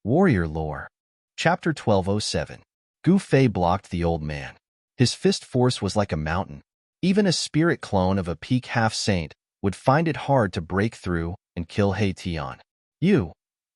Warrior Lore. Chapter 1207. Gu Fei blocked the old man. His fist force was like a mountain. Even a spirit clone of a peak half-saint would find it hard to break through and kill He Tian.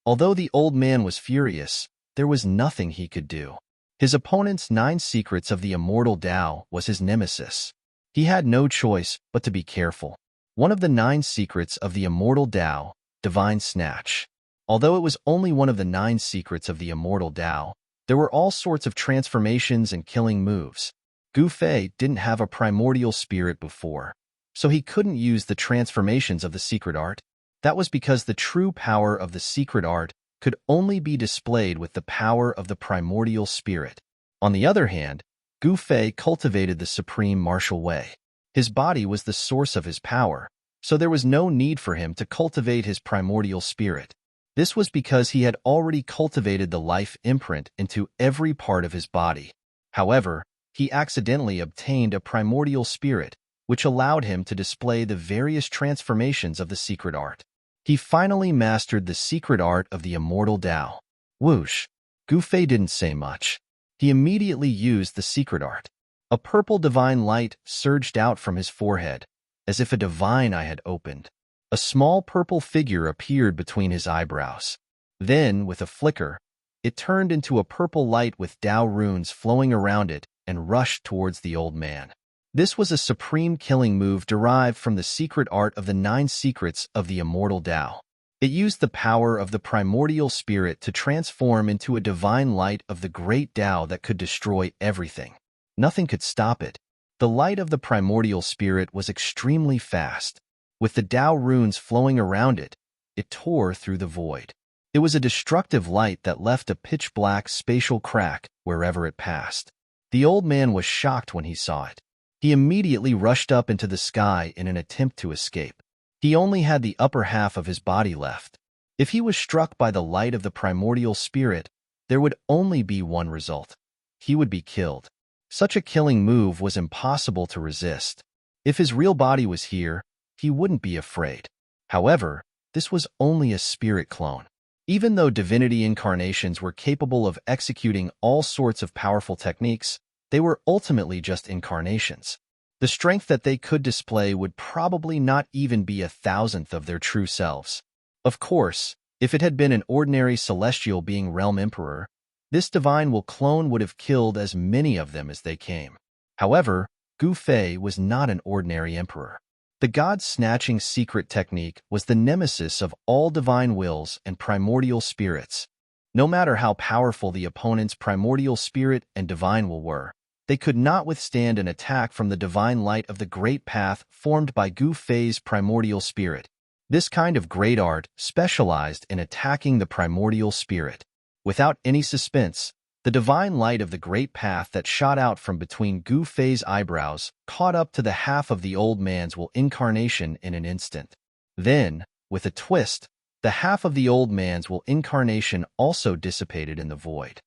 Although the old man was furious, there was nothing he could do. His opponent's 9 secrets of the immortal Tao was his nemesis. He had no choice but to be careful. One of the 9 secrets of the immortal Tao, Divine Snatch. Although it was only one of the 9 secrets of the immortal Tao, there were all sorts of transformations and killing moves. Gu Fei didn't have a primordial spirit before, so he couldn't use the transformations of the secret art. That was because the true power of the secret art could only be displayed with the power of the primordial spirit. On the other hand, Gu Fei cultivated the supreme martial way. His body was the source of his power, so there was no need for him to cultivate his primordial spirit. This was because he had already cultivated the life imprint into every part of his body. However, he accidentally obtained a primordial spirit, which allowed him to display the various transformations of the secret art. He finally mastered the secret art of the immortal Tao. Whoosh! Gu Fei didn't say much. He immediately used the secret art. A purple divine light surged out from his forehead, as if a divine eye had opened. A small purple figure appeared between his eyebrows. Then, with a flicker, it turned into a purple light with Tao runes flowing around it and rushed towards the old man. This was a supreme killing move derived from the secret art of the 9 secrets of the immortal Tao. It used the power of the primordial spirit to transform into a divine light of the great Tao that could destroy everything. Nothing could stop it. The light of the primordial spirit was extremely fast. With the Tao runes flowing around it, it tore through the void. It was a destructive light that left a pitch-black spatial crack wherever it passed. The old man was shocked when he saw it. He immediately rushed up into the sky in an attempt to escape. He only had the upper half of his body left. If he was struck by the light of the primordial spirit, there would only be one result. He would be killed. Such a killing move was impossible to resist. If his real body was here, he wouldn't be afraid. However, this was only a spirit clone. Even though divinity incarnations were capable of executing all sorts of powerful techniques, they were ultimately just incarnations. The strength that they could display would probably not even be 1,000th of their true selves. Of course, if it had been an ordinary celestial being realm emperor, this divine will clone would have killed as many of them as they came. However, Gu Fei was not an ordinary emperor. The God-snatching secret technique was the nemesis of all divine wills and primordial spirits. No matter how powerful the opponent's primordial spirit and divine will were, they could not withstand an attack from the divine light of the great path formed by Gu Fei's primordial spirit. This kind of great art specialized in attacking the primordial spirit. Without any suspense, the divine light of the great path that shot out from between Gu Fei's eyebrows caught up to the half of the old man's will incarnation in an instant. Then, with a twist, the half of the old man's will incarnation also dissipated in the void.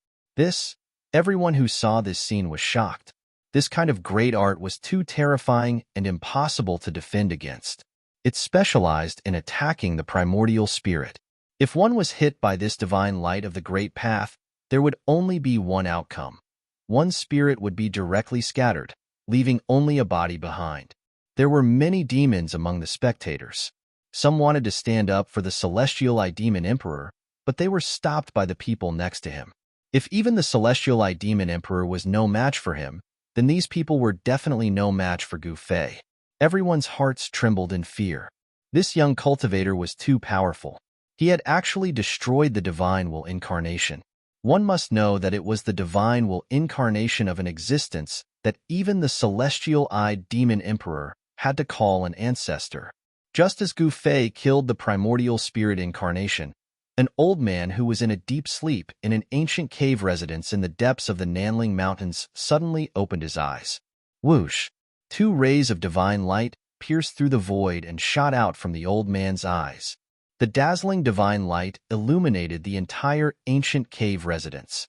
Everyone who saw this scene was shocked. This kind of great art was too terrifying and impossible to defend against. It specialized in attacking the primordial spirit. If one was hit by this divine light of the great path, there would only be one outcome. One spirit would be directly scattered, leaving only a body behind. There were many demons among the spectators. Some wanted to stand up for the celestial eye demon emperor, but they were stopped by the people next to him. If even the celestial eye demon emperor was no match for him, then these people were definitely no match for Gu Fei. Everyone's hearts trembled in fear. This young cultivator was too powerful. He had actually destroyed the divine will incarnation. One must know that it was the divine will incarnation of an existence that even the celestial-eyed demon emperor had to call an ancestor. Just as Gu Fei killed the primordial spirit incarnation, an old man who was in a deep sleep in an ancient cave residence in the depths of the Nanling Mountains suddenly opened his eyes. Whoosh! 2 rays of divine light pierced through the void and shot out from the old man's eyes. The dazzling divine light illuminated the entire ancient cave residence.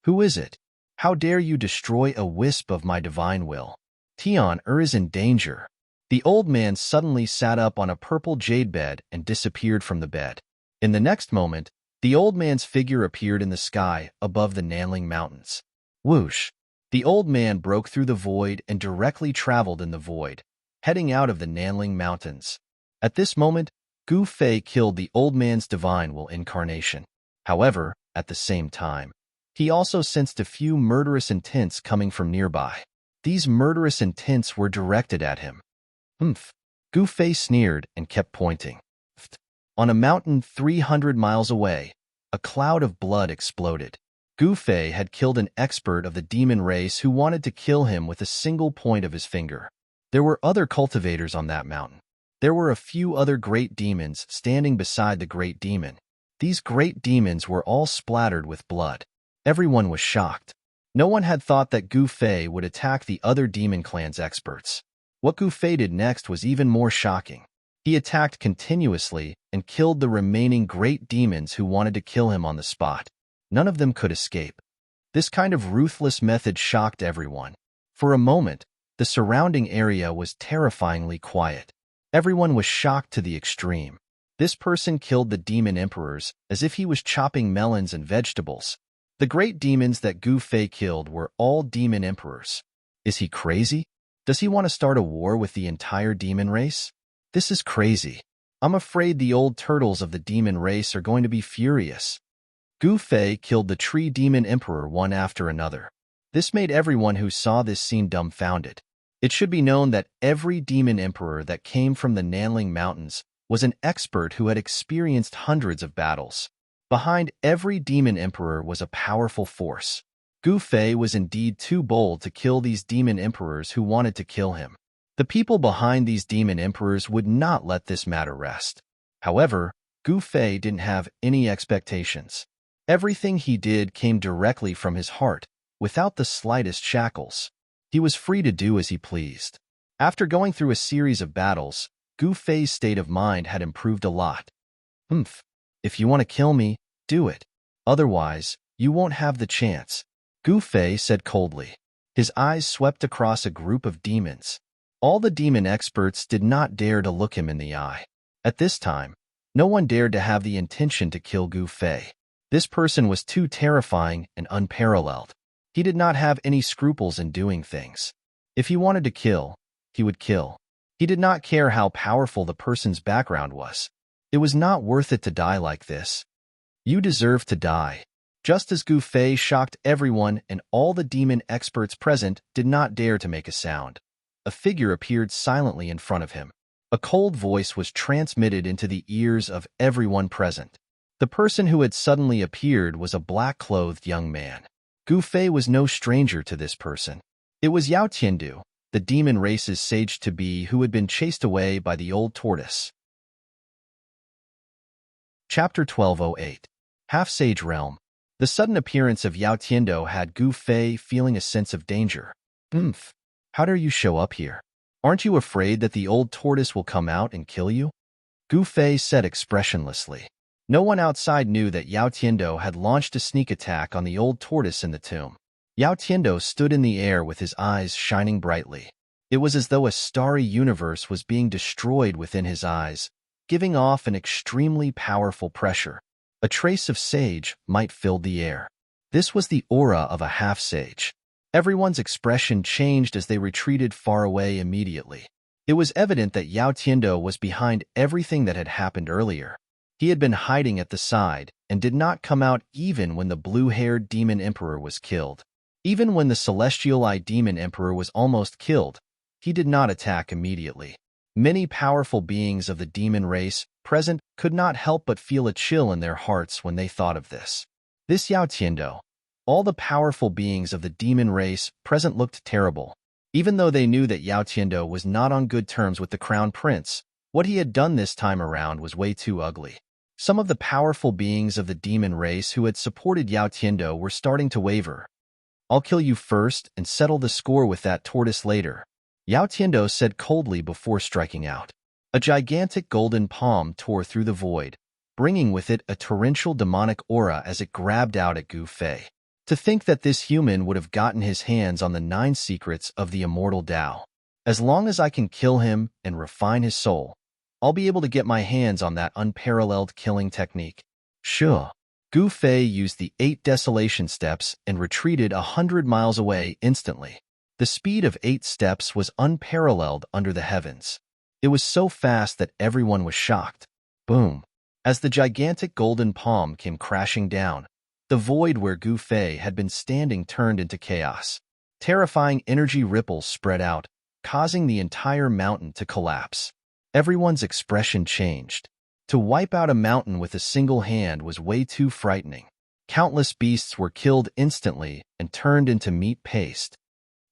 Who is it? How dare you destroy a wisp of my divine will? Tian is in danger. The old man suddenly sat up on a purple jade bed and disappeared from the bed. In the next moment, The old man's figure appeared in the sky above the Nanling Mountains. Whoosh! The old man broke through the void and directly traveled in the void, heading out of the Nanling Mountains. At this moment, Gu Fei killed the old man's divine will incarnation. However, at the same time, he also sensed a few murderous intents coming from nearby. These murderous intents were directed at him. Humph! Gu Fei sneered and kept pointing. On a mountain 300 miles away, a cloud of blood exploded. Gu Fei had killed an expert of the demon race who wanted to kill him with a single point of his finger. There were other cultivators on that mountain. There were a few other great demons standing beside the great demon. These great demons were all splattered with blood. Everyone was shocked. No one had thought that Gu Fei would attack the other demon clan's experts. What Gu Fei did next was even more shocking. He attacked continuously and killed the remaining great demons who wanted to kill him on the spot. None of them could escape. This kind of ruthless method shocked everyone. For a moment, the surrounding area was terrifyingly quiet. Everyone was shocked to the extreme. This person killed the demon emperors as if he was chopping melons and vegetables. The great demons that Gu Fei killed were all demon emperors. Is he crazy? Does he want to start a war with the entire demon race? This is crazy. I'm afraid the old turtles of the demon race are going to be furious. Gu Fei killed the tree demon emperor one after another. This made everyone who saw this scene dumbfounded. It should be known that every demon emperor that came from the Nanling Mountains was an expert who had experienced hundreds of battles. Behind every demon emperor was a powerful force. Gu Fei was indeed too bold to kill these demon emperors who wanted to kill him. The people behind these demon emperors would not let this matter rest. However, Gu Fei didn't have any expectations. Everything he did came directly from his heart, without the slightest shackles. He was free to do as he pleased. After going through a series of battles, Gu Fei's state of mind had improved a lot. If you want to kill me, do it. Otherwise, you won't have the chance, Gu Fei said coldly. His eyes swept across a group of demons. All the demon experts did not dare to look him in the eye. At this time, no one dared to have the intention to kill Gu Fei. This person was too terrifying and unparalleled. He did not have any scruples in doing things. If he wanted to kill, he would kill. He did not care how powerful the person's background was. It was not worth it to die like this. You deserve to die. Just as Gu Fei shocked everyone and all the demon experts present did not dare to make a sound. A figure appeared silently in front of him. A cold voice was transmitted into the ears of everyone present. The person who had suddenly appeared was a black-clothed young man. Gu Fei was no stranger to this person. It was Yao Tiandu, the demon race's sage-to-be who had been chased away by the old tortoise. Chapter 1208. Half-Sage Realm. The sudden appearance of Yao Tiandu had Gu Fei feeling a sense of danger. How dare you show up here? Aren't you afraid that the old tortoise will come out and kill you? Gu Fei said expressionlessly. No one outside knew that Yao Tiandu had launched a sneak attack on the old tortoise in the tomb. Yao Tiandu stood in the air with his eyes shining brightly. It was as though a starry universe was being destroyed within his eyes, giving off an extremely powerful pressure. A trace of sage might fill the air. This was the aura of a half-sage. Everyone's expression changed as they retreated far away immediately. It was evident that Yao Tiandu was behind everything that had happened earlier. He had been hiding at the side and did not come out even when the blue-haired demon emperor was killed. Even when the celestial eye demon emperor was almost killed, he did not attack immediately. Many powerful beings of the demon race present could not help but feel a chill in their hearts when they thought of this. This Yao Tiandu, all the powerful beings of the demon race present looked terrible. Even though they knew that Yao Tiandu was not on good terms with the crown prince, what he had done this time around was way too ugly. Some of the powerful beings of the demon race who had supported Yao Tiandu were starting to waver. I'll kill you first and settle the score with that tortoise later, Yao Tiandu said coldly before striking out. A gigantic golden palm tore through the void, bringing with it a torrential demonic aura as it grabbed out at Gu Fei. To think that this human would have gotten his hands on the 9 secrets of the immortal Tao. As long as I can kill him and refine his soul, I'll be able to get my hands on that unparalleled killing technique. Sure. Gu Fei used the 8 desolation steps and retreated 100 miles away instantly. The speed of 8 steps was unparalleled under the heavens. It was so fast that everyone was shocked. Boom! As the gigantic golden palm came crashing down, the void where Gu Fei had been standing turned into chaos. Terrifying energy ripples spread out, causing the entire mountain to collapse. Everyone's expression changed. To wipe out a mountain with a single hand was way too frightening. Countless beasts were killed instantly and turned into meat paste.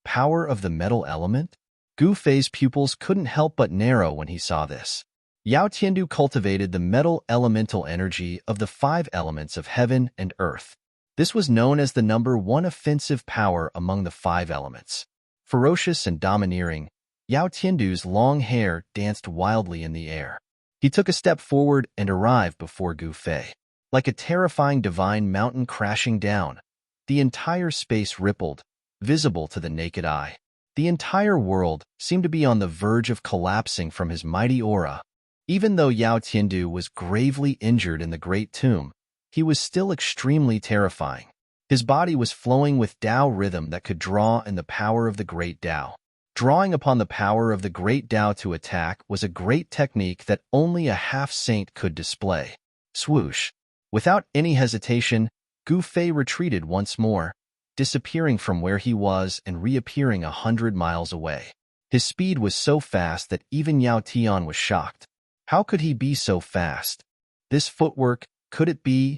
Power of the metal element? Gu Fei's pupils couldn't help but narrow when he saw this. Yao Tiandu cultivated the metal elemental energy of the 5 elements of heaven and earth. This was known as the number 1 offensive power among the 5 elements. Ferocious and domineering, Yao Tiandu's long hair danced wildly in the air. He took a step forward and arrived before Gu Fei. Like a terrifying divine mountain crashing down, the entire space rippled, visible to the naked eye. The entire world seemed to be on the verge of collapsing from his mighty aura. Even though Yao Tiandu was gravely injured in the Great Tomb, he was still extremely terrifying. His body was flowing with Tao rhythm that could draw in the power of the Great Tao. Drawing upon the power of the Great Tao to attack was a great technique that only a half-saint could display. Swoosh! Without any hesitation, Gu Fei retreated once more, disappearing from where he was and reappearing 100 miles away. His speed was so fast that even Yao Tian was shocked. How could he be so fast? This footwork, could it be?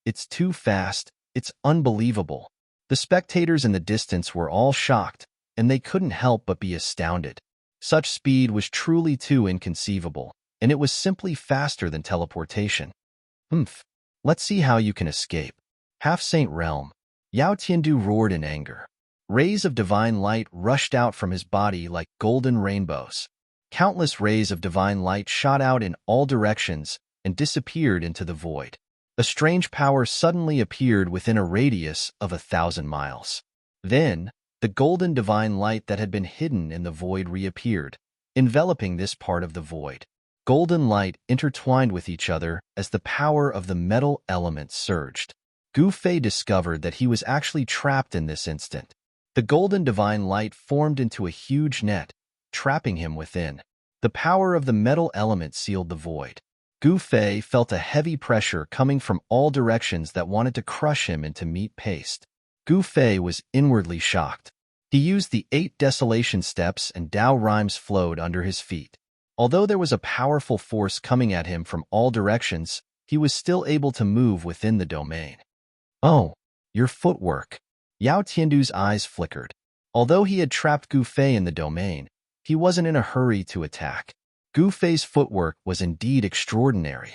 It's too fast, it's unbelievable. The spectators in the distance were all shocked, and they couldn't help but be astounded. Such speed was truly too inconceivable, and it was simply faster than teleportation. Let's see how you can escape. Half-saint realm. Yao Tiandu roared in anger. Rays of divine light rushed out from his body like golden rainbows. Countless rays of divine light shot out in all directions and disappeared into the void. A strange power suddenly appeared within a radius of 1,000 miles. Then, the golden divine light that had been hidden in the void reappeared, enveloping this part of the void. Golden light intertwined with each other as the power of the metal element surged. Gu Fei discovered that he was actually trapped in this instant. The golden divine light formed into a huge net, trapping him within. The power of the metal element sealed the void. Gu Fei felt a heavy pressure coming from all directions that wanted to crush him into meat paste. Gu Fei was inwardly shocked. He used the 8 desolation steps and Tao rhymes flowed under his feet. Although there was a powerful force coming at him from all directions, he was still able to move within the domain. Oh, your footwork. Yao Tiandu's eyes flickered. Although he had trapped Gu Fei in the domain, he wasn't in a hurry to attack. Gu Fei's footwork was indeed extraordinary.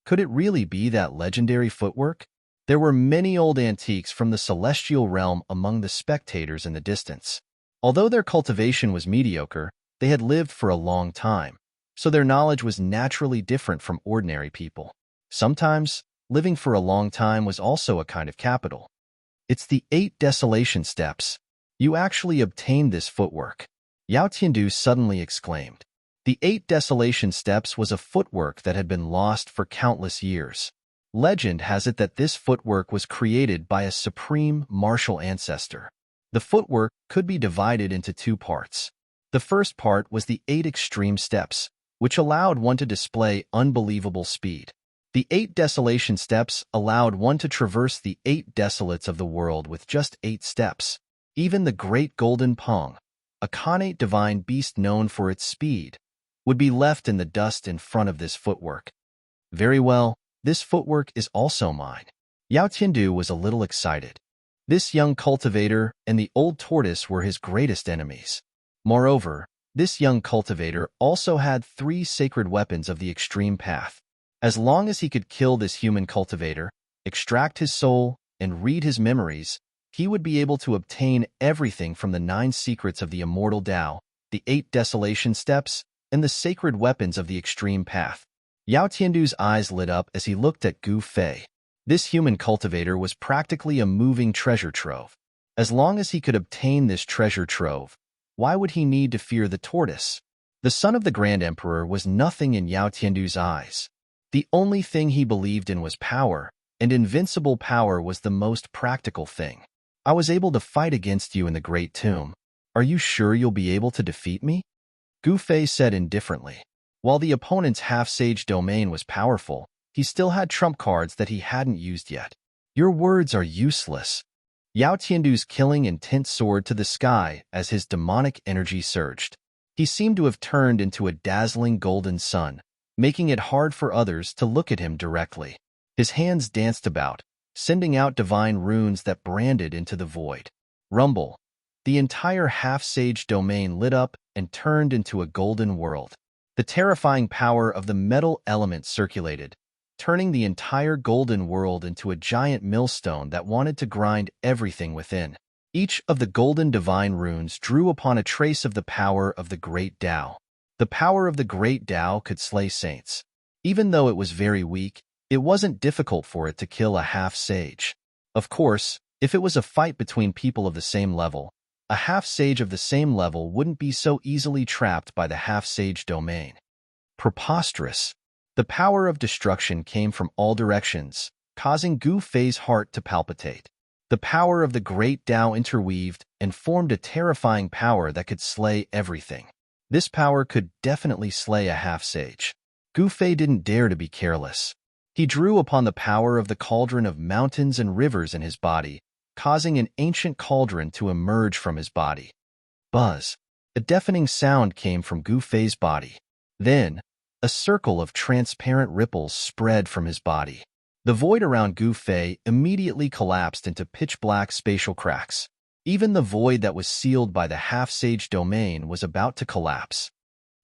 Could it really be that legendary footwork? There were many old antiques from the celestial realm among the spectators in the distance. Although their cultivation was mediocre, they had lived for a long time, so their knowledge was naturally different from ordinary people. Sometimes, living for a long time was also a kind of capital. It's the 8 desolation steps. You actually obtained this footwork. Yao Tiandu suddenly exclaimed. The 8 desolation steps was a footwork that had been lost for countless years. Legend has it that this footwork was created by a supreme martial ancestor. The footwork could be divided into 2 parts. The first part was the 8 extreme steps, which allowed one to display unbelievable speed. The 8 desolation steps allowed one to traverse the 8 desolates of the world with just 8 steps. Even the great golden Pong, a connate divine beast known for its speed, would be left in the dust in front of this footwork. Very well, this footwork is also mine. Yao Tiandu was a little excited. This young cultivator and the old tortoise were his greatest enemies. Moreover, this young cultivator also had 3 sacred weapons of the extreme path. As long as he could kill this human cultivator, extract his soul, and read his memories, he would be able to obtain everything from the 9 secrets of the immortal Tao, the 8 desolation steps, and the sacred weapons of the extreme path. Yao Tiandu's eyes lit up as he looked at Gu Fei. This human cultivator was practically a moving treasure trove. As long as he could obtain this treasure trove, why would he need to fear the tortoise? The son of the Grand Emperor was nothing in Yao Tiandu's eyes. The only thing he believed in was power, and invincible power was the most practical thing. I was able to fight against you in the Great Tomb. Are you sure you'll be able to defeat me? Gu Fei said indifferently. While the opponent's half-sage domain was powerful, he still had trump cards that he hadn't used yet. Your words are useless. Yao Tiandu's killing intent soared to the sky as his demonic energy surged. He seemed to have turned into a dazzling golden sun, making it hard for others to look at him directly. His hands danced about, sending out divine runes that branded into the void. Rumble. The entire half-sage domain lit up and turned into a golden world. The terrifying power of the metal element circulated, turning the entire golden world into a giant millstone that wanted to grind everything within. Each of the golden divine runes drew upon a trace of the power of the Great Tao. The power of the Great Tao could slay saints. Even though it was very weak, it wasn't difficult for it to kill a half-sage. Of course, if it was a fight between people of the same level, a half-sage of the same level wouldn't be so easily trapped by the half-sage domain. Preposterous. The power of destruction came from all directions, causing Gu Fei's heart to palpitate. The power of the Great Tao interweaved and formed a terrifying power that could slay everything. This power could definitely slay a half-sage. Gu Fei didn't dare to be careless. He drew upon the power of the cauldron of mountains and rivers in his body, causing an ancient cauldron to emerge from his body. Buzz. A deafening sound came from Gu Fei's body. Then, a circle of transparent ripples spread from his body. The void around Gu Fei immediately collapsed into pitch-black spatial cracks. Even the void that was sealed by the half-sage domain was about to collapse.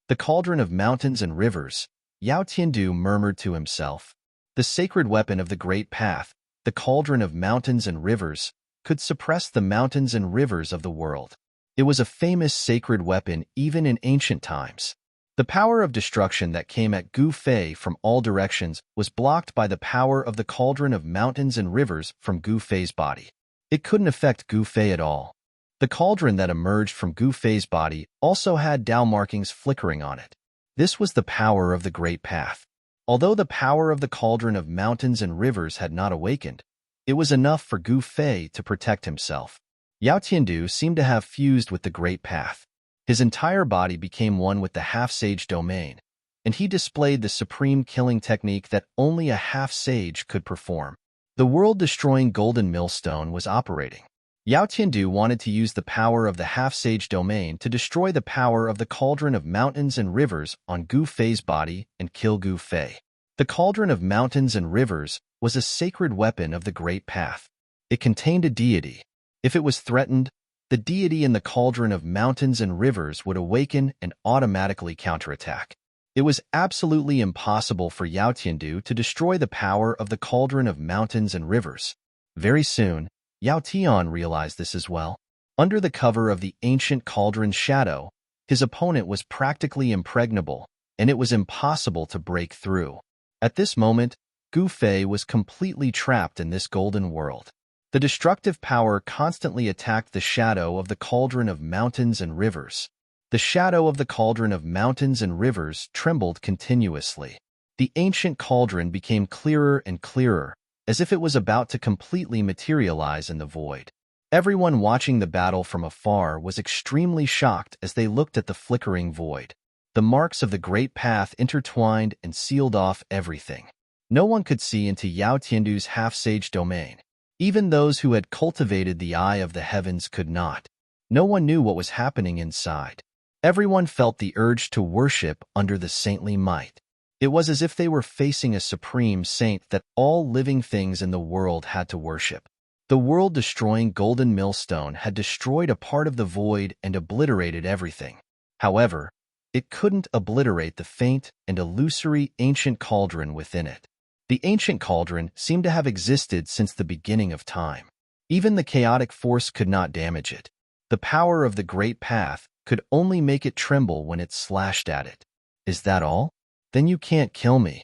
The cauldron of mountains and rivers, Yao Tiandu murmured to himself. The sacred weapon of the Great Path, the cauldron of mountains and rivers, could suppress the mountains and rivers of the world. It was a famous sacred weapon even in ancient times. The power of destruction that came at Gu Fei from all directions was blocked by the power of the cauldron of mountains and rivers from Gu Fei's body. It couldn't affect Gu Fei at all. The cauldron that emerged from Gu Fei's body also had Tao markings flickering on it. This was the power of the Great Path. Although the power of the cauldron of mountains and rivers had not awakened, it was enough for Gu Fei to protect himself. Yao Tiandu seemed to have fused with the Great Path. His entire body became one with the half-sage domain, and he displayed the supreme killing technique that only a half-sage could perform. The world-destroying golden millstone was operating. Yao Tiandu wanted to use the power of the half-sage domain to destroy the power of the cauldron of mountains and rivers on Gu Fei's body and kill Gu Fei. The cauldron of mountains and rivers was a sacred weapon of the Great Path. It contained a deity. If it was threatened, the deity in the cauldron of mountains and rivers would awaken and automatically counterattack. It was absolutely impossible for Yao Tiandu to destroy the power of the cauldron of mountains and rivers. Very soon, Yao Tian realized this as well. Under the cover of the ancient cauldron's shadow, his opponent was practically impregnable, and it was impossible to break through. At this moment, Gu Fei was completely trapped in this golden world. The destructive power constantly attacked the shadow of the cauldron of mountains and rivers. The shadow of the cauldron of mountains and rivers trembled continuously. The ancient cauldron became clearer and clearer, as if it was about to completely materialize in the void. Everyone watching the battle from afar was extremely shocked as they looked at the flickering void. The marks of the Great Path intertwined and sealed off everything. No one could see into Yao Tiandu's half-sage domain. Even those who had cultivated the eye of the heavens could not. No one knew what was happening inside. Everyone felt the urge to worship under the saintly might. It was as if they were facing a supreme saint that all living things in the world had to worship. The world-destroying golden millstone had destroyed a part of the void and obliterated everything. However, it couldn't obliterate the faint and illusory ancient cauldron within it. The ancient cauldron seemed to have existed since the beginning of time. Even the chaotic force could not damage it. The power of the Great Path could only make it tremble when it slashed at it. Is that all? Then you can't kill me.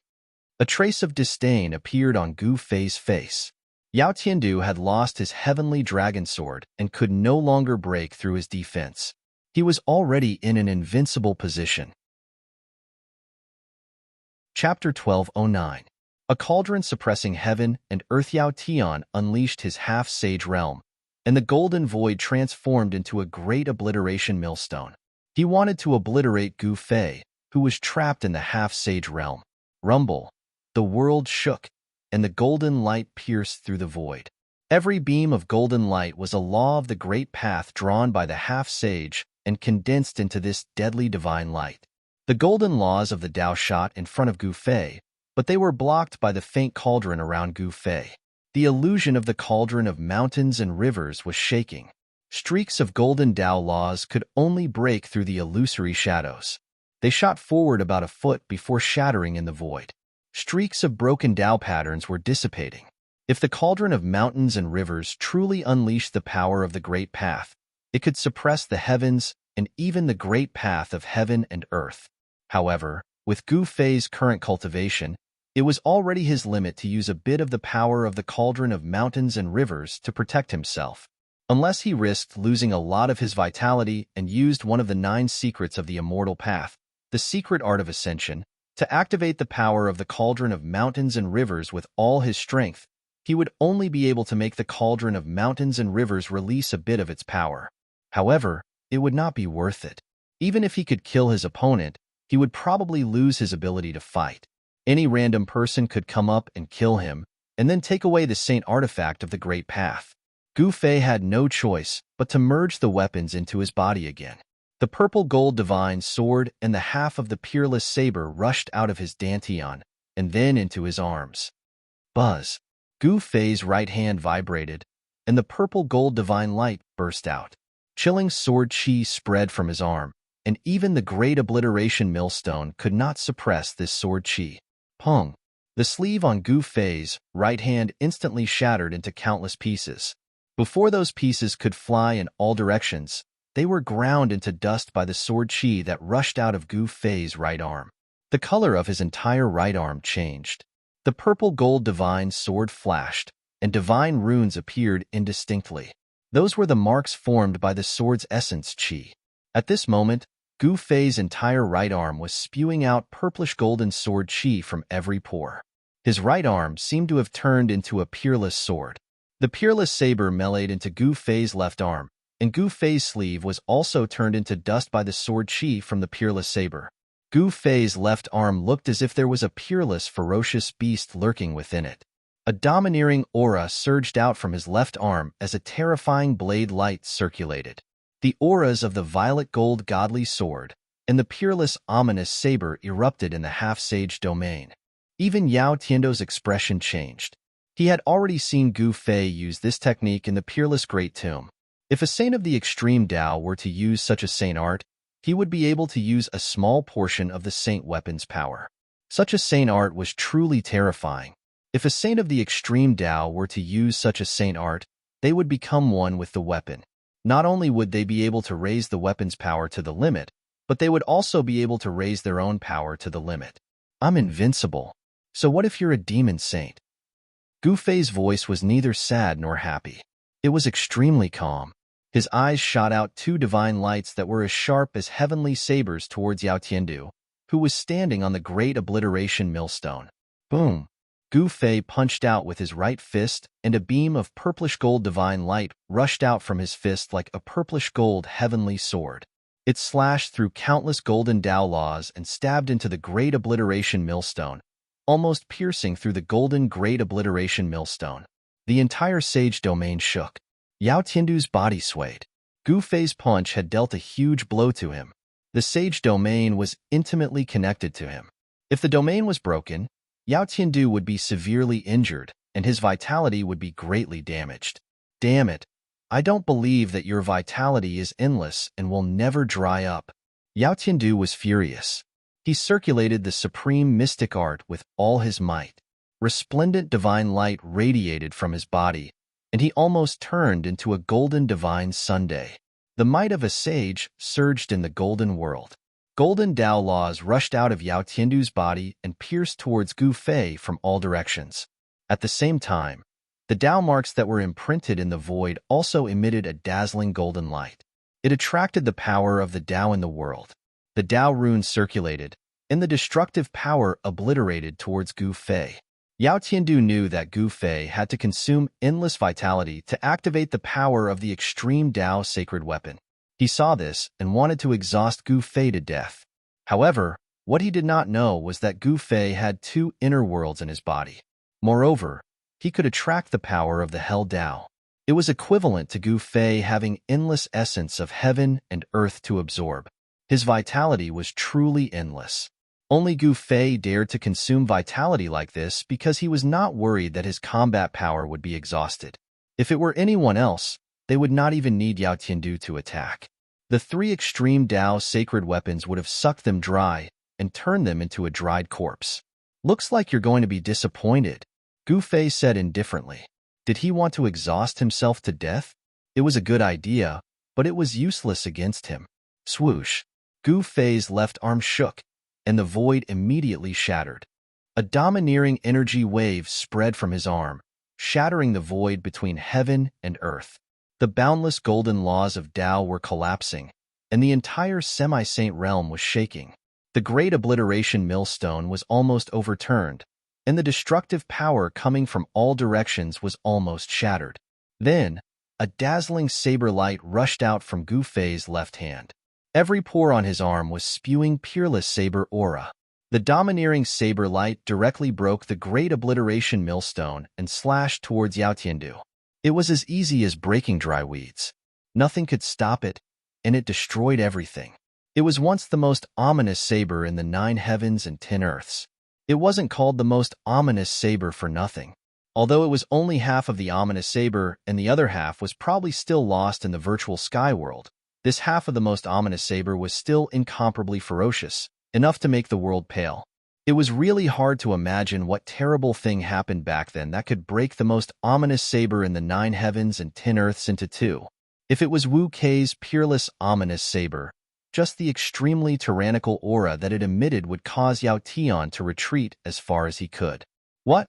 A trace of disdain appeared on Gu Fei's face. Yao Tiandu had lost his heavenly dragon sword and could no longer break through his defense. He was already in an invincible position. Chapter 1209. A cauldron suppressing heaven and earth. Yao Tian unleashed his half-sage realm, and the golden void transformed into a great obliteration millstone. He wanted to obliterate Gu Fei, who was trapped in the half-sage realm. Rumble. The world shook, and the golden light pierced through the void. Every beam of golden light was a law of the great path drawn by the half-sage and condensed into this deadly divine light. The golden laws of the Tao shot in front of Gu Fei, but they were blocked by the faint cauldron around Gu Fei. The illusion of the cauldron of mountains and rivers was shaking. Streaks of golden Tao laws could only break through the illusory shadows. They shot forward about a foot before shattering in the void. Streaks of broken Tao patterns were dissipating. If the cauldron of mountains and rivers truly unleashed the power of the great path, it could suppress the heavens and even the great path of heaven and earth. However, with Gu Fei's current cultivation, it was already his limit to use a bit of the power of the cauldron of mountains and rivers to protect himself. Unless he risked losing a lot of his vitality and used one of the 9 secrets of the immortal path, the secret art of ascension, to activate the power of the cauldron of mountains and rivers with all his strength, he would only be able to make the cauldron of mountains and rivers release a bit of its power. However, it would not be worth it. Even if he could kill his opponent, he would probably lose his ability to fight. Any random person could come up and kill him, and then take away the saint artifact of the great path. Gu Fei had no choice but to merge the weapons into his body again. The purple gold divine sword and the half of the peerless saber rushed out of his dantian, and then into his arms. Buzz. Gu Fei's right hand vibrated, and the purple gold divine light burst out. Chilling sword chi spread from his arm, and even the great obliteration millstone could not suppress this sword chi. Pong! The sleeve on Gu Fei's right hand instantly shattered into countless pieces. Before those pieces could fly in all directions, they were ground into dust by the sword chi that rushed out of Gu Fei's right arm. The color of his entire right arm changed. The purple gold divine sword flashed, and divine runes appeared indistinctly. Those were the marks formed by the sword's essence chi. At this moment, Gu Fei's entire right arm was spewing out purplish golden sword chi from every pore. His right arm seemed to have turned into a peerless sword. The peerless saber meleeed into Gu Fei's left arm, and Gu Fei's sleeve was also turned into dust by the sword chi from the peerless saber. Gu Fei's left arm looked as if there was a peerless, ferocious beast lurking within it. A domineering aura surged out from his left arm as a terrifying blade light circulated. The auras of the violet gold godly sword and the peerless ominous saber erupted in the half-sage domain. Even Yao Tiando's expression changed. He had already seen Gu Fei use this technique in the peerless great tomb. If a saint of the extreme Tao were to use such a saint art, he would be able to use a small portion of the saint weapon's power. Such a saint art was truly terrifying. If a saint of the extreme Tao were to use such a saint art, they would become one with the weapon. Not only would they be able to raise the weapon's power to the limit, but they would also be able to raise their own power to the limit. I'm invincible. So what if you're a demon saint? Gu Fei's voice was neither sad nor happy. It was extremely calm. His eyes shot out 2 divine lights that were as sharp as heavenly sabers towards Yao Tiandu, who was standing on the great obliteration millstone. Boom! Gu Fei punched out with his right fist, and a beam of purplish gold divine light rushed out from his fist like a purplish gold heavenly sword. It slashed through countless golden Tao laws and stabbed into the great obliteration millstone, almost piercing through the golden great obliteration millstone. The entire sage domain shook. Yao Tiandu's body swayed. Gu Fei's punch had dealt a huge blow to him. The sage domain was intimately connected to him. If the domain was broken, Yao Tiandu would be severely injured, and his vitality would be greatly damaged. Damn it! I don't believe that your vitality is endless and will never dry up. Yao Tiandu was furious. He circulated the supreme mystic art with all his might. Resplendent divine light radiated from his body, and he almost turned into a golden divine Sunday. The might of a sage surged in the golden world. Golden Tao laws rushed out of Yao Tiandu's body and pierced towards Gu Fei from all directions. At the same time, the Tao marks that were imprinted in the void also emitted a dazzling golden light. It attracted the power of the Tao in the world. The Tao runes circulated, and the destructive power obliterated towards Gu Fei. Yao Tiandu knew that Gu Fei had to consume endless vitality to activate the power of the extreme Dao sacred weapon. He saw this and wanted to exhaust Gu Fei to death. However, what he did not know was that Gu Fei had two inner worlds in his body. Moreover, he could attract the power of the Hell Dao. It was equivalent to Gu Fei having endless essence of heaven and earth to absorb. His vitality was truly endless. Only Gu Fei dared to consume vitality like this because he was not worried that his combat power would be exhausted. If it were anyone else, they would not even need Yao Tiandu to attack. The three extreme Dao sacred weapons would have sucked them dry and turned them into a dried corpse. "Looks like you're going to be disappointed," Gu Fei said indifferently. Did he want to exhaust himself to death? It was a good idea, but it was useless against him. Swoosh! Gu Fei's left arm shook, and the void immediately shattered. A domineering energy wave spread from his arm, shattering the void between heaven and earth. The boundless golden laws of Tao were collapsing, and the entire semi-saint realm was shaking. The great obliteration millstone was almost overturned, and the destructive power coming from all directions was almost shattered. Then, a dazzling saber light rushed out from Gu Fei's left hand. Every pore on his arm was spewing peerless saber aura. The domineering saber light directly broke the great obliteration millstone and slashed towards Yao Tiandu. It was as easy as breaking dry weeds. Nothing could stop it, and it destroyed everything. It was once the most ominous saber in the 9 heavens and 10 earths. It wasn't called the most ominous saber for nothing. Although it was only half of the ominous saber and the other half was probably still lost in the virtual sky world, this half of the most ominous saber was still incomparably ferocious, enough to make the world pale. It was really hard to imagine what terrible thing happened back then that could break the most ominous saber in the 9 heavens and 10 earths into two. If it was Wu Kei's peerless ominous saber, just the extremely tyrannical aura that it emitted would cause Yao Tian to retreat as far as he could. What?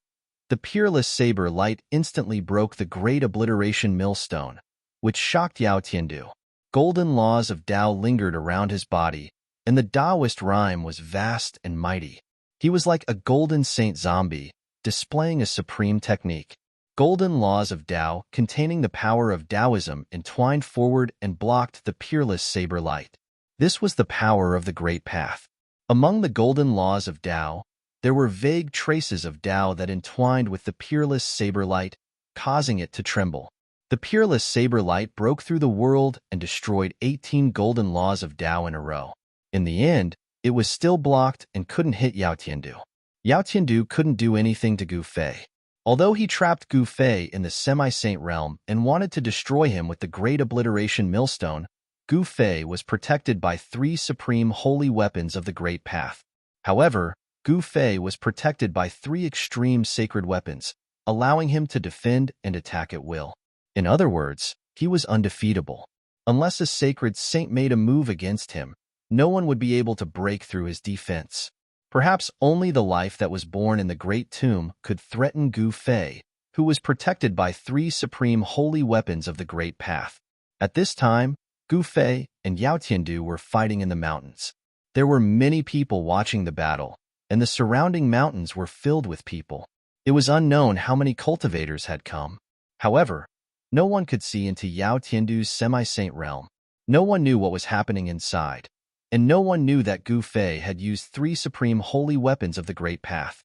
The peerless saber light instantly broke the great obliteration millstone, which shocked Yao Tiandu. Golden laws of Tao lingered around his body, and the Taoist rhyme was vast and mighty. He was like a golden saint zombie, displaying a supreme technique. Golden laws of Tao containing the power of Taoism entwined forward and blocked the peerless saber light. This was the power of the Great Path. Among the golden laws of Tao, there were vague traces of Tao that entwined with the peerless saber light, causing it to tremble. The peerless saber light broke through the world and destroyed 18 golden laws of Tao in a row. In the end, it was still blocked and couldn't hit Yao Tiandu. Yao Tiandu couldn't do anything to Gu Fei. Although he trapped Gu Fei in the semi-saint realm and wanted to destroy him with the great obliteration millstone, Gu Fei was protected by 3 supreme holy weapons of the Great Path. However, Gu Fei was protected by 3 extreme sacred weapons, allowing him to defend and attack at will. In other words, he was undefeatable. Unless a sacred saint made a move against him, no one would be able to break through his defense. Perhaps only the life that was born in the Great Tomb could threaten Gu Fei, who was protected by 3 supreme holy weapons of the Great Path. At this time, Gu Fei and Yao Tiandu were fighting in the mountains. There were many people watching the battle, and the surrounding mountains were filled with people. It was unknown how many cultivators had come. However, no one could see into Yao Tiandu's semi-saint realm. No one knew what was happening inside, and no one knew that Gu Fei had used 3 supreme holy weapons of the Great Path.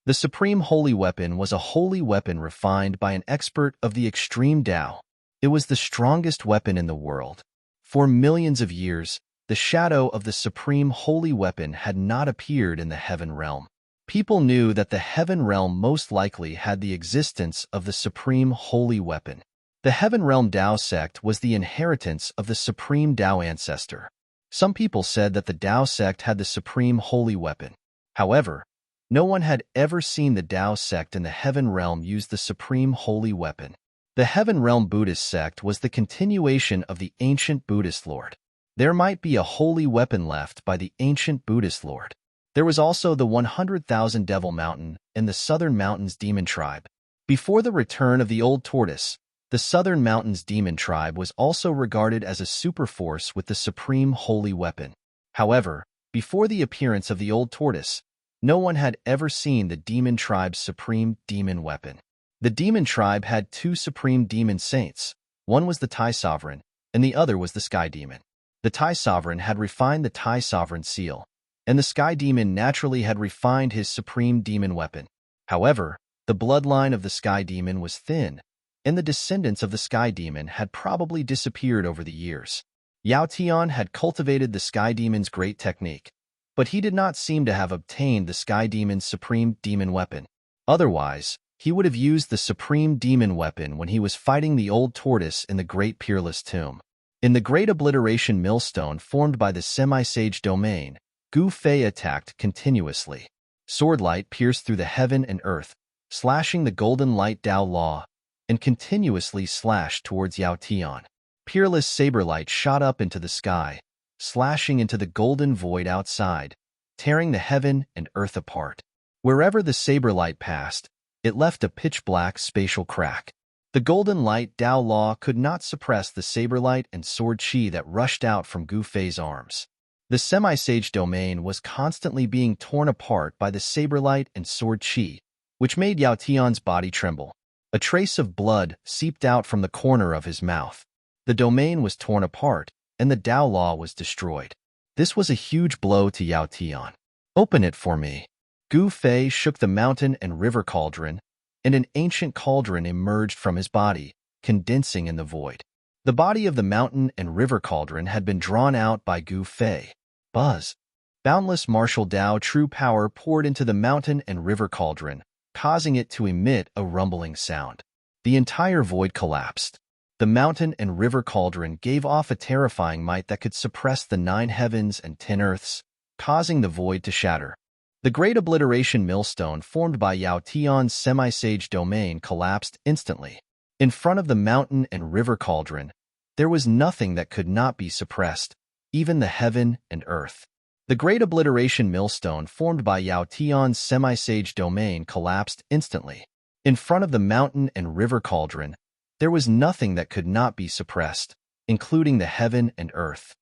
The supreme holy weapon was a holy weapon refined by an expert of the extreme Tao. It was the strongest weapon in the world. For millions of years, the shadow of the supreme holy weapon had not appeared in the heaven realm. People knew that the heaven realm most likely had the existence of the supreme holy weapon. The heaven realm Tao sect was the inheritance of the supreme Tao ancestor. Some people said that the Tao sect had the supreme holy weapon. However, no one had ever seen the Tao sect in the heaven realm use the supreme holy weapon. The heaven realm Buddhist sect was the continuation of the ancient Buddhist lord. There might be a holy weapon left by the ancient Buddhist lord. There was also the 100,000 Devil Mountain and the Southern Mountains Demon Tribe. Before the return of the Old Tortoise, the Southern Mountains Demon Tribe was also regarded as a superforce with the supreme holy weapon. However, before the appearance of the Old Tortoise, No one had ever seen the demon tribe's supreme demon weapon. The demon tribe had two supreme demon saints. One was the Tai Sovereign, and the other was the Sky Demon. The Tai Sovereign had refined the Tai Sovereign seal, and the Sky Demon naturally had refined his supreme demon weapon. However, the bloodline of the Sky Demon was thin, and the descendants of the Sky Demon had probably disappeared over the years. Yao Tian had cultivated the Sky Demon's great technique, but he did not seem to have obtained the Sky Demon's supreme demon weapon. Otherwise, he would have used the supreme demon weapon when he was fighting the old tortoise in the Great Peerless Tomb. In the Great Obliteration Millstone formed by the Semi-Sage Domain, Gu Fei attacked continuously. Swordlight pierced through the heaven and earth, slashing the golden light Dao Law, and continuously slashed towards Yao Tian. Peerless saberlight shot up into the sky, slashing into the golden void outside, tearing the heaven and earth apart. Wherever the saberlight passed, it left a pitch-black spatial crack. The golden light Dao Law could not suppress the saberlight and sword chi that rushed out from Gu Fei's arms. The Semi-Sage Domain was constantly being torn apart by the saberlight and sword chi, which made Yao Tian's body tremble. A trace of blood seeped out from the corner of his mouth. The domain was torn apart, and the Dao Law was destroyed. This was a huge blow to Yao Tian. "Open it for me." Gu Fei shook the mountain and river cauldron, and an ancient cauldron emerged from his body, condensing in the void. The body of the mountain and river cauldron had been drawn out by Gu Fei. Buzz. Boundless martial Dao true power poured into the mountain and river cauldron, causing it to emit a rumbling sound. The entire void collapsed. The mountain and river cauldron gave off a terrifying might that could suppress the 9 heavens and 10 earths, causing the void to shatter. The Great Obliteration Millstone formed by Yao Tian's Semi-Sage Domain collapsed instantly. In front of the mountain and river cauldron, there was nothing that could not be suppressed, even the heaven and earth. The Great Obliteration Millstone formed by Yao Tian's Semi-Sage Domain collapsed instantly. In front of the mountain and river cauldron, there was nothing that could not be suppressed, including the heaven and earth.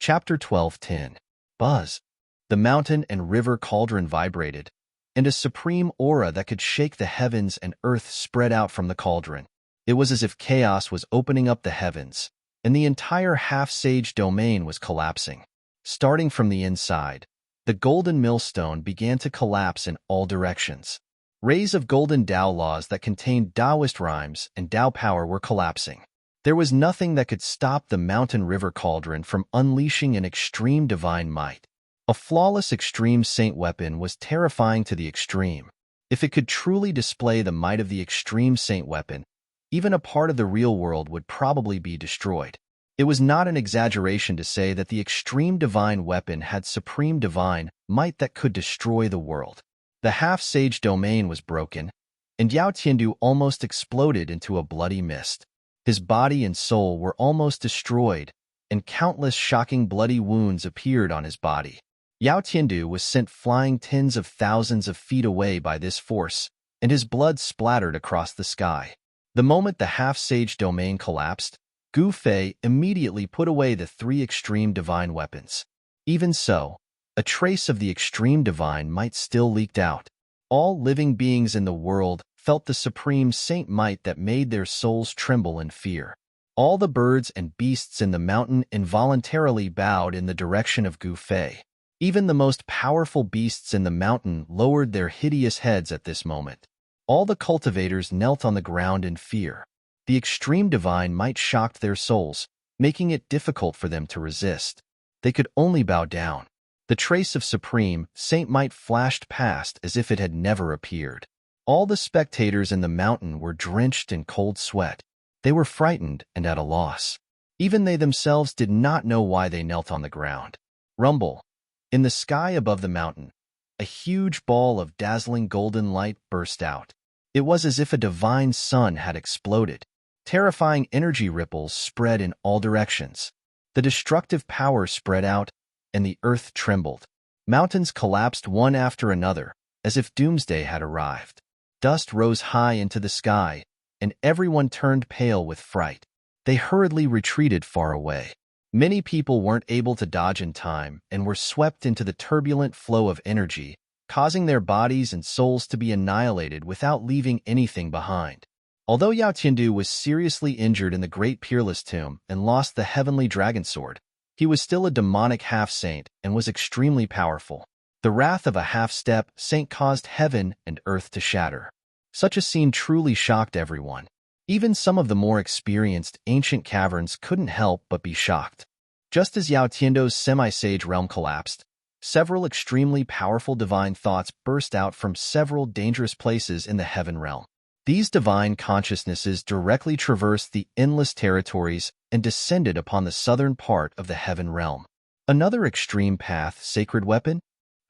Chapter 12:10. Buzz. The mountain and river cauldron vibrated, and a supreme aura that could shake the heavens and earth spread out from the cauldron. It was as if chaos was opening up the heavens, and the entire half-sage domain was collapsing. Starting from the inside, the golden millstone began to collapse in all directions. Rays of golden Dao laws that contained Taoist rhymes and Dao power were collapsing. There was nothing that could stop the mountain river cauldron from unleashing an extreme divine might. A flawless extreme saint weapon was terrifying to the extreme. If it could truly display the might of the extreme saint weapon, even a part of the real world would probably be destroyed. It was not an exaggeration to say that the extreme divine weapon had supreme divine might that could destroy the world. The half-sage domain was broken, and Yao Tiandu almost exploded into a bloody mist. His body and soul were almost destroyed, and countless shocking bloody wounds appeared on his body. Yao Tiandu was sent flying tens of thousands of feet away by this force, and his blood splattered across the sky. The moment the half-sage domain collapsed, Gu Fei immediately put away the 3 extreme divine weapons. Even so, a trace of the extreme divine might still leaked out. All living beings in the world felt the supreme saint might that made their souls tremble in fear. All the birds and beasts in the mountain involuntarily bowed in the direction of Gu Fei. Even the most powerful beasts in the mountain lowered their hideous heads at this moment. All the cultivators knelt on the ground in fear. The extreme divine might shocked their souls, making it difficult for them to resist. They could only bow down. The trace of supreme saint might flashed past as if it had never appeared. All the spectators in the mountain were drenched in cold sweat. They were frightened and at a loss. Even they themselves did not know why they knelt on the ground. Rumble. In the sky above the mountain, a huge ball of dazzling golden light burst out. It was as if a divine sun had exploded. Terrifying energy ripples spread in all directions. The destructive power spread out, and the earth trembled. Mountains collapsed one after another, as if doomsday had arrived. Dust rose high into the sky, and everyone turned pale with fright. They hurriedly retreated far away. Many people weren't able to dodge in time and were swept into the turbulent flow of energy, causing their bodies and souls to be annihilated without leaving anything behind. Although Yao Tiandu was seriously injured in the Great Peerless Tomb and lost the heavenly dragon sword, he was still a demonic half-saint and was extremely powerful. The wrath of a half-step saint caused heaven and earth to shatter. Such a scene truly shocked everyone. Even some of the more experienced ancient caverns couldn't help but be shocked. Just as Yao Tiandu's semi-sage realm collapsed, several extremely powerful divine thoughts burst out from several dangerous places in the heaven realm. These divine consciousnesses directly traversed the endless territories and descended upon the southern part of the heaven realm. Another extreme path, sacred weapon?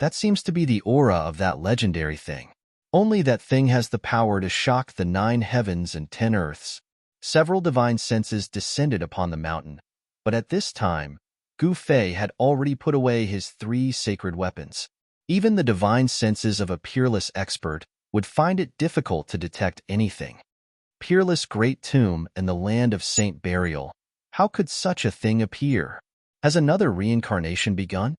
That seems to be the aura of that legendary thing. Only that thing has the power to shock the 9 heavens and 10 earths. Several divine senses descended upon the mountain, but at this time, Gu Fei had already put away his 3 sacred weapons. Even the divine senses of a peerless expert would find it difficult to detect anything. Peerless Great Tomb and the land of saint burial. How could such a thing appear? Has another reincarnation begun?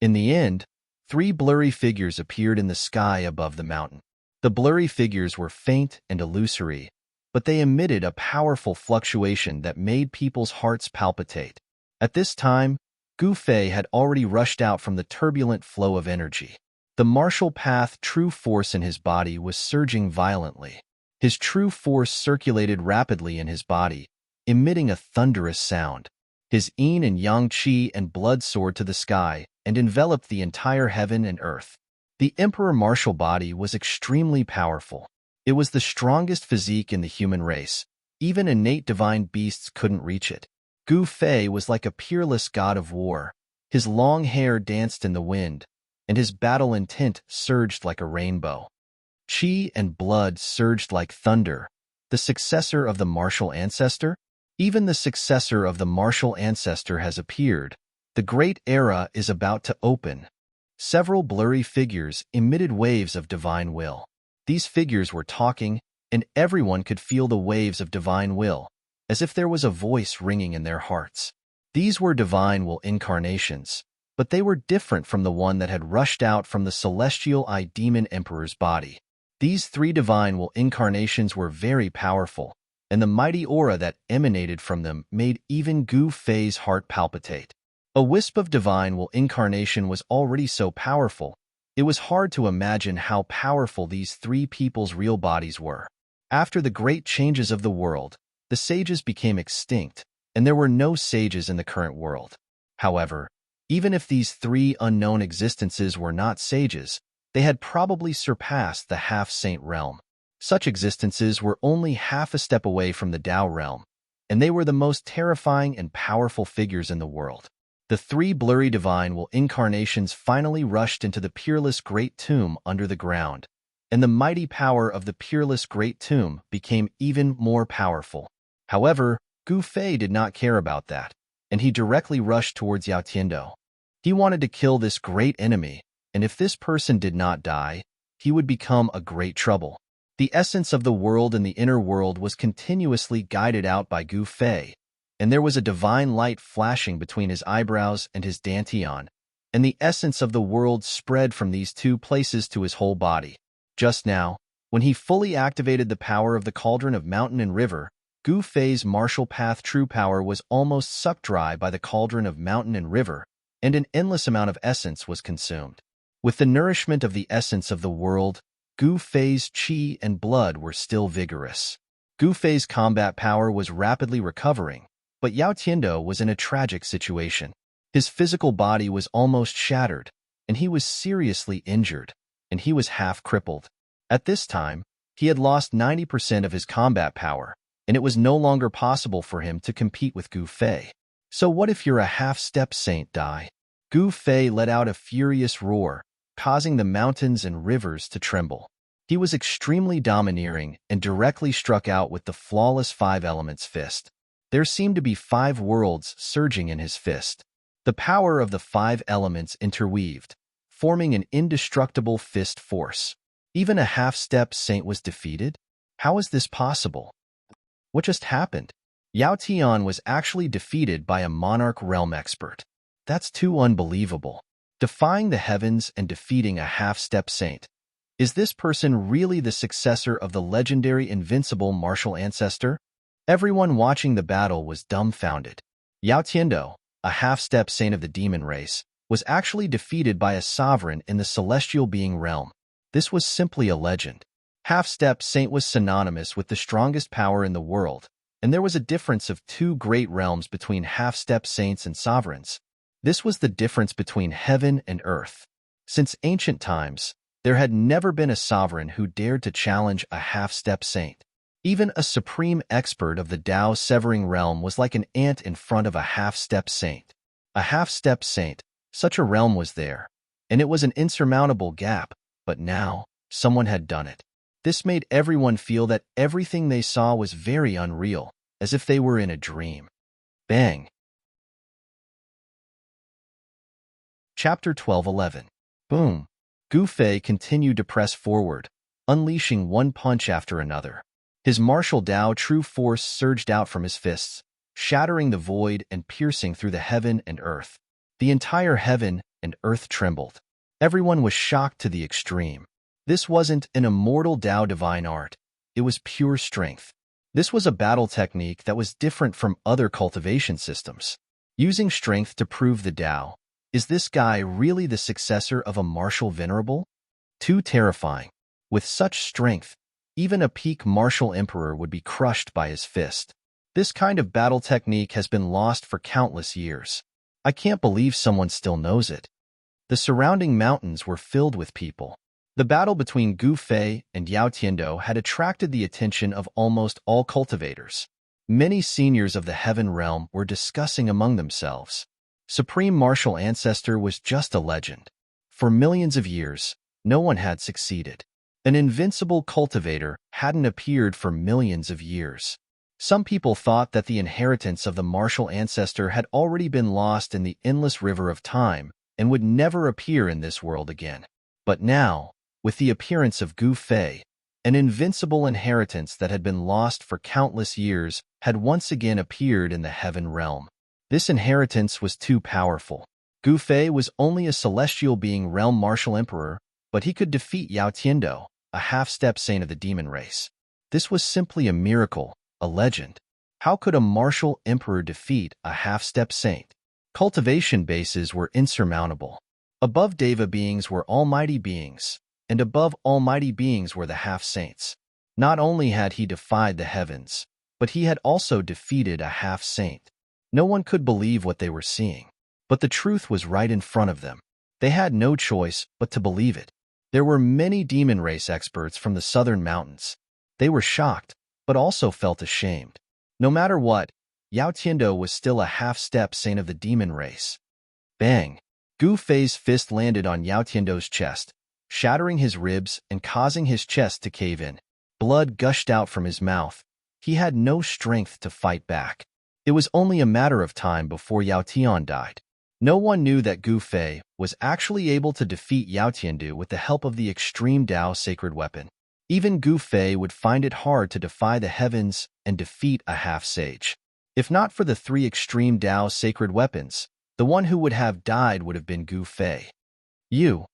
In the end, 3 blurry figures appeared in the sky above the mountain. The blurry figures were faint and illusory, but they emitted a powerful fluctuation that made people's hearts palpitate. At this time, Gu Fei had already rushed out from the turbulent flow of energy. The martial path true force in his body was surging violently. His true force circulated rapidly in his body, emitting a thunderous sound. His yin and yang qi and blood soared to the sky and enveloped the entire heaven and earth. The Emperor martial body was extremely powerful. It was the strongest physique in the human race. Even innate divine beasts couldn't reach it. Gu Fei was like a peerless god of war. His long hair danced in the wind, and his battle intent surged like a rainbow. Qi and blood surged like thunder. The successor of the martial ancestor? Even the successor of the martial ancestor has appeared. The great era is about to open. Several blurry figures emitted waves of divine will. These figures were talking, and everyone could feel the waves of divine will, as if there was a voice ringing in their hearts. These were divine will incarnations, but they were different from the one that had rushed out from the celestial demon emperor's body. These 3 divine will incarnations were very powerful, and the mighty aura that emanated from them made even Gu Fei's heart palpitate. A wisp of divine will incarnation was already so powerful, it was hard to imagine how powerful these 3 people's real bodies were. After the great changes of the world, the sages became extinct, and there were no sages in the current world. However, even if these 3 unknown existences were not sages, they had probably surpassed the half-saint realm. Such existences were only half a step away from the Tao realm, and they were the most terrifying and powerful figures in the world. The 3 blurry divine will incarnations finally rushed into the peerless Great Tomb under the ground, and the mighty power of the peerless Great Tomb became even more powerful. However, Gu Fei did not care about that, and he directly rushed towards Yao Tiandu. He wanted to kill this great enemy, and if this person did not die, he would become a great trouble. The essence of the world and the inner world was continuously guided out by Gu Fei, and there was a divine light flashing between his eyebrows and his dantian, and the essence of the world spread from these 2 places to his whole body. Just now, when he fully activated the power of the cauldron of mountain and river, Gu Fei's martial path true power was almost sucked dry by the cauldron of mountain and river, and an endless amount of essence was consumed. With the nourishment of the essence of the world, Gu Fei's qi and blood were still vigorous. Gu Fei's combat power was rapidly recovering, but Yao Tiandu was in a tragic situation. His physical body was almost shattered, and he was seriously injured, and he was half crippled. At this time, he had lost 90% of his combat power, and it was no longer possible for him to compete with Gu Fei. So what if you're a half-step saint, Dai? Gu Fei let out a furious roar, causing the mountains and rivers to tremble. He was extremely domineering and directly struck out with the flawless 5 elements fist. There seemed to be 5 worlds surging in his fist. The power of the 5 elements interweaved, forming an indestructible fist force. Even a half-step saint was defeated? How is this possible? What just happened? Yao Tian was actually defeated by a monarch realm expert. That's too unbelievable. Defying the heavens and defeating a half-step saint. Is this person really the successor of the legendary invincible martial ancestor? Everyone watching the battle was dumbfounded. Yao Tiando, a half-step saint of the demon race, was actually defeated by a sovereign in the celestial being realm. This was simply a legend. Half-step saint was synonymous with the strongest power in the world, and there was a difference of two great realms between half-step saints and sovereigns. This was the difference between heaven and earth. Since ancient times, there had never been a sovereign who dared to challenge a half-step saint. Even a supreme expert of the Tao-severing realm was like an ant in front of a half-step saint. A half-step saint, such a realm was there, and it was an insurmountable gap, but now, someone had done it. This made everyone feel that everything they saw was very unreal, as if they were in a dream. Bang! Chapter 12:11. Boom! Gu Fei continued to press forward, unleashing one punch after another. His martial Tao true force surged out from his fists, shattering the void and piercing through the heaven and earth. The entire heaven and earth trembled. Everyone was shocked to the extreme. This wasn't an immortal Tao divine art. It was pure strength. This was a battle technique that was different from other cultivation systems. Using strength to prove the Tao. Is this guy really the successor of a martial venerable? Too terrifying. With such strength, even a peak martial emperor would be crushed by his fist. This kind of battle technique has been lost for countless years. I can't believe someone still knows it. The surrounding mountains were filled with people. The battle between Gu Fei and Yao Tiando had attracted the attention of almost all cultivators. Many seniors of the heaven realm were discussing among themselves. Supreme martial ancestor was just a legend. For millions of years, no one had succeeded. An invincible cultivator hadn't appeared for millions of years. Some people thought that the inheritance of the martial ancestor had already been lost in the endless river of time and would never appear in this world again. But now, with the appearance of Gu Fei, an invincible inheritance that had been lost for countless years had once again appeared in the heaven realm. This inheritance was too powerful. Gu Fei was only a celestial being realm martial emperor, but he could defeat Yao Tiando, a half-step saint of the demon race. This was simply a miracle, a legend. How could a martial emperor defeat a half-step saint? Cultivation bases were insurmountable. Above Deva beings were almighty beings, and above almighty beings were the half-saints. Not only had he defied the heavens, but he had also defeated a half-saint. No one could believe what they were seeing. But the truth was right in front of them. They had no choice but to believe it. There were many demon race experts from the southern mountains. They were shocked, but also felt ashamed. No matter what, Yao Tiando was still a half-step saint of the demon race. Bang! Gu Fei's fist landed on Yao Tiando's chest, shattering his ribs and causing his chest to cave in. Blood gushed out from his mouth. He had no strength to fight back. It was only a matter of time before Yao Tian died. No one knew that Gu Fei was actually able to defeat Yao Tiandu with the help of the extreme Tao sacred weapon. Even Gu Fei would find it hard to defy the heavens and defeat a half-sage. If not for the three extreme Tao sacred weapons, the one who would have died would have been Gu Fei. Yao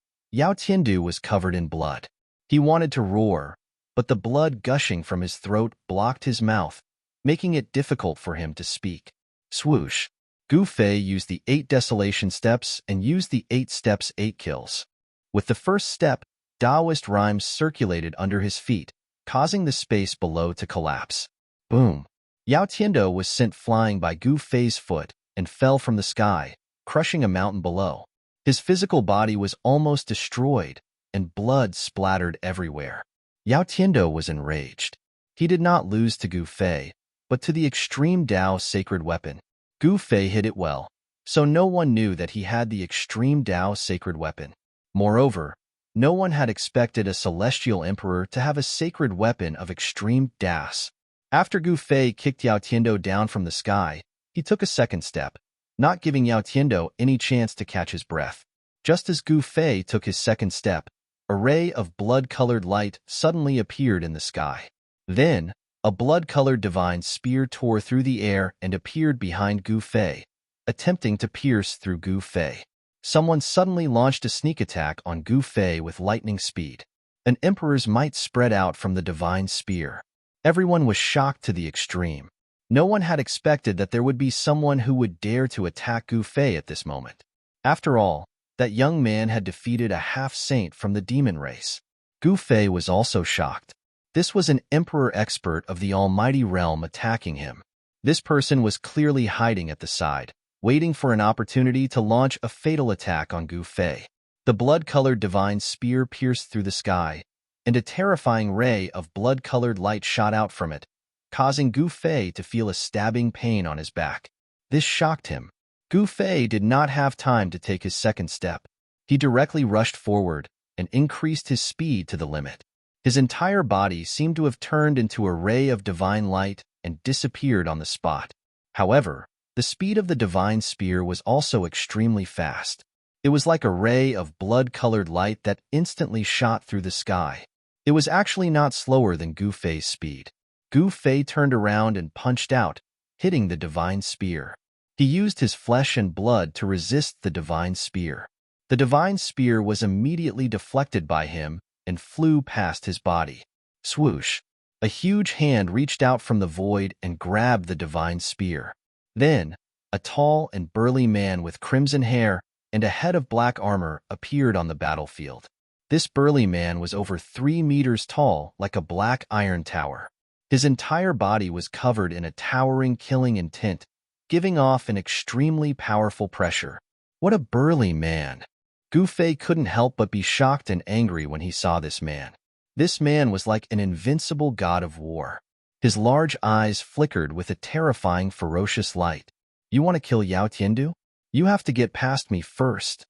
Tiandu was covered in blood. He wanted to roar, but the blood gushing from his throat blocked his mouth, making it difficult for him to speak. Swoosh! Gu Fei used the 8 desolation steps and used the 8 steps 8 kills. With the first step, Taoist rhymes circulated under his feet, causing the space below to collapse. Boom! Yao Tiando was sent flying by Gu Fei's foot and fell from the sky, crushing a mountain below. His physical body was almost destroyed, and blood splattered everywhere. Yao Tiando was enraged. He did not lose to Gu Fei, but to the extreme Tao sacred weapon. Gu Fei hid it well, so no one knew that he had the extreme Tao sacred weapon. Moreover, no one had expected a celestial emperor to have a sacred weapon of extreme Das. After Gu Fei kicked Yao Tiando down from the sky, he took a second step, not giving Yao Tiando any chance to catch his breath. Just as Gu Fei took his second step, a ray of blood-colored light suddenly appeared in the sky. Then, A blood-colored divine spear tore through the air and appeared behind Gu Fei, attempting to pierce through Gu Fei. Someone suddenly launched a sneak attack on Gu Fei with lightning speed. An emperor's might spread out from the divine spear. Everyone was shocked to the extreme. No one had expected that there would be someone who would dare to attack Gu Fei at this moment. After all, that young man had defeated a half-saint from the demon race. Gu Fei was also shocked. This was an emperor expert of the almighty realm attacking him. This person was clearly hiding at the side, waiting for an opportunity to launch a fatal attack on Gu Fei. The blood-colored divine spear pierced through the sky, and a terrifying ray of blood-colored light shot out from it, causing Gu Fei to feel a stabbing pain on his back. This shocked him. Gu Fei did not have time to take his second step. He directly rushed forward and increased his speed to the limit. His entire body seemed to have turned into a ray of divine light and disappeared on the spot. However, the speed of the divine spear was also extremely fast. It was like a ray of blood-colored light that instantly shot through the sky. It was actually not slower than Gu Fei's speed. Gu Fei turned around and punched out, hitting the divine spear. He used his flesh and blood to resist the divine spear. The divine spear was immediately deflected by him and flew past his body. Swoosh! A huge hand reached out from the void and grabbed the divine spear. Then, a tall and burly man with crimson hair and a head of black armor appeared on the battlefield. This burly man was over 3 meters tall, like a black iron tower. His entire body was covered in a towering killing intent, giving off an extremely powerful pressure. What a burly man! Gu Fei couldn't help but be shocked and angry when he saw this man. This man was like an invincible god of war. His large eyes flickered with a terrifying, ferocious light. You want to kill Yao Tiandu? You have to get past me first.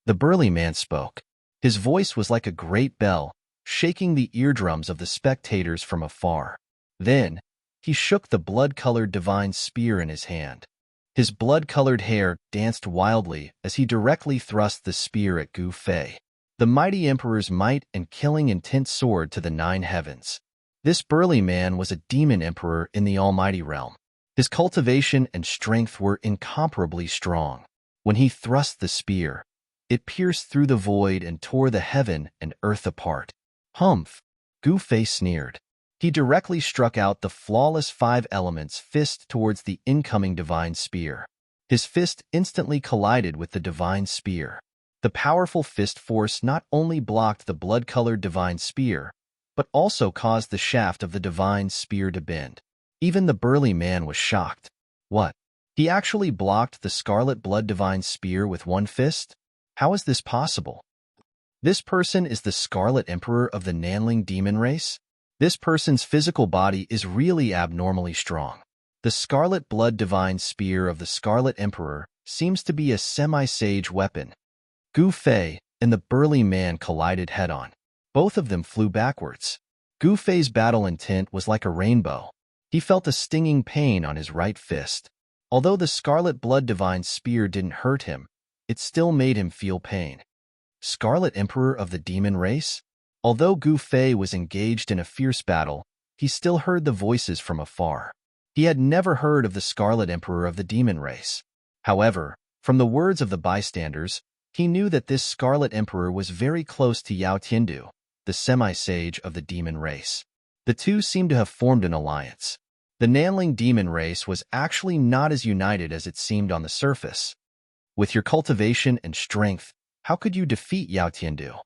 The burly man spoke. His voice was like a great bell, shaking the eardrums of the spectators from afar. Then, he shook the blood-colored divine spear in his hand. His blood-colored hair danced wildly as he directly thrust the spear at Gu Fei. The mighty emperor's might and killing intent soared to the 9 heavens. This burly man was a demon emperor in the almighty realm. His cultivation and strength were incomparably strong. When he thrust the spear, it pierced through the void and tore the heaven and earth apart. Humph! Gu Fei sneered. He directly struck out the flawless 5 elements fist towards the incoming divine spear. His fist instantly collided with the divine spear. The powerful fist force not only blocked the blood-colored divine spear, but also caused the shaft of the divine spear to bend. Even the burly man was shocked. What? He actually blocked the scarlet blood divine spear with one fist? How is this possible? This person is the Scarlet Emperor of the Nanling demon race? This person's physical body is really abnormally strong. The scarlet blood divine spear of the Scarlet Emperor seems to be a semi-sage weapon. Gu Fei and the burly man collided head-on. Both of them flew backwards. Gu Fei's battle intent was like a rainbow. He felt a stinging pain on his right fist. Although the scarlet blood divine spear didn't hurt him, it still made him feel pain. Scarlet Emperor of the demon race? Although Gu Fei was engaged in a fierce battle, he still heard the voices from afar. He had never heard of the Scarlet Emperor of the demon race. However, from the words of the bystanders, he knew that this Scarlet Emperor was very close to Yao Tiandu, the semi-sage of the demon race. The two seemed to have formed an alliance. The Nanling demon race was actually not as united as it seemed on the surface. With your cultivation and strength, how could you defeat Yao Tiandu?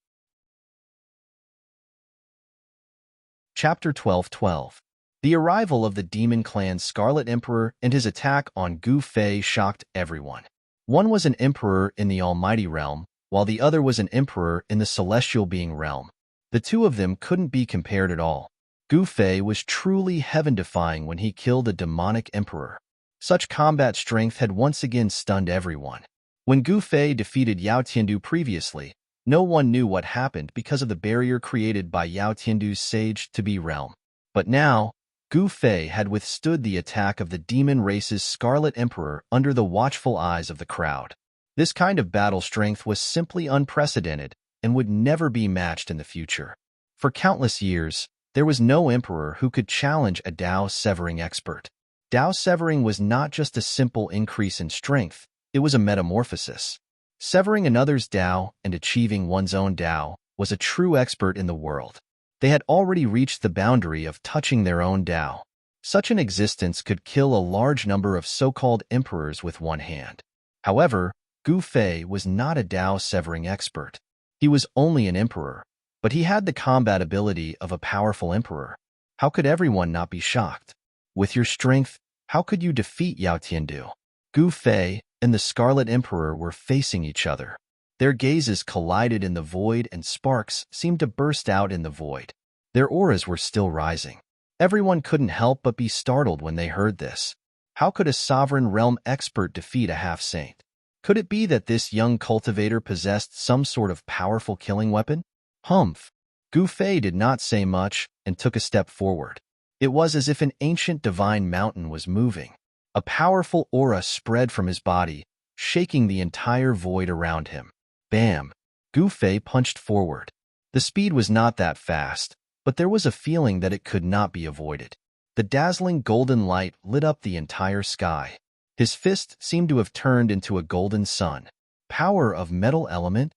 Chapter 12:12. The arrival of the demon clan's Scarlet Emperor and his attack on Gu Fei shocked everyone. One was an emperor in the almighty realm, while the other was an emperor in the celestial being realm. The two of them couldn't be compared at all. Gu Fei was truly heaven-defying when he killed a demonic emperor. Such combat strength had once again stunned everyone. When Gu Fei defeated Yao Tiandu previously, no one knew what happened because of the barrier created by Yao Tiandu's sage-to-be realm. But now, Gu Fei had withstood the attack of the demon race's Scarlet Emperor under the watchful eyes of the crowd. This kind of battle strength was simply unprecedented and would never be matched in the future. For countless years, There was no emperor who could challenge a Dao-severing expert. Dao-severing was not just a simple increase in strength, it was a metamorphosis. Severing another's Dao and achieving one's own Dao was a true expert in the world. They had already reached the boundary of touching their own Dao. Such an existence could kill a large number of so-called emperors with one hand. However, Gu Fei was not a Dao-severing expert. He was only an emperor, but he had the combat ability of a powerful emperor. How could everyone not be shocked? With your strength, how could you defeat Yao Tiandu? Gu Fei and the Scarlet Emperor were facing each other. Their gazes collided in the void and sparks seemed to burst out in the void. Their auras were still rising. Everyone couldn't help but be startled when they heard this. How could a sovereign realm expert defeat a half-saint? Could it be that this young cultivator possessed some sort of powerful killing weapon? Humph! Gu Fei did not say much and took a step forward. It was as if an ancient divine mountain was moving. A powerful aura spread from his body, shaking the entire void around him. Bam! Gu Fei punched forward. The speed was not that fast, but there was a feeling that it could not be avoided. The dazzling golden light lit up the entire sky. His fist seemed to have turned into a golden sun. Power of metal element?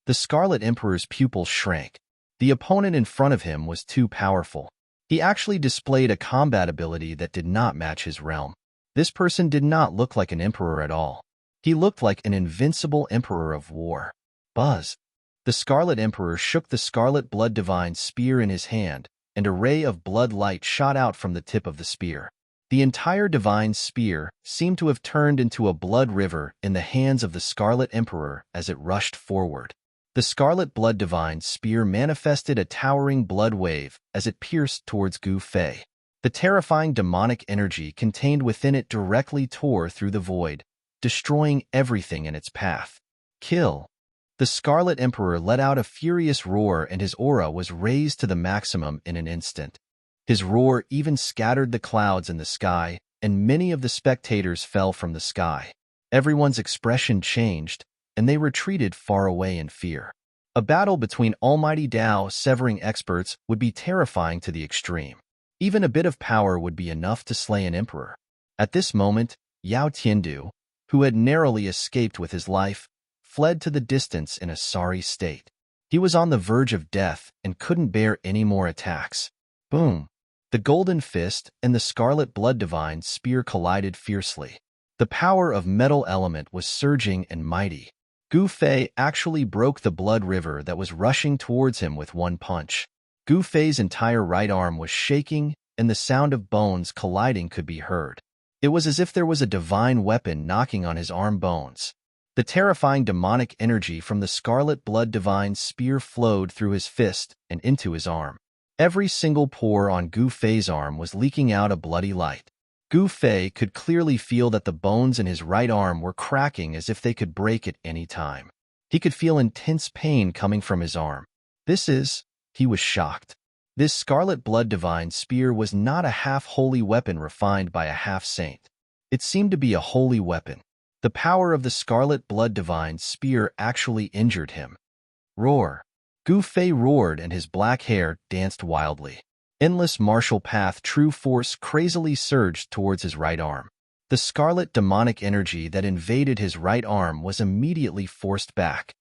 The Scarlet Emperor's pupils shrank. The opponent in front of him was too powerful. He actually displayed a combat ability that did not match his realm. This person did not look like an emperor at all. He looked like an invincible emperor of war. Buzz! The Scarlet Emperor shook the Scarlet Blood Divine Spear in his hand, and a ray of blood light shot out from the tip of the spear. The entire divine spear seemed to have turned into a blood river in the hands of the Scarlet Emperor as it rushed forward. The Scarlet Blood Divine Spear manifested a towering blood wave as it pierced towards Gu Fei. The terrifying demonic energy contained within it directly tore through the void, destroying everything in its path. Kill! The Scarlet Emperor let out a furious roar and his aura was raised to the maximum in an instant. His roar even scattered the clouds in the sky, and many of the spectators fell from the sky. Everyone's expression changed, and they retreated far away in fear. A battle between almighty Dao-severing experts would be terrifying to the extreme. Even a bit of power would be enough to slay an emperor. At this moment, Yao Tiandu, who had narrowly escaped with his life, fled to the distance in a sorry state. He was on the verge of death and couldn't bear any more attacks. Boom! The Golden Fist and the Scarlet Blood Divine Spear collided fiercely. The power of metal element was surging and mighty. Gu Fei actually broke the blood river that was rushing towards him with one punch. Gu Fei's entire right arm was shaking, and the sound of bones colliding could be heard. It was as if there was a divine weapon knocking on his arm bones. The terrifying demonic energy from the Scarlet Blood Divine Spear flowed through his fist and into his arm. Every single pore on Gu Fei's arm was leaking out a bloody light. Gu Fei could clearly feel that the bones in his right arm were cracking as if they could break at any time. He could feel intense pain coming from his arm. He was shocked. This Scarlet Blood Divine Spear was not a half-holy weapon refined by a half-saint. It seemed to be a holy weapon. The power of the Scarlet Blood Divine Spear actually injured him. Roar! Gu Fei roared and his black hair danced wildly. Endless martial path true force crazily surged towards his right arm. The scarlet demonic energy that invaded his right arm was immediately forced back.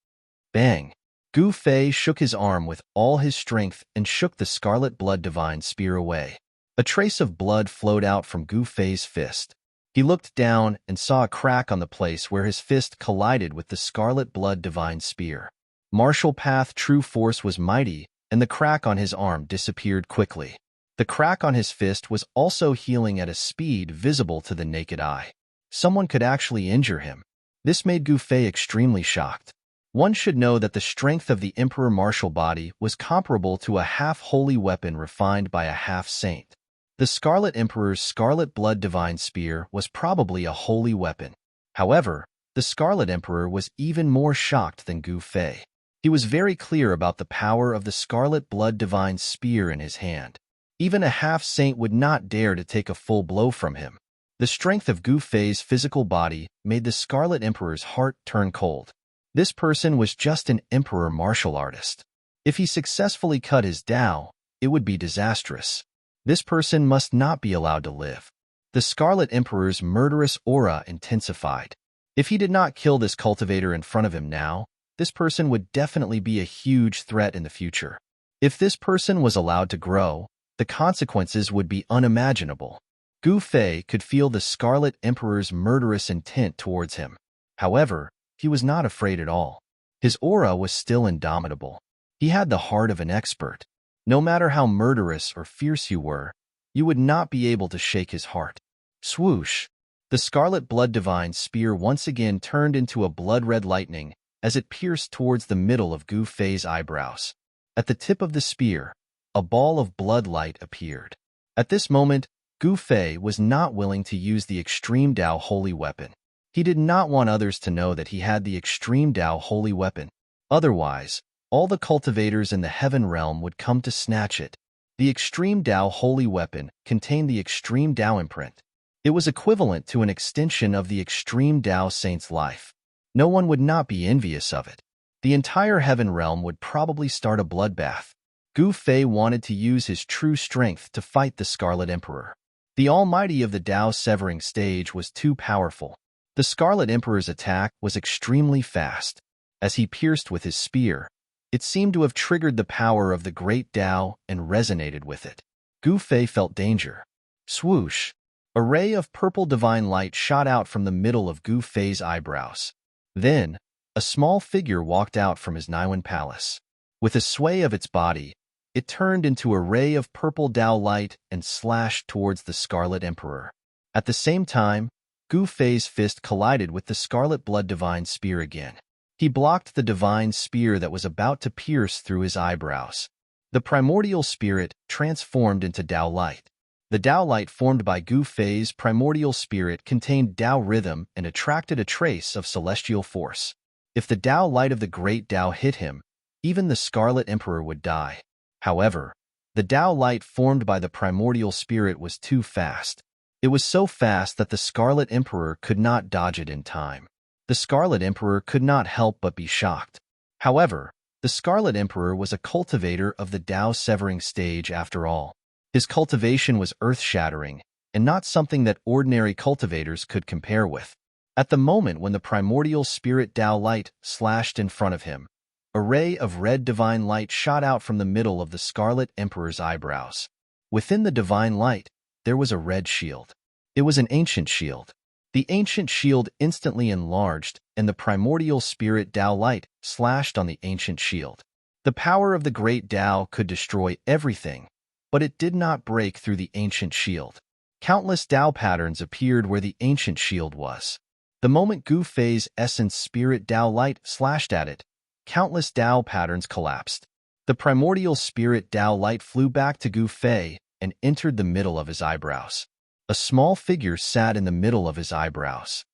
Bang! Gu Fei shook his arm with all his strength and shook the Scarlet Blood Divine Spear away. A trace of blood flowed out from Gu Fei's fist. He looked down and saw a crack on the place where his fist collided with the Scarlet Blood Divine Spear. Martial path true force was mighty, and the crack on his arm disappeared quickly. The crack on his fist was also healing at a speed visible to the naked eye. Someone could actually injure him. This made Gu Fei extremely shocked. One should know that the strength of the Emperor martial body was comparable to a half-holy weapon refined by a half-saint. The Scarlet Emperor's Scarlet Blood Divine Spear was probably a holy weapon. However, the Scarlet Emperor was even more shocked than Gu Fei. He was very clear about the power of the Scarlet Blood Divine Spear in his hand. Even a half-saint would not dare to take a full blow from him. The strength of Gu Fei's physical body made the Scarlet Emperor's heart turn cold. This person was just an emperor martial artist. If he successfully cut his Dao, it would be disastrous. This person must not be allowed to live. The Scarlet Emperor's murderous aura intensified. If he did not kill this cultivator in front of him now, this person would definitely be a huge threat in the future. If this person was allowed to grow, the consequences would be unimaginable. Gu Fei could feel the Scarlet Emperor's murderous intent towards him. However, he was not afraid at all. His aura was still indomitable. He had the heart of an expert. No matter how murderous or fierce you were, you would not be able to shake his heart. Swoosh! The Scarlet Blood Divine Spear once again turned into a blood-red lightning as it pierced towards the middle of Gu Fei's eyebrows. At the tip of the spear, a ball of blood light appeared. At this moment, Gu Fei was not willing to use the Extreme Dao Holy Weapon. He did not want others to know that he had the Extreme Dao Holy Weapon. Otherwise, all the cultivators in the Heaven Realm would come to snatch it. The Extreme Dao Holy Weapon contained the Extreme Dao imprint. It was equivalent to an extension of the Extreme Dao Saint's life. No one would not be envious of it. The entire Heaven Realm would probably start a bloodbath. Gu Fei wanted to use his true strength to fight the Scarlet Emperor. The Almighty of the Dao Severing Stage was too powerful. The Scarlet Emperor's attack was extremely fast. As he pierced with his spear, it seemed to have triggered the power of the Great Dao and resonated with it. Gu Fei felt danger. Swoosh! A ray of purple divine light shot out from the middle of Gu Fei's eyebrows. Then, a small figure walked out from his Niwen Palace. With a sway of its body, it turned into a ray of purple Dao light and slashed towards the Scarlet Emperor. At the same time, Gu Fei's fist collided with the Scarlet Blood Divine Spear again. He blocked the divine spear that was about to pierce through his eyebrows. The primordial spirit transformed into Dao light. The Dao light formed by Gu Fei's primordial spirit contained Dao rhythm and attracted a trace of celestial force. If the Dao light of the Great Dao hit him, even the Scarlet Emperor would die. However, the Dao light formed by the primordial spirit was too fast. It was so fast that the Scarlet Emperor could not dodge it in time. The Scarlet Emperor could not help but be shocked. However, the Scarlet Emperor was a cultivator of the Dao Severing Stage after all. His cultivation was earth-shattering, and not something that ordinary cultivators could compare with. At the moment when the primordial spirit Dao light slashed in front of him, a ray of red divine light shot out from the middle of the Scarlet Emperor's eyebrows. Within the divine light, there was a red shield. It was an ancient shield. The ancient shield instantly enlarged, and the primordial spirit Dao light slashed on the ancient shield. The power of the Great Dao could destroy everything, but it did not break through the ancient shield. Countless Dao patterns appeared where the ancient shield was. The moment Gu Fei's essence spirit Dao light slashed at it, countless Dao patterns collapsed. The primordial spirit Dao light flew back to Gu Fei and entered the middle of his eyebrows. A small figure sat in the middle of his eyebrows.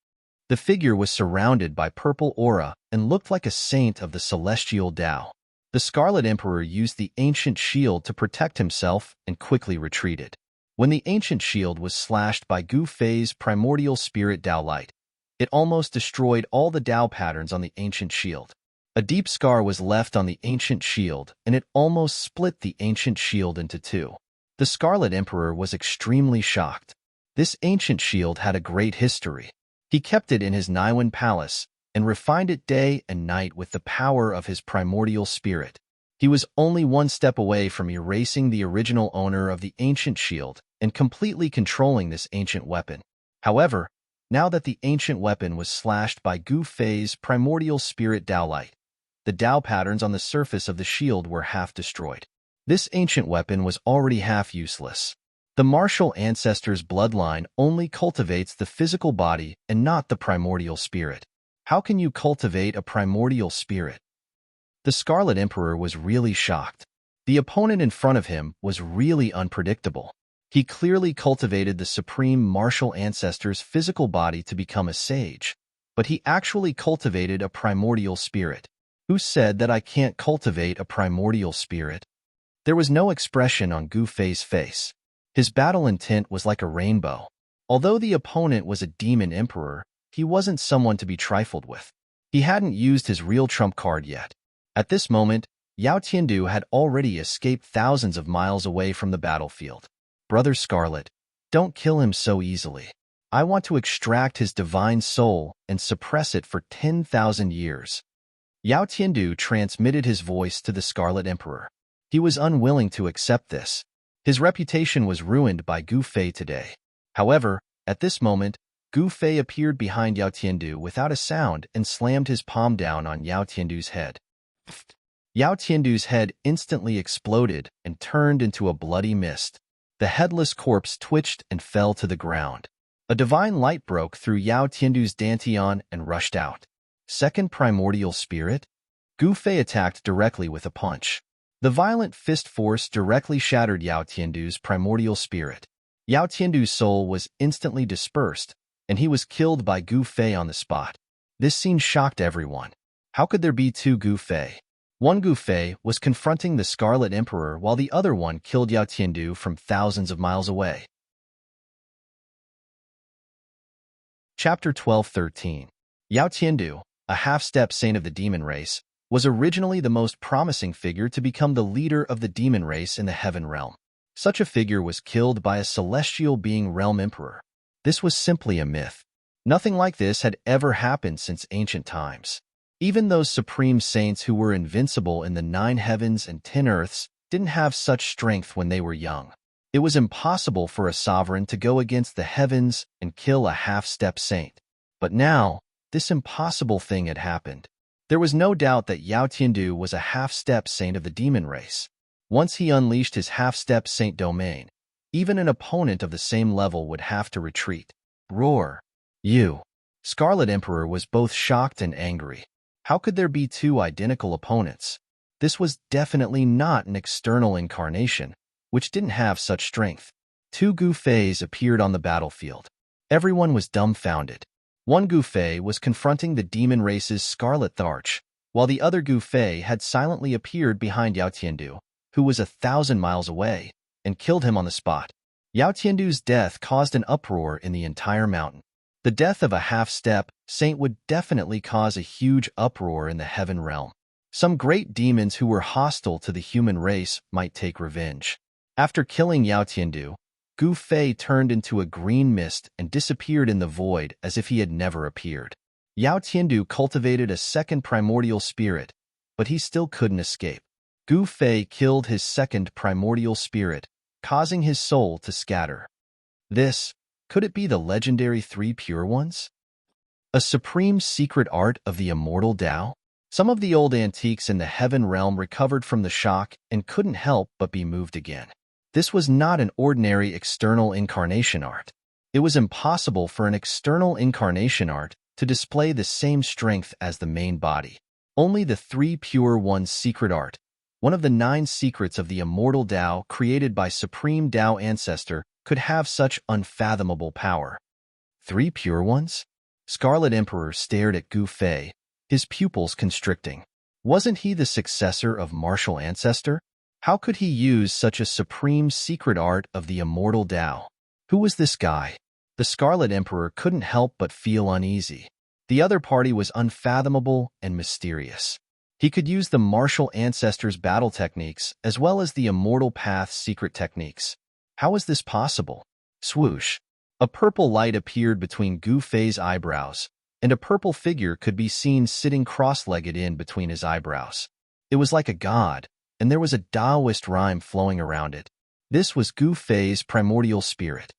The figure was surrounded by purple aura and looked like a saint of the celestial Dao. The Scarlet Emperor used the ancient shield to protect himself and quickly retreated. When the ancient shield was slashed by Gu Fei's primordial spirit Dao light, it almost destroyed all the Dao patterns on the ancient shield. A deep scar was left on the ancient shield, and it almost split the ancient shield into two. The Scarlet Emperor was extremely shocked. This ancient shield had a great history. He kept it in his Niwen Palace and refined it day and night with the power of his primordial spirit. He was only one step away from erasing the original owner of the ancient shield and completely controlling this ancient weapon. However, now that the ancient weapon was slashed by Gu Fei's primordial spirit Dao light, the Dao patterns on the surface of the shield were half destroyed. This ancient weapon was already half useless. The martial ancestor's bloodline only cultivates the physical body and not the primordial spirit. How can you cultivate a primordial spirit? The Scarlet Emperor was really shocked. The opponent in front of him was really unpredictable. He clearly cultivated the supreme martial ancestor's physical body to become a sage, but he actually cultivated a primordial spirit. Who said that I can't cultivate a primordial spirit? There was no expression on Gu Fei's face. His battle intent was like a rainbow. Although the opponent was a demon emperor, he wasn't someone to be trifled with. He hadn't used his real trump card yet. At this moment, Yao Tiandu had already escaped thousands of miles away from the battlefield. Brother Scarlet, don't kill him so easily. I want to extract his divine soul and suppress it for 10,000 years. Yao Tiandu transmitted his voice to the Scarlet Emperor. He was unwilling to accept this. His reputation was ruined by Gu Fei today. However, at this moment, Gu Fei appeared behind Yao Tiandu without a sound and slammed his palm down on Yao Tiandu's head. Yao Tiandu's head instantly exploded and turned into a bloody mist. The headless corpse twitched and fell to the ground. A divine light broke through Yao Tiandu's dantian and rushed out. Second primordial spirit? Gu Fei attacked directly with a punch. The violent fist force directly shattered Yao Tiandu's primordial spirit. Yao Tiandu's soul was instantly dispersed, and he was killed by Gu Fei on the spot. This scene shocked everyone. How could there be two Gu Fei? One Gu Fei was confronting the Scarlet Emperor while the other one killed Yao Tiandu from thousands of miles away. Chapter 12:13. Yao Tiandu, a half-step saint of the demon race, was originally the most promising figure to become the leader of the demon race in the heaven realm. Such a figure was killed by a celestial being realm emperor. This was simply a myth. Nothing like this had ever happened since ancient times. Even those supreme saints who were invincible in the 9 heavens and 10 earths didn't have such strength when they were young. It was impossible for a sovereign to go against the heavens and kill a half-step saint. But now, this impossible thing had happened. There was no doubt that Yao Tiandu was a half-step saint of the demon race. Once he unleashed his half-step saint domain, even an opponent of the same level would have to retreat. Roar! You! Scarlet Emperor was both shocked and angry. How could there be two identical opponents? This was definitely not an external incarnation, which didn't have such strength. Two Gu Feis appeared on the battlefield. Everyone was dumbfounded. One Gu Fei was confronting the demon race's Scarlet Tharch, while the other Gu Fei had silently appeared behind Yao Tiandu, who was 1,000 miles away, and killed him on the spot. Yao Tiandu's death caused an uproar in the entire mountain. The death of a half-step saint would definitely cause a huge uproar in the heaven realm. Some great demons who were hostile to the human race might take revenge. After killing Yao Tiandu, Gu Fei turned into a green mist and disappeared in the void as if he had never appeared. Yao Tiandu cultivated a second primordial spirit, but he still couldn't escape. Gu Fei killed his second primordial spirit, causing his soul to scatter. Could it be the legendary 3 pure ones? A supreme secret art of the immortal Tao? Some of the old antiques in the heaven realm recovered from the shock and couldn't help but be moved again. This was not an ordinary external incarnation art. It was impossible for an external incarnation art to display the same strength as the main body. Only the 3 pure ones secret art, one of the 9 secrets of the immortal Tao created by Supreme Tao Ancestor, could have such unfathomable power. 3 pure ones? Scarlet Emperor stared at Gu Fei, his pupils constricting. Wasn't he the successor of Martial Ancestor? How could he use such a supreme secret art of the immortal Tao? Who was this guy? The Scarlet Emperor couldn't help but feel uneasy. The other party was unfathomable and mysterious. He could use the Martial Ancestor's battle techniques as well as the Immortal Path's secret techniques. How was this possible? Swoosh! A purple light appeared between Gu Fei's eyebrows, and a purple figure could be seen sitting cross-legged in between his eyebrows. It was like a god, and there was a Taoist rhyme flowing around it. This was Gu Fei's primordial spirit.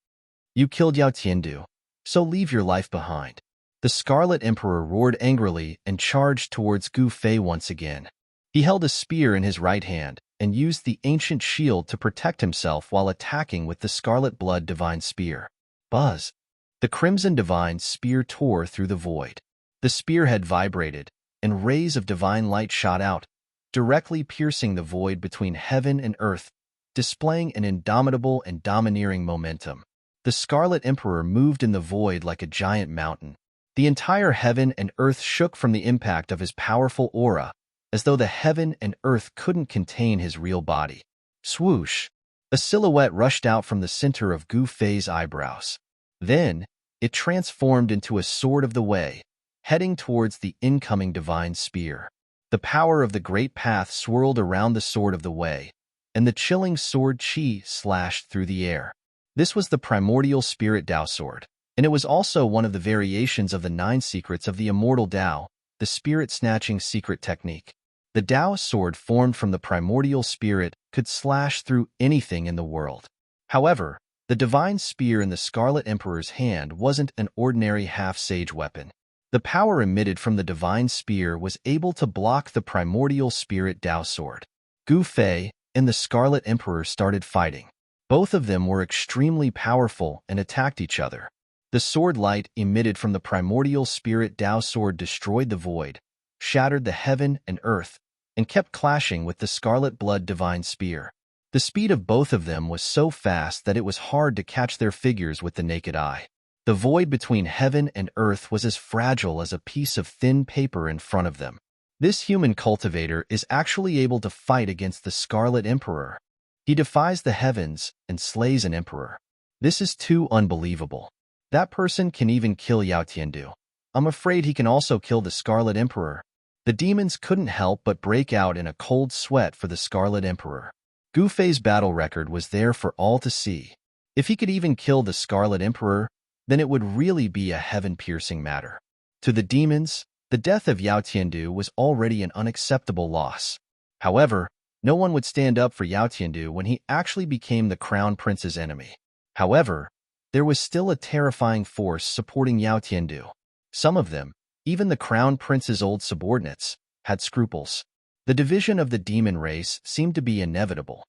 You killed Yao Tiandu, so leave your life behind. The Scarlet Emperor roared angrily and charged towards Gu Fei once again. He held a spear in his right hand and used the ancient shield to protect himself while attacking with the Scarlet Blood Divine Spear. Buzz! The Crimson Divine Spear tore through the void. The spearhead vibrated, and rays of divine light shot out, directly piercing the void between heaven and earth, displaying an indomitable and domineering momentum. The Scarlet Emperor moved in the void like a giant mountain. The entire heaven and earth shook from the impact of his powerful aura, as though the heaven and earth couldn't contain his real body. Swoosh! A silhouette rushed out from the center of Gu Fei's eyebrows. Then, it transformed into a sword of the way, heading towards the incoming divine spear. The power of the great path swirled around the sword of the way, and the chilling sword chi slashed through the air. This was the primordial spirit Tao sword, and it was also one of the variations of the 9 secrets of the immortal Tao, the spirit-snatching secret technique. The Tao sword formed from the primordial spirit could slash through anything in the world. However, the divine spear in the Scarlet Emperor's hand wasn't an ordinary half-sage weapon. The power emitted from the divine spear was able to block the primordial spirit Tao sword. Gu Fei and the Scarlet Emperor started fighting. Both of them were extremely powerful and attacked each other. The sword light emitted from the primordial spirit Tao sword destroyed the void, shattered the heaven and earth, and kept clashing with the Scarlet Blood divine spear. The speed of both of them was so fast that it was hard to catch their figures with the naked eye. The void between heaven and earth was as fragile as a piece of thin paper in front of them. This human cultivator is actually able to fight against the Scarlet Emperor. He defies the heavens and slays an emperor. This is too unbelievable. That person can even kill Yao Tiandu. I'm afraid he can also kill the Scarlet Emperor. The demons couldn't help but break out in a cold sweat for the Scarlet Emperor. Gu Fei's battle record was there for all to see. If he could even kill the Scarlet Emperor, then it would really be a heaven-piercing matter. To the demons, the death of Yao Tiandu was already an unacceptable loss. However, no one would stand up for Yao Tiandu when he actually became the Crown Prince's enemy. However, there was still a terrifying force supporting Yao Tiandu. Some of them, even the Crown Prince's old subordinates, had scruples. The division of the demon race seemed to be inevitable.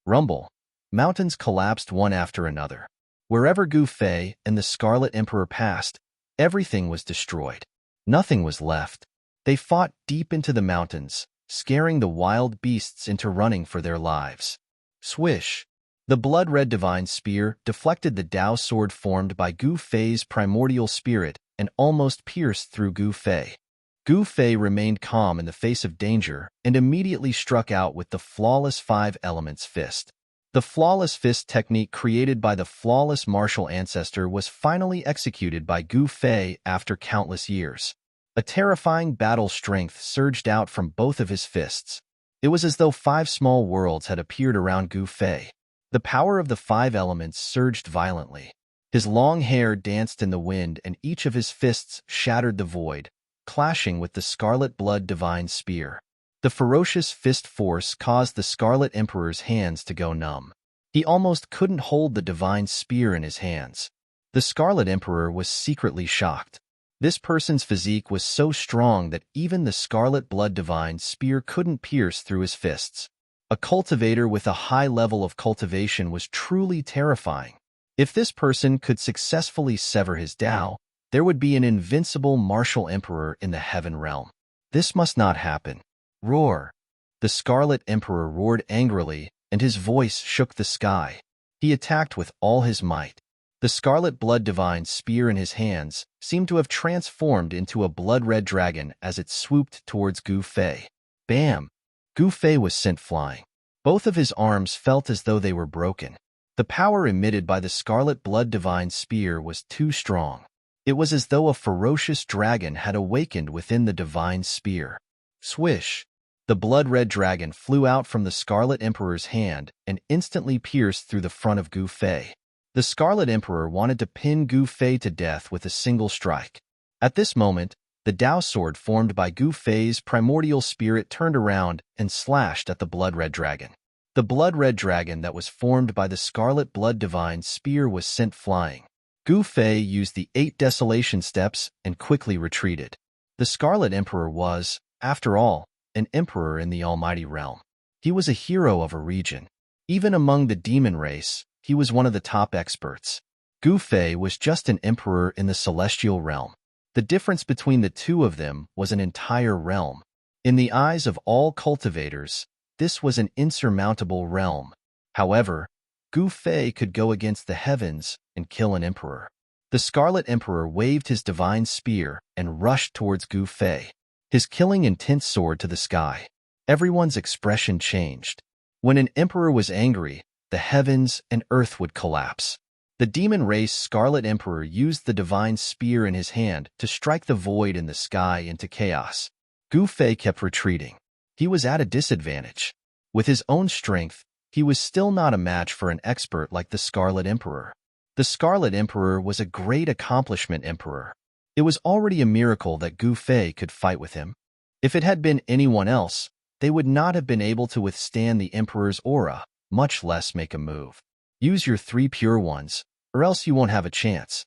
Rumble. Mountains collapsed one after another. Wherever Gu Fei and the Scarlet Emperor passed, everything was destroyed. Nothing was left. They fought deep into the mountains, scaring the wild beasts into running for their lives. Swish! The blood-red divine spear deflected the Tao sword formed by Gu Fei's primordial spirit and almost pierced through Gu Fei. Gu Fei remained calm in the face of danger and immediately struck out with the flawless 5 elements fist. The flawless fist technique created by the flawless martial ancestor was finally executed by Gu Fei after countless years. A terrifying battle strength surged out from both of his fists. It was as though 5 small worlds had appeared around Gu Fei. The power of the 5 elements surged violently. His long hair danced in the wind and each of his fists shattered the void, clashing with the Scarlet Blood divine spear. The ferocious fist force caused the Scarlet Emperor's hands to go numb. He almost couldn't hold the divine spear in his hands. The Scarlet Emperor was secretly shocked. This person's physique was so strong that even the Scarlet Blood divine spear couldn't pierce through his fists. A cultivator with a high level of cultivation was truly terrifying. If this person could successfully sever his Tao, there would be an invincible martial emperor in the heaven realm. This must not happen. Roar! The Scarlet Emperor roared angrily, and his voice shook the sky. He attacked with all his might. The Scarlet Blood divine spear in his hands seemed to have transformed into a blood-red dragon as it swooped towards Gu Fei. Bam! Gu Fei was sent flying. Both of his arms felt as though they were broken. The power emitted by the Scarlet Blood divine spear was too strong. It was as though a ferocious dragon had awakened within the divine spear. Swish! The blood-red dragon flew out from the Scarlet Emperor's hand and instantly pierced through the front of Gu Fei. The Scarlet Emperor wanted to pin Gu Fei to death with a single strike. At this moment, the Tao sword formed by Gu Fei's primordial spirit turned around and slashed at the blood-red dragon. The blood-red dragon that was formed by the Scarlet Blood divine spear was sent flying. Gu Fei used the 8 desolation steps and quickly retreated. The Scarlet Emperor was, after all, an emperor in the almighty realm. He was a hero of a region. Even among the demon race, he was one of the top experts. Gu Fei was just an emperor in the celestial realm. The difference between the two of them was an entire realm. In the eyes of all cultivators, this was an insurmountable realm. However, Gu Fei could go against the heavens and kill an emperor. The Scarlet Emperor waved his divine spear and rushed towards Gu Fei, his killing intent soared to the sky. Everyone's expression changed. When an emperor was angry, the heavens and earth would collapse. The demon race Scarlet Emperor used the divine spear in his hand to strike the void in the sky into chaos. Gu Fei kept retreating. He was at a disadvantage. With his own strength, he was still not a match for an expert like the Scarlet Emperor. The Scarlet Emperor was a great accomplishment emperor. It was already a miracle that Gu Fei could fight with him. If it had been anyone else, they would not have been able to withstand the Emperor's aura, much less make a move. Use your 3 pure ones, or else you won't have a chance.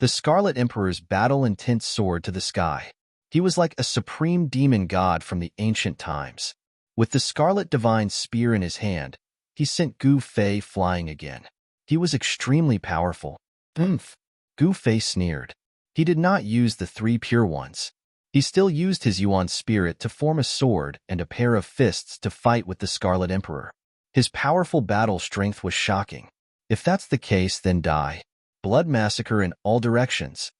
The Scarlet Emperor's battle-intent soared to the sky. He was like a supreme demon god from the ancient times. With the Scarlet Divine Spear in his hand, he sent Gu Fei flying again. He was extremely powerful. Gu Fei sneered. He did not use the 3 pure ones. He still used his Yuan spirit to form a sword and a pair of fists to fight with the Scarlet Emperor. His powerful battle strength was shocking. If that's the case, then die. Blood massacre in all directions.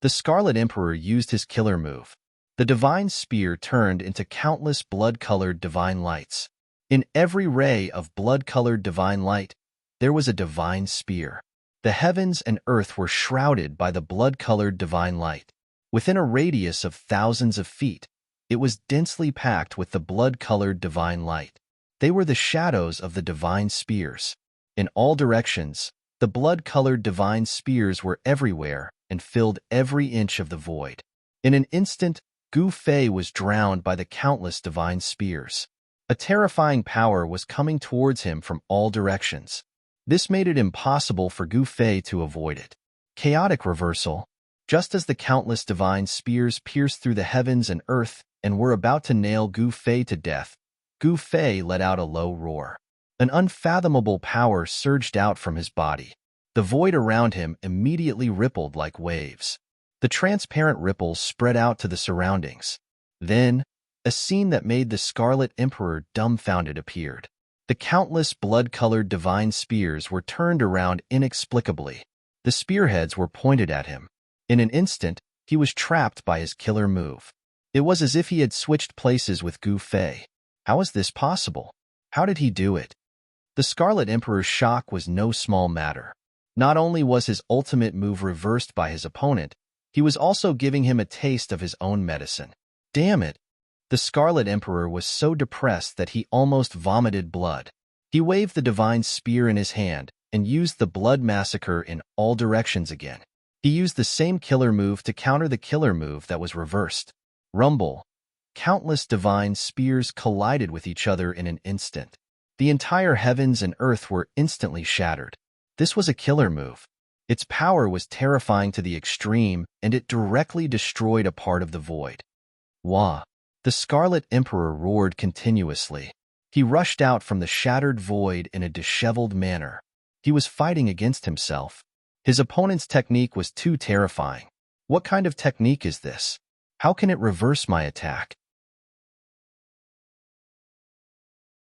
The Scarlet Emperor used his killer move. The divine spear turned into countless blood-colored divine lights. In every ray of blood-colored divine light, there was a divine spear. The heavens and earth were shrouded by the blood-colored divine light. Within a radius of thousands of feet, it was densely packed with the blood-colored divine light. They were the shadows of the divine spears. In all directions, the blood-colored divine spears were everywhere and filled every inch of the void. In an instant, Gu Fei was drowned by the countless divine spears. A terrifying power was coming towards him from all directions. This made it impossible for Gu Fei to avoid it. Chaotic reversal. Just as the countless divine spears pierced through the heavens and earth and were about to nail Gu Fei to death, Gu Fei let out a low roar. An unfathomable power surged out from his body. The void around him immediately rippled like waves. The transparent ripples spread out to the surroundings. Then, a scene that made the Scarlet Emperor dumbfounded appeared. The countless blood-colored divine spears were turned around inexplicably. The spearheads were pointed at him. In an instant, he was trapped by his killer move. It was as if he had switched places with Gu Fei. How is this possible? How did he do it? The Scarlet Emperor's shock was no small matter. Not only was his ultimate move reversed by his opponent, he was also giving him a taste of his own medicine. Damn it! The Scarlet Emperor was so depressed that he almost vomited blood. He waved the divine spear in his hand and used the blood massacre in all directions again. He used the same killer move to counter the killer move that was reversed. Rumble. Countless divine spears collided with each other in an instant. The entire heavens and earth were instantly shattered. This was a killer move. Its power was terrifying to the extreme, and it directly destroyed a part of the void. Wah! The Scarlet Emperor roared continuously. He rushed out from the shattered void in a disheveled manner. He was fighting against himself. His opponent's technique was too terrifying. What kind of technique is this? How can it reverse my attack?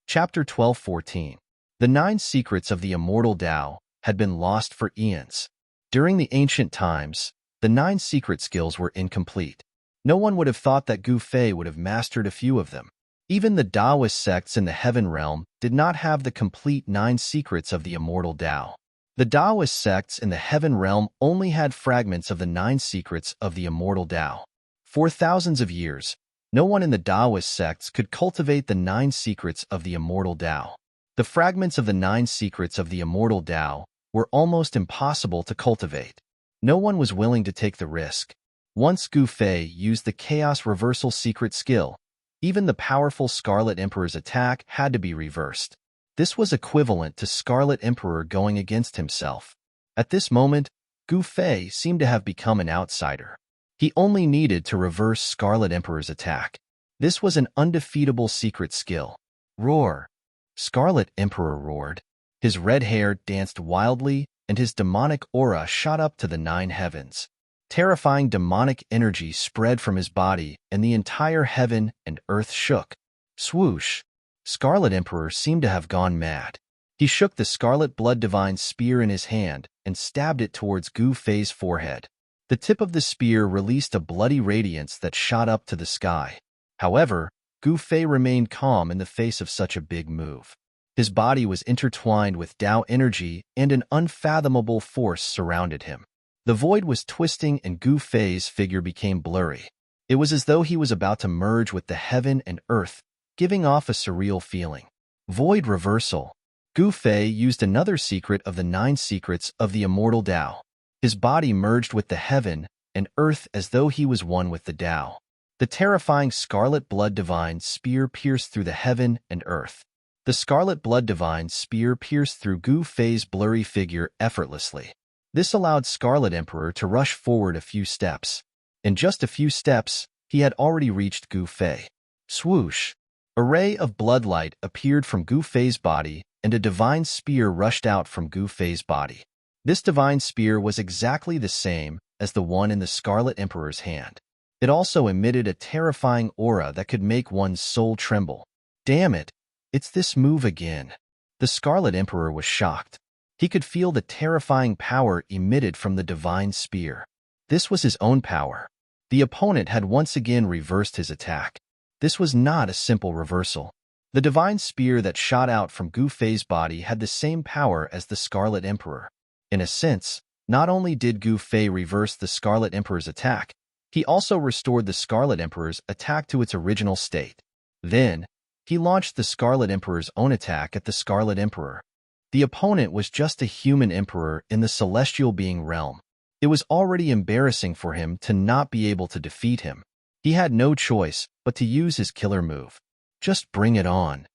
Chapter 12:14. The 9 secrets of the immortal Tao had been lost for eons. During the ancient times, the 9 secret skills were incomplete. No one would have thought that Gu Fei would have mastered a few of them. Even the Taoist sects in the heaven realm did not have the complete 9 secrets of the immortal Tao. The Taoist sects in the heaven realm only had fragments of the 9 secrets of the immortal Tao. For thousands of years, no one in the Taoist sects could cultivate the 9 secrets of the immortal Tao. The fragments of the 9 secrets of the immortal Tao were almost impossible to cultivate. No one was willing to take the risk. Once Gu Fei used the Chaos Reversal secret skill, even the powerful Scarlet Emperor's attack had to be reversed. This was equivalent to Scarlet Emperor going against himself. At this moment, Gu Fei seemed to have become an outsider. He only needed to reverse Scarlet Emperor's attack. This was an undefeatable secret skill. Roar! Scarlet Emperor roared. His red hair danced wildly, and his demonic aura shot up to the 9 heavens. Terrifying demonic energy spread from his body, and the entire heaven and earth shook. Swoosh! Scarlet Emperor seemed to have gone mad. He shook the Scarlet Blood Divine Spear in his hand and stabbed it towards Gu Fei's forehead. The tip of the spear released a bloody radiance that shot up to the sky. However, Gu Fei remained calm in the face of such a big move. His body was intertwined with Tao energy, and an unfathomable force surrounded him. The void was twisting and Gu Fei's figure became blurry. It was as though he was about to merge with the heaven and earth, giving off a surreal feeling. Void reversal. Gu Fei used another secret of the 9 secrets of the immortal Tao. His body merged with the heaven and earth as though he was one with the Tao. The terrifying scarlet blood divine spear pierced through the heaven and earth. The scarlet blood divine spear pierced through Gu Fei's blurry figure effortlessly. This allowed Scarlet Emperor to rush forward a few steps. In just a few steps, he had already reached Gu Fei. Swoosh! A ray of bloodlight appeared from Gu Fei's body, and a divine spear rushed out from Gu Fei's body. This divine spear was exactly the same as the one in the Scarlet Emperor's hand. It also emitted a terrifying aura that could make one's soul tremble. Damn it! It's this move again. The Scarlet Emperor was shocked. He could feel the terrifying power emitted from the divine spear. This was his own power. The opponent had once again reversed his attack. This was not a simple reversal. The divine spear that shot out from Gu Fei's body had the same power as the Scarlet Emperor. In a sense, not only did Gu Fei reverse the Scarlet Emperor's attack, he also restored the Scarlet Emperor's attack to its original state. Then, he launched the Scarlet Emperor's own attack at the Scarlet Emperor. The opponent was just a human emperor in the celestial being realm. It was already embarrassing for him to not be able to defeat him. He had no choice but to use his killer move. Just bring it on,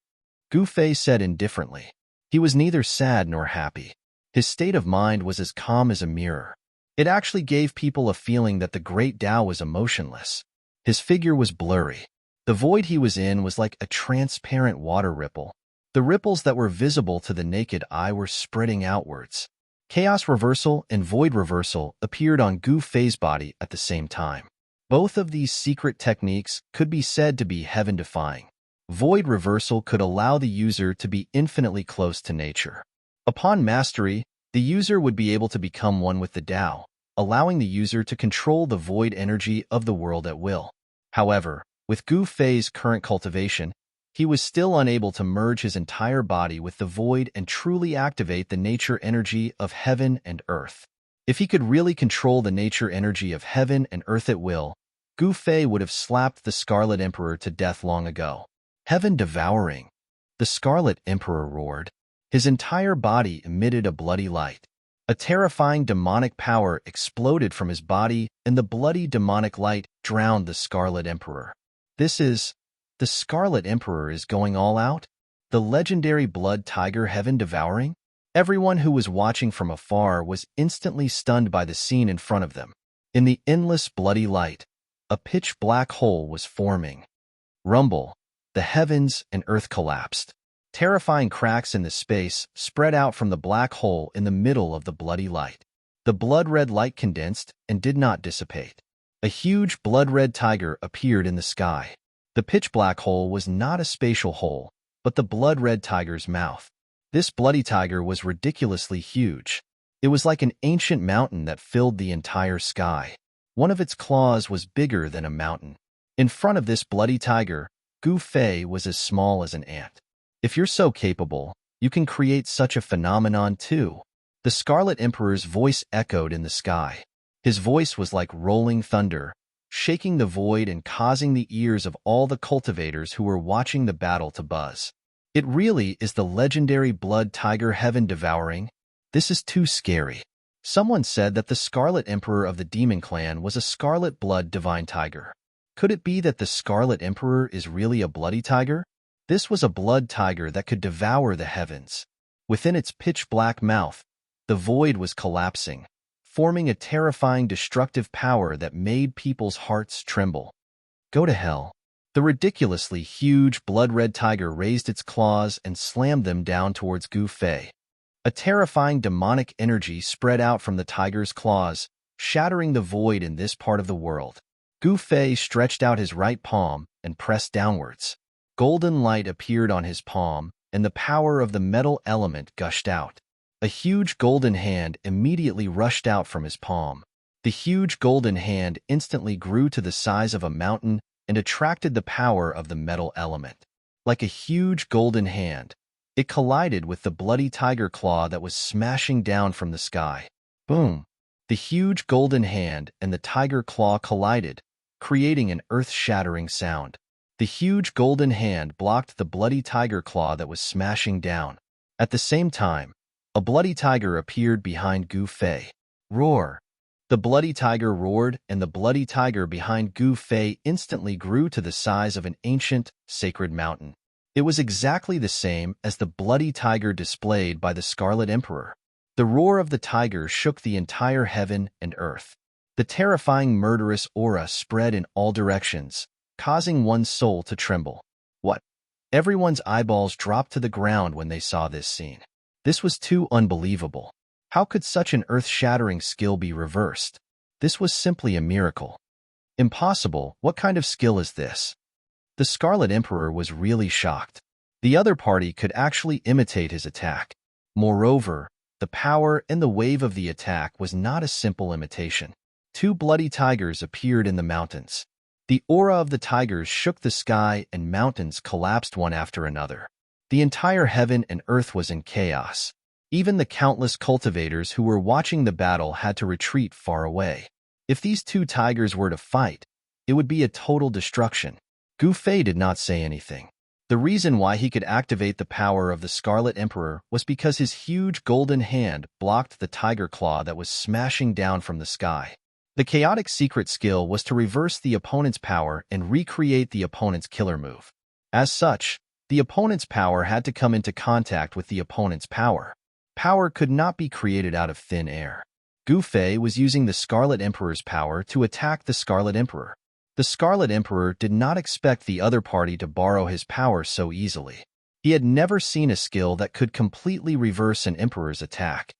Gu Fei said indifferently. He was neither sad nor happy. His state of mind was as calm as a mirror. It actually gave people a feeling that the great Tao was emotionless. His figure was blurry. The void he was in was like a transparent water ripple. The ripples that were visible to the naked eye were spreading outwards. Chaos reversal and void reversal appeared on Gu Fei's body at the same time. Both of these secret techniques could be said to be heaven-defying. Void reversal could allow the user to be infinitely close to nature. Upon mastery, the user would be able to become one with the Tao, allowing the user to control the void energy of the world at will. However, with Gu Fei's current cultivation, he was still unable to merge his entire body with the void and truly activate the nature energy of heaven and earth. If he could really control the nature energy of heaven and earth at will, Gu Fei would have slapped the Scarlet Emperor to death long ago. Heaven devouring! The Scarlet Emperor roared. His entire body emitted a bloody light. A terrifying demonic power exploded from his body, and the bloody demonic light drowned the Scarlet Emperor. The Scarlet Emperor is going all out? The legendary blood tiger heaven devouring? Everyone who was watching from afar was instantly stunned by the scene in front of them. In the endless bloody light, a pitch-black hole was forming. Rumble. The heavens and earth collapsed. Terrifying cracks in the space spread out from the black hole in the middle of the bloody light. The blood-red light condensed and did not dissipate. A huge blood-red tiger appeared in the sky. The pitch-black hole was not a spatial hole, but the blood-red tiger's mouth. This bloody tiger was ridiculously huge. It was like an ancient mountain that filled the entire sky. One of its claws was bigger than a mountain. In front of this bloody tiger, Gu Fei was as small as an ant. If you're so capable, you can create such a phenomenon too. The Scarlet Emperor's voice echoed in the sky. His voice was like rolling thunder, shaking the void and causing the ears of all the cultivators who were watching the battle to buzz. It really is the legendary blood tiger heaven devouring. This is too scary. Someone said that the Scarlet Emperor of the Demon Clan was a scarlet blood divine tiger. Could it be that the Scarlet Emperor is really a bloody tiger? This was a blood tiger that could devour the heavens. Within its pitch-black mouth, the void was collapsing, forming a terrifying destructive power that made people's hearts tremble. Go to hell. The ridiculously huge blood-red tiger raised its claws and slammed them down towards Gu Fei. A terrifying demonic energy spread out from the tiger's claws, shattering the void in this part of the world. Gu Fei stretched out his right palm and pressed downwards. Golden light appeared on his palm, and the power of the metal element gushed out. A huge golden hand immediately rushed out from his palm. The huge golden hand instantly grew to the size of a mountain and attracted the power of the metal element. Like a huge golden hand, it collided with the bloody tiger claw that was smashing down from the sky. Boom! The huge golden hand and the tiger claw collided, creating an earth-shattering sound. The huge golden hand blocked the bloody tiger claw that was smashing down. At the same time, a bloody tiger appeared behind Gu Fei. Roar! The bloody tiger roared, and the bloody tiger behind Gu Fei instantly grew to the size of an ancient, sacred mountain. It was exactly the same as the bloody tiger displayed by the Scarlet Emperor. The roar of the tiger shook the entire heaven and earth. The terrifying murderous aura spread in all directions, causing one's soul to tremble. What? Everyone's eyeballs dropped to the ground when they saw this scene. This was too unbelievable. How could such an earth-shattering skill be reversed? This was simply a miracle. Impossible. What kind of skill is this? The Scarlet Emperor was really shocked. The other party could actually imitate his attack. Moreover, the power and the wave of the attack was not a simple imitation. Two bloody tigers appeared in the mountains. The aura of the tigers shook the sky and mountains collapsed one after another. The entire heaven and earth was in chaos. Even the countless cultivators who were watching the battle had to retreat far away. If these two tigers were to fight, it would be a total destruction. Gu Fei did not say anything. The reason why he could activate the power of the Scarlet Emperor was because his huge golden hand blocked the tiger claw that was smashing down from the sky. The chaotic secret skill was to reverse the opponent's power and recreate the opponent's killer move. As such, the opponent's power had to come into contact with the opponent's power. Power could not be created out of thin air. Gu Fei was using the Scarlet Emperor's power to attack the Scarlet Emperor. The Scarlet Emperor did not expect the other party to borrow his power so easily. He had never seen a skill that could completely reverse an emperor's attack.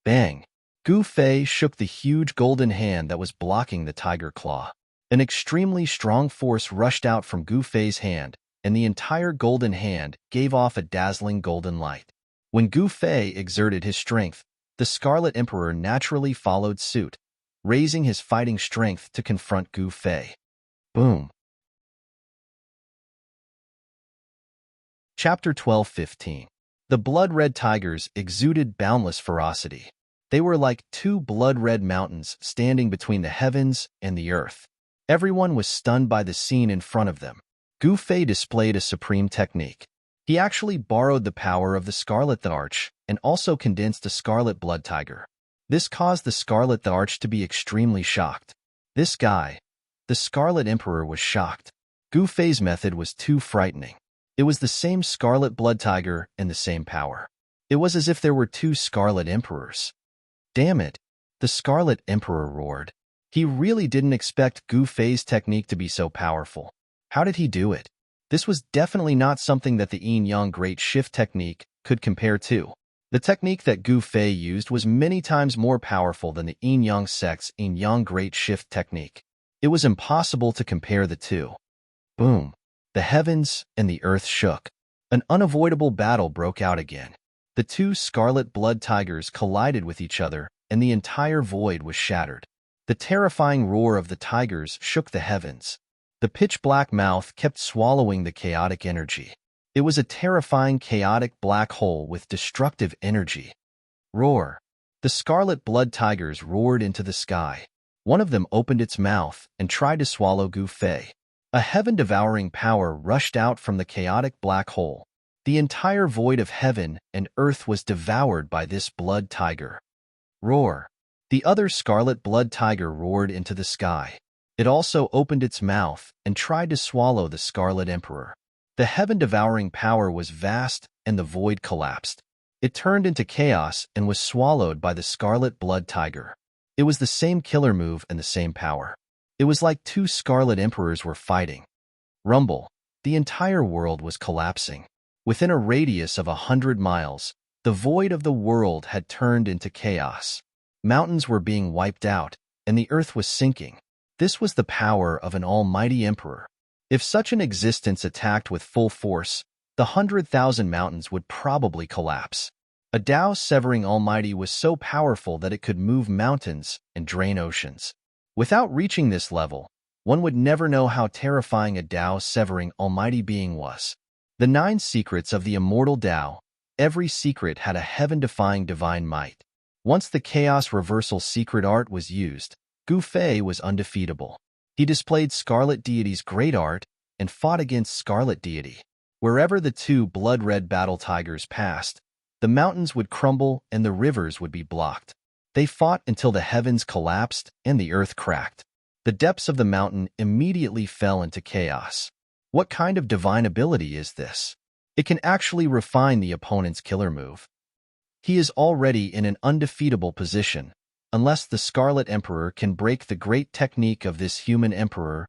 Bang! Gu Fei shook the huge golden hand that was blocking the tiger claw. An extremely strong force rushed out from Gu Fei's hand, and the entire golden hand gave off a dazzling golden light. When Gu Fei exerted his strength, the Scarlet Emperor naturally followed suit, raising his fighting strength to confront Gu Fei. Boom! Chapter 12:15. The blood-red tigers exuded boundless ferocity. They were like two blood-red mountains standing between the heavens and the earth. Everyone was stunned by the scene in front of them. Gu Fei displayed a supreme technique. He actually borrowed the power of the Scarlet the Arch and also condensed a scarlet blood tiger. This caused the Scarlet the Arch to be extremely shocked. This guy, the Scarlet Emperor, was shocked. Gu Fei's method was too frightening. It was the same scarlet blood tiger and the same power. It was as if there were two Scarlet Emperors. Damn it! The Scarlet Emperor roared. He really didn't expect Gu Fei's technique to be so powerful. How did he do it? This was definitely not something that the Yin-Yang Great Shift technique could compare to. The technique that Gu Fei used was many times more powerful than the Yin-Yang sect's Yin-Yang Great Shift technique. It was impossible to compare the two. Boom! The heavens and the earth shook. An unavoidable battle broke out again. The two scarlet blood tigers collided with each other, and the entire void was shattered. The terrifying roar of the tigers shook the heavens. The pitch-black mouth kept swallowing the chaotic energy. It was a terrifying chaotic black hole with destructive energy. Roar! The scarlet blood tigers roared into the sky. One of them opened its mouth and tried to swallow Gu Fei. A heaven-devouring power rushed out from the chaotic black hole. The entire void of heaven and earth was devoured by this blood tiger. Roar! The other scarlet blood tiger roared into the sky. It also opened its mouth and tried to swallow the Scarlet Emperor. The heaven-devouring power was vast, and the void collapsed. It turned into chaos and was swallowed by the Scarlet Blood Tiger. It was the same killer move and the same power. It was like two Scarlet Emperors were fighting. Rumble! The entire world was collapsing. Within a radius of 100 miles, the void of the world had turned into chaos. Mountains were being wiped out, and the earth was sinking. This was the power of an almighty emperor. If such an existence attacked with full force, the 100,000 mountains would probably collapse. A Tao-severing almighty was so powerful that it could move mountains and drain oceans. Without reaching this level, one would never know how terrifying a Tao-severing almighty being was. The 9 secrets of the immortal Tao, every secret had a heaven-defying divine might. Once the chaos reversal secret art was used, Gu Fei was undefeatable. He displayed Scarlet Deity's great art and fought against Scarlet Deity. Wherever the two blood-red battle tigers passed, the mountains would crumble and the rivers would be blocked. They fought until the heavens collapsed and the earth cracked. The depths of the mountain immediately fell into chaos. What kind of divine ability is this? It can actually refine the opponent's killer move. He is already in an undefeatable position, unless the Scarlet Emperor can break the great technique of this human emperor.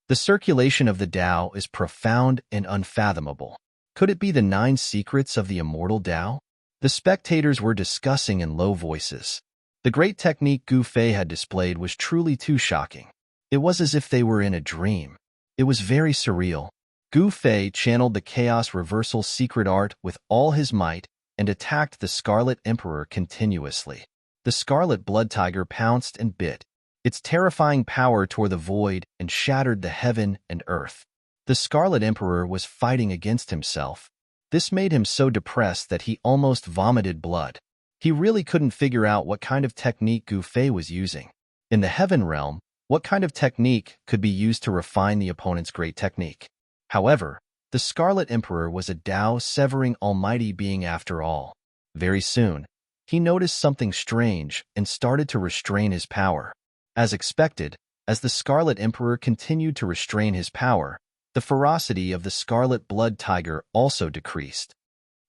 The circulation of the Tao is profound and unfathomable. Could it be the 9 secrets of the immortal Tao? The spectators were discussing in low voices. The great technique Gu Fei had displayed was truly too shocking. It was as if they were in a dream. It was very surreal. Gu Fei channeled the Chaos Reversal secret art with all his might and attacked the Scarlet Emperor continuously. The Scarlet Blood Tiger pounced and bit. Its terrifying power tore the void and shattered the heaven and earth. The Scarlet Emperor was fighting against himself. This made him so depressed that he almost vomited blood. He really couldn't figure out what kind of technique Gu Fei was using. In the Heaven Realm, what kind of technique could be used to refine the opponent's great technique? However, the Scarlet Emperor was a Tao-severing almighty being after all. Very soon, he noticed something strange and started to restrain his power. As expected, as the Scarlet Emperor continued to restrain his power, the ferocity of the Scarlet Blood Tiger also decreased.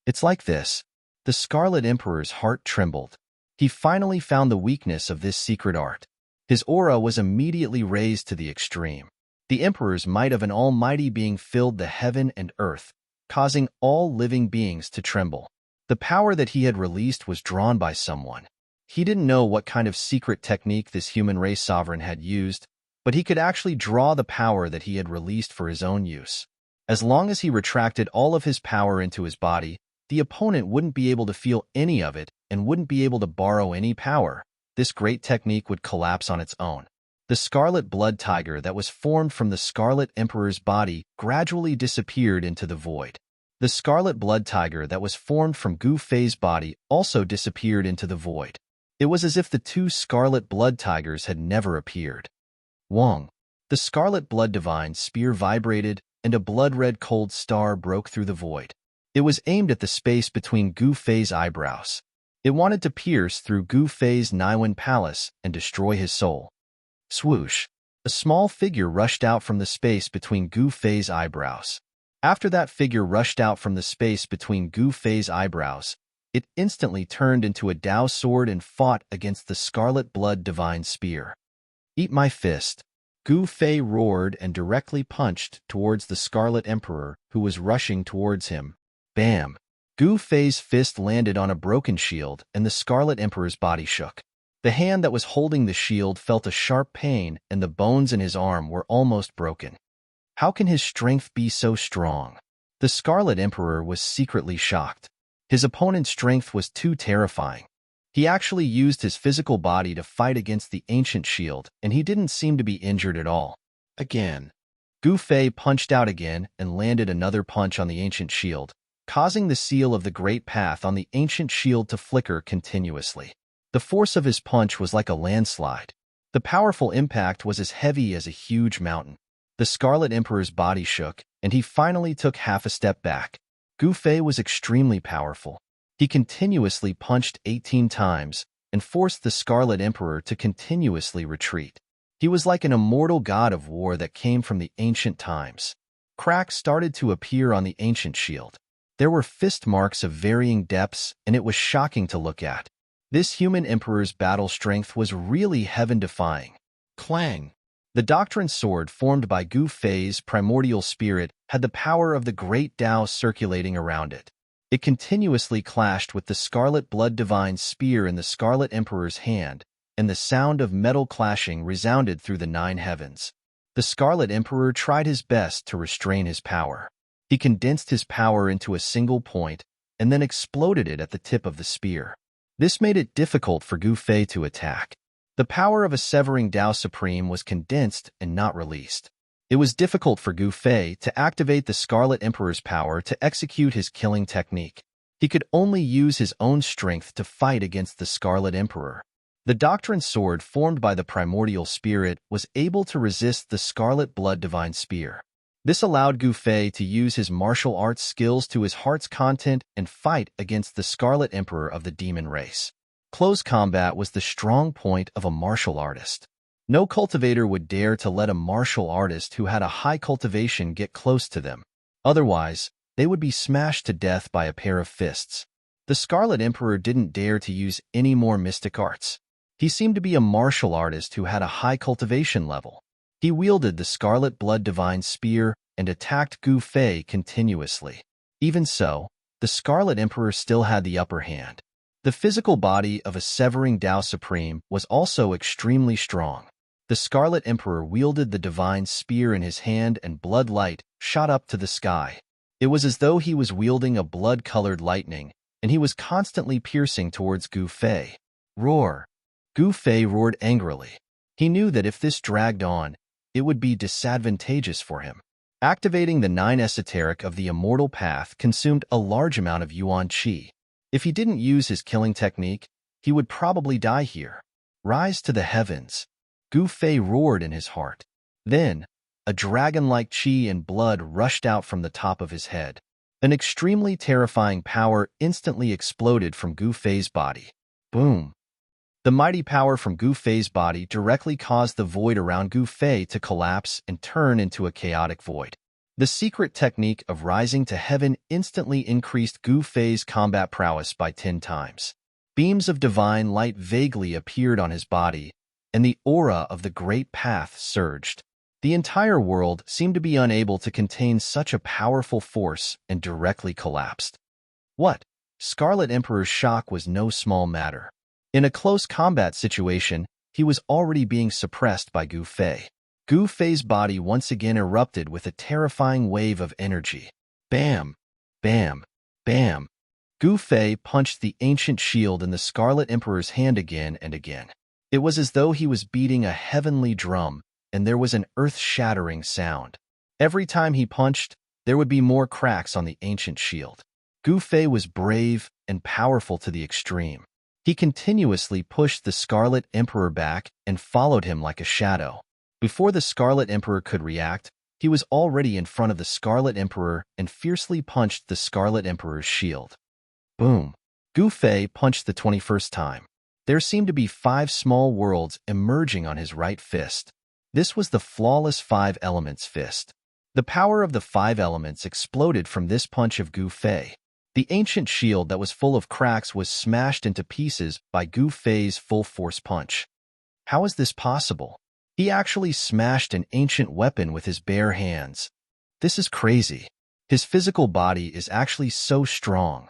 It's like this. The Scarlet Emperor's heart trembled. He finally found the weakness of this secret art. His aura was immediately raised to the extreme. The Emperor's might of an almighty being filled the heaven and earth, causing all living beings to tremble. The power that he had released was drawn by someone. He didn't know what kind of secret technique this human race sovereign had used, but he could actually draw the power that he had released for his own use. As long as he retracted all of his power into his body, the opponent wouldn't be able to feel any of it and wouldn't be able to borrow any power. This great technique would collapse on its own. The Scarlet Blood Tiger that was formed from the Scarlet Emperor's body gradually disappeared into the void. The Scarlet Blood Tiger that was formed from Gu Fei's body also disappeared into the void. It was as if the two Scarlet Blood Tigers had never appeared. Wong. The Scarlet Blood Divine spear vibrated, and a blood-red cold star broke through the void. It was aimed at the space between Gu Fei's eyebrows. It wanted to pierce through Gu Fei's Naiwan Palace and destroy his soul. Swoosh! A small figure rushed out from the space between Gu Fei's eyebrows. After that figure rushed out from the space between Gu Fei's eyebrows, it instantly turned into a Tao sword and fought against the Scarlet Blood Divine spear. Eat my fist! Gu Fei roared and directly punched towards the Scarlet Emperor, who was rushing towards him. Bam! Gu Fei's fist landed on a broken shield, and the Scarlet Emperor's body shook. The hand that was holding the shield felt a sharp pain, and the bones in his arm were almost broken. How can his strength be so strong? The Scarlet Emperor was secretly shocked. His opponent's strength was too terrifying. He actually used his physical body to fight against the ancient shield, and he didn't seem to be injured at all. Again. Gu Fei punched out again and landed another punch on the ancient shield, causing the seal of the Great Path on the ancient shield to flicker continuously. The force of his punch was like a landslide. The powerful impact was as heavy as a huge mountain. The Scarlet Emperor's body shook, and he finally took half a step back. Gu Fei was extremely powerful. He continuously punched 18 times and forced the Scarlet Emperor to continuously retreat. He was like an immortal god of war that came from the ancient times. Cracks started to appear on the ancient shield. There were fist marks of varying depths, and it was shocking to look at. This human emperor's battle strength was really heaven-defying. Clang! The doctrine sword formed by Gu Fei's primordial spirit had the power of the great Tao circulating around it. It continuously clashed with the Scarlet Blood Divine spear in the Scarlet Emperor's hand, and the sound of metal clashing resounded through the 9 heavens. The Scarlet Emperor tried his best to restrain his power. He condensed his power into a single point and then exploded it at the tip of the spear. This made it difficult for Gu Fei to attack. The power of a severing Tao Supreme was condensed and not released. It was difficult for Gu Fei to activate the Scarlet Emperor's power to execute his killing technique. He could only use his own strength to fight against the Scarlet Emperor. The doctrine sword formed by the primordial spirit was able to resist the scarlet blood divine spear. This allowed Gu Fei to use his martial arts skills to his heart's content and fight against the Scarlet Emperor of the demon race. Close combat was the strong point of a martial artist. No cultivator would dare to let a martial artist who had a high cultivation get close to them. Otherwise, they would be smashed to death by a pair of fists. The Scarlet Emperor didn't dare to use any more mystic arts. He seemed to be a martial artist who had a high cultivation level. He wielded the Scarlet Blood Divine Spear and attacked Gu Fei continuously. Even so, the Scarlet Emperor still had the upper hand. The physical body of a Severing Tao Supreme was also extremely strong. The Scarlet Emperor wielded the divine spear in his hand and blood light shot up to the sky. It was as though he was wielding a blood-colored lightning, and he was constantly piercing towards Gu Fei. Roar! Gu Fei roared angrily. He knew that if this dragged on, it would be disadvantageous for him. Activating the 9 esoteric of the immortal path consumed a large amount of Yuan Qi. If he didn't use his killing technique, he would probably die here. Rise to the heavens! Gu Fei roared in his heart. Then, a dragon-like qi and blood rushed out from the top of his head. An extremely terrifying power instantly exploded from Gu Fei's body. Boom! The mighty power from Gu Fei's body directly caused the void around Gu Fei to collapse and turn into a chaotic void. The secret technique of rising to heaven instantly increased Gu Fei's combat prowess by 10 times. Beams of divine light vaguely appeared on his body, and the aura of the great path surged. The entire world seemed to be unable to contain such a powerful force and directly collapsed. What? Scarlet Emperor's shock was no small matter. In a close combat situation, he was already being suppressed by Gu Fei. Gu Fei's body once again erupted with a terrifying wave of energy. Bam! Bam! Bam! Gu Fei punched the ancient shield in the Scarlet Emperor's hand again and again. It was as though he was beating a heavenly drum, and there was an earth-shattering sound. Every time he punched, there would be more cracks on the ancient shield. Gu Fei was brave and powerful to the extreme. He continuously pushed the Scarlet Emperor back and followed him like a shadow. Before the Scarlet Emperor could react, he was already in front of the Scarlet Emperor and fiercely punched the Scarlet Emperor's shield. Boom! Gu Fei punched the 21st time. There seemed to be 5 small worlds emerging on his right fist. This was the flawless 5 elements fist. The power of the 5 elements exploded from this punch of Gu Fei. The ancient shield that was full of cracks was smashed into pieces by Gu Fei's full-force punch. How is this possible? He actually smashed an ancient weapon with his bare hands. This is crazy. His physical body is actually so strong.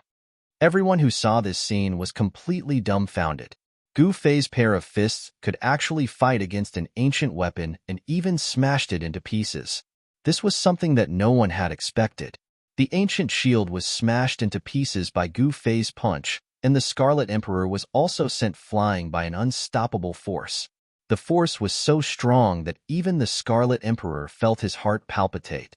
Everyone who saw this scene was completely dumbfounded. Gu Fei's pair of fists could actually fight against an ancient weapon and even smashed it into pieces. This was something that no one had expected. The ancient shield was smashed into pieces by Gu Fei's punch, and the Scarlet Emperor was also sent flying by an unstoppable force. The force was so strong that even the Scarlet Emperor felt his heart palpitate.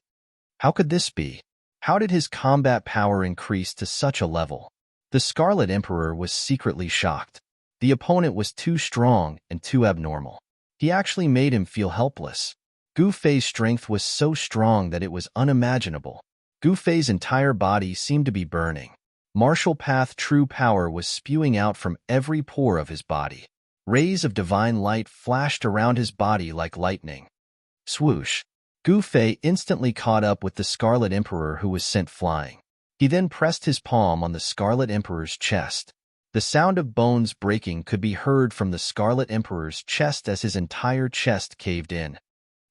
How could this be? How did his combat power increase to such a level? The Scarlet Emperor was secretly shocked. The opponent was too strong and too abnormal. He actually made him feel helpless. Gu Fei's strength was so strong that it was unimaginable. Gu Fei's entire body seemed to be burning. Martial path true power was spewing out from every pore of his body. Rays of divine light flashed around his body like lightning. Swoosh! Gu Fei instantly caught up with the Scarlet Emperor who was sent flying. He then pressed his palm on the Scarlet Emperor's chest. The sound of bones breaking could be heard from the Scarlet Emperor's chest as his entire chest caved in.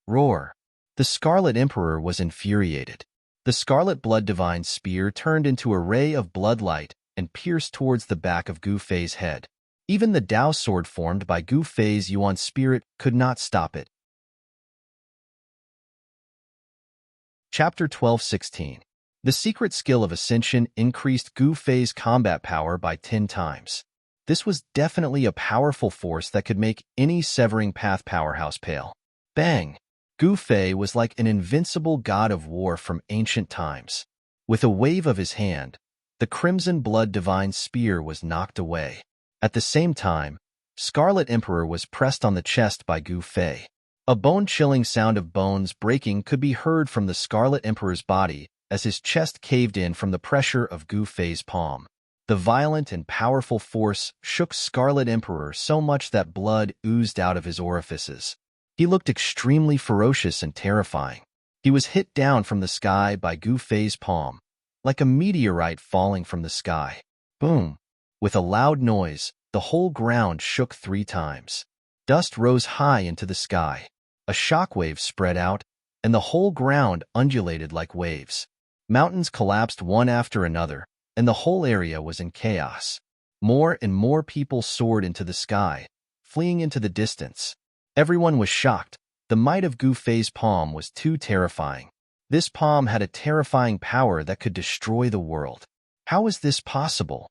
Roar! The Scarlet Emperor was infuriated. The Scarlet Blood Divine Spear turned into a ray of blood light and pierced towards the back of Gu Fei's head. Even the Tao sword formed by Gu Fei's Yuan spirit could not stop it. Chapter 12:16. The secret skill of Ascension increased Gu Fei's combat power by 10 times. This was definitely a powerful force that could make any Severing Path powerhouse pale. Bang! Gu Fei was like an invincible god of war from ancient times. With a wave of his hand, the Crimson Blood Divine Spear was knocked away. At the same time, Scarlet Emperor was pressed on the chest by Gu Fei. A bone-chilling sound of bones breaking could be heard from the Scarlet Emperor's body as his chest caved in from the pressure of Gu Fei's palm. The violent and powerful force shook Scarlet Emperor so much that blood oozed out of his orifices. He looked extremely ferocious and terrifying. He was hit down from the sky by Gu Fei's palm, like a meteorite falling from the sky. Boom! With a loud noise, the whole ground shook 3 times. Dust rose high into the sky. A shockwave spread out, and the whole ground undulated like waves. Mountains collapsed one after another, and the whole area was in chaos. More and more people soared into the sky, fleeing into the distance. Everyone was shocked. The might of Gu Fei's palm was too terrifying. This palm had a terrifying power that could destroy the world. How was this possible?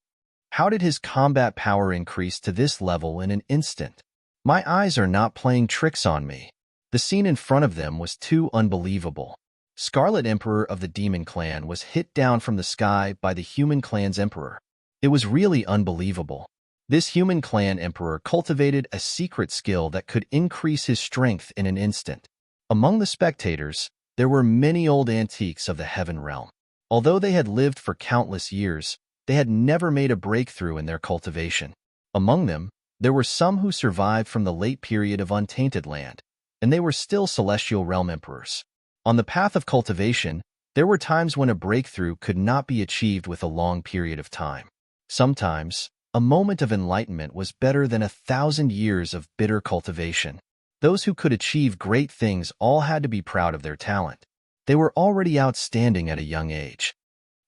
How did his combat power increase to this level in an instant? My eyes are not playing tricks on me. The scene in front of them was too unbelievable. Scarlet Emperor of the Demon Clan was hit down from the sky by the Human Clan's Emperor. It was really unbelievable. This Human Clan Emperor cultivated a secret skill that could increase his strength in an instant. Among the spectators, there were many old antiques of the Heaven Realm. Although they had lived for countless years, they had never made a breakthrough in their cultivation. Among them, there were some who survived from the late period of Untainted Land, and they were still Celestial Realm Emperors. On the path of cultivation, there were times when a breakthrough could not be achieved with a long period of time. Sometimes, a moment of enlightenment was better than 1,000 years of bitter cultivation. Those who could achieve great things all had to be proud of their talent. They were already outstanding at a young age.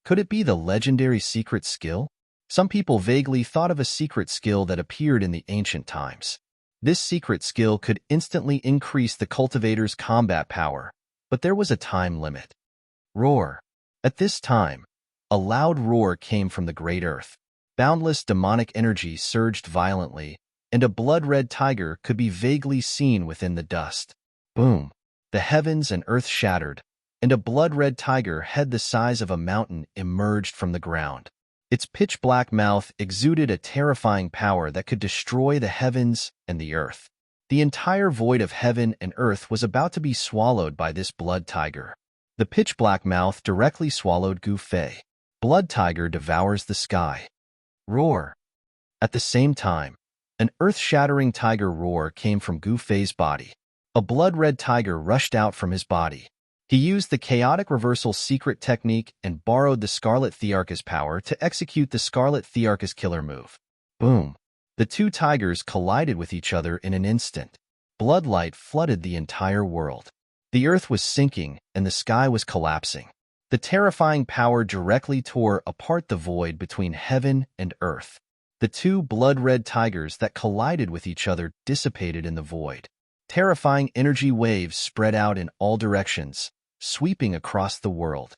Could it be the legendary secret skill? Some people vaguely thought of a secret skill that appeared in the ancient times. This secret skill could instantly increase the cultivator's combat power, but there was a time limit. Roar. At this time, a loud roar came from the great earth. Boundless demonic energy surged violently, and a blood-red tiger could be vaguely seen within the dust. Boom! The heavens and earth shattered, and a blood-red tiger head the size of a mountain emerged from the ground. Its pitch-black mouth exuded a terrifying power that could destroy the heavens and the earth. The entire void of heaven and earth was about to be swallowed by this blood tiger. The pitch-black mouth directly swallowed Gu Fei. Blood tiger devours the sky. Roar. At the same time, an earth-shattering tiger roar came from Gu Fei's body. A blood-red tiger rushed out from his body. He used the chaotic reversal secret technique and borrowed the Scarlet Thearchus power to execute the Scarlet Thearchus killer move. Boom! The 2 tigers collided with each other in an instant. Bloodlight flooded the entire world. The earth was sinking and the sky was collapsing. The terrifying power directly tore apart the void between heaven and earth. The 2 blood-red tigers that collided with each other dissipated in the void. Terrifying energy waves spread out in all directions, sweeping across the world.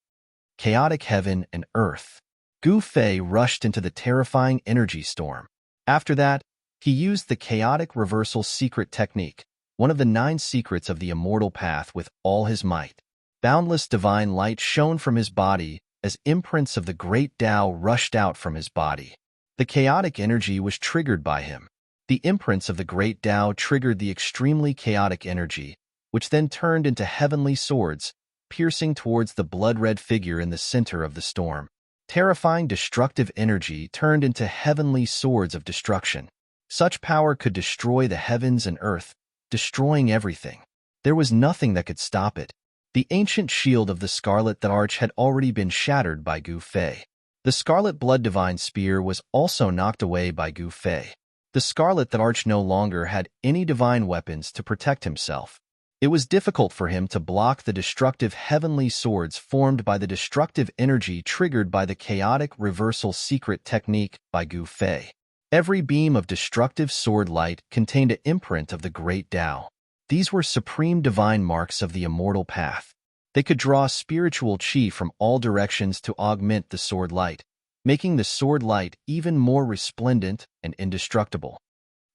Chaotic heaven and earth. Gu Fei rushed into the terrifying energy storm. After that, he used the chaotic reversal secret technique, one of the 9 secrets of the immortal path, with all his might. Boundless divine light shone from his body as imprints of the great Tao rushed out from his body. The chaotic energy was triggered by him. The imprints of the great Tao triggered the extremely chaotic energy, which then turned into heavenly swords, piercing towards the blood-red figure in the center of the storm. Terrifying destructive energy turned into heavenly swords of destruction. Such power could destroy the heavens and earth, destroying everything. There was nothing that could stop it. The ancient shield of the Scarlet Arch had already been shattered by Gu Fei. The Scarlet Blood Divine Spear was also knocked away by Gu Fei. The Scarlet Arch no longer had any divine weapons to protect himself. It was difficult for him to block the destructive heavenly swords formed by the destructive energy triggered by the chaotic reversal secret technique by Gu Fei. Every beam of destructive sword light contained an imprint of the great Tao. These were supreme divine marks of the immortal path. They could draw spiritual chi from all directions to augment the sword light, making the sword light even more resplendent and indestructible.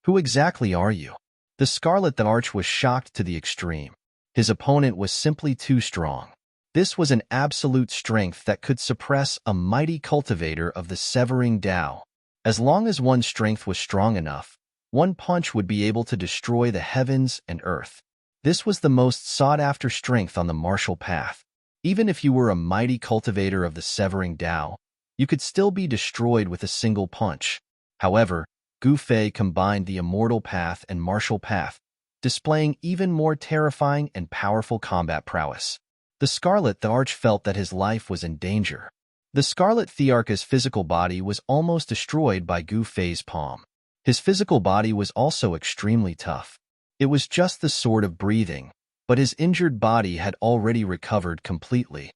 Who exactly are you? The Scarlet Arch was shocked to the extreme. His opponent was simply too strong. This was an absolute strength that could suppress a mighty cultivator of the severing Tao. As long as one's strength was strong enough, One punch would be able to destroy the heavens and earth. This was the most sought-after strength on the martial path. Even if you were a mighty cultivator of the severing Tao, you could still be destroyed with a single punch. However, Gu Fei combined the immortal path and martial path, displaying even more terrifying and powerful combat prowess. The Scarlet Thearch felt that his life was in danger. The Scarlet Thearch's physical body was almost destroyed by Gu Fei's palm. His physical body was also extremely tough. It was just the sort of breathing, but his injured body had already recovered completely.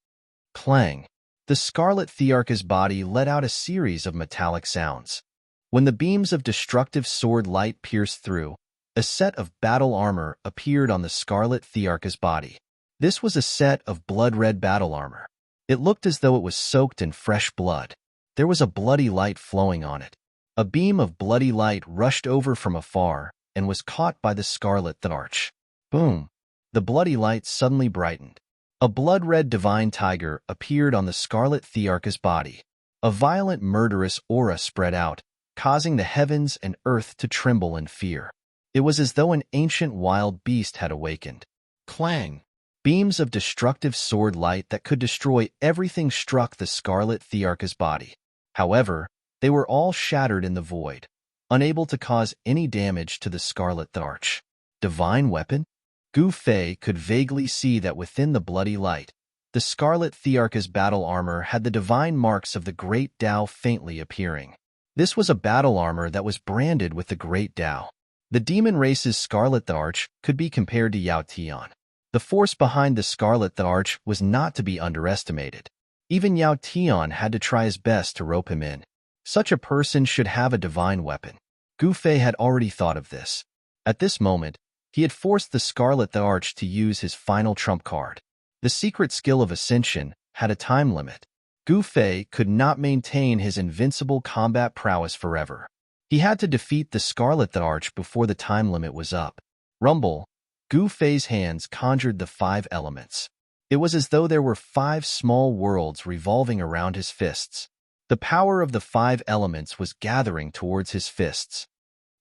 Clang! The Scarlet Thearch's body let out a series of metallic sounds. When the beams of destructive sword light pierced through, a set of battle armor appeared on the Scarlet Thearch's body. This was a set of blood-red battle armor. It looked as though it was soaked in fresh blood. There was a bloody light flowing on it. A beam of bloody light rushed over from afar and was caught by the Scarlet Thearch. Boom! The bloody light suddenly brightened. A blood-red divine tiger appeared on the Scarlet Thearch's body. A violent murderous aura spread out, causing the heavens and earth to tremble in fear. It was as though an ancient wild beast had awakened. Clang! Beams of destructive sword light that could destroy everything struck the Scarlet Thearch's body. However, they were all shattered in the void, unable to cause any damage to the Scarlet Thearch. Divine weapon? Gu Fei could vaguely see that within the bloody light, the Scarlet Thearch's battle armor had the divine marks of the Great Tao faintly appearing. This was a battle armor that was branded with the Great Tao. The demon race's Scarlet Thearch could be compared to Yao Tian. The force behind the Scarlet Thearch was not to be underestimated. Even Yao Tian had to try his best to rope him in. Such a person should have a divine weapon. Gu Fei had already thought of this. At this moment, he had forced the Scarlet Thearch to use his final trump card. The secret skill of Ascension had a time limit. Gu Fei could not maintain his invincible combat prowess forever. He had to defeat the Scarlet Thearch before the time limit was up. Rumble! Gu Fei's hands conjured the 5 elements. It was as though there were 5 small worlds revolving around his fists. The power of the 5 elements was gathering towards his fists.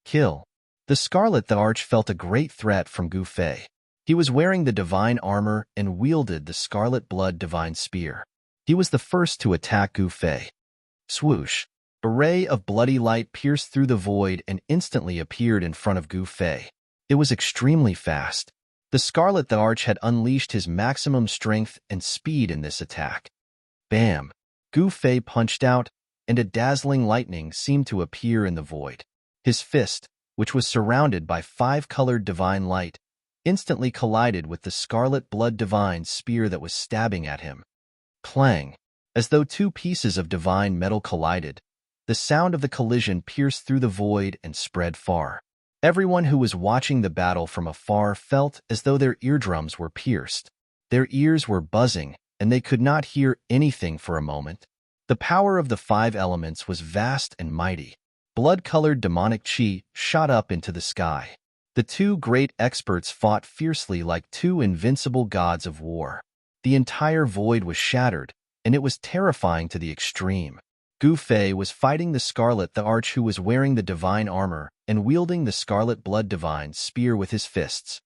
Kill! The Scarlet Thearch felt a great threat from Gu Fei. He was wearing the divine armor and wielded the Scarlet Blood Divine Spear. He was the first to attack Gu Fei. Swoosh! A ray of bloody light pierced through the void and instantly appeared in front of Gu Fei. It was extremely fast. The Scarlet Thearch had unleashed his maximum strength and speed in this attack. Bam! Gu Fei punched out, and a dazzling lightning seemed to appear in the void. His fist, which was surrounded by 5-colored divine light, instantly collided with the Scarlet Blood Divine Spear that was stabbing at him. Clang! As though 2 pieces of divine metal collided, the sound of the collision pierced through the void and spread far. Everyone who was watching the battle from afar felt as though their eardrums were pierced. Their ears were buzzing, and they could not hear anything for a moment. The power of the 5 elements was vast and mighty. Blood-colored demonic chi shot up into the sky. The 2 great experts fought fiercely like 2 invincible gods of war. The entire void was shattered, and it was terrifying to the extreme. Gu Fei was fighting the Scarlet Thearch, who was wearing the divine armor and wielding the Scarlet Blood Divine Spear with his fists.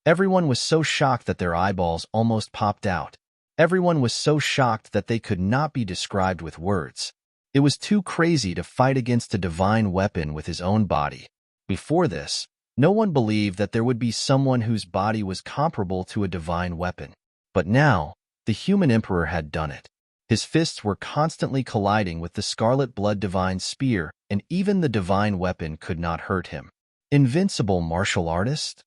Everyone was so shocked that their eyeballs almost popped out. Everyone was so shocked that they could not be described with words. It was too crazy to fight against a divine weapon with his own body. Before this, no one believed that there would be someone whose body was comparable to a divine weapon. But now, the human emperor had done it. His fists were constantly colliding with the Scarlet Blood Divine Spear, and even the divine weapon could not hurt him. Invincible martial artist?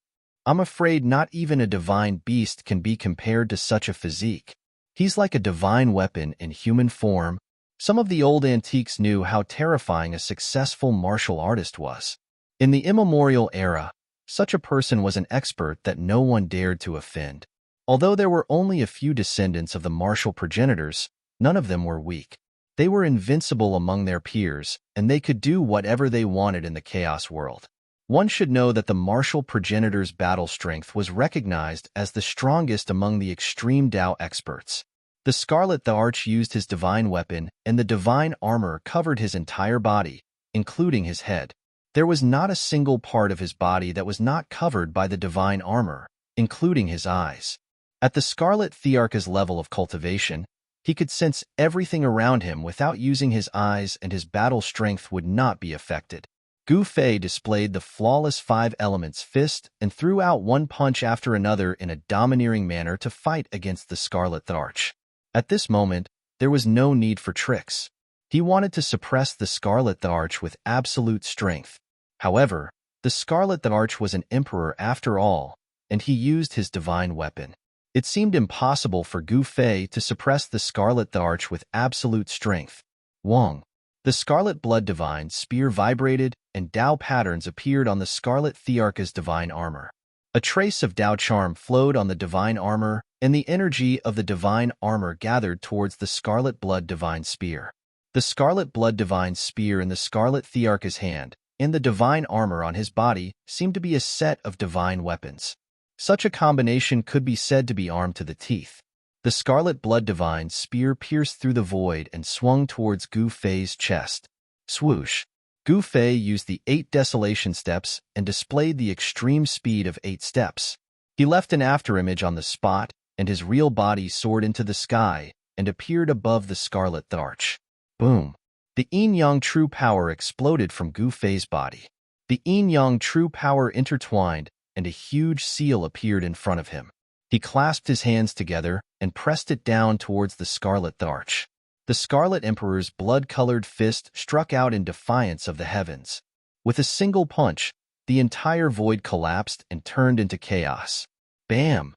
I'm afraid not even a divine beast can be compared to such a physique. He's like a divine weapon in human form. Some of the old antiques knew how terrifying a successful martial artist was. In the immemorial era, such a person was an expert that no one dared to offend. Although there were only a few descendants of the martial progenitors, none of them were weak. They were invincible among their peers, and they could do whatever they wanted in the chaos world. One should know that the martial progenitor's battle strength was recognized as the strongest among the extreme Tao experts. The Scarlet Thearch used his divine weapon, and the divine armor covered his entire body, including his head. There was not a single part of his body that was not covered by the divine armor, including his eyes. At the Scarlet Thearch's level of cultivation, he could sense everything around him without using his eyes, and his battle strength would not be affected. Gu Fei displayed the flawless five elements fist and threw out one punch after another in a domineering manner to fight against the Scarlet Thearch. At this moment, there was no need for tricks. He wanted to suppress the Scarlet Thearch with absolute strength. However, the Scarlet Thearch was an emperor after all, and he used his divine weapon. It seemed impossible for Gu Fei to suppress the Scarlet Thearch with absolute strength. Wong. The Scarlet Blood Divine Spear vibrated, and Dao patterns appeared on the Scarlet Thearch's divine armor. A trace of Dao charm flowed on the divine armor, and the energy of the divine armor gathered towards the Scarlet Blood Divine Spear. The Scarlet Blood Divine Spear in the Scarlet Thearch's hand, and the divine armor on his body, seemed to be a set of divine weapons. Such a combination could be said to be armed to the teeth. The Scarlet Blood Divine Spear pierced through the void and swung towards Gu Fei's chest. Swoosh! Gu Fei used the 8 desolation steps and displayed the extreme speed of 8 steps. He left an afterimage on the spot, and his real body soared into the sky and appeared above the Scarlet Thearch. Boom! The yin-yang true power exploded from Gu Fei's body. The yin-yang true power intertwined, and a huge seal appeared in front of him. He clasped his hands together and pressed it down towards the Scarlet Thearch. The Scarlet Emperor's blood-colored fist struck out in defiance of the heavens. With a single punch, the entire void collapsed and turned into chaos. Bam!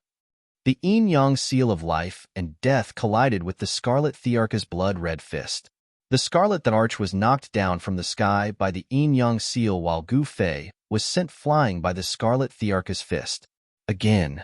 The yin-yang seal of life and death collided with the Scarlet Thearch's blood-red fist. The Scarlet Thearch was knocked down from the sky by the yin-yang seal, while Gu Fei was sent flying by the Scarlet Thearch's fist. Again.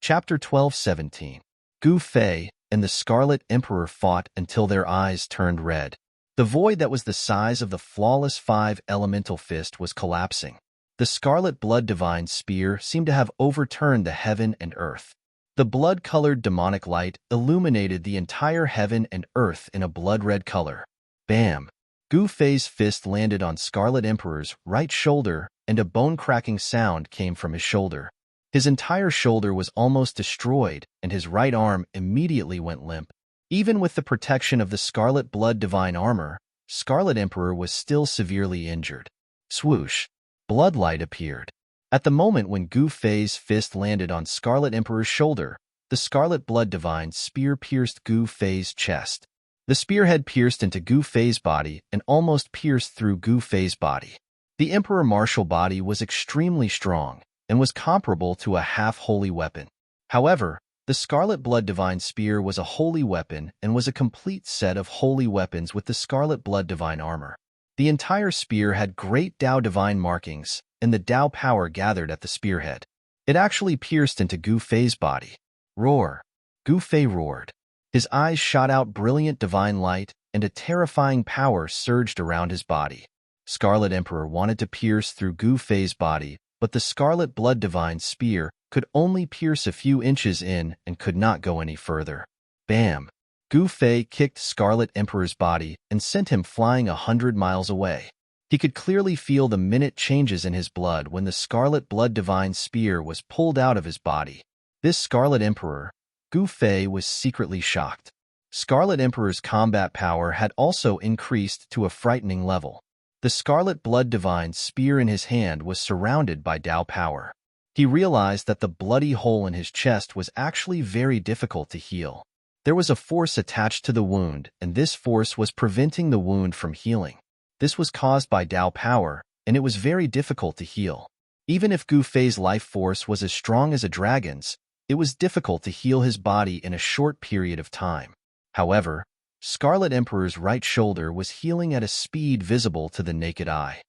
Chapter 12:17. Gu Fei and the Scarlet Emperor fought until their eyes turned red. The void that was the size of the flawless 5 elemental fist was collapsing. The Scarlet Blood Divine Spear seemed to have overturned the heaven and earth. The blood-colored demonic light illuminated the entire heaven and earth in a blood-red color. Bam! Gu Fei's fist landed on Scarlet Emperor's right shoulder, and a bone-cracking sound came from his shoulder. His entire shoulder was almost destroyed, and his right arm immediately went limp. Even with the protection of the Scarlet Blood Divine Armor, Scarlet Emperor was still severely injured. Swoosh! Bloodlight appeared. At the moment when Gu Fei's fist landed on Scarlet Emperor's shoulder, the Scarlet Blood Divine Spear pierced Gu Fei's chest. The spearhead pierced into Gu Fei's body and almost pierced through Gu Fei's body. The Emperor Martial body was extremely strong and was comparable to a half-holy weapon. However, the Scarlet Blood Divine Spear was a holy weapon and was a complete set of holy weapons with the Scarlet Blood Divine Armor. The entire spear had great Dao Divine markings, and the Dao power gathered at the spearhead. It actually pierced into Gu Fei's body. Roar! Gu Fei roared. His eyes shot out brilliant divine light, and a terrifying power surged around his body. Scarlet Emperor wanted to pierce through Gu Fei's body, but the Scarlet Blood Divine Spear could only pierce a few inches in and could not go any further. Bam! Gu Fei kicked Scarlet Emperor's body and sent him flying 100 miles away. He could clearly feel the minute changes in his blood when the Scarlet Blood Divine Spear was pulled out of his body. This Scarlet Emperor, Gu Fei was secretly shocked. Scarlet Emperor's combat power had also increased to a frightening level. The Scarlet Blood Divine Spear in his hand was surrounded by Dao power. He realized that the bloody hole in his chest was actually very difficult to heal. There was a force attached to the wound, and this force was preventing the wound from healing. This was caused by Dao power, and it was very difficult to heal. Even if Gu Fei's life force was as strong as a dragon's, it was difficult to heal his body in a short period of time. However, Scarlet Emperor's right shoulder was healing at a speed visible to the naked eye.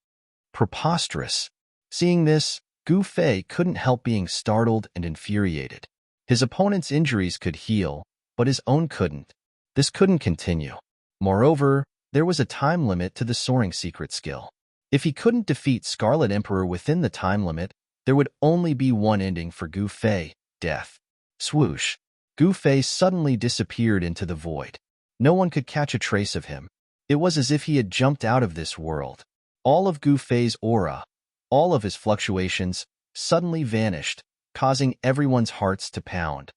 Preposterous! Seeing this, Gu Fei couldn't help being startled and infuriated. His opponent's injuries could heal, but his own couldn't. This couldn't continue. Moreover, there was a time limit to the soaring secret skill. If he couldn't defeat Scarlet Emperor within the time limit, there would only be one ending for Gu Fei: death. Swoosh! Gu Fei suddenly disappeared into the void. No one could catch a trace of him. It was as if he had jumped out of this world. All of Gu Fei's aura, all of his fluctuations, suddenly vanished, causing everyone's hearts to pound.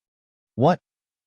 What?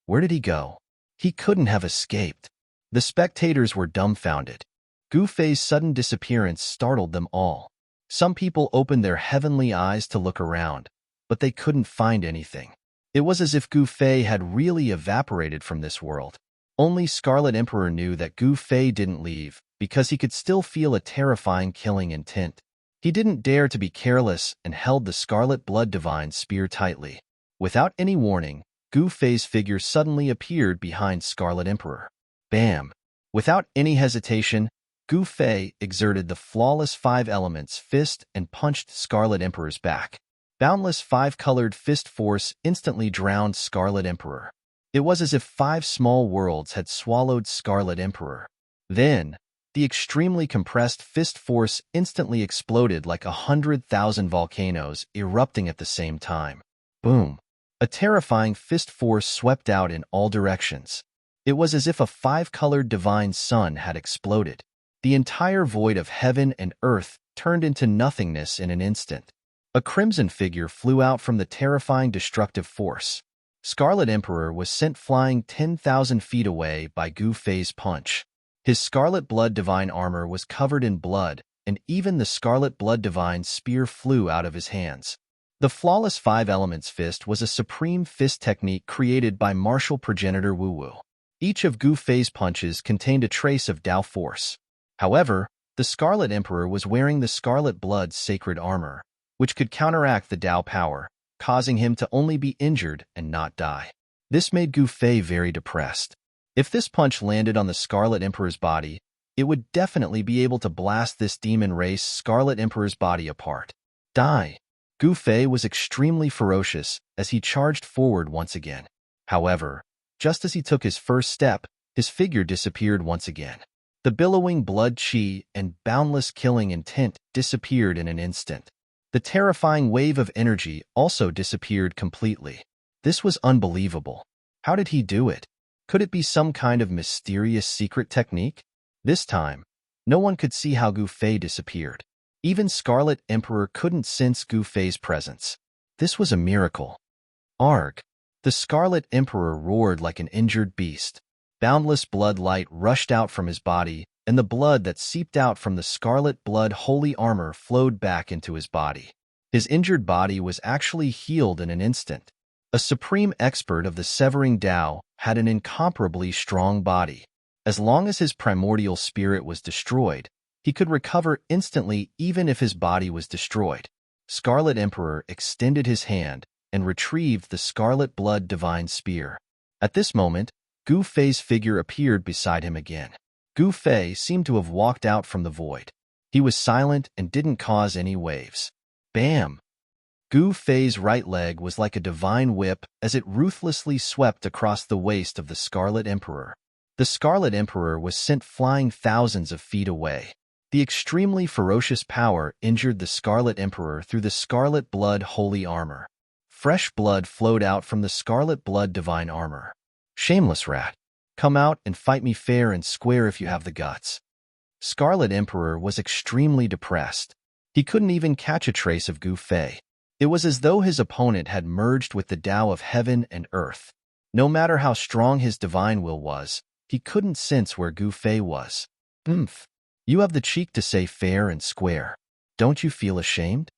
Where did he go? He couldn't have escaped. The spectators were dumbfounded. Gu Fei's sudden disappearance startled them all. Some people opened their heavenly eyes to look around, but they couldn't find anything. It was as if Gu Fei had really evaporated from this world. Only Scarlet Emperor knew that Gu Fei didn't leave, because he could still feel a terrifying killing intent. He didn't dare to be careless and held the Scarlet Blood Divine spear tightly. Without any warning, Gu Fei's figure suddenly appeared behind Scarlet Emperor. Bam! Without any hesitation, Gu Fei exerted the flawless 5 elements fist and punched Scarlet Emperor's back. Boundless 5-colored fist force instantly drowned Scarlet Emperor. It was as if 5 small worlds had swallowed Scarlet Emperor. Then, the extremely compressed fist force instantly exploded like 100,000 volcanoes erupting at the same time. Boom! A terrifying fist force swept out in all directions. It was as if a 5-colored divine sun had exploded. The entire void of heaven and earth turned into nothingness in an instant. A crimson figure flew out from the terrifying destructive force. Scarlet Emperor was sent flying 10,000 feet away by Gu Fei's punch. His Scarlet Blood Divine armor was covered in blood, and even the Scarlet Blood Divine spear flew out of his hands. The flawless 5 elements fist was a supreme fist technique created by martial progenitor Wu Wu. Each of Gu Fei's punches contained a trace of Tao force. However, the Scarlet Emperor was wearing the Scarlet Blood's sacred armor, which could counteract the Tao power, causing him to only be injured and not die. This made Gu Fei very depressed. If this punch landed on the Scarlet Emperor's body, it would definitely be able to blast this demon race Scarlet Emperor's body apart. Die! Gu Fei was extremely ferocious as he charged forward once again. However, just as he took his first step, his figure disappeared once again. The billowing blood chi and boundless killing intent disappeared in an instant. The terrifying wave of energy also disappeared completely. This was unbelievable. How did he do it? Could it be some kind of mysterious secret technique? This time, no one could see how Gu Fei disappeared. Even Scarlet Emperor couldn't sense Gu Fei's presence. This was a miracle. Arg! The Scarlet Emperor roared like an injured beast. Boundless blood light rushed out from his body, and the blood that seeped out from the Scarlet Blood holy armor flowed back into his body. His injured body was actually healed in an instant. A supreme expert of the severing Tao had an incomparably strong body. As long as his primordial spirit was destroyed, he could recover instantly even if his body was destroyed. Scarlet Emperor extended his hand and retrieved the Scarlet Blood Divine Spear. At this moment, Gu Fei's figure appeared beside him again. Gu Fei seemed to have walked out from the void. He was silent and didn't cause any waves. Bam! Gu Fei's right leg was like a divine whip as it ruthlessly swept across the waist of the Scarlet Emperor. The Scarlet Emperor was sent flying thousands of feet away. The extremely ferocious power injured the Scarlet Emperor through the Scarlet Blood holy armor. Fresh blood flowed out from the Scarlet Blood divine armor. Shameless rat! Come out and fight me fair and square if you have the guts. Scarlet Emperor was extremely depressed. He couldn't even catch a trace of Gu Fei. It was as though his opponent had merged with the Tao of heaven and earth. No matter how strong his divine will was, he couldn't sense where Gu Fei was. Oomph! You have the cheek to say fair and square. Don't you feel ashamed?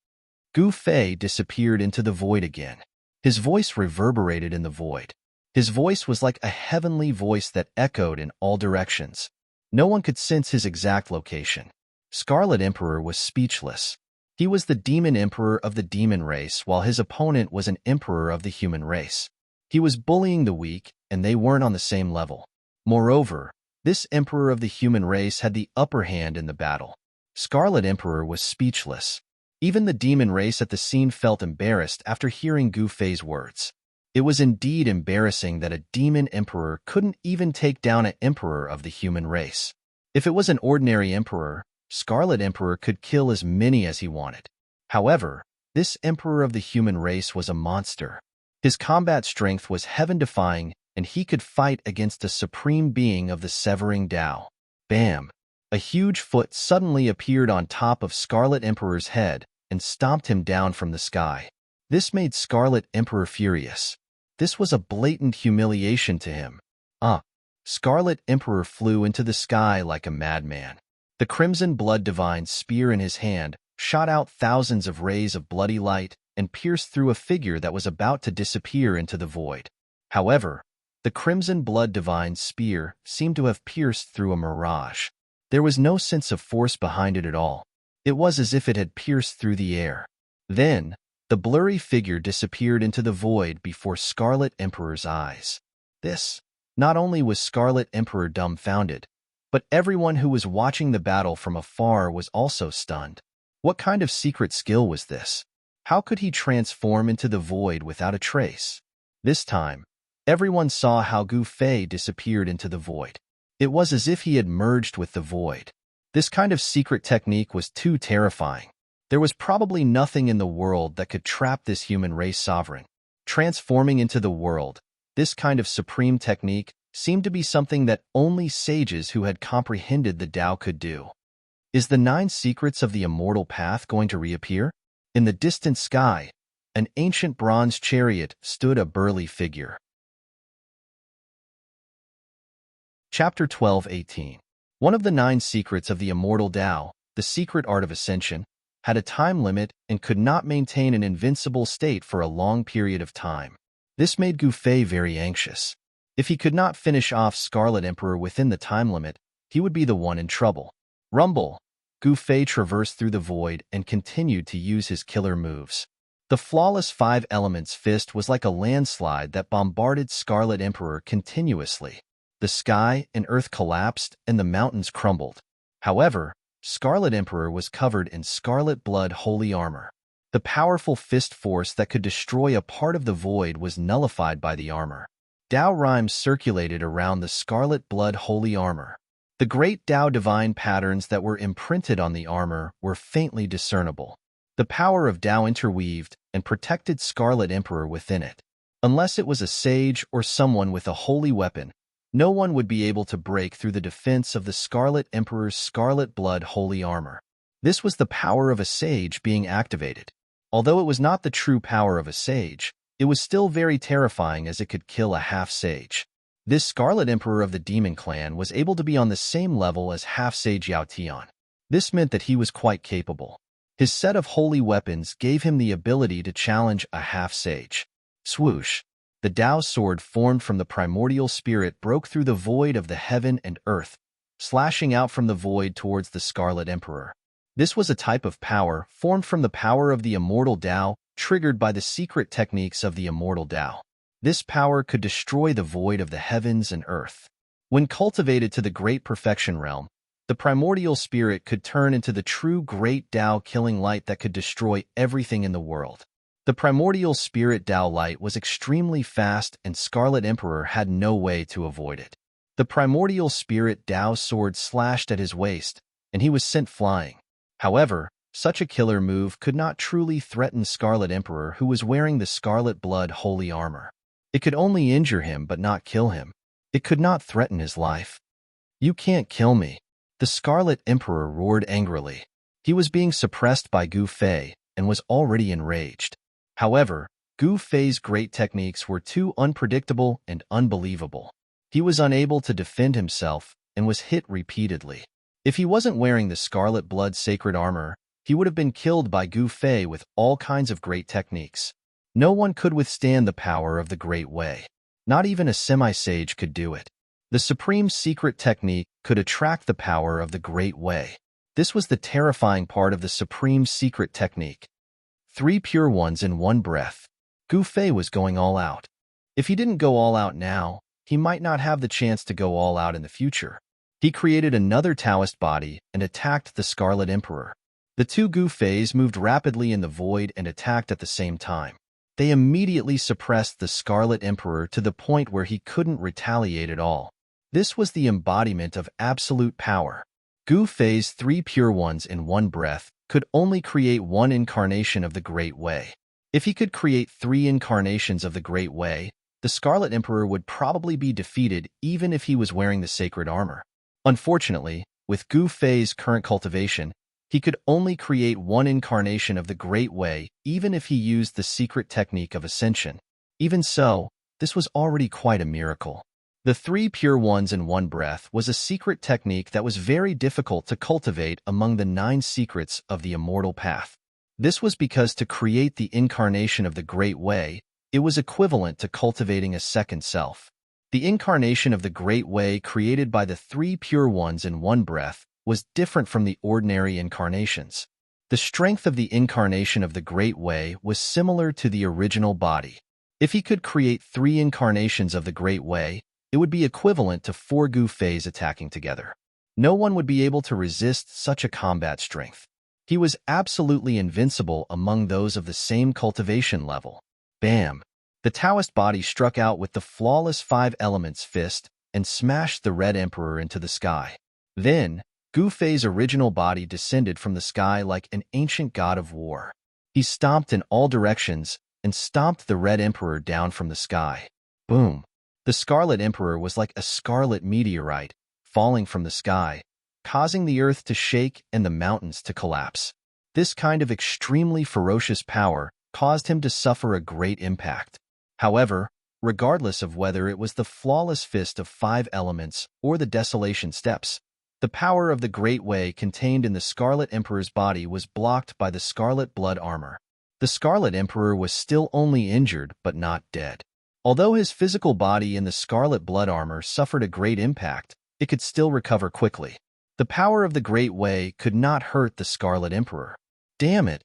Gu Fei disappeared into the void again. His voice reverberated in the void. His voice was like a heavenly voice that echoed in all directions. No one could sense his exact location. Scarlet Emperor was speechless. He was the demon emperor of the demon race, while his opponent was an emperor of the human race. He was bullying the weak, and they weren't on the same level. Moreover, this emperor of the human race had the upper hand in the battle. Scarlet Emperor was speechless. Even the demon race at the scene felt embarrassed after hearing Gu Fei's words. It was indeed embarrassing that a demon emperor couldn't even take down an emperor of the human race. If it was an ordinary emperor, Scarlet Emperor could kill as many as he wanted. However, this emperor of the human race was a monster. His combat strength was heaven-defying, and he could fight against a supreme being of the severing Tao. Bam! A huge foot suddenly appeared on top of Scarlet Emperor's head and stomped him down from the sky. This made Scarlet Emperor furious. This was a blatant humiliation to him. Scarlet Emperor flew into the sky like a madman. The crimson blood divine spear in his hand shot out thousands of rays of bloody light and pierced through a figure that was about to disappear into the void. However, the crimson blood divine spear seemed to have pierced through a mirage. There was no sense of force behind it at all. It was as if it had pierced through the air. Then, the blurry figure disappeared into the void before Scarlet Emperor's eyes. Not only was Scarlet Emperor dumbfounded, but everyone who was watching the battle from afar was also stunned. What kind of secret skill was this? How could he transform into the void without a trace? This time, everyone saw how Gu Fei disappeared into the void. It was as if he had merged with the void. This kind of secret technique was too terrifying. There was probably nothing in the world that could trap this human race sovereign. Transforming into the world, this kind of supreme technique seemed to be something that only sages who had comprehended the Tao could do. Is the 9 secrets of the immortal path going to reappear? In the distant sky, an ancient bronze chariot stood a burly figure. Chapter 12:18. One of the 9 secrets of the immortal Tao, the secret art of ascension, had a time limit and could not maintain an invincible state for a long period of time. This made Gu Fei very anxious. If he could not finish off Scarlet Emperor within the time limit, he would be the one in trouble. Rumble! Gu Fei traversed through the void and continued to use his killer moves. The flawless 5 elements fist was like a landslide that bombarded Scarlet Emperor continuously. The sky and earth collapsed and the mountains crumbled. However, Scarlet Emperor was covered in scarlet blood holy armor. The powerful fist force that could destroy a part of the void was nullified by the armor. Tao rhymes circulated around the scarlet blood holy armor. The great Tao divine patterns that were imprinted on the armor were faintly discernible. The power of Tao interweaved and protected Scarlet Emperor within it. Unless it was a sage or someone with a holy weapon, no one would be able to break through the defense of the Scarlet Emperor's scarlet blood holy armor. This was the power of a sage being activated. Although it was not the true power of a sage, it was still very terrifying as it could kill a half-sage. This Scarlet Emperor of the Demon Clan was able to be on the same level as half-sage Yao Tian. This meant that he was quite capable. His set of holy weapons gave him the ability to challenge a half-sage. Swoosh! The Tao sword formed from the primordial spirit broke through the void of the heaven and earth, slashing out from the void towards the Scarlet Emperor. This was a type of power formed from the power of the immortal Tao, triggered by the secret techniques of the immortal Tao. This power could destroy the void of the heavens and earth. When cultivated to the great perfection realm, the primordial spirit could turn into the true great Tao killing light that could destroy everything in the world. The primordial spirit Tao light was extremely fast and Scarlet Emperor had no way to avoid it. The primordial spirit Tao sword slashed at his waist, and he was sent flying. However, such a killer move could not truly threaten Scarlet Emperor who was wearing the scarlet blood holy armor. It could only injure him but not kill him. It could not threaten his life. "You can't kill me," the Scarlet Emperor roared angrily. He was being suppressed by Gu Fei and was already enraged. However, Gu Fei's great techniques were too unpredictable and unbelievable. He was unable to defend himself and was hit repeatedly. If he wasn't wearing the scarlet blood sacred armor, he would have been killed by Gu Fei with all kinds of great techniques. No one could withstand the power of the Great Way. Not even a semi-sage could do it. The supreme secret technique could attract the power of the Great Way. This was the terrifying part of the supreme secret technique. 3 pure ones in one breath. Gu Fei was going all out. If he didn't go all out now, he might not have the chance to go all out in the future. He created another Taoist body and attacked the Scarlet Emperor. The 2 Gu Feis moved rapidly in the void and attacked at the same time. They immediately suppressed the Scarlet Emperor to the point where he couldn't retaliate at all. This was the embodiment of absolute power. Gu Fei's 3 pure ones in one breath could only create one incarnation of the Great Way. If he could create 3 incarnations of the Great Way, the Scarlet Emperor would probably be defeated even if he was wearing the sacred armor. Unfortunately, with Gu Fei's current cultivation, he could only create one incarnation of the Great Way, even if he used the secret technique of ascension. Even so, this was already quite a miracle. The 3 pure ones in one breath was a secret technique that was very difficult to cultivate among the 9 secrets of the immortal path. This was because to create the incarnation of the Great Way, it was equivalent to cultivating a second self. The incarnation of the Great Way created by the 3 pure ones in one breath was different from the ordinary incarnations. The strength of the incarnation of the Great Way was similar to the original body. If he could create 3 incarnations of the Great Way, it would be equivalent to 4 Gu Feis attacking together. No one would be able to resist such a combat strength. He was absolutely invincible among those of the same cultivation level. Bam! The Taoist body struck out with the flawless 5 elements fist and smashed the Red Emperor into the sky. Then, Gu Fei's original body descended from the sky like an ancient god of war. He stomped in all directions and stomped the Red Emperor down from the sky. Boom! The Scarlet Emperor was like a scarlet meteorite falling from the sky, causing the earth to shake and the mountains to collapse. This kind of extremely ferocious power caused him to suffer a great impact. However, regardless of whether it was the flawless fist of 5 elements or the desolation steps, the power of the Great Way contained in the Scarlet Emperor's body was blocked by the Scarlet Blood armor. The Scarlet Emperor was still only injured but not dead. Although his physical body in the Scarlet Blood armor suffered a great impact, it could still recover quickly. The power of the Great Way could not hurt the Scarlet Emperor. Damn it!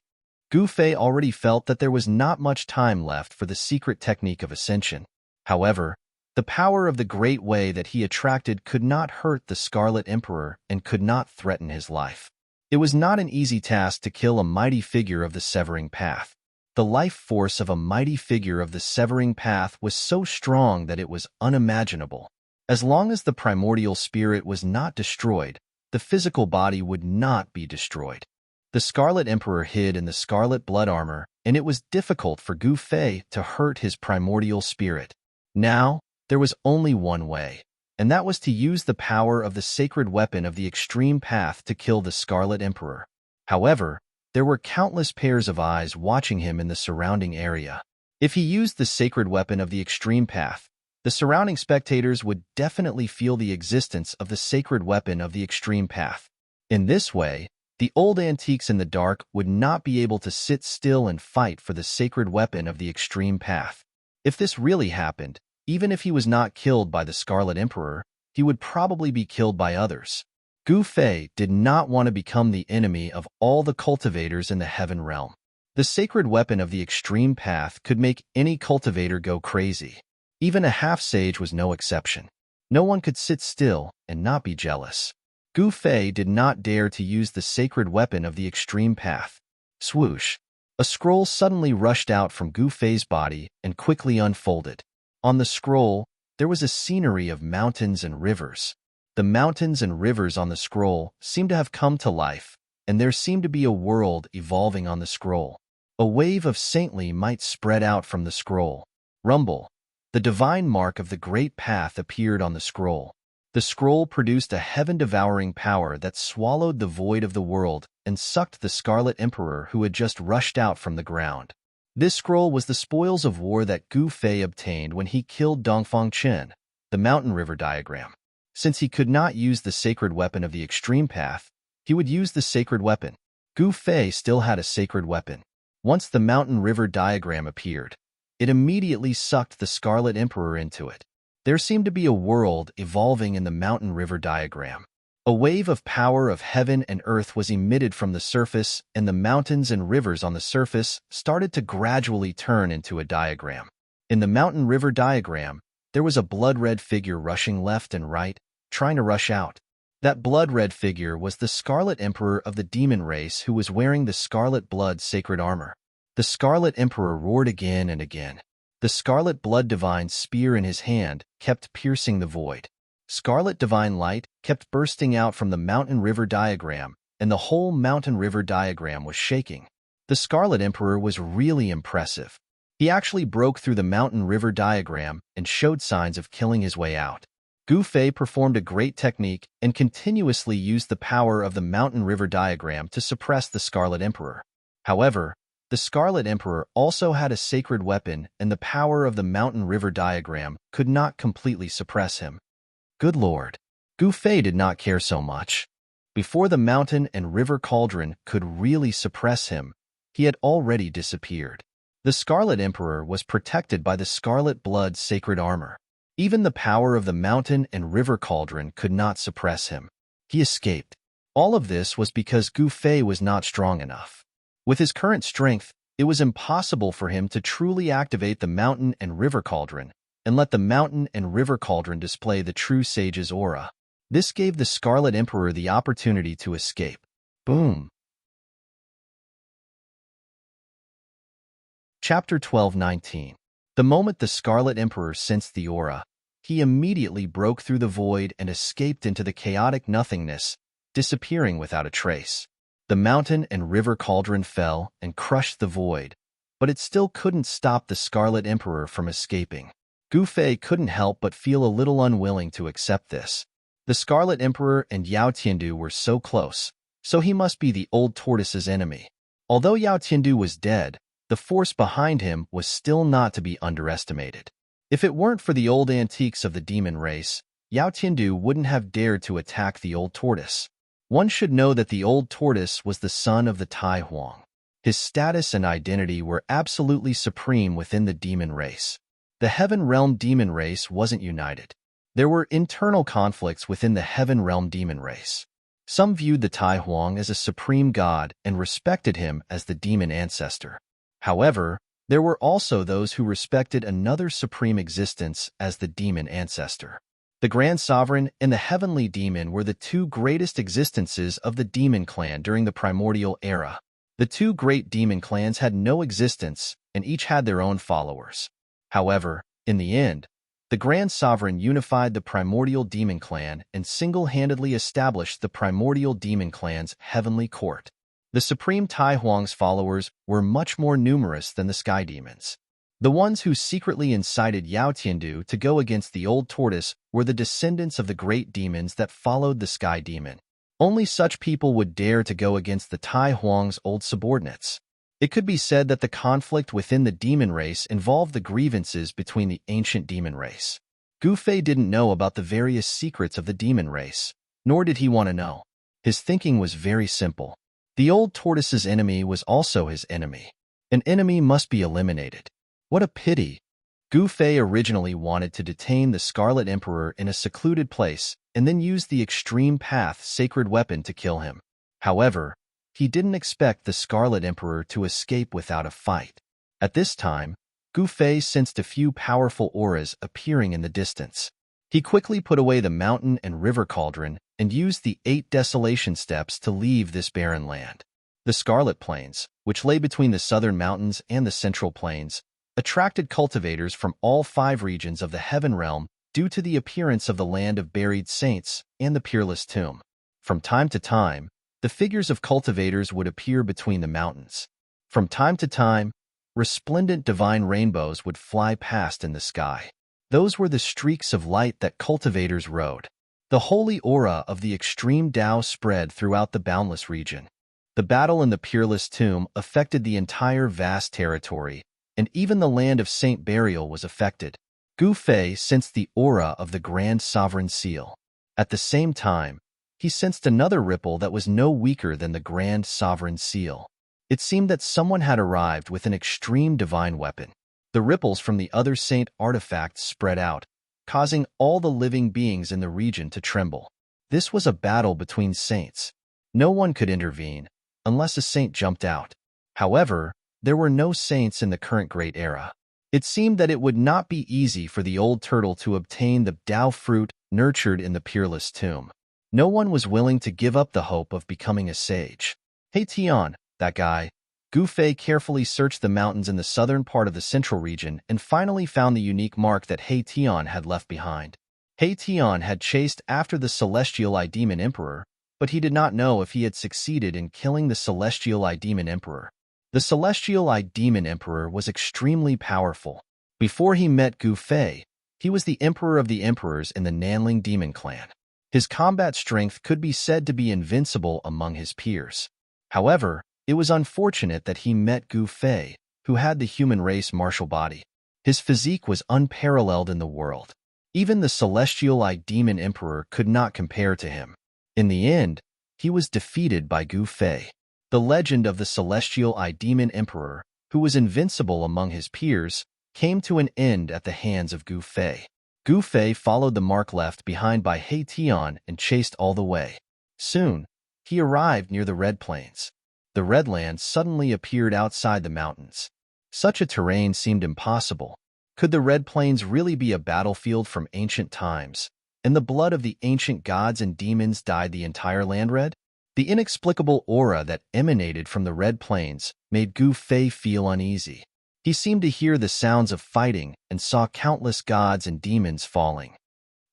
Gu Fei already felt that there was not much time left for the secret technique of ascension. However, the power of the Great Way that he attracted could not hurt the Scarlet Emperor and could not threaten his life. It was not an easy task to kill a mighty figure of the Severing Path. The life force of a mighty figure of the Severing Path was so strong that it was unimaginable. As long as the primordial spirit was not destroyed, the physical body would not be destroyed. The Scarlet Emperor hid in the Scarlet Blood armor, and it was difficult for Gu Fei to hurt his primordial spirit. Now, there was only one way, and that was to use the power of the sacred weapon of the Extreme Path to kill the Scarlet Emperor. However, there were countless pairs of eyes watching him in the surrounding area. If he used the sacred weapon of the Extreme Path, the surrounding spectators would definitely feel the existence of the sacred weapon of the Extreme Path. In this way, the old antiques in the dark would not be able to sit still and fight for the sacred weapon of the Extreme Path. If this really happened, even if he was not killed by the Scarlet Emperor, he would probably be killed by others. Gu Fei did not want to become the enemy of all the cultivators in the Heaven Realm. The sacred weapon of the Extreme Path could make any cultivator go crazy. Even a half-sage was no exception. No one could sit still and not be jealous. Gu Fei did not dare to use the sacred weapon of the Extreme Path. Swoosh! A scroll suddenly rushed out from Gu Fei's body and quickly unfolded. On the scroll, there was a scenery of mountains and rivers. The mountains and rivers on the scroll seemed to have come to life, and there seemed to be a world evolving on the scroll. A wave of saintly might spread out from the scroll. Rumble! The divine mark of the great path appeared on the scroll. The scroll produced a heaven-devouring power that swallowed the void of the world and sucked the Scarlet Emperor who had just rushed out from the ground. This scroll was the spoils of war that Gu Fei obtained when he killed Dongfang Chen, the mountain river diagram. Since he could not use the sacred weapon of the Extreme Path, he would use the sacred weapon. Gu Fei still had a sacred weapon. Once the mountain river diagram appeared, it immediately sucked the Scarlet Emperor into it. There seemed to be a world evolving in the mountain river diagram. A wave of power of heaven and earth was emitted from the surface, and the mountains and rivers on the surface started to gradually turn into a diagram. In the mountain river diagram, there was a blood-red figure rushing left and right, trying to rush out. That blood-red figure was the Scarlet Emperor of the demon race who was wearing the Scarlet Blood sacred armor. The Scarlet Emperor roared again and again. The Scarlet Blood Divine spear in his hand kept piercing the void. Scarlet Divine Light kept bursting out from the mountain river diagram, and the whole mountain river diagram was shaking. The Scarlet Emperor was really impressive. He actually broke through the mountain river diagram and showed signs of killing his way out. Gu Fei performed a great technique and continuously used the power of the mountain-river diagram to suppress the Scarlet Emperor. However, the Scarlet Emperor also had a sacred weapon, and the power of the mountain-river diagram could not completely suppress him. Good Lord! Gu Fei did not care so much. Before the mountain and river cauldron could really suppress him, he had already disappeared. The Scarlet Emperor was protected by the Scarlet Blood sacred armor. Even the power of the mountain and river cauldron could not suppress him. He escaped. All of this was because Gu Fei was not strong enough. With his current strength, it was impossible for him to truly activate the mountain and river cauldron and let the mountain and river cauldron display the true sage's aura. This gave the Scarlet Emperor the opportunity to escape. Boom! Chapter 12:19. The moment the Scarlet Emperor sensed the aura, he immediately broke through the void and escaped into the chaotic nothingness, disappearing without a trace. The mountain and river cauldron fell and crushed the void, but it still couldn't stop the Scarlet Emperor from escaping. Gu Fei couldn't help but feel a little unwilling to accept this. The Scarlet Emperor and Yao Tiandu were so close, so he must be the old tortoise's enemy. Although Yao Tiandu was dead, the force behind him was still not to be underestimated. If it weren't for the old antiques of the demon race, Yao Tiandu wouldn't have dared to attack the old tortoise. One should know that the old tortoise was the son of the Tai Huang. His status and identity were absolutely supreme within the demon race. The Heaven Realm demon race wasn't united. There were internal conflicts within the Heaven Realm demon race. Some viewed the Tai Huang as a supreme god and respected him as the demon ancestor. However, there were also those who respected another supreme existence as the demon ancestor. The Grand Sovereign and the Heavenly Demon were the two greatest existences of the demon clan during the primordial era. The two great demon clans had no existence, and each had their own followers. However, in the end, the Grand Sovereign unified the primordial demon clan and single-handedly established the primordial demon clan's heavenly court. The Supreme Tai Huang's followers were much more numerous than the Sky Demons. The ones who secretly incited Yao Tiandu to go against the old tortoise were the descendants of the great demons that followed the Sky Demon. Only such people would dare to go against the Tai Huang's old subordinates. It could be said that the conflict within the demon race involved the grievances between the ancient demon race. Gu Fei didn't know about the various secrets of the demon race, nor did he want to know. His thinking was very simple. The old tortoise's enemy was also his enemy. An enemy must be eliminated. What a pity! Gu Fei originally wanted to detain the Scarlet Emperor in a secluded place and then use the Extreme Path sacred weapon to kill him. However, he didn't expect the Scarlet Emperor to escape without a fight. At this time, Gu Fei sensed a few powerful auras appearing in the distance. He quickly put away the mountain and river cauldron and used the 8 desolation steps to leave this barren land. The Scarlet Plains, which lay between the southern mountains and the central plains, attracted cultivators from all 5 regions of the Heaven Realm due to the appearance of the land of buried saints and the peerless tomb. From time to time, the figures of cultivators would appear between the mountains. From time to time, resplendent divine rainbows would fly past in the sky. Those were the streaks of light that cultivators rode. The holy aura of the extreme Tao spread throughout the boundless region. The battle in the peerless tomb affected the entire vast territory, and even the land of Saint Burial was affected. Gu Fei sensed the aura of the Grand Sovereign Seal. At the same time, he sensed another ripple that was no weaker than the Grand Sovereign Seal. It seemed that someone had arrived with an extreme divine weapon. The ripples from the other saint artifacts spread out, causing all the living beings in the region to tremble. This was a battle between saints. No one could intervene, unless a saint jumped out. However, there were no saints in the current Great Era. It seemed that it would not be easy for the old turtle to obtain the Tao fruit nurtured in the peerless tomb. No one was willing to give up the hope of becoming a sage. Hey Tian, that guy. Gu Fei carefully searched the mountains in the southern part of the central region and finally found the unique mark that He Tian had left behind. He Tian had chased after the Celestial Eye Demon Emperor, but he did not know if he had succeeded in killing the Celestial Eye Demon Emperor. The Celestial Eye Demon Emperor was extremely powerful. Before he met Gu Fei, He was the emperor of the emperors in the Nanling demon clan. His combat strength could be said to be invincible among his peers. However, it was unfortunate that he met Gu Fei, who had the human race martial body. His physique was unparalleled in the world. Even the celestial eye demon emperor could not compare to him. In the end, he was defeated by Gu Fei. The legend of the celestial eye demon emperor, who was invincible among his peers, came to an end at the hands of Gu Fei. Gu Fei followed the mark left behind by He Tian and chased all the way. Soon, he arrived near the Red Plains. The Red Land suddenly appeared outside the mountains. Such a terrain seemed impossible. Could the Red Plains really be a battlefield from ancient times? And the blood of the ancient gods and demons dyed the entire land red? The inexplicable aura that emanated from the Red Plains made Gu Fei feel uneasy. He seemed to hear the sounds of fighting and saw countless gods and demons falling.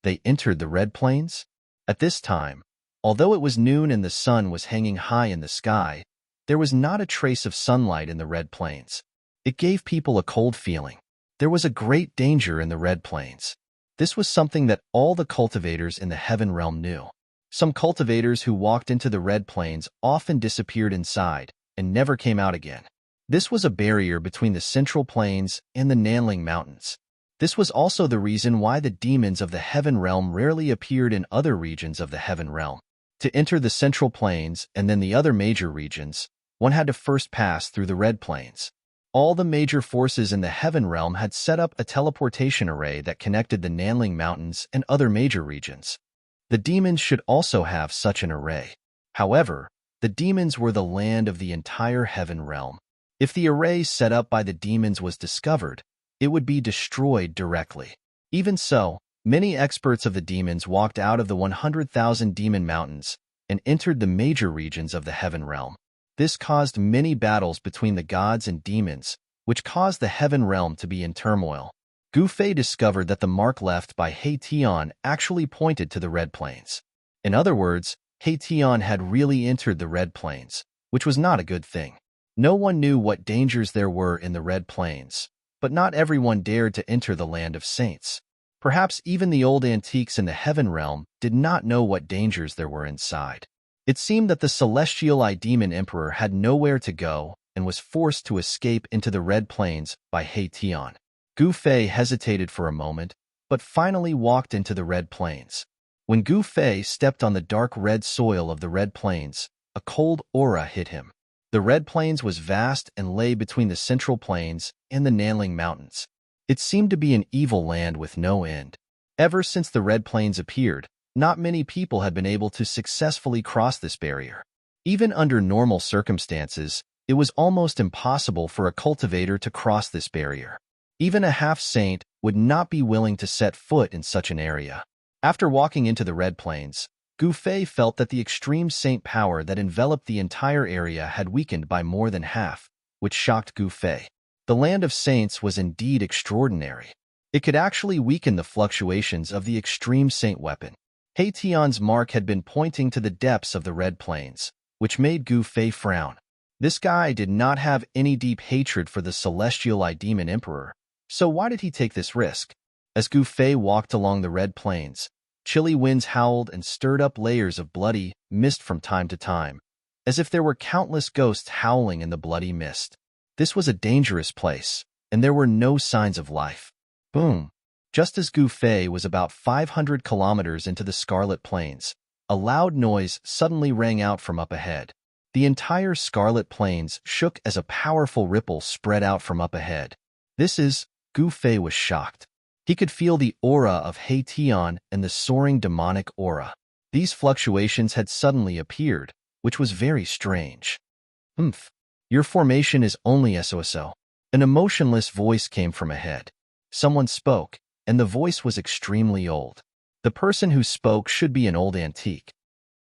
They entered the Red Plains? At this time, although it was noon and the sun was hanging high in the sky, there was not a trace of sunlight in the Red Plains. It gave people a cold feeling. There was a great danger in the Red Plains. This was something that all the cultivators in the Heaven Realm knew. Some cultivators who walked into the Red Plains often disappeared inside and never came out again. This was a barrier between the Central Plains and the Nanling Mountains. This was also the reason why the demons of the Heaven Realm rarely appeared in other regions of the Heaven Realm. To enter the Central Plains and then the other major regions, one had to first pass through the Red Plains. All the major forces in the Heaven Realm had set up a teleportation array that connected the Nanling Mountains and other major regions. The demons should also have such an array. However, the demons were the land of the entire Heaven Realm. If the array set up by the demons was discovered, it would be destroyed directly. Even so, many experts of the demons walked out of the 100,000 demon mountains and entered the major regions of the Heaven Realm. This caused many battles between the gods and demons, which caused the Heaven Realm to be in turmoil. Gu Fei discovered that the mark left by He Tian actually pointed to the Red Plains. In other words, He Tian had really entered the Red Plains, which was not a good thing. No one knew what dangers there were in the Red Plains, but not everyone dared to enter the Land of Saints. Perhaps even the old antiques in the Heaven Realm did not know what dangers there were inside. It seemed that the celestial eye demon emperor had nowhere to go and was forced to escape into the Red Plains by He Tian. Gu Fei hesitated for a moment, but finally walked into the Red Plains. When Gu Fei stepped on the dark red soil of the Red Plains, a cold aura hit him. The Red Plains was vast and lay between the Central Plains and the Nanling Mountains. It seemed to be an evil land with no end. Ever since the Red Plains appeared, not many people had been able to successfully cross this barrier. Even under normal circumstances, it was almost impossible for a cultivator to cross this barrier. Even a half-saint would not be willing to set foot in such an area. After walking into the Red Plains, Gu Fei felt that the extreme saint power that enveloped the entire area had weakened by more than half, which shocked Gu Fei. The Land of Saints was indeed extraordinary. It could actually weaken the fluctuations of the extreme saint weapon. He Tian's mark had been pointing to the depths of the Red Plains, which made Gu Fei frown. This guy did not have any deep hatred for the celestial eye demon emperor, so why did he take this risk? As Gu Fei walked along the Red Plains, chilly winds howled and stirred up layers of bloody mist from time to time, as if there were countless ghosts howling in the bloody mist. This was a dangerous place, and there were no signs of life. Boom! Just as Gu Fei was about 500 kilometers into the Scarlet Plains, a loud noise suddenly rang out from up ahead. The entire Scarlet Plains shook as a powerful ripple spread out from up ahead. Gu Fei was shocked. He could feel the aura of He Tian and the soaring demonic aura. These fluctuations had suddenly appeared, which was very strange. Your formation is only so. An emotionless voice came from ahead. Someone spoke, and the voice was extremely old. The person who spoke should be an old antique.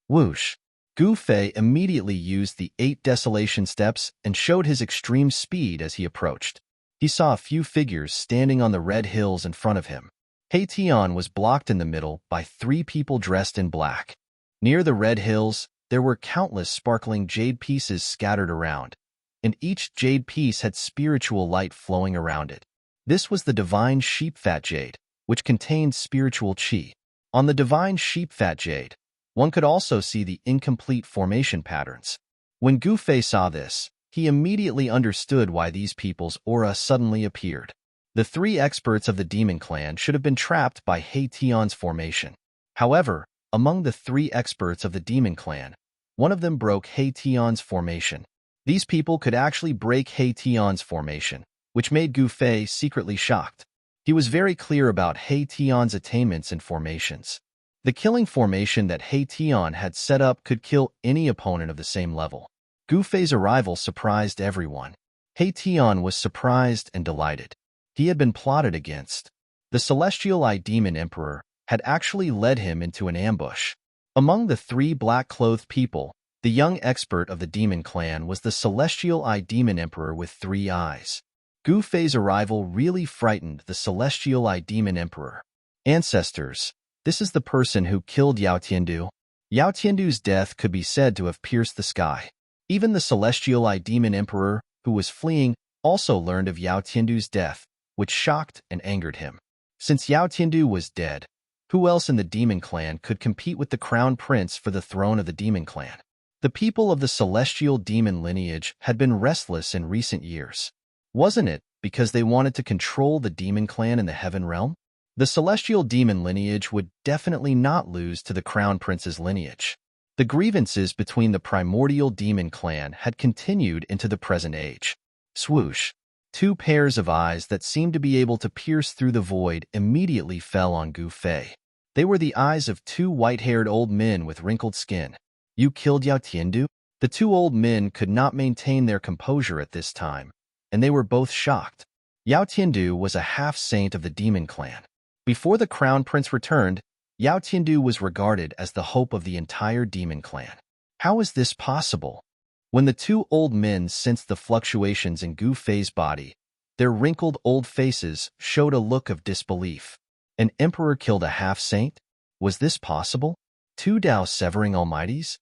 Whoosh! Gu Fei immediately used the 8 desolation steps and showed his extreme speed as he approached. He saw a few figures standing on the red hills in front of him. He Tian was blocked in the middle by 3 people dressed in black. Near the red hills, there were countless sparkling jade pieces scattered around, and each jade piece had spiritual light flowing around it. This was the divine sheep fat jade, which contained spiritual qi. On the divine sheep-fat jade, one could also see the incomplete formation patterns. When Gu Fei saw this, he immediately understood why these people's aura suddenly appeared. The three experts of the demon clan should have been trapped by He Tian's formation. However, among the three experts of the demon clan, one of them broke He Tian's formation. These people could actually break He Tian's formation, which made Gu Fei secretly shocked. He was very clear about He Tian's attainments and formations. The killing formation that He Tian had set up could kill any opponent of the same level. Gu Fei's arrival surprised everyone. He Tian was surprised and delighted. He had been plotted against. The Celestial Eye Demon Emperor had actually led him into an ambush. Among the three black-clothed people, the young expert of the demon clan was the Celestial Eye Demon Emperor with 3 eyes. Gu Fei's arrival really frightened the Celestial Eye Demon Emperor. Ancestors, this is the person who killed Yao Tiandu. Yao Tiandu's death could be said to have pierced the sky. Even the Celestial Eye Demon Emperor, who was fleeing, also learned of Yao Tiandu's death, which shocked and angered him. Since Yao Tiandu was dead, who else in the demon clan could compete with the crown prince for the throne of the demon clan? The people of the celestial demon lineage had been restless in recent years. Wasn't it because they wanted to control the demon clan in the heaven realm? The celestial demon lineage would definitely not lose to the crown prince's lineage. The grievances between the primordial demon clan had continued into the present age. Swoosh! 2 pairs of eyes that seemed to be able to pierce through the void immediately fell on Gu Fei. They were the eyes of 2 white-haired old men with wrinkled skin. You killed Yao Tiandu? The 2 old men could not maintain their composure at this time, and they were both shocked. Yao Tiandu was a half-saint of the demon clan. Before the crown prince returned, Yao Tiandu was regarded as the hope of the entire demon clan. How is this possible? When the 2 old men sensed the fluctuations in Gu Fei's body, their wrinkled old faces showed a look of disbelief. An emperor killed a half-saint? Was this possible? 2 Tao-severing almighties?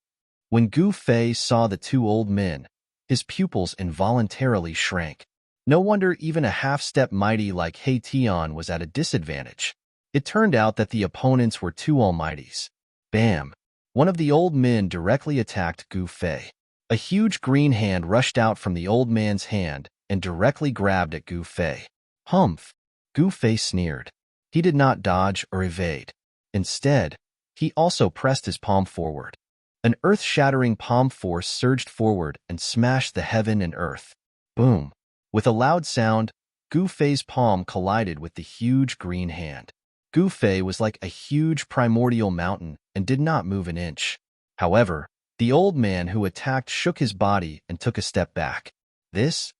When Gu Fei saw the 2 old men, his pupils involuntarily shrank. No wonder even a half-step mighty like He Tian was at a disadvantage. It turned out that the opponents were 2 almighties. Bam! One of the old men directly attacked Gu Fei. A huge green hand rushed out from the old man's hand and directly grabbed at Gu Fei. Humph! Gu Fei sneered. He did not dodge or evade. Instead, he also pressed his palm forward. An earth-shattering palm force surged forward and smashed the heaven and earth. Boom! With a loud sound, Gu Fei's palm collided with the huge green hand. Gu Fei was like a huge primordial mountain and did not move an inch. However, the old man who attacked shook his body and took a step back. This?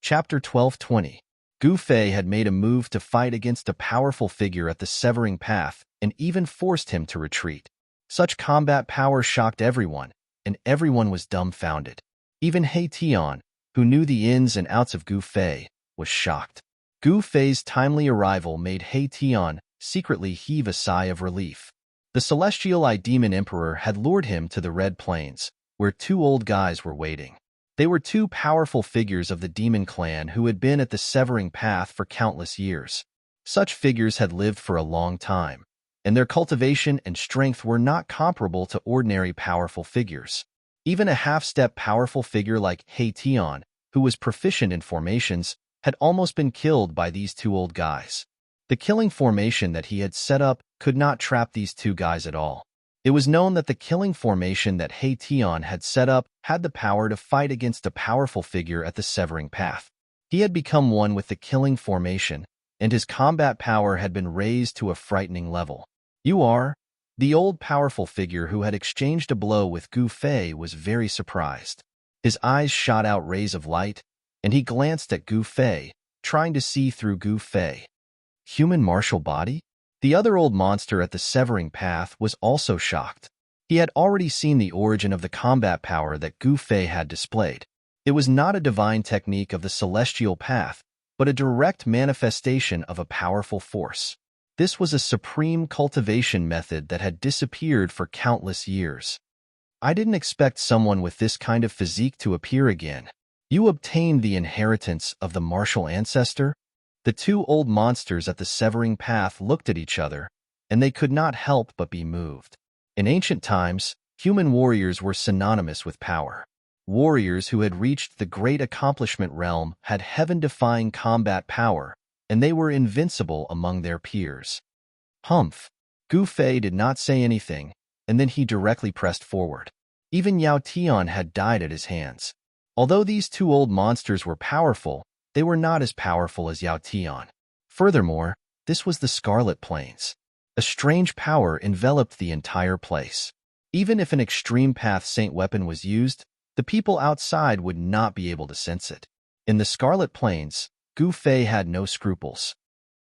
Chapter 12:20. Gu Fei had made a move to fight against a powerful figure at the severing path and even forced him to retreat. Such combat power shocked everyone, and everyone was dumbfounded. Even He Tian, who knew the ins and outs of Gu Fei, was shocked. Gu Fei's timely arrival made He Tian secretly heave a sigh of relief. The Celestial Eye Demon Emperor had lured him to the Red Plains, where 2 old guys were waiting. They were 2 powerful figures of the demon clan who had been at the severing path for countless years. Such figures had lived for a long time, and their cultivation and strength were not comparable to ordinary powerful figures. Even a half-step powerful figure like He Tian, who was proficient in formations, had almost been killed by these 2 old guys. The killing formation that he had set up could not trap these 2 guys at all. It was known that the killing formation that He Tian had set up had the power to fight against a powerful figure at the severing path. He had become one with the killing formation, and his combat power had been raised to a frightening level. You are? The old powerful figure who had exchanged a blow with Gu Fei was very surprised. His eyes shot out rays of light, and he glanced at Gu Fei, trying to see through Gu Fei. Human martial body? The other old monster at the severing path was also shocked. He had already seen the origin of the combat power that Gu Fei had displayed. It was not a divine technique of the celestial path, but a direct manifestation of a powerful force. This was a supreme cultivation method that had disappeared for countless years. I didn't expect someone with this kind of physique to appear again. You obtained the inheritance of the martial ancestor? The two old monsters at the severing path looked at each other, and they could not help but be moved. In ancient times, human warriors were synonymous with power. Warriors who had reached the great accomplishment realm had heaven-defying combat power, and they were invincible among their peers. Humph! Gu Fei did not say anything, and then he directly pressed forward. Even Yao Tian had died at his hands. Although these two old monsters were powerful, they were not as powerful as Yao Tian. Furthermore, this was the Scarlet Plains. A strange power enveloped the entire place. Even if an extreme path saint weapon was used, the people outside would not be able to sense it. In the Scarlet Plains, Gu Fei had no scruples.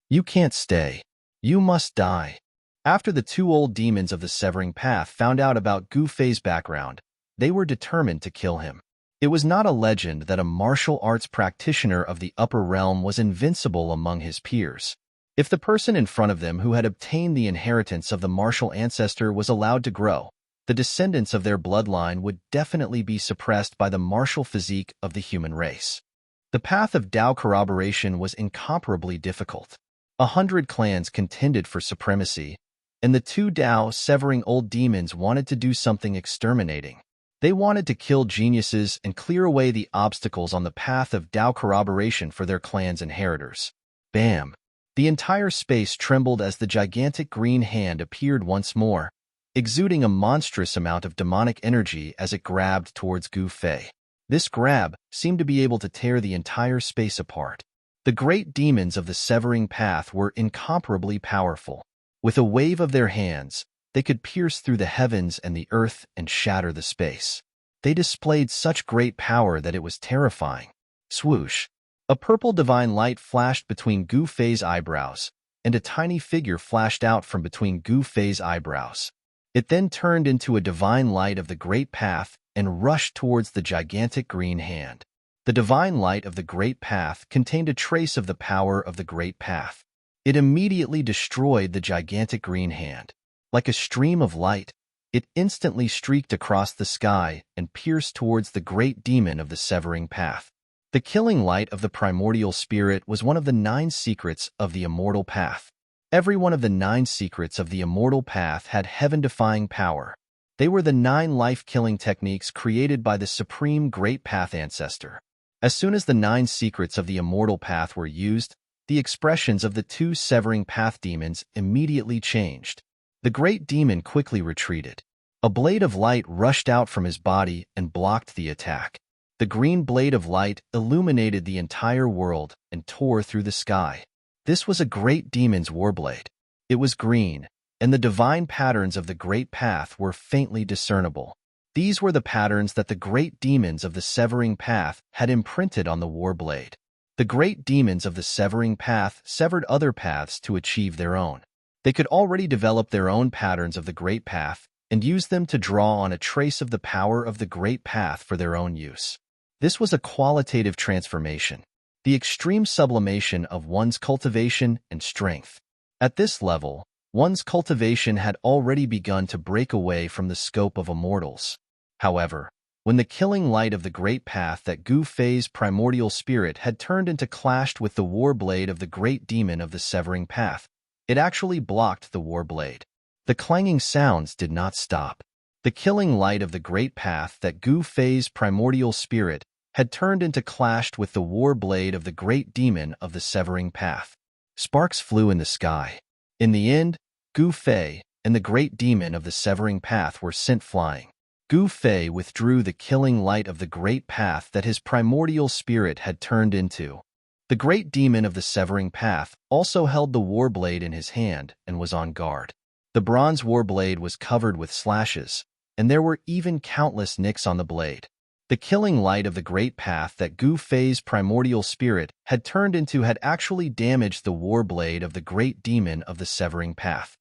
You can't stay. You must die. After the two old demons of the Severing Path found out about Gu Fei's background, they were determined to kill him. It was not a legend that a martial arts practitioner of the upper realm was invincible among his peers. If the person in front of them who had obtained the inheritance of the martial ancestor was allowed to grow, the descendants of their bloodline would definitely be suppressed by the martial physique of the human race. The path of Tao corroboration was incomparably difficult. 100 clans contended for supremacy, and the two Tao severing old demons wanted to do something exterminating. They wanted to kill geniuses and clear away the obstacles on the path of Tao corroboration for their clan's inheritors. Bam! The entire space trembled as the gigantic green hand appeared once more, exuding a monstrous amount of demonic energy as it grabbed towards Gu Fei. This grab seemed to be able to tear the entire space apart. The great demons of the Severing Path were incomparably powerful. With a wave of their hands, they could pierce through the heavens and the earth and shatter the space. They displayed such great power that it was terrifying. Swoosh! A purple divine light flashed between Gu Fei's eyebrows, and a tiny figure flashed out from between Gu Fei's eyebrows. It then turned into a divine light of the Great Path and rushed towards the gigantic green hand. The divine light of the Great Path contained a trace of the power of the Great Path. It immediately destroyed the gigantic green hand. Like a stream of light, it instantly streaked across the sky and pierced towards the great demon of the Severing Path. The killing light of the primordial spirit was one of the 9 secrets of the immortal path. Every one of the 9 secrets of the immortal path had heaven-defying power. They were the 9 life-killing techniques created by the supreme Great Path ancestor. As soon as the 9 secrets of the immortal path were used, the expressions of the 2 Severing Path demons immediately changed. The great demon quickly retreated. A blade of light rushed out from his body and blocked the attack. The green blade of light illuminated the entire world and tore through the sky. This was a great demon's warblade. It was green, and the divine patterns of the Great Path were faintly discernible. These were the patterns that the great demons of the Severing Path had imprinted on the warblade. The great demons of the Severing Path severed other paths to achieve their own. They could already develop their own patterns of the Great Path and use them to draw on a trace of the power of the Great Path for their own use. This was a qualitative transformation, the extreme sublimation of one's cultivation and strength. At this level, one's cultivation had already begun to break away from the scope of immortals. However, when the killing light of the Great Path that Gu Fei's primordial spirit had turned into clashed with the warblade of the great demon of the Severing Path, it actually blocked the warblade. The clanging sounds did not stop. The killing light of the Great Path that Gu Fei's primordial spirit had turned into clashed with the warblade of the great demon of the Severing Path. Sparks flew in the sky. In the end, Gu Fei and the great demon of the Severing Path were sent flying. Gu Fei withdrew the killing light of the Great Path that his primordial spirit had turned into. The great demon of the Severing Path also held the warblade in his hand and was on guard. The bronze warblade was covered with slashes, and there were even countless nicks on the blade. The killing light of the Great Path that Gu Fei's primordial spirit had turned into had actually damaged the warblade of the great demon of the Severing Path.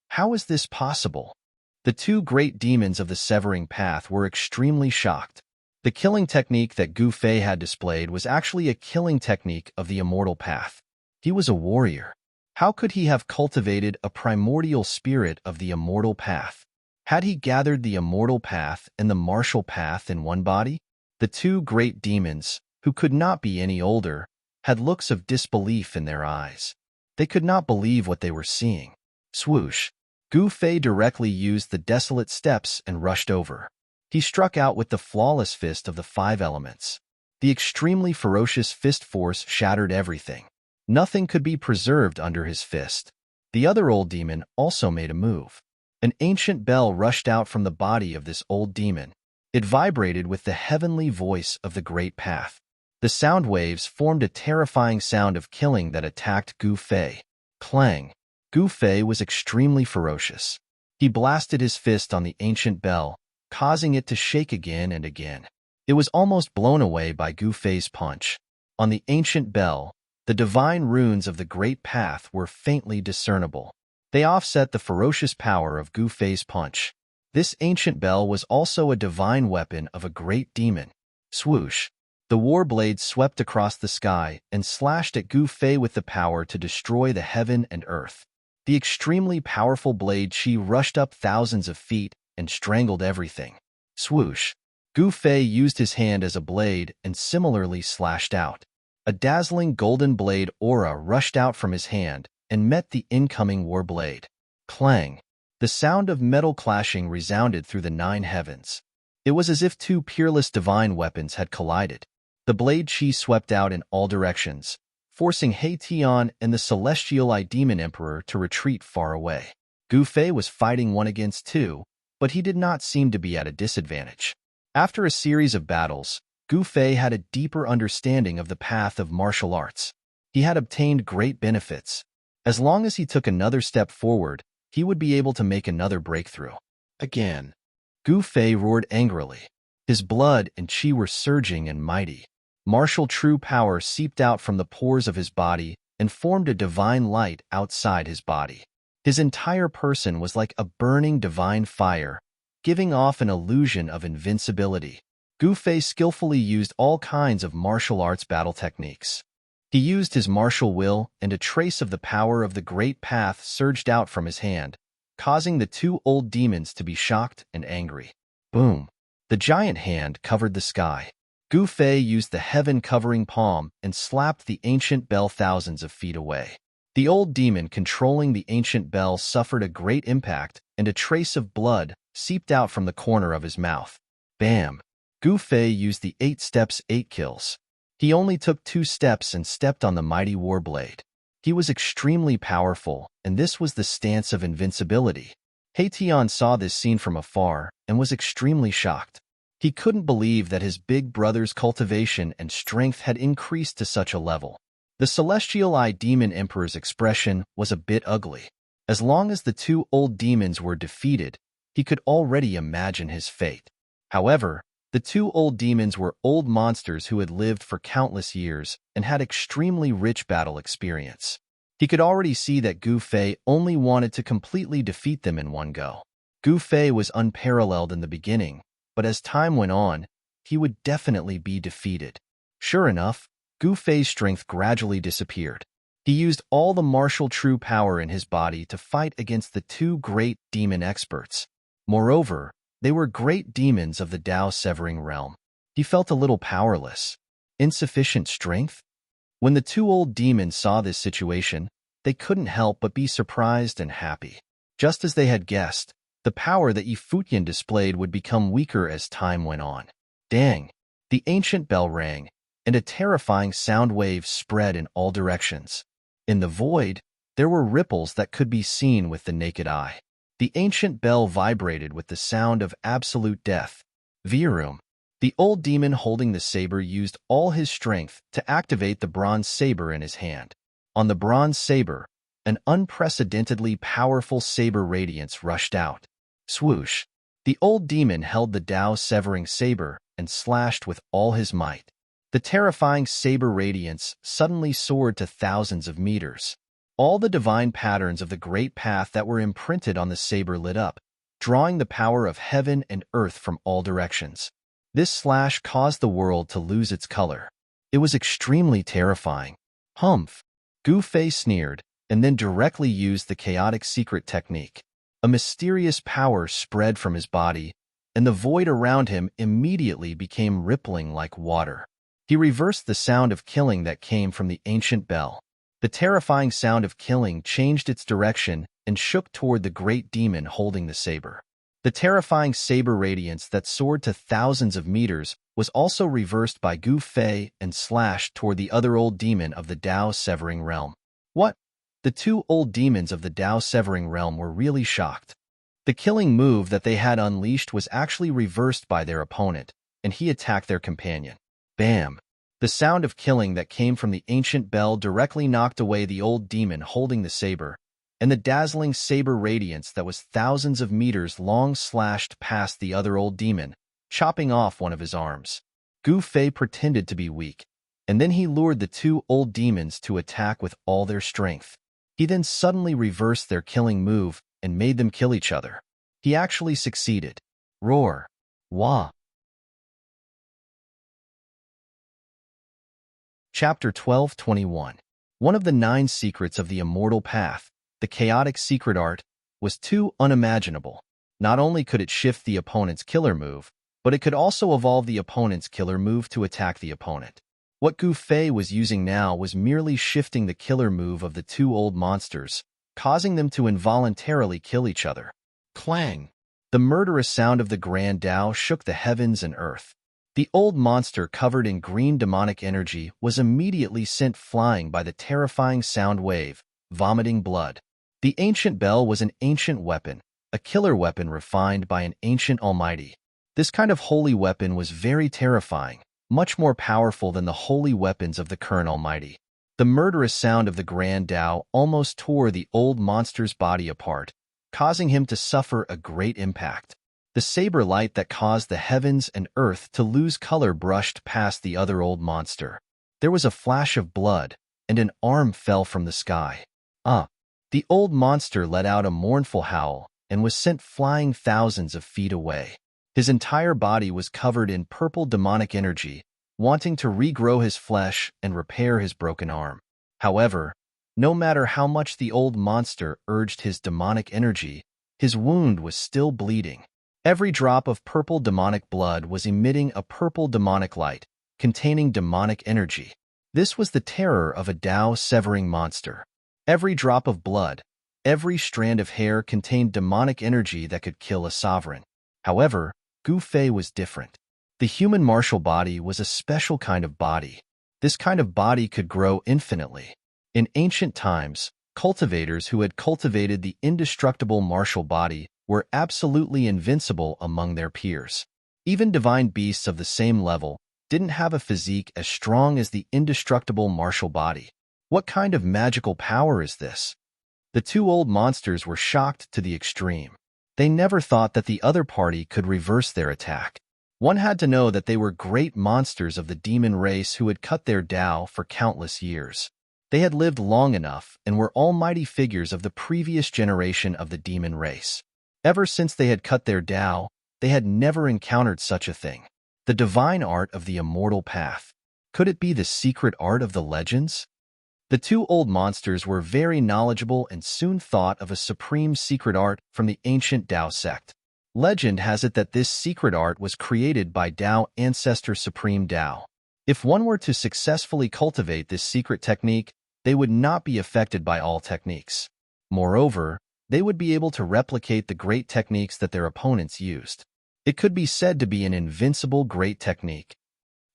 How is this possible? The 2 great demons of the Severing Path were extremely shocked. The killing technique that Gu Fei had displayed was actually a killing technique of the immortal path. He was a warrior. How could he have cultivated a primordial spirit of the immortal path? Had he gathered the immortal path and the martial path in one body? The two great demons, who could not be any older, had looks of disbelief in their eyes. They could not believe what they were seeing. Swoosh! Gu Fei directly used the desolate steps and rushed over. He struck out with the flawless fist of the 5 elements. The extremely ferocious fist force shattered everything. Nothing could be preserved under his fist. The other old demon also made a move. An ancient bell rushed out from the body of this old demon. It vibrated with the heavenly voice of the great path. The sound waves formed a terrifying sound of killing that attacked Gu Fei. Clang! Gu Fei was extremely ferocious. He blasted his fist on the ancient bell, causing it to shake again and again. It was almost blown away by Gu Fei's punch. On the ancient bell, the divine runes of the great path were faintly discernible. They offset the ferocious power of Gu Fei's punch. This ancient bell was also a divine weapon of a great demon. Swoosh! The war blade swept across the sky and slashed at Gu Fei with the power to destroy the heaven and earth. The extremely powerful blade Qi rushed up thousands of feet and strangled everything. Swoosh! Gu Fei used his hand as a blade and similarly slashed out. A dazzling golden blade aura rushed out from his hand and met the incoming war blade. Clang! The sound of metal clashing resounded through the 9 heavens. It was as if two peerless divine weapons had collided. The blade Qi swept out in all directions, forcing He Tian and the Celestial Eye Demon Emperor to retreat far away. Gu Fei was fighting 1 against 2, but he did not seem to be at a disadvantage. After a series of battles, Gu Fei had a deeper understanding of the path of martial arts. He had obtained great benefits. As long as he took another step forward, he would be able to make another breakthrough. Again, Gu Fei roared angrily. His blood and qi were surging and mighty. Martial true power seeped out from the pores of his body and formed a divine light outside his body. His entire person was like a burning divine fire, giving off an illusion of invincibility. Gu Fei skillfully used all kinds of martial arts battle techniques. He used his martial will, and a trace of the power of the great path surged out from his hand, causing the 2 old demons to be shocked and angry. Boom! The giant hand covered the sky. Gu Fei used the heaven-covering palm and slapped the ancient bell thousands of feet away. The old demon controlling the ancient bell suffered a great impact, and a trace of blood seeped out from the corner of his mouth. Bam! Gu Fei used the 8 steps 8 kills. He only took 2 steps and stepped on the mighty war blade. He was extremely powerful, and this was the stance of invincibility. He Tian saw this scene from afar and was extremely shocked. He couldn't believe that his big brother's cultivation and strength had increased to such a level. The Celestial Eye Demon Emperor's expression was a bit ugly. As long as the 2 old demons were defeated, he could already imagine his fate. However, the 2 old demons were old monsters who had lived for countless years and had extremely rich battle experience. He could already see that Gu Fei only wanted to completely defeat them in one go. Gu Fei was unparalleled in the beginning, but as time went on, he would definitely be defeated. Sure enough, Gu Fei's strength gradually disappeared. He used all the martial true power in his body to fight against the 2 great demon experts. Moreover, they were great demons of the Tao-severing realm. He felt a little powerless. Insufficient strength? When the 2 old demons saw this situation, they couldn't help but be surprised and happy. Just as they had guessed, the power that Yi Futian displayed would become weaker as time went on. Dang! The ancient bell rang, and a terrifying sound wave spread in all directions. In the void, there were ripples that could be seen with the naked eye. The ancient bell vibrated with the sound of absolute death. Virum. The old demon holding the saber used all his strength to activate the bronze saber in his hand. On the bronze saber, an unprecedentedly powerful saber radiance rushed out. Swoosh! The old demon held the Tao-severing saber and slashed with all his might. The terrifying saber radiance suddenly soared to thousands of meters. All the divine patterns of the great path that were imprinted on the saber lit up, drawing the power of heaven and earth from all directions. This slash caused the world to lose its color. It was extremely terrifying. Humph! Gu Fei sneered, and then directly used the chaotic secret technique. A mysterious power spread from his body, and the void around him immediately became rippling like water. He reversed the sound of killing that came from the ancient bell. The terrifying sound of killing changed its direction and shook toward the great demon holding the saber. The terrifying saber radiance that soared to thousands of meters was also reversed by Gu Fei and slashed toward the other old demon of the Tao-severing realm. What? The two old demons of the Tao-severing realm were really shocked. The killing move that they had unleashed was actually reversed by their opponent, and he attacked their companion. Bam! The sound of killing that came from the ancient bell directly knocked away the old demon holding the saber, and the dazzling saber radiance that was thousands of meters long slashed past the other old demon, chopping off one of his arms. Gu Fei pretended to be weak, and then he lured the two old demons to attack with all their strength. He then suddenly reversed their killing move and made them kill each other. He actually succeeded. Roar! Wah! Chapter 12:21. One of the 9 secrets of the immortal path, the chaotic secret art, was too unimaginable. Not only could it shift the opponent's killer move, but it could also evolve the opponent's killer move to attack the opponent. What Gu Fei was using now was merely shifting the killer move of the two old monsters, causing them to involuntarily kill each other. Clang! The murderous sound of the Grand Tao shook the heavens and earth. The old monster covered in green demonic energy was immediately sent flying by the terrifying sound wave, vomiting blood. The ancient bell was an ancient weapon, a killer weapon refined by an ancient almighty. This kind of holy weapon was very terrifying, much more powerful than the holy weapons of the current almighty. The murderous sound of the Grand Tao almost tore the old monster's body apart, causing him to suffer a great impact. The saber light that caused the heavens and earth to lose color brushed past the other old monster. There was a flash of blood, and an arm fell from the sky. The old monster let out a mournful howl and was sent flying thousands of feet away. His entire body was covered in purple demonic energy, wanting to regrow his flesh and repair his broken arm. However, no matter how much the old monster urged his demonic energy, his wound was still bleeding. Every drop of purple demonic blood was emitting a purple demonic light, containing demonic energy. This was the terror of a Tao-severing monster. Every drop of blood, every strand of hair contained demonic energy that could kill a sovereign. However, Gu Fei was different. The human martial body was a special kind of body. This kind of body could grow infinitely. In ancient times, cultivators who had cultivated the indestructible martial body were absolutely invincible among their peers. Even divine beasts of the same level didn't have a physique as strong as the indestructible martial body. What kind of magical power is this? The two old monsters were shocked to the extreme. They never thought that the other party could reverse their attack. One had to know that they were great monsters of the demon race who had cut their Tao for countless years. They had lived long enough and were almighty figures of the previous generation of the demon race. Ever since they had cut their Tao, they had never encountered such a thing. The divine art of the immortal path. Could it be the secret art of the legends? The two old monsters were very knowledgeable and soon thought of a supreme secret art from the ancient Tao sect. Legend has it that this secret art was created by Tao ancestor Supreme Tao. If one were to successfully cultivate this secret technique, they would not be affected by all techniques. Moreover, they would be able to replicate the great techniques that their opponents used. It could be said to be an invincible great technique.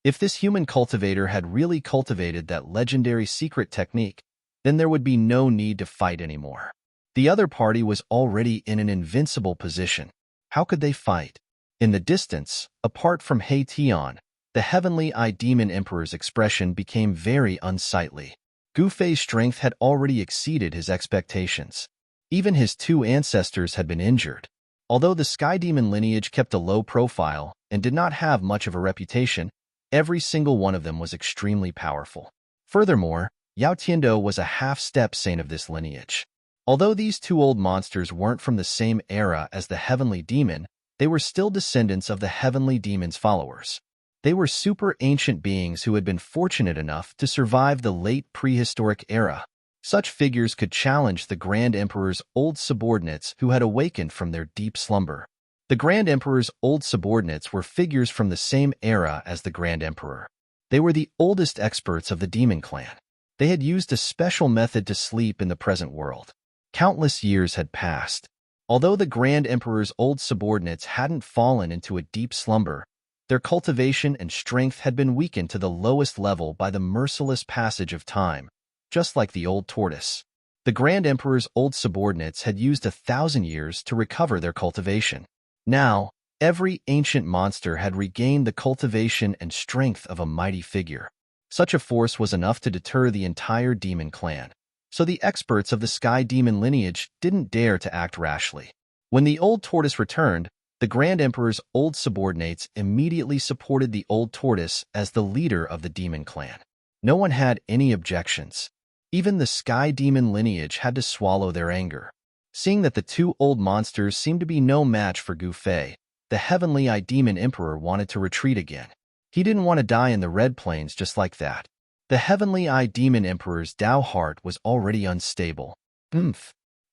If this human cultivator had really cultivated that legendary secret technique, then there would be no need to fight anymore. The other party was already in an invincible position. How could they fight? In the distance, apart from He Tian, the heavenly eye demon emperor's expression became very unsightly. Gu Fei's strength had already exceeded his expectations. Even his two ancestors had been injured. Although the sky demon lineage kept a low profile and did not have much of a reputation, every single one of them was extremely powerful. Furthermore, Yao Tiando was a half-step saint of this lineage. Although these two old monsters weren't from the same era as the heavenly demon, they were still descendants of the heavenly demon's followers. They were super ancient beings who had been fortunate enough to survive the late prehistoric era. Such figures could challenge the Grand Emperor's old subordinates who had awakened from their deep slumber. The Grand Emperor's old subordinates were figures from the same era as the Grand Emperor. They were the oldest experts of the demon clan. They had used a special method to sleep in the present world. Countless years had passed. Although the Grand Emperor's old subordinates hadn't fallen into a deep slumber, their cultivation and strength had been weakened to the lowest level by the merciless passage of time, just like the old tortoise. The Grand Emperor's old subordinates had used 1,000 years to recover their cultivation. Now, every ancient monster had regained the cultivation and strength of a mighty figure. Such a force was enough to deter the entire demon clan, so the experts of the sky demon lineage didn't dare to act rashly. When the old tortoise returned, the Grand Emperor's old subordinates immediately supported the old tortoise as the leader of the demon clan. No one had any objections. Even the sky demon lineage had to swallow their anger. Seeing that the two old monsters seemed to be no match for Gu Fei, the heavenly eye demon emperor wanted to retreat again. He didn't want to die in the Red Plains just like that. The heavenly eye demon emperor's Tao heart was already unstable.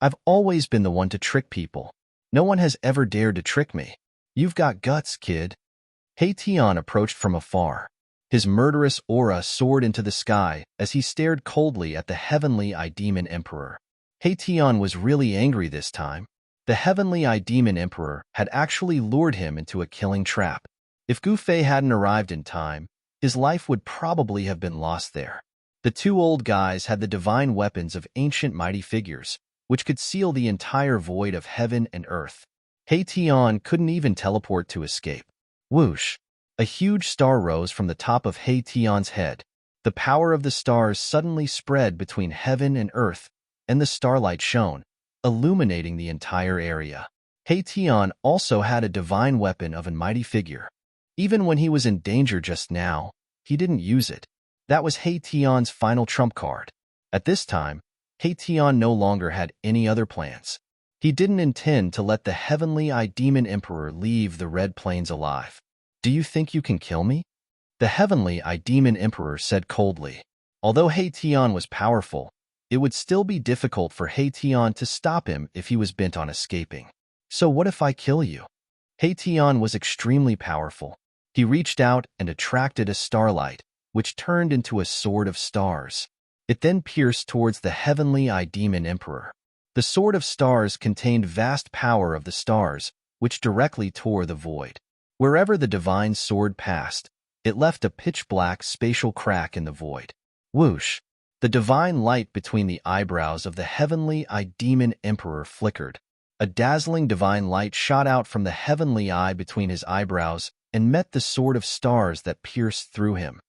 I've always been the one to trick people. No one has ever dared to trick me. You've got guts, kid. Hei Tian approached from afar. His murderous aura soared into the sky as he stared coldly at the heavenly eye demon emperor. Hei Tian was really angry this time. The heavenly eye demon emperor had actually lured him into a killing trap. If Gu Fei hadn't arrived in time, his life would probably have been lost there. The two old guys had the divine weapons of ancient mighty figures, which could seal the entire void of heaven and earth. Hei Tian couldn't even teleport to escape. Whoosh! A huge star rose from the top of Hei Tian's head. The power of the stars suddenly spread between heaven and earth, and the starlight shone, illuminating the entire area. Hei Tian also had a divine weapon of a mighty figure. Even when he was in danger just now, he didn't use it. That was Hei Tian's final trump card. At this time, Hei Tian no longer had any other plans. He didn't intend to let the heavenly eye demon emperor leave the Red Plains alive. Do you think you can kill me? The heavenly eye demon emperor said coldly. Although Hei Tian was powerful, it would still be difficult for Hei Tian to stop him if he was bent on escaping. So what if I kill you? Hei Tian was extremely powerful. He reached out and attracted a starlight, which turned into a sword of stars. It then pierced towards the heavenly eye demon emperor. The sword of stars contained vast power of the stars, which directly tore the void. Wherever the divine sword passed, it left a pitch-black spatial crack in the void. Whoosh! The divine light between the eyebrows of the heavenly eye demon emperor flickered. A dazzling divine light shot out from the heavenly eye between his eyebrows and met the sword of stars that pierced through him.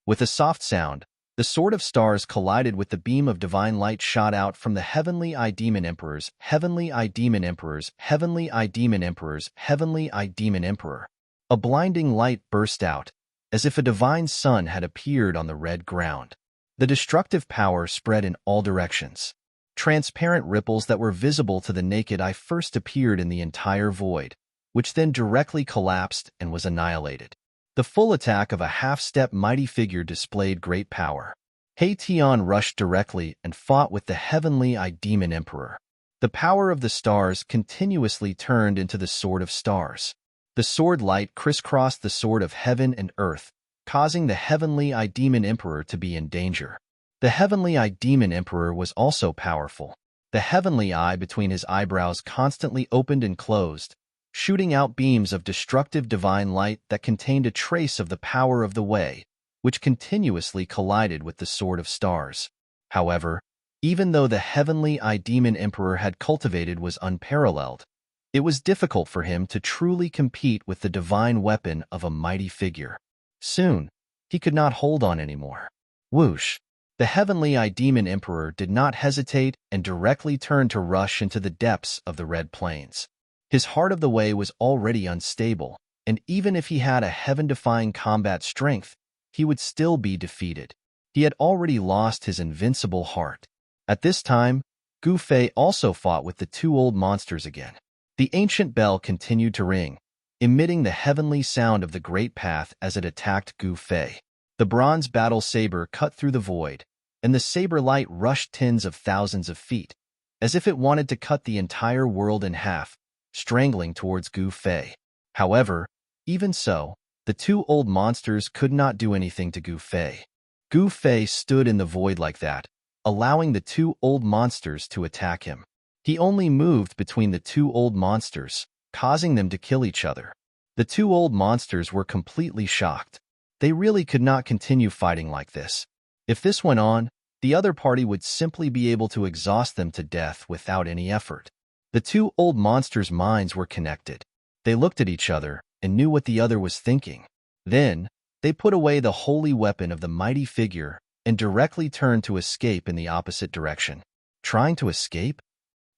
With a soft sound, the sword of stars collided with the beam of divine light shot out from the heavenly eye demon emperor's heavenly eye demon emperor's heavenly eye demon emperor's heavenly eye demon emperor. A blinding light burst out, as if a divine sun had appeared on the red ground. The destructive power spread in all directions. Transparent ripples that were visible to the naked eye first appeared in the entire void, which then directly collapsed and was annihilated. The full attack of a half-step mighty figure displayed great power. Hei Tian rushed directly and fought with the heavenly eye demon emperor. The power of the stars continuously turned into the sword of stars. The sword light crisscrossed the sword of heaven and earth, causing the heavenly eye demon emperor to be in danger. The heavenly eye demon emperor was also powerful. The heavenly eye between his eyebrows constantly opened and closed, shooting out beams of destructive divine light that contained a trace of the power of the way, which continuously collided with the sword of stars. However, even though the heavenly eye demon emperor had cultivated was unparalleled, it was difficult for him to truly compete with the divine weapon of a mighty figure. Soon, he could not hold on anymore. Whoosh! The heavenly eye demon emperor did not hesitate and directly turned to rush into the depths of the Red Plains. His heart of the way was already unstable, and even if he had a heaven-defying combat strength, he would still be defeated. He had already lost his invincible heart. At this time, Gu Fei also fought with the two old monsters again. The ancient bell continued to ring, emitting the heavenly sound of the great path as it attacked Gu Fei. The bronze battle saber cut through the void, and the saber light rushed tens of thousands of feet, as if it wanted to cut the entire world in half, strangling towards Gu Fei. However, even so, the two old monsters could not do anything to Gu Fei. Gu Fei stood in the void like that, allowing the two old monsters to attack him. He only moved between the two old monsters, causing them to kill each other. The two old monsters were completely shocked. They really could not continue fighting like this. If this went on, the other party would simply be able to exhaust them to death without any effort. The two old monsters' minds were connected. They looked at each other and knew what the other was thinking. Then, they put away the holy weapon of the mighty figure and directly turned to escape in the opposite direction. Trying to escape?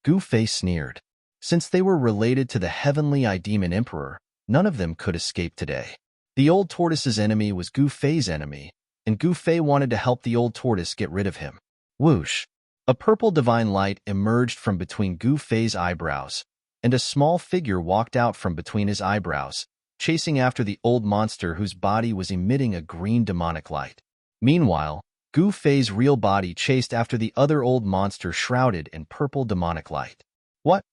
Gu Fei sneered. Since they were related to the heavenly demon emperor, none of them could escape today. The old tortoise's enemy was Gu Fei's enemy, and Gu Fei wanted to help the old tortoise get rid of him. Whoosh! A purple divine light emerged from between Gu Fei's eyebrows, and a small figure walked out from between his eyebrows, chasing after the old monster whose body was emitting a green demonic light. Meanwhile, Gu Fei's real body chased after the other old monster shrouded in purple demonic light. What?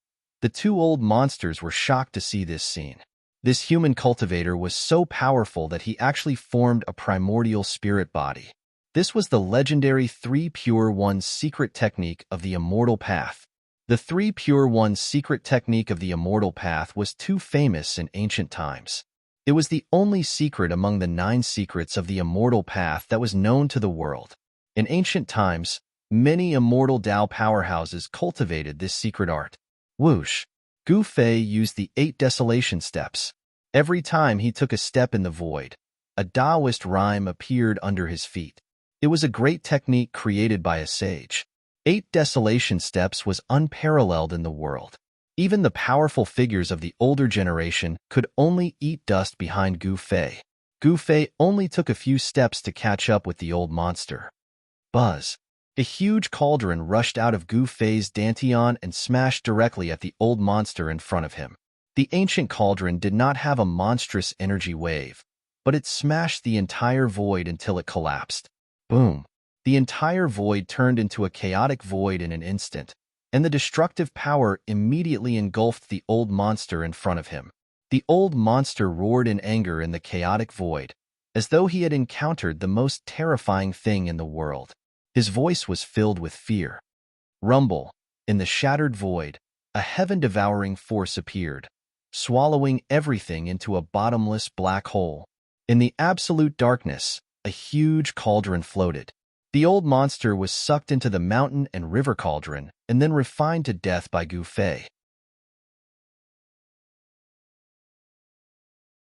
The two old monsters were shocked to see this scene. This human cultivator was so powerful that he actually formed a primordial spirit body. This was the legendary 3 Pure One's secret technique of the Immortal Path. The 3 Pure One's secret technique of the Immortal Path was too famous in ancient times. It was the only secret among the 9 secrets of the Immortal Path that was known to the world. In ancient times, many immortal Tao powerhouses cultivated this secret art. Whoosh! Gu Fei used the 8 desolation steps. Every time he took a step in the void, a Taoist rhyme appeared under his feet. It was a great technique created by a sage. 8 desolation steps was unparalleled in the world. Even the powerful figures of the older generation could only eat dust behind Gu Fei. Gu Fei only took a few steps to catch up with the old monster. Buzz! A huge cauldron rushed out of Gu Fei's dantian and smashed directly at the old monster in front of him. The ancient cauldron did not have a monstrous energy wave, but it smashed the entire void until it collapsed. Boom! The entire void turned into a chaotic void in an instant, and the destructive power immediately engulfed the old monster in front of him. The old monster roared in anger in the chaotic void, as though he had encountered the most terrifying thing in the world. His voice was filled with fear. Rumble! In the shattered void, a heaven-devouring force appeared, swallowing everything into a bottomless black hole. In the absolute darkness, a huge cauldron floated. The old monster was sucked into the mountain and river cauldron and then refined to death by Gu Fei.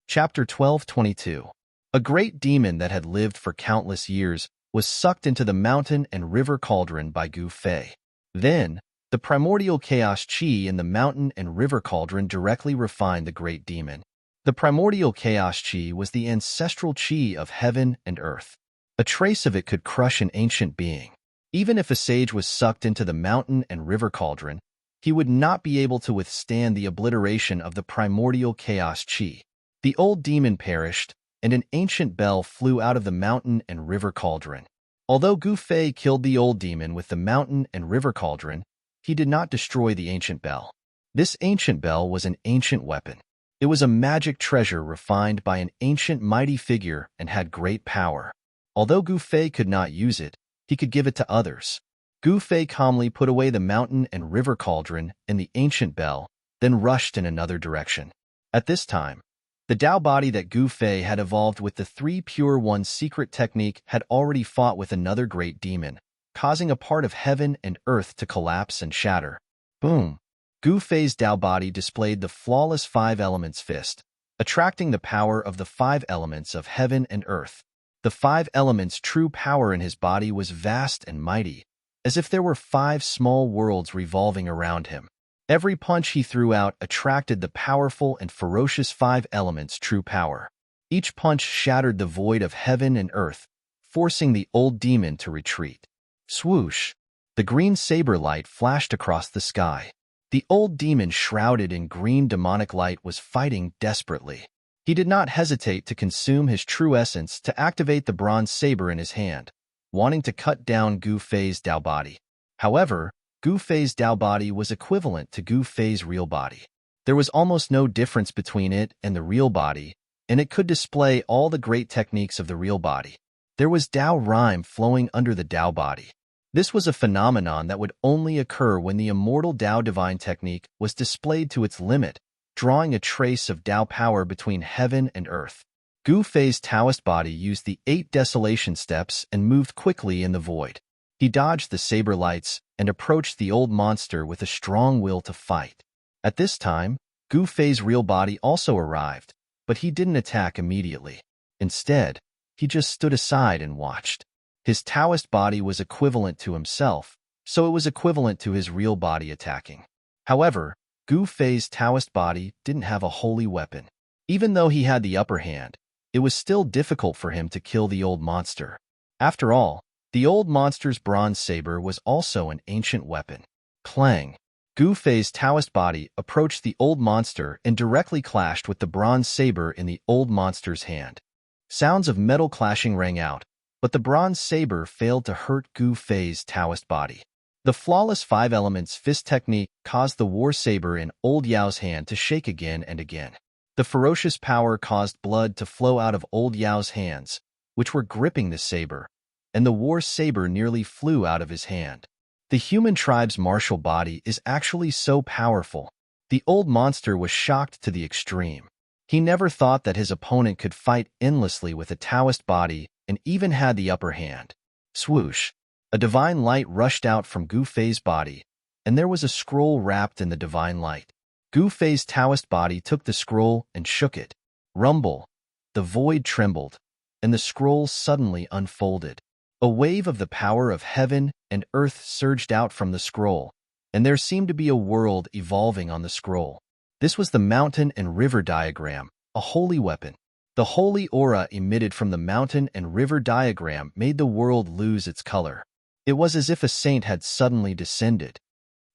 Chapter 12:22. A great demon that had lived for countless years was sucked into the mountain and river cauldron by Gu Fei. Then, the primordial chaos chi in the mountain and river cauldron directly refined the great demon. The primordial chaos chi was the ancestral chi of heaven and earth. A trace of it could crush an ancient being. Even if a sage was sucked into the mountain and river cauldron, he would not be able to withstand the obliteration of the primordial chaos chi. The old demon perished, and an ancient bell flew out of the mountain and river cauldron. Although Gu Fei killed the old demon with the mountain and river cauldron, he did not destroy the ancient bell. This ancient bell was an ancient weapon. It was a magic treasure refined by an ancient mighty figure and had great power. Although Gu Fei could not use it, he could give it to others. Gu Fei calmly put away the mountain and river cauldron and the ancient bell, then rushed in another direction. At this time, the Tao body that Gu Fei had evolved with the 3 Pure One's secret technique had already fought with another great demon, causing a part of heaven and earth to collapse and shatter. Boom! Gu Fei's Tao body displayed the flawless 5 elements fist, attracting the power of the 5 elements of heaven and earth. The 5 elements' true power in his body was vast and mighty, as if there were 5 small worlds revolving around him. Every punch he threw out attracted the powerful and ferocious 5 elements' true power. Each punch shattered the void of heaven and earth, forcing the old demon to retreat. Swoosh! The green saber light flashed across the sky. The old demon shrouded in green demonic light was fighting desperately. He did not hesitate to consume his true essence to activate the bronze saber in his hand, wanting to cut down Gu Fei's Tao body. However, Gu Fei's Tao body was equivalent to Gu Fei's real body. There was almost no difference between it and the real body, and it could display all the great techniques of the real body. There was Tao rhyme flowing under the Tao body. This was a phenomenon that would only occur when the immortal Tao divine technique was displayed to its limit, drawing a trace of Tao power between heaven and earth. Gu Fei's Taoist body used the 8 desolation steps and moved quickly in the void. He dodged the saber lights and approached the old monster with a strong will to fight. At this time, Gu Fei's real body also arrived, but he didn't attack immediately. Instead, he just stood aside and watched. His Taoist body was equivalent to himself, so it was equivalent to his real body attacking. However, Gu Fei's Taoist body didn't have a holy weapon. Even though he had the upper hand, it was still difficult for him to kill the old monster. After all, the old monster's bronze saber was also an ancient weapon. Clang! Gu Fei's Taoist body approached the old monster and directly clashed with the bronze saber in the old monster's hand. Sounds of metal clashing rang out, but the bronze saber failed to hurt Gu Fei's Taoist body. The flawless 5 elements fist technique caused the war saber in Old Yao's hand to shake again and again. The ferocious power caused blood to flow out of Old Yao's hands, which were gripping the saber, and the war saber nearly flew out of his hand. The human tribe's martial body is actually so powerful. The old monster was shocked to the extreme. He never thought that his opponent could fight endlessly with a Taoist body and even had the upper hand. Swoosh! A divine light rushed out from Gu Fei's body, and there was a scroll wrapped in the divine light. Gu Fei's Taoist body took the scroll and shook it. Rumble! The void trembled, and the scroll suddenly unfolded. A wave of the power of heaven and earth surged out from the scroll, and there seemed to be a world evolving on the scroll. This was the mountain and river diagram, a holy weapon. The holy aura emitted from the mountain and river diagram made the world lose its color. It was as if a saint had suddenly descended.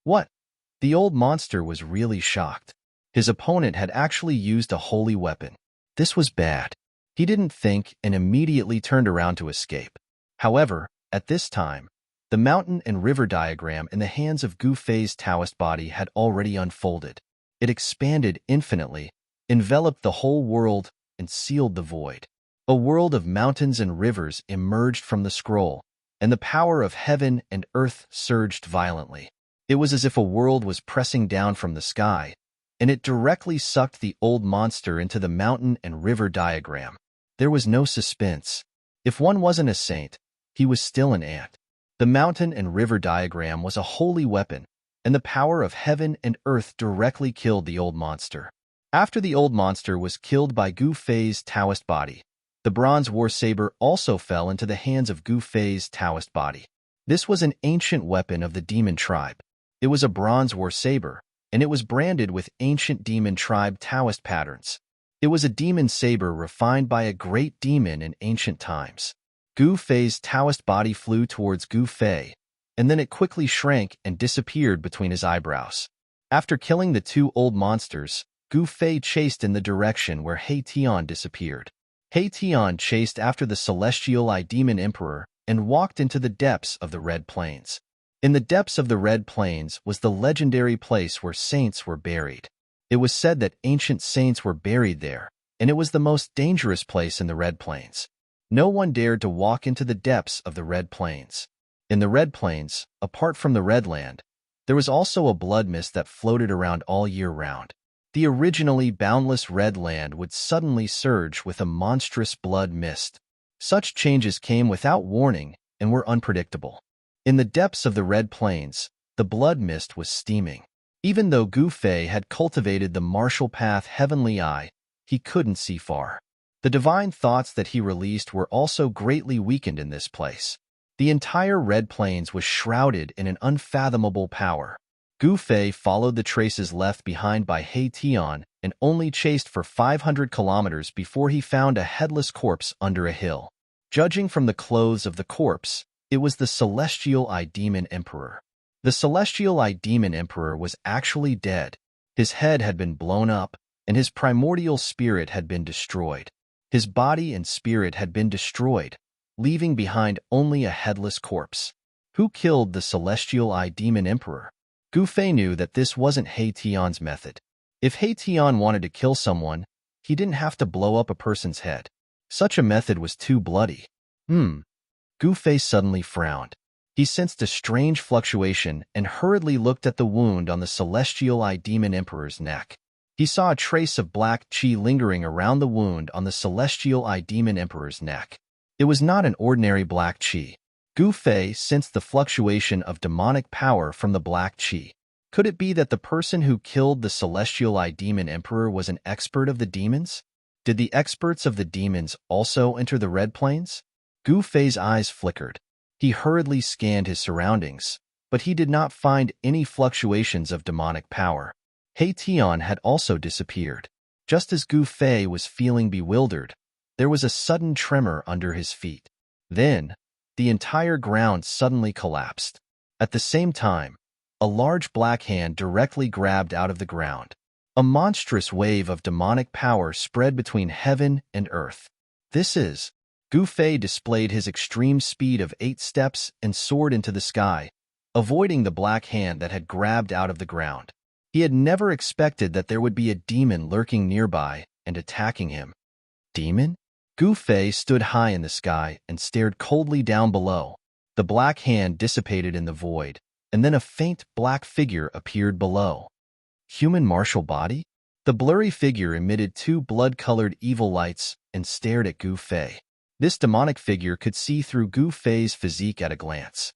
What? The old monster was really shocked. His opponent had actually used a holy weapon. This was bad. He didn't think and immediately turned around to escape. However, at this time, the mountain and river diagram in the hands of Gu Fei's Taoist body had already unfolded. It expanded infinitely, enveloped the whole world, and sealed the void. A world of mountains and rivers emerged from the scroll, and the power of heaven and earth surged violently. It was as if a world was pressing down from the sky, and it directly sucked the old monster into the mountain and river diagram. There was no suspense. If one wasn't a saint, he was still an ant. The mountain and river diagram was a holy weapon, and the power of heaven and earth directly killed the old monster. After the old monster was killed by Gu Fei's Taoist body, the bronze war saber also fell into the hands of Gu Fei's Taoist body. This was an ancient weapon of the demon tribe. It was a bronze war saber, and it was branded with ancient demon tribe Taoist patterns. It was a demon saber refined by a great demon in ancient times. Gu Fei's Taoist body flew towards Gu Fei, and then it quickly shrank and disappeared between his eyebrows. After killing the 2 old monsters, Gu Fei chased in the direction where He Tian disappeared. He Tian chased after the celestial demon emperor and walked into the depths of the Red Plains. In the depths of the Red Plains was the legendary place where saints were buried. It was said that ancient saints were buried there, and it was the most dangerous place in the Red Plains. No one dared to walk into the depths of the Red Plains. In the Red Plains, apart from the Red Land, there was also a blood mist that floated around all year round. The originally boundless Red Land would suddenly surge with a monstrous blood mist. Such changes came without warning and were unpredictable. In the depths of the Red Plains, the blood mist was steaming. Even though Gu Fei had cultivated the martial path Heavenly Eye, he couldn't see far. The divine thoughts that he released were also greatly weakened in this place. The entire Red Plains was shrouded in an unfathomable power. Gu Fei followed the traces left behind by He Tian and only chased for 500 kilometers before he found a headless corpse under a hill. Judging from the clothes of the corpse, it was the celestial demon emperor. The celestial demon emperor was actually dead. His head had been blown up, and his primordial spirit had been destroyed. His body and spirit had been destroyed, leaving behind only a headless corpse. Who killed the celestial demon emperor? Gu Fei knew that this wasn't He Tian's method. If Tian wanted to kill someone, he didn't have to blow up a person's head. Such a method was too bloody. Gu Fei suddenly frowned. He sensed a strange fluctuation and hurriedly looked at the wound on the celestial eye demon emperor's neck. He saw a trace of black qi lingering around the wound on the celestial eye demon emperor's neck. It was not an ordinary black qi. Gu Fei sensed the fluctuation of demonic power from the black qi. Could it be that the person who killed the celestial eye demon emperor was an expert of the demons? Did the experts of the demons also enter the Red Plains? Gu Fei's eyes flickered. He hurriedly scanned his surroundings, but he did not find any fluctuations of demonic power. Tian had also disappeared. Just as Gu Fei was feeling bewildered, there was a sudden tremor under his feet. Then, the entire ground suddenly collapsed. At the same time, a large black hand directly grabbed out of the ground. A monstrous wave of demonic power spread between heaven and earth. Gu Fei displayed his extreme speed of 8 steps and soared into the sky, avoiding the black hand that had grabbed out of the ground. He had never expected that there would be a demon lurking nearby and attacking him. Demon? Gu Fei stood high in the sky and stared coldly down below. The black hand dissipated in the void, and then a faint black figure appeared below. Human martial body? The blurry figure emitted 2 blood-colored evil lights and stared at Gu Fei. This demonic figure could see through Gu Fei's physique at a glance.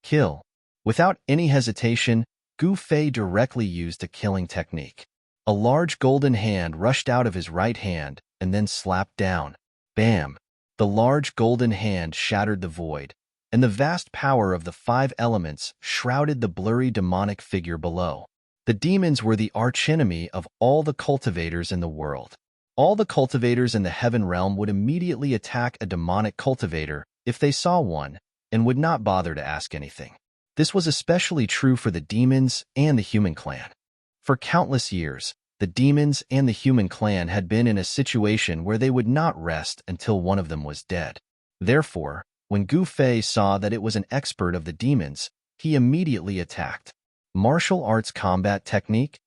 Kill. Without any hesitation, Gu Fei directly used a killing technique. A large golden hand rushed out of his right hand and then slapped down. Bam! The large golden hand shattered the void, and the vast power of the 5 elements shrouded the blurry demonic figure below. The demons were the archenemy of all the cultivators in the world. All the cultivators in the heaven realm would immediately attack a demonic cultivator if they saw one and would not bother to ask anything. This was especially true for the demons and the human clan. For countless years, the demons and the human clan had been in a situation where they would not rest until one of them was dead. Therefore, when Gu Fei saw that it was an expert of the demons, he immediately attacked. Martial arts combat technique?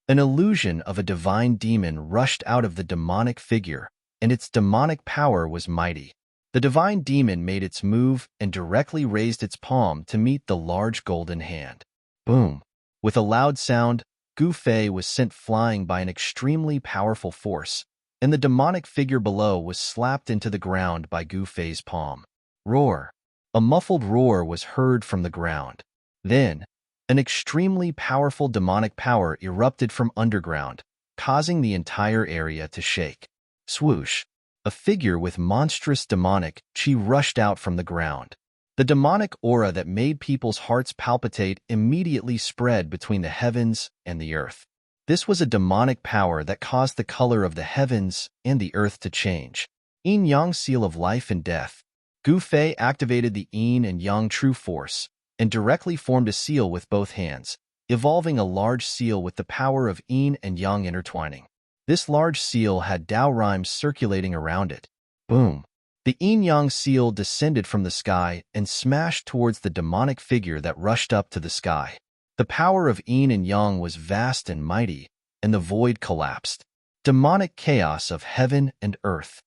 An illusion of a divine demon rushed out of the demonic figure, and its demonic power was mighty. The divine demon made its move and directly raised its palm to meet the large golden hand. Boom! With a loud sound, Gu Fei was sent flying by an extremely powerful force, and the demonic figure below was slapped into the ground by Gu Fei's palm. Roar! A muffled roar was heard from the ground. Then, an extremely powerful demonic power erupted from underground, causing the entire area to shake. Swoosh! A figure with monstrous demonic qi rushed out from the ground. The demonic aura that made people's hearts palpitate immediately spread between the heavens and the earth. This was a demonic power that caused the color of the heavens and the earth to change. Yin-Yang Seal of Life and Death. Gu Fei activated the Yin and Yang True Force and directly formed a seal with both hands, evolving a large seal with the power of Yin and Yang intertwining. This large seal had Tao rhymes circulating around it. Boom! The Yin-Yang seal descended from the sky and smashed towards the demonic figure that rushed up to the sky. The power of Yin and Yang was vast and mighty, and the void collapsed. Demonic chaos of heaven and earth.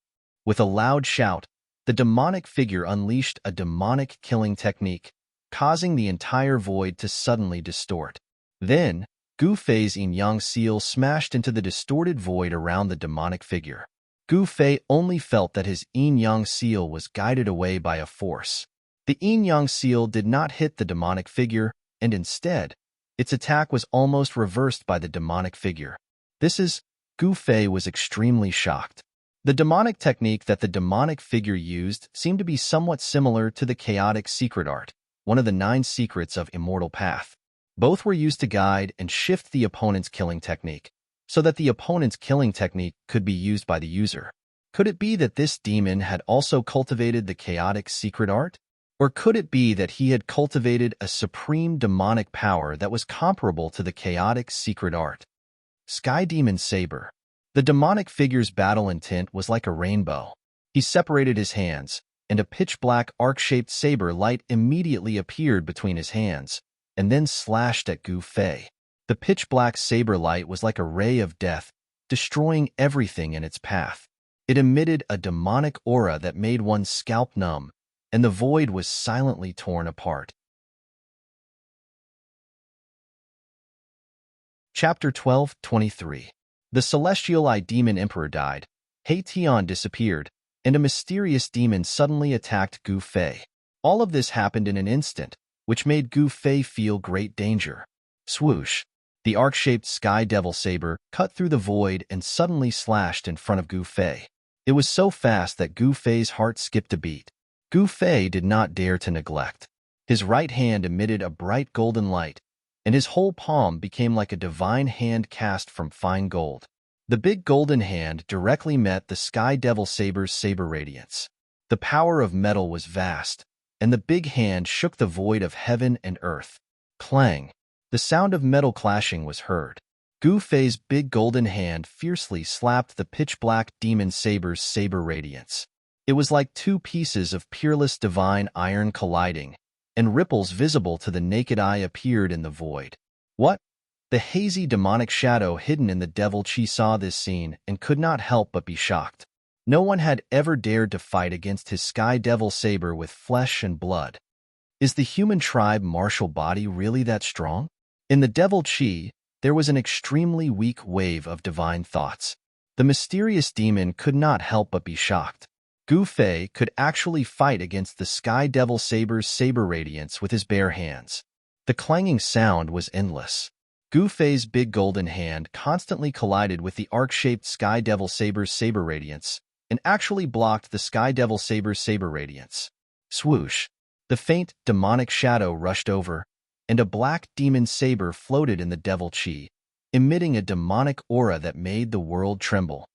With a loud shout, the demonic figure unleashed a demonic killing technique, causing the entire void to suddenly distort. Then, Gu Fei's Yin-Yang seal smashed into the distorted void around the demonic figure. Gu Fei only felt that his Yin-Yang seal was guided away by a force. The Yin-Yang seal did not hit the demonic figure, and instead, its attack was almost reversed by the demonic figure. Gu Fei was extremely shocked. The demonic technique that the demonic figure used seemed to be somewhat similar to the chaotic secret art, one of the 9 secrets of Immortal Path. Both were used to guide and shift the opponent's killing technique, so that the opponent's killing technique could be used by the user. Could it be that this demon had also cultivated the chaotic secret art? Or could it be that he had cultivated a supreme demonic power that was comparable to the chaotic secret art? Sky Demon Saber. The demonic figure's battle intent was like a rainbow. He separated his hands, and a pitch-black arc-shaped saber light immediately appeared between his hands, and then slashed at Gu Fei. The The pitch-black saber light was like a ray of death, destroying everything in its path. It emitted a demonic aura that made one's scalp numb, and the void was silently torn apart. Chapter 12:23. The celestial eye demon emperor died, Hei-Tian disappeared, and a mysterious demon suddenly attacked Gu Fei. All of this happened in an instant, which made Gu Fei feel great danger. Swoosh! The arc-shaped sky devil saber cut through the void and suddenly slashed in front of Gu Fei. It was so fast that Gu Fei's heart skipped a beat. Gu Fei did not dare to neglect. His right hand emitted a bright golden light, and his whole palm became like a divine hand cast from fine gold. The big golden hand directly met the sky devil saber's saber radiance. The power of metal was vast, and the big hand shook the void of heaven and earth. Clang! The sound of metal clashing was heard. Gu Fei's big golden hand fiercely slapped the pitch-black demon saber's saber radiance. It was like two pieces of peerless divine iron colliding, and ripples visible to the naked eye appeared in the void. What? The hazy demonic shadow hidden in the devil chi saw this scene and could not help but be shocked. No one had ever dared to fight against his sky devil saber with flesh and blood. Is the human tribe martial body really that strong? In the devil chi, there was an extremely weak wave of divine thoughts. The mysterious demon could not help but be shocked. Gu Fei could actually fight against the sky devil saber's saber radiance with his bare hands. The clanging sound was endless. Gu Fei's big golden hand constantly collided with the arc-shaped sky devil saber's saber radiance and actually blocked the sky devil saber's saber radiance. Swoosh! The faint, demonic shadow rushed over, and a black demon saber floated in the devil chi, emitting a demonic aura that made the world tremble.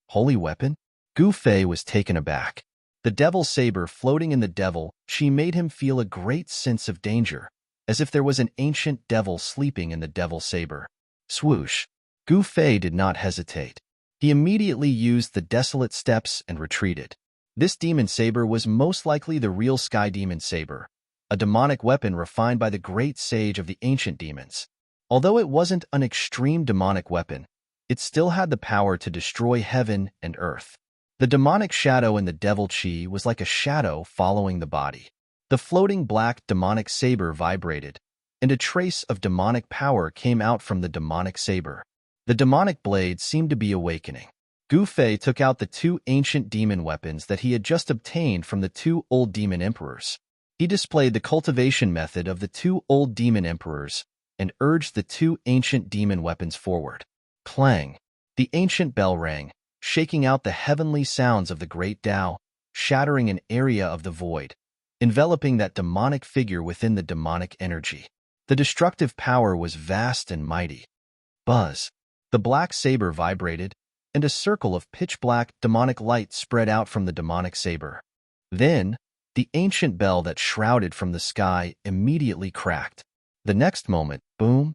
Holy weapon? Gu Fei was taken aback. The devil saber floating in the devil chi made him feel a great sense of danger, as if there was an ancient devil sleeping in the devil saber. Swoosh! Gu Fei did not hesitate. He immediately used the desolate steps and retreated. This demon saber was most likely the real sky demon saber, a demonic weapon refined by the great sage of the ancient demons. Although it wasn't an extreme demonic weapon, it still had the power to destroy heaven and earth. The demonic shadow in the devil chi was like a shadow following the body. The floating black demonic saber vibrated, and a trace of demonic power came out from the demonic saber. The demonic blade seemed to be awakening. Gu Fei took out the two ancient demon weapons that he had just obtained from the two old demon emperors. He displayed the cultivation method of the two old demon emperors and urged the two ancient demon weapons forward. Clang! The ancient bell rang, shaking out the heavenly sounds of the great Tao, shattering an area of the void, enveloping that demonic figure within the demonic energy. The destructive power was vast and mighty. Buzz! The black saber vibrated, and a circle of pitch-black demonic light spread out from the demonic saber. Then, the ancient bell that shrouded from the sky immediately cracked. The next moment, boom!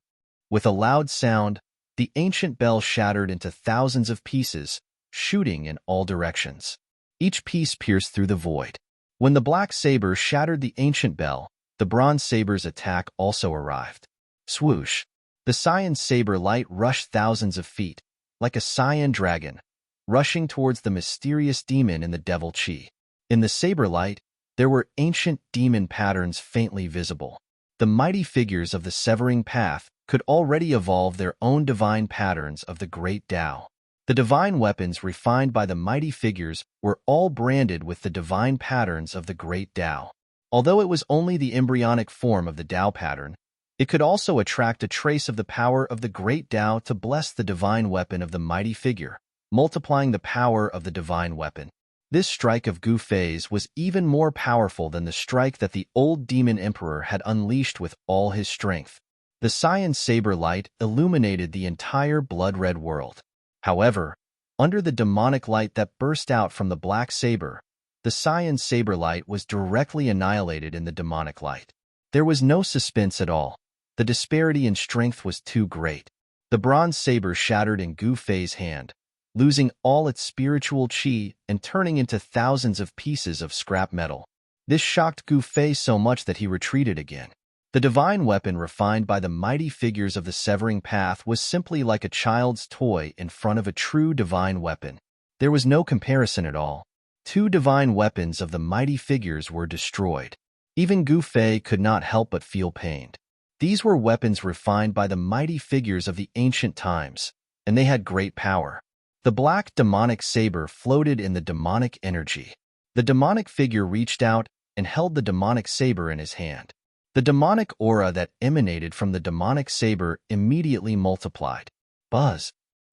With a loud sound, the ancient bell shattered into thousands of pieces, shooting in all directions. Each piece pierced through the void. When the black saber shattered the ancient bell, the bronze saber's attack also arrived. Swoosh! The cyan saber light rushed thousands of feet, like a cyan dragon, rushing towards the mysterious demon in the devil chi. In the saber light, there were ancient demon patterns faintly visible. The mighty figures of the severing path could already evolve their own divine patterns of the great Tao. The divine weapons refined by the mighty figures were all branded with the divine patterns of the great Tao. Although it was only the embryonic form of the Tao pattern, it could also attract a trace of the power of the great Tao to bless the divine weapon of the mighty figure, multiplying the power of the divine weapon. This strike of Gu Fei's was even more powerful than the strike that the old demon emperor had unleashed with all his strength. The cyan saber light illuminated the entire blood-red world. However, under the demonic light that burst out from the black saber, the cyan saber light was directly annihilated in the demonic light. There was no suspense at all. The disparity in strength was too great. The bronze saber shattered in Gu Fei's hand, losing all its spiritual chi and turning into thousands of pieces of scrap metal. This shocked Gu Fei so much that he retreated again. The divine weapon refined by the mighty figures of the severing path was simply like a child's toy in front of a true divine weapon. There was no comparison at all. Two divine weapons of the mighty figures were destroyed. Even Gu Fei could not help but feel pained. These were weapons refined by the mighty figures of the ancient times, and they had great power. The black demonic saber floated in the demonic energy. The demonic figure reached out and held the demonic saber in his hand. The demonic aura that emanated from the demonic saber immediately multiplied. Buzz.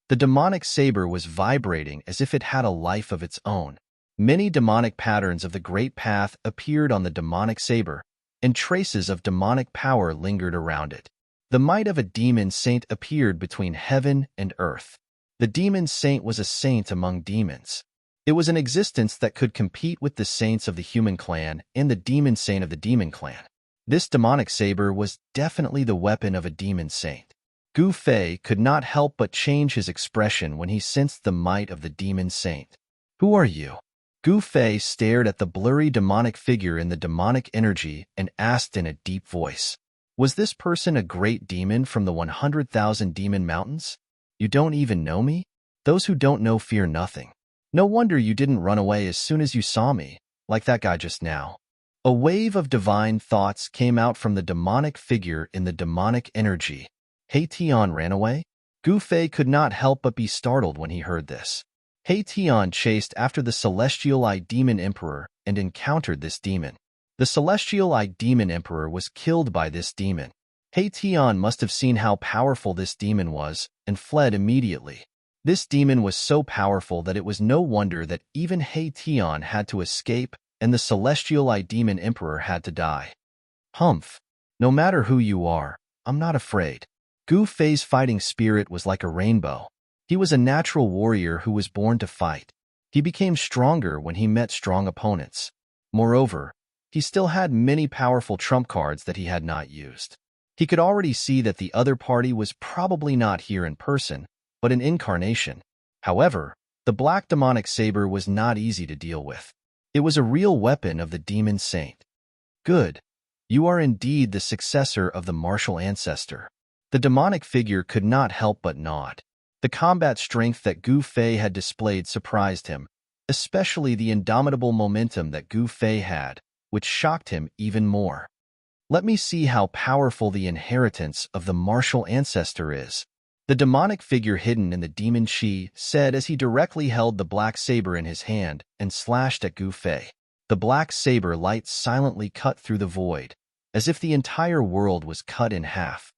The demonic saber was vibrating as if it had a life of its own. Many demonic patterns of the great path appeared on the demonic saber, and traces of demonic power lingered around it. The might of a demon saint appeared between heaven and earth. The demon saint was a saint among demons. It was an existence that could compete with the saints of the human clan and the demon saint of the demon clan. This demonic saber was definitely the weapon of a demon saint. Gu Fei could not help but change his expression when he sensed the might of the demon saint. "Who are you?" Gu Fei stared at the blurry demonic figure in the demonic energy and asked in a deep voice. Was this person a great demon from the 100,000 demon mountains? "You don't even know me? Those who don't know fear nothing. No wonder you didn't run away as soon as you saw me, like that guy just now." A wave of divine thoughts came out from the demonic figure in the demonic energy. Hei Tian ran away? Gu Fei could not help but be startled when he heard this. Hei Tian chased after the Celestial Eye Demon Emperor and encountered this demon. The Celestial Eye Demon Emperor was killed by this demon. Hei Tian must have seen how powerful this demon was and fled immediately. This demon was so powerful that it was no wonder that even Hei Tian had to escape and the Celestial Eye Demon Emperor had to die. Humph. No matter who you are, I'm not afraid. Gu Fei's fighting spirit was like a rainbow. He was a natural warrior who was born to fight. He became stronger when he met strong opponents. Moreover, he still had many powerful trump cards that he had not used. He could already see that the other party was probably not here in person, but an incarnation. However, the black demonic saber was not easy to deal with. It was a real weapon of the demon saint. Good. You are indeed the successor of the martial ancestor. The demonic figure could not help but nod. The combat strength that Gu Fei had displayed surprised him, especially the indomitable momentum that Gu Fei had, which shocked him even more. Let me see how powerful the inheritance of the martial ancestor is. The demonic figure hidden in the demon Shi said as he directly held the black saber in his hand and slashed at Gu Fei. The black saber light silently cut through the void, as if the entire world was cut in half.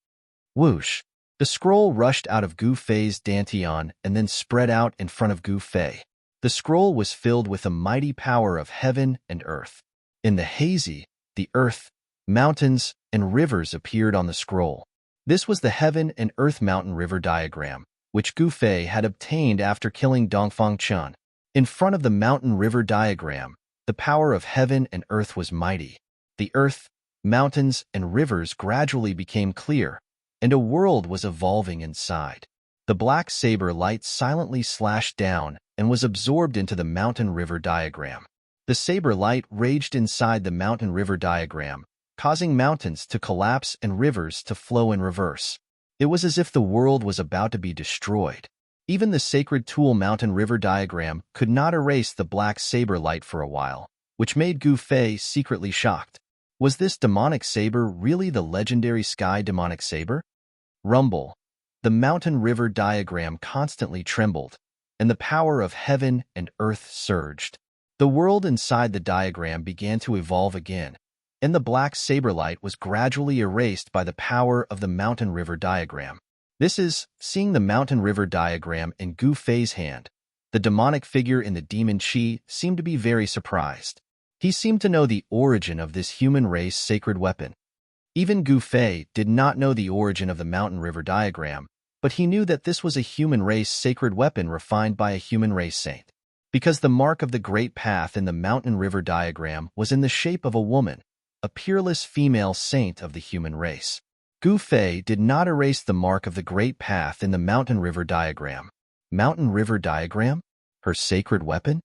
Whoosh! The scroll rushed out of Gu Fei's dantian and then spread out in front of Gu Fei. The scroll was filled with the mighty power of heaven and earth. In the hazy, the earth, mountains, and rivers appeared on the scroll. This was the Heaven and Earth Mountain River diagram, which Gu Fei had obtained after killing Dongfang Chun. In front of the mountain river diagram, the power of heaven and earth was mighty. The earth, mountains, and rivers gradually became clear, and a world was evolving inside. The black saber light silently slashed down and was absorbed into the mountain river diagram. The saber light raged inside the mountain river diagram, causing mountains to collapse and rivers to flow in reverse. It was as if the world was about to be destroyed. Even the sacred tool mountain river diagram could not erase the black saber light for a while, which made Gu Fei secretly shocked. Was this demonic saber really the legendary sky demonic saber? Rumble. The mountain river diagram constantly trembled, and the power of heaven and earth surged. The world inside the diagram began to evolve again, and the black saber light was gradually erased by the power of the mountain river diagram. This is, seeing the mountain river diagram in Gu Fei's hand, the demonic figure in the demon Qi seemed to be very surprised. He seemed to know the origin of this human race sacred weapon. Even Gu Fei did not know the origin of the mountain river diagram, but he knew that this was a human race sacred weapon refined by a human race saint. Because the mark of the great path in the mountain river diagram was in the shape of a woman, a peerless female saint of the human race. Gu Fei did not erase the mark of the great path in the mountain river diagram. Mountain river diagram? Her sacred weapon?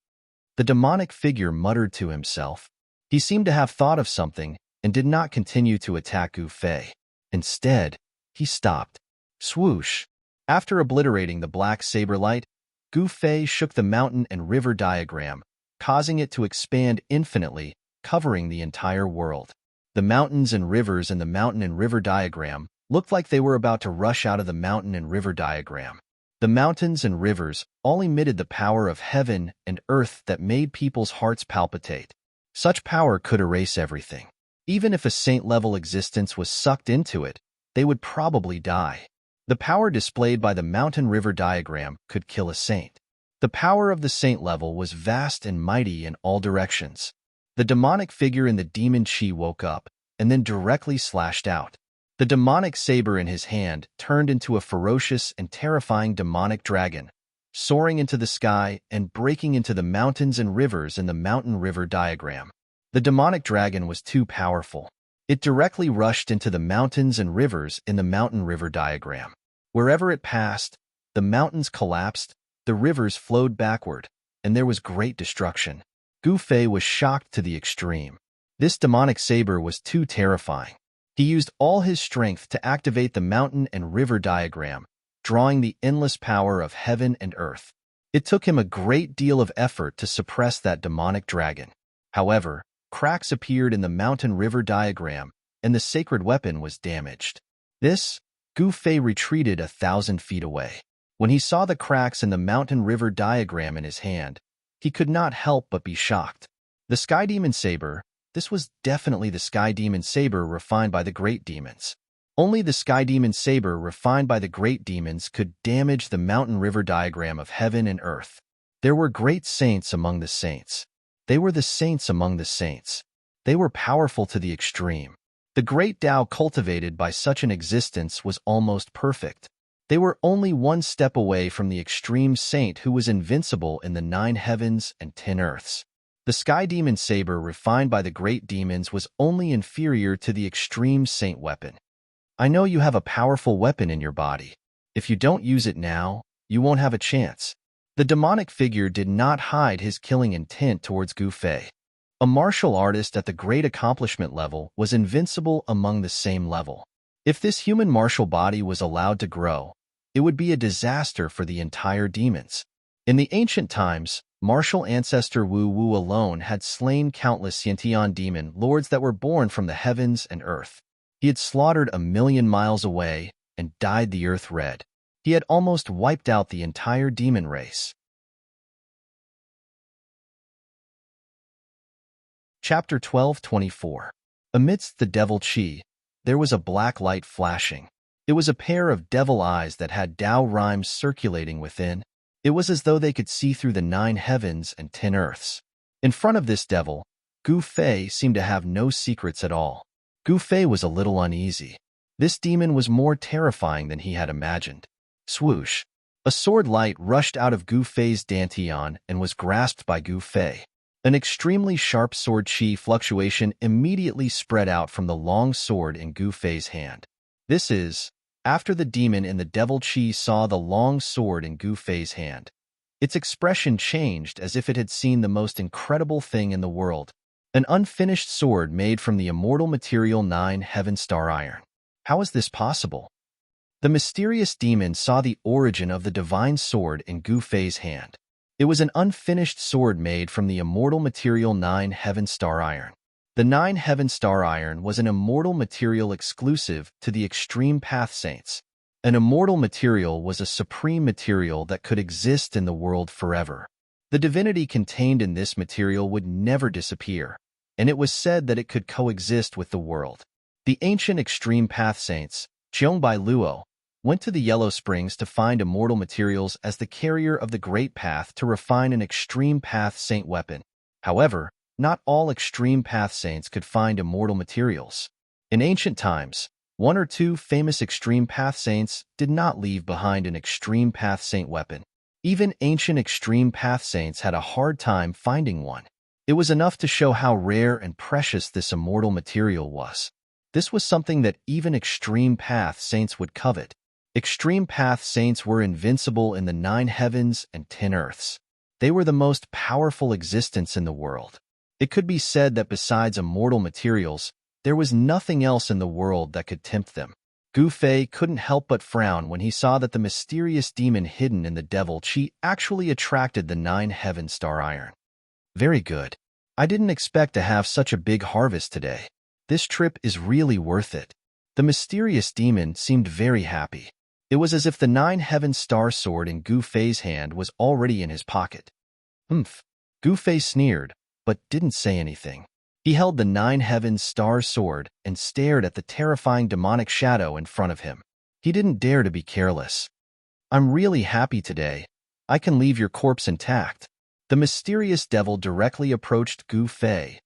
The demonic figure muttered to himself. He seemed to have thought of something and did not continue to attack Gu Fei. Instead, he stopped. Swoosh! After obliterating the black saber light, Gu Fei shook the mountain and river diagram, causing it to expand infinitely, covering the entire world. The mountains and rivers in the mountain and river diagram looked like they were about to rush out of the mountain and river diagram. The mountains and rivers all emitted the power of heaven and earth that made people's hearts palpitate. Such power could erase everything. Even if a saint-level existence was sucked into it, they would probably die. The power displayed by the mountain-river diagram could kill a saint. The power of the saint level was vast and mighty in all directions. The demonic figure in the demon chi woke up and then directly slashed out. The demonic saber in his hand turned into a ferocious and terrifying demonic dragon, soaring into the sky and breaking into the mountains and rivers in the mountain-river diagram. The demonic dragon was too powerful. It directly rushed into the mountains and rivers in the mountain-river diagram. Wherever it passed, the mountains collapsed, the rivers flowed backward, and there was great destruction. Gu Fei was shocked to the extreme. This demonic saber was too terrifying. He used all his strength to activate the mountain and river diagram, drawing the endless power of heaven and earth. It took him a great deal of effort to suppress that demonic dragon. However, cracks appeared in the mountain-river diagram, and the sacred weapon was damaged. Gu Fei retreated 1,000 feet away. When he saw the cracks in the mountain-river diagram in his hand, he could not help but be shocked. The Sky Demon Saber, this was definitely the Sky Demon Saber refined by the Great Demons. Only the Sky Demon Saber refined by the Great Demons could damage the mountain-river diagram of heaven and earth. There were great saints among the saints. They were the saints among the saints. They were powerful to the extreme. The great Tao cultivated by such an existence was almost perfect. They were only one step away from the extreme saint who was invincible in the 9 heavens and 10 earths. The Sky Demon Saber refined by the great demons was only inferior to the extreme saint weapon. I know you have a powerful weapon in your body. If you don't use it now, you won't have a chance. The demonic figure did not hide his killing intent towards Gu Fei. A martial artist at the great accomplishment level was invincible among the same level. If this human martial body was allowed to grow, it would be a disaster for the entire demons. In the ancient times, martial ancestor Wu Wu alone had slain countless Xiantian demon lords that were born from the heavens and earth. He had slaughtered 1,000,000 miles away and dyed the earth red. He had almost wiped out the entire demon race. Chapter 12:24. Amidst the devil chi, there was a black light flashing. It was a pair of devil eyes that had Tao rhymes circulating within. It was as though they could see through the 9 heavens and 10 earths. In front of this devil, Gu Fei seemed to have no secrets at all. Gu Fei was a little uneasy. This demon was more terrifying than he had imagined. Swoosh! A sword light rushed out of Gu Fei's dantian and was grasped by Gu Fei. An extremely sharp sword chi fluctuation immediately spread out from the long sword in Gu Fei's hand. After the demon in the devil chi saw the long sword in Gu Fei's hand. Its expression changed as if it had seen the most incredible thing in the world, an unfinished sword made from the immortal material 9 heaven star iron. How is this possible? The mysterious demon saw the origin of the divine sword in Gu Fei's hand. It was an unfinished sword made from the immortal material 9 heaven star iron. The 9 heaven star iron was an immortal material exclusive to the extreme path saints. An immortal material was a supreme material that could exist in the world forever. The divinity contained in this material would never disappear, and it was said that it could coexist with the world. The ancient extreme path saints, Bai Luo, went to the Yellow Springs to find immortal materials as the carrier of the Great Path to refine an extreme path saint weapon. However, not all extreme path saints could find immortal materials. In ancient times, 1 or 2 famous extreme path saints did not leave behind an extreme path saint weapon. Even ancient extreme path saints had a hard time finding one. It was enough to show how rare and precious this immortal material was. This was something that even extreme path saints would covet. Extreme path saints were invincible in the 9 heavens and 10 earths. They were the most powerful existence in the world. It could be said that besides immortal materials, There was nothing else in the world that could tempt them. Gu Fei couldn't help but frown when he saw that the mysterious demon hidden in the devil chi actually attracted the 9 heaven star iron. Very good. I didn't expect to have such a big harvest today. This trip is really worth it. The mysterious demon seemed very happy. It was as if the 9 heaven star sword in Gu Fei's hand was already in his pocket. Humph. Gu Fei sneered, but didn't say anything. He held the 9 heaven star sword and stared at the terrifying demonic shadow in front of him. He didn't dare to be careless. I'm really happy today. I can leave your corpse intact. The mysterious devil directly approached Gu Fei,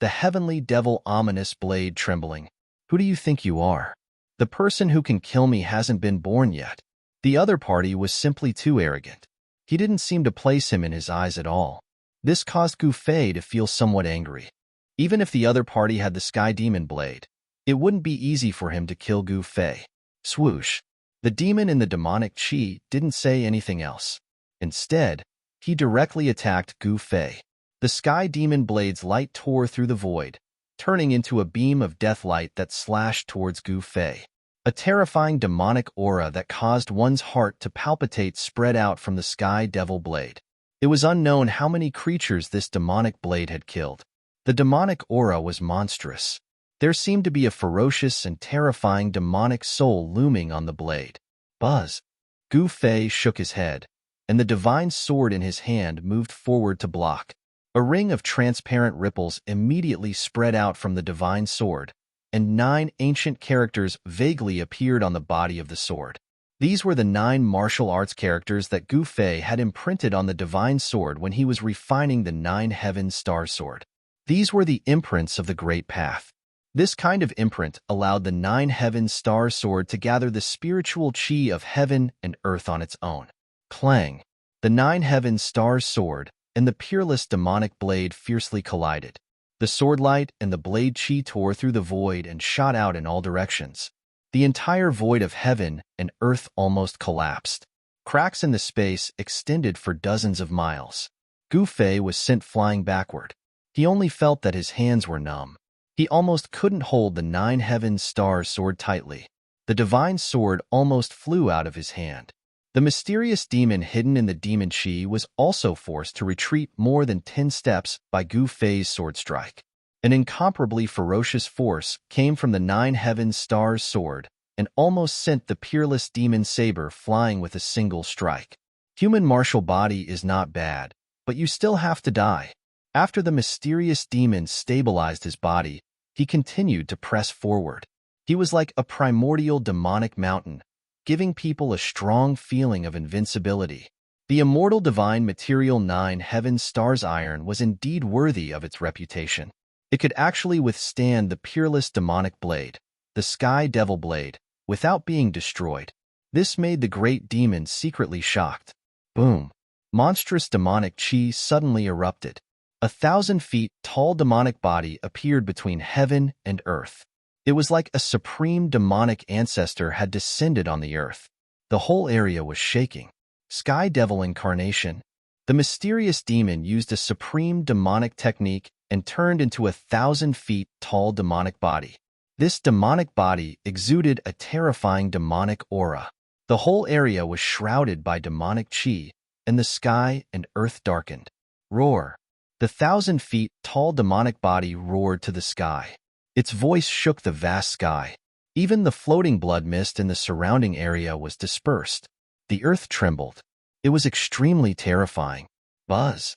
the heavenly devil ominous blade trembling. Who do you think you are? The person who can kill me hasn't been born yet. The other party was simply too arrogant. He didn't seem to place him in his eyes at all. This caused Gu Fei to feel somewhat angry. Even if the other party had the sky demon blade, it wouldn't be easy for him to kill Gu Fei. Swoosh. The demon in the demonic chi didn't say anything else. Instead, he directly attacked Gu Fei. The sky demon blade's light tore through the void, turning into a beam of death light that slashed towards Gu Fei. A terrifying demonic aura that caused one's heart to palpitate spread out from the sky devil blade. It was unknown how many creatures this demonic blade had killed. The demonic aura was monstrous. There seemed to be a ferocious and terrifying demonic soul looming on the blade. Buzz. Gu Fei shook his head, and the divine sword in his hand moved forward to block. A ring of transparent ripples immediately spread out from the divine sword, and 9 ancient characters vaguely appeared on the body of the sword. These were the 9 martial arts characters that Gu Fei had imprinted on the divine sword when he was refining the 9 heaven star sword. These were the imprints of the Great Path. This kind of imprint allowed the 9 heaven star sword to gather the spiritual chi of heaven and earth on its own. Clang! The 9 heaven star sword and the peerless demonic blade fiercely collided. The sword light and the blade chi tore through the void and shot out in all directions. The entire void of heaven and earth almost collapsed. Cracks in the space extended for dozens of miles. Gu Fei was sent flying backward. He only felt that his hands were numb. He almost couldn't hold the 9 heaven star sword tightly. The divine sword almost flew out of his hand. The mysterious demon hidden in the demon chi was also forced to retreat more than 10 steps by Gu Fei's sword strike. An incomparably ferocious force came from the 9 heaven stars sword and almost sent the peerless demon saber flying with a single strike. Human martial body is not bad, but you still have to die. After the mysterious demon stabilized his body, he continued to press forward. He was like a primordial demonic mountain, giving people a strong feeling of invincibility. The immortal divine material 9 heaven stars iron was indeed worthy of its reputation. It could actually withstand the peerless demonic blade, the sky devil blade, without being destroyed. This made the great demon secretly shocked. Boom! Monstrous demonic chi suddenly erupted. 1,000 feet tall demonic body appeared between heaven and earth. It was like a supreme demonic ancestor had descended on the earth. The whole area was shaking. Sky Devil incarnation. The mysterious demon used a supreme demonic technique and turned into 1,000 feet tall demonic body. This demonic body exuded a terrifying demonic aura. The whole area was shrouded by demonic chi, and the sky and earth darkened. Roar! The 1,000 feet tall demonic body roared to the sky. Its voice shook the vast sky. Even the floating blood mist in the surrounding area was dispersed. The earth trembled. It was extremely terrifying. Buzz!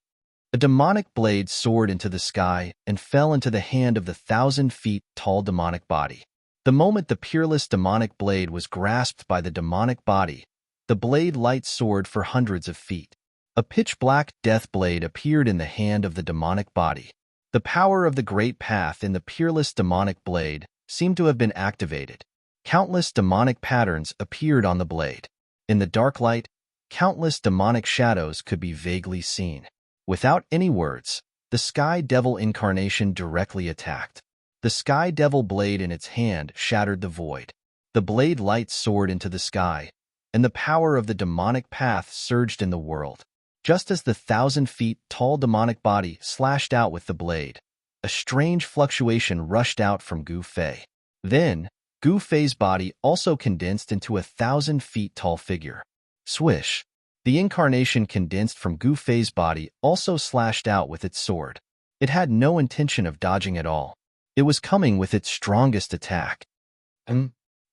A demonic blade soared into the sky and fell into the hand of the 1,000 feet tall demonic body. The moment the peerless demonic blade was grasped by the demonic body, the blade light soared for hundreds of feet. A pitch-black death blade appeared in the hand of the demonic body. The power of the Great Path in the peerless demonic blade seemed to have been activated. Countless demonic patterns appeared on the blade. In the dark light, countless demonic shadows could be vaguely seen. Without any words, the Sky Devil incarnation directly attacked. The Sky Devil blade in its hand shattered the void. The blade light soared into the sky, and the power of the demonic path surged in the world. Just as the 1,000 feet tall demonic body slashed out with the blade, A strange fluctuation rushed out from Gu Fei. Then, Gu Fei's body also condensed into a 1,000-feet-tall figure. Swish! The incarnation condensed from Gu Fei's body also slashed out with its sword. It had no intention of dodging at all. It was coming with its strongest attack.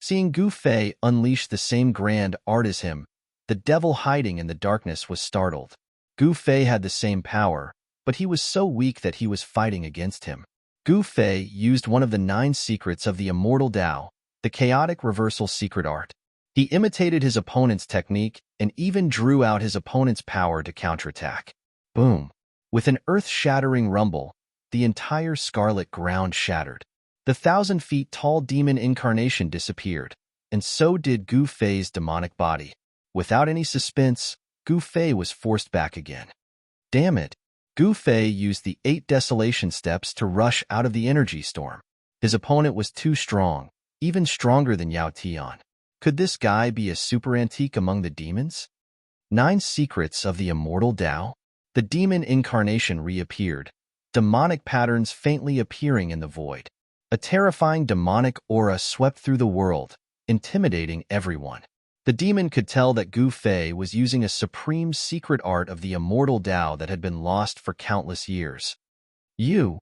Seeing Gu Fei unleash the same grand art as him, the devil hiding in the darkness was startled. Gu Fei had the same power, but he was so weak that he was fighting against him. Gu Fei used one of the 9 secrets of the immortal Tao, the chaotic reversal secret art. He imitated his opponent's technique and even drew out his opponent's power to counterattack. Boom! With an earth-shattering rumble, the entire scarlet ground shattered. The 1,000-feet-tall demon incarnation disappeared, and so did Gu Fei's demonic body. Without any suspense, Gu Fei was forced back again. Damn it! Gu Fei used the 8 desolation steps to rush out of the energy storm. His opponent was too strong, even stronger than Yao Tian. Could this guy be a super antique among the demons? 9 secrets of the immortal Tao? The demon incarnation reappeared, demonic patterns faintly appearing in the void. A terrifying demonic aura swept through the world, intimidating everyone. The demon could tell that Gu Fei was using a supreme secret art of the immortal Tao that had been lost for countless years. Gu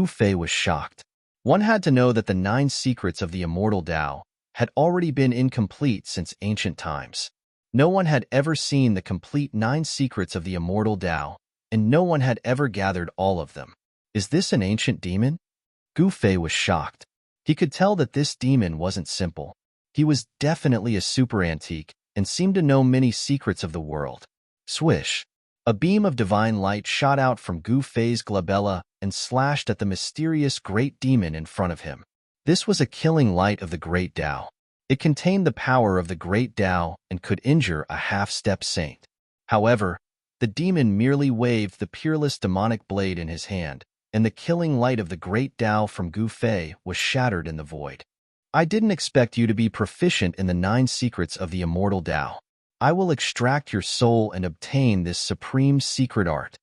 Fei was shocked. One had to know that the 9 secrets of the immortal Tao had already been incomplete since ancient times. No one had ever seen the complete 9 secrets of the immortal Tao, and no one had ever gathered all of them. Is this an ancient demon? Gu Fei was shocked. He could tell that this demon wasn't simple. He was definitely a super antique and seemed to know many secrets of the world. Swish! A beam of divine light shot out from Gu Fei's glabella and slashed at the mysterious great demon in front of him. This was a killing light of the great Tao. It contained the power of the great Tao and could injure a half-step saint. However, the demon merely waved the peerless demonic blade in his hand, and the killing light of the great Tao from Gu Fei was shattered in the void. I didn't expect you to be proficient in the 9 secrets of the immortal Tao. I will extract your soul and obtain this supreme secret art.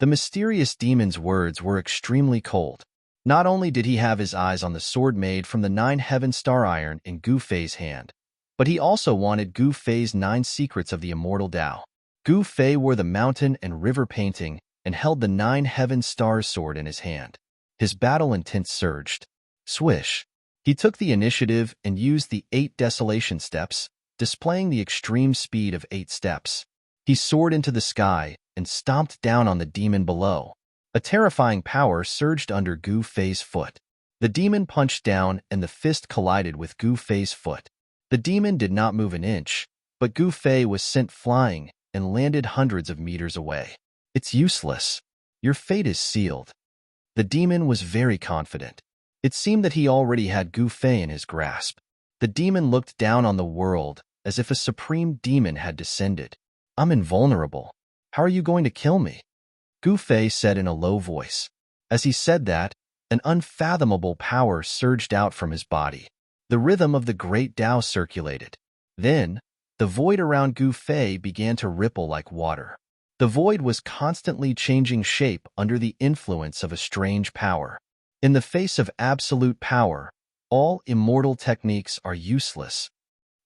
The mysterious demon's words were extremely cold. Not only did he have his eyes on the sword made from the 9 heaven star iron in Gu Fei's hand, but he also wanted Gu Fei's 9 secrets of the immortal Tao. Gu Fei wore the mountain and river painting and held the 9 heaven stars sword in his hand. His battle intent surged. Swish! He took the initiative and used the 8 desolation steps, displaying the extreme speed of 8 steps. He soared into the sky and stomped down on the demon below. A terrifying power surged under Gu Fei's foot. The demon punched down and the fist collided with Gu Fei's foot. The demon did not move an inch, but Gu Fei was sent flying and landed hundreds of meters away. It's useless. Your fate is sealed. The demon was very confident. It seemed that he already had Gu Fei in his grasp. The demon looked down on the world as if a supreme demon had descended. I'm invulnerable. How are you going to kill me? Gu Fei said in a low voice. As he said that, an unfathomable power surged out from his body. The rhythm of the great Tao circulated. Then, the void around Gu Fei began to ripple like water. The void was constantly changing shape under the influence of a strange power. In the face of absolute power, all immortal techniques are useless.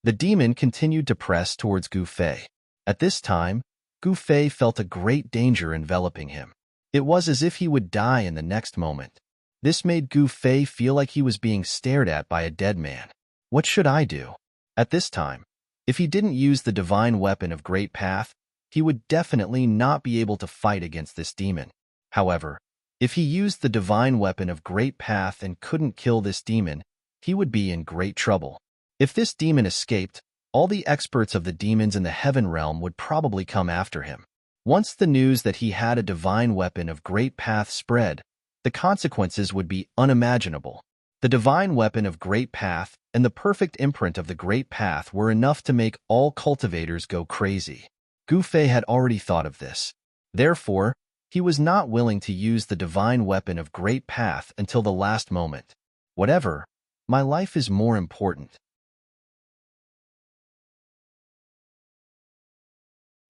The demon continued to press towards Gu Fei. At this time, Gu Fei felt a great danger enveloping him. It was as if he would die in the next moment. This made Gu Fei feel like he was being stared at by a dead man. What should I do? At this time, if he didn't use the divine weapon of Great Path, he would definitely not be able to fight against this demon. However, if he used the divine weapon of Great Path and couldn't kill this demon, he would be in great trouble. If this demon escaped, all the experts of the demons in the heaven realm would probably come after him. Once the news that he had a divine weapon of Great Path spread, the consequences would be unimaginable. The divine weapon of Great Path and the perfect imprint of the Great Path were enough to make all cultivators go crazy. Gu Fei had already thought of this. Therefore, he was not willing to use the divine weapon of Great Path until the last moment. Whatever, my life is more important.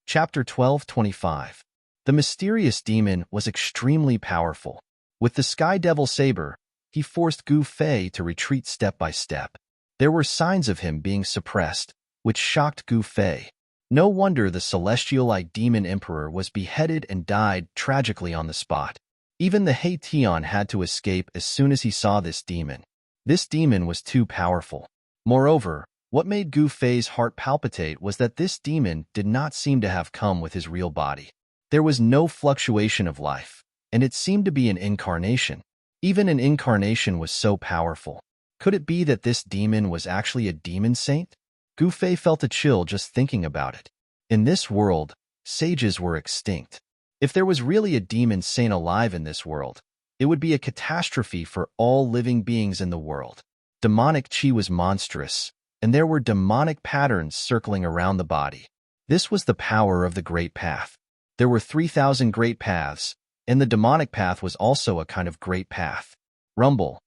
Chapter 12:25. The mysterious demon was extremely powerful. With the Sky Devil saber, he forced Gu Fei to retreat step by step. There were signs of him being suppressed, which shocked Gu Fei. No wonder the celestial-like demon emperor was beheaded and died tragically on the spot. Even the Hei Tian had to escape as soon as he saw this demon. This demon was too powerful. Moreover, what made Gu Fei's heart palpitate was that this demon did not seem to have come with his real body. There was no fluctuation of life, and it seemed to be an incarnation. Even an incarnation was so powerful. Could it be that this demon was actually a demon saint? Gu Fei felt a chill just thinking about it. In this world, sages were extinct. If there was really a demon saint alive in this world, it would be a catastrophe for all living beings in the world. Demonic chi was monstrous, and there were demonic patterns circling around the body. This was the power of the Great Path. There were 3,000 great paths, and the demonic path was also a kind of great path. Rumble.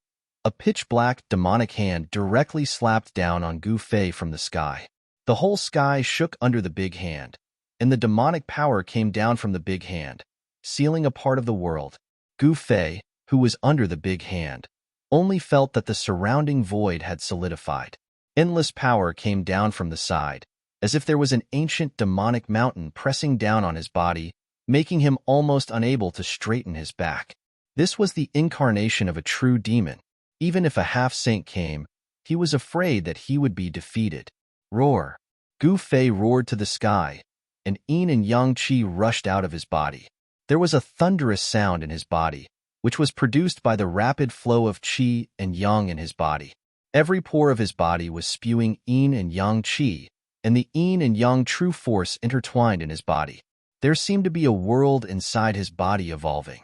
A pitch-black demonic hand directly slapped down on Gu Fei from the sky. The whole sky shook under the big hand, and the demonic power came down from the big hand, sealing a part of the world. Gu Fei, who was under the big hand, only felt that the surrounding void had solidified. Endless power came down from the side, as if there was an ancient demonic mountain pressing down on his body, making him almost unable to straighten his back. This was the incarnation of a true demon. Even if a half-saint came, he was afraid that he would be defeated. Roar! Gu Fei roared to the sky, and yin and yang qi rushed out of his body. There was a thunderous sound in his body, which was produced by the rapid flow of qi and yang in his body. Every pore of his body was spewing yin and yang qi, and the yin and yang true force intertwined in his body. There seemed to be a world inside his body evolving.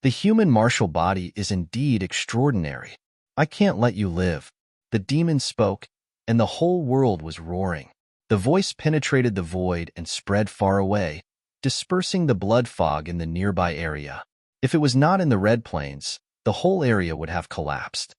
The human martial body is indeed extraordinary. I can't let you live. The demon spoke, and the whole world was roaring. The voice penetrated the void and spread far away, dispersing the blood fog in the nearby area. If it was not in the Red Plains, the whole area would have collapsed.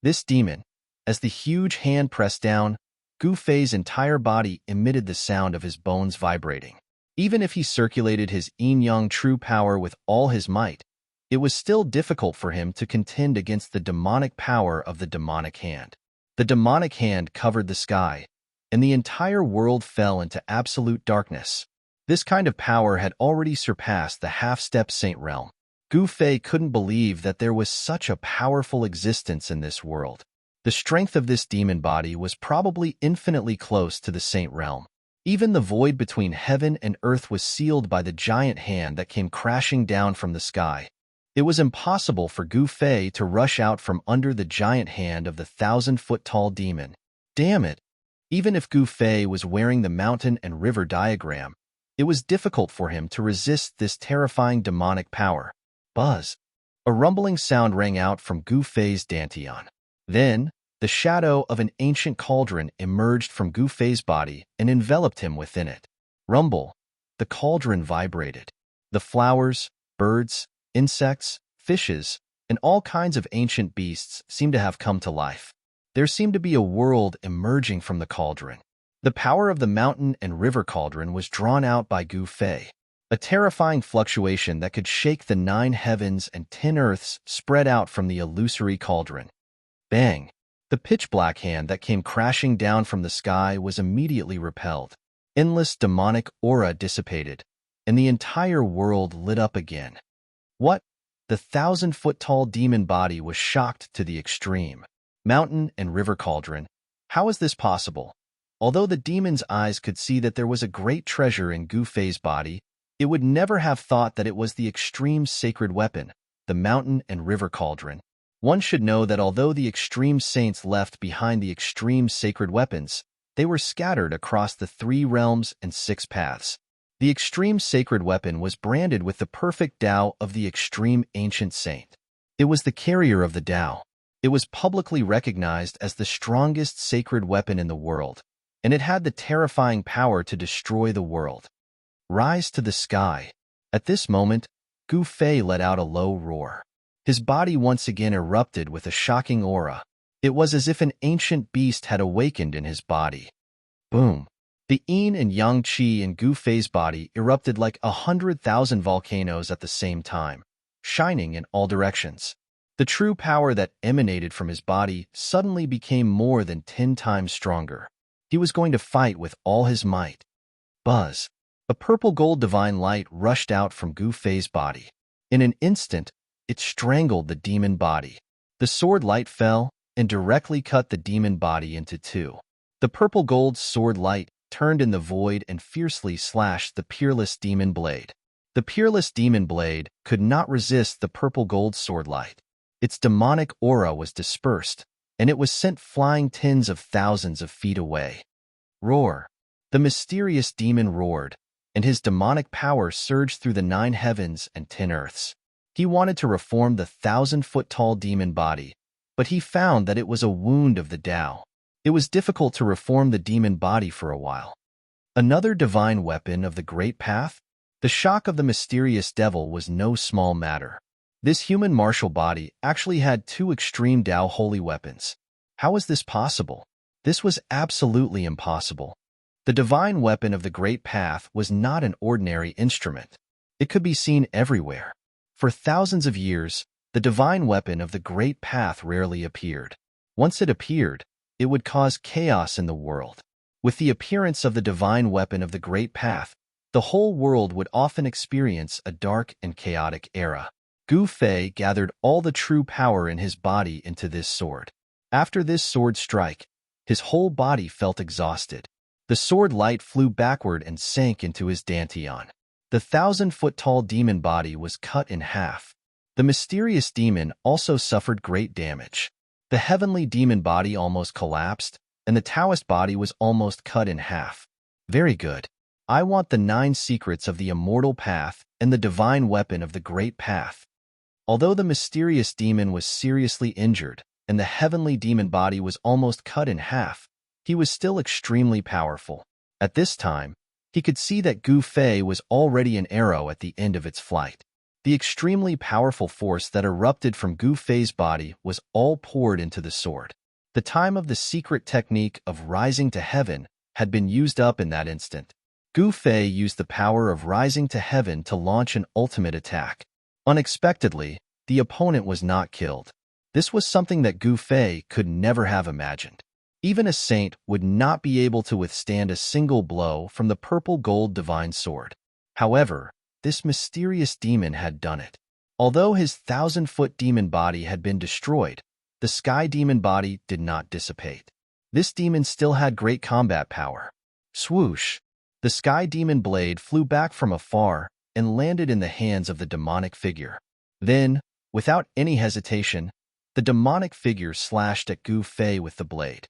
This demon, as the huge hand pressed down, Gu Fei's entire body emitted the sound of his bones vibrating. Even if he circulated his yin-yang true power with all his might, it was still difficult for him to contend against the demonic power of the demonic hand. The demonic hand covered the sky, and the entire world fell into absolute darkness. This kind of power had already surpassed the half-step saint realm. Gu Fei couldn't believe that there was such a powerful existence in this world. The strength of this demon body was probably infinitely close to the saint realm. Even the void between heaven and earth was sealed by the giant hand that came crashing down from the sky. It was impossible for Gu Fei to rush out from under the giant hand of the 1,000-foot-tall demon. Damn it! Even if Gu Fei was wearing the mountain and river diagram, it was difficult for him to resist this terrifying demonic power. Buzz! A rumbling sound rang out from Gu Fei's dantian. Then, the shadow of an ancient cauldron emerged from Gu Fei's body and enveloped him within it. Rumble! The cauldron vibrated. The flowers, birds, insects, fishes, and all kinds of ancient beasts seemed to have come to life. There seemed to be a world emerging from the cauldron. The power of the mountain and river cauldron was drawn out by Gu Fei. A terrifying fluctuation that could shake the 9 heavens and 10 earths spread out from the illusory cauldron. Bang! The pitch-black hand that came crashing down from the sky was immediately repelled. Endless demonic aura dissipated, and the entire world lit up again. What? The 1,000-foot-tall demon body was shocked to the extreme. Mountain and river cauldron. How is this possible? Although the demon's eyes could see that there was a great treasure in Gu Fei's body, it would never have thought that it was the extreme sacred weapon, the mountain and river cauldron. One should know that although the extreme saints left behind the extreme sacred weapons, they were scattered across the 3 realms and 6 paths. The extreme sacred weapon was branded with the perfect Tao of the extreme ancient saint. It was the carrier of the Tao. It was publicly recognized as the strongest sacred weapon in the world, and it had the terrifying power to destroy the world. Rise to the sky. At this moment, Gu Fei let out a low roar. His body once again erupted with a shocking aura. It was as if an ancient beast had awakened in his body. Boom! The yin and yang qi in Gu Fei's body erupted like 100,000 volcanoes at the same time. shining in all directions. The true power that emanated from his body suddenly became more than 10 times stronger. He was going to fight with all his might. Buzz! A purple-gold divine light rushed out from Gu Fei's body. In an instant, it strangled the demon body. The sword light fell and directly cut the demon body into two. The purple-gold sword light turned in the void and fiercely slashed the peerless demon blade. The peerless demon blade could not resist the purple-gold sword light. Its demonic aura was dispersed, and it was sent flying tens of thousands of feet away. Roar! The mysterious demon roared, and his demonic power surged through the 9 heavens and 10 earths. He wanted to reform the 1,000-foot-tall demon body, but he found that it was a wound of the Tao. It was difficult to reform the demon body for a while. Another divine weapon of the Great Path? The shock of the mysterious devil was no small matter. This human martial body actually had 2 extreme Tao holy weapons. How was this possible? This was absolutely impossible. The divine weapon of the Great Path was not an ordinary instrument. It could be seen everywhere. For thousands of years, the divine weapon of the Great Path rarely appeared. Once it appeared, it would cause chaos in the world. With the appearance of the divine weapon of the Great Path, the whole world would often experience a dark and chaotic era. Gu Fei gathered all the true power in his body into this sword. After this sword strike, his whole body felt exhausted. The sword light flew backward and sank into his dantian. The 1,000-foot-tall demon body was cut in half. The mysterious demon also suffered great damage. The heavenly demon body almost collapsed, and the Taoist body was almost cut in half. Very good. I want the 9 secrets of the immortal path and the divine weapon of the Great Path. Although the mysterious demon was seriously injured and the heavenly demon body was almost cut in half, he was still extremely powerful. At this time, he could see that Gu Fei was already an arrow at the end of its flight. The extremely powerful force that erupted from Gu Fei's body was all poured into the sword. The time of the secret technique of rising to heaven had been used up in that instant. Gu Fei used the power of rising to heaven to launch an ultimate attack. Unexpectedly, the opponent was not killed. This was something that Gu Fei could never have imagined. Even a saint would not be able to withstand a single blow from the purple-gold divine sword. However, this mysterious demon had done it. Although his 1,000-foot demon body had been destroyed, the sky demon body did not dissipate. This demon still had great combat power. Swoosh! The sky demon blade flew back from afar and landed in the hands of the demonic figure. Then, without any hesitation, the demonic figure slashed at Gu Fei with the blade.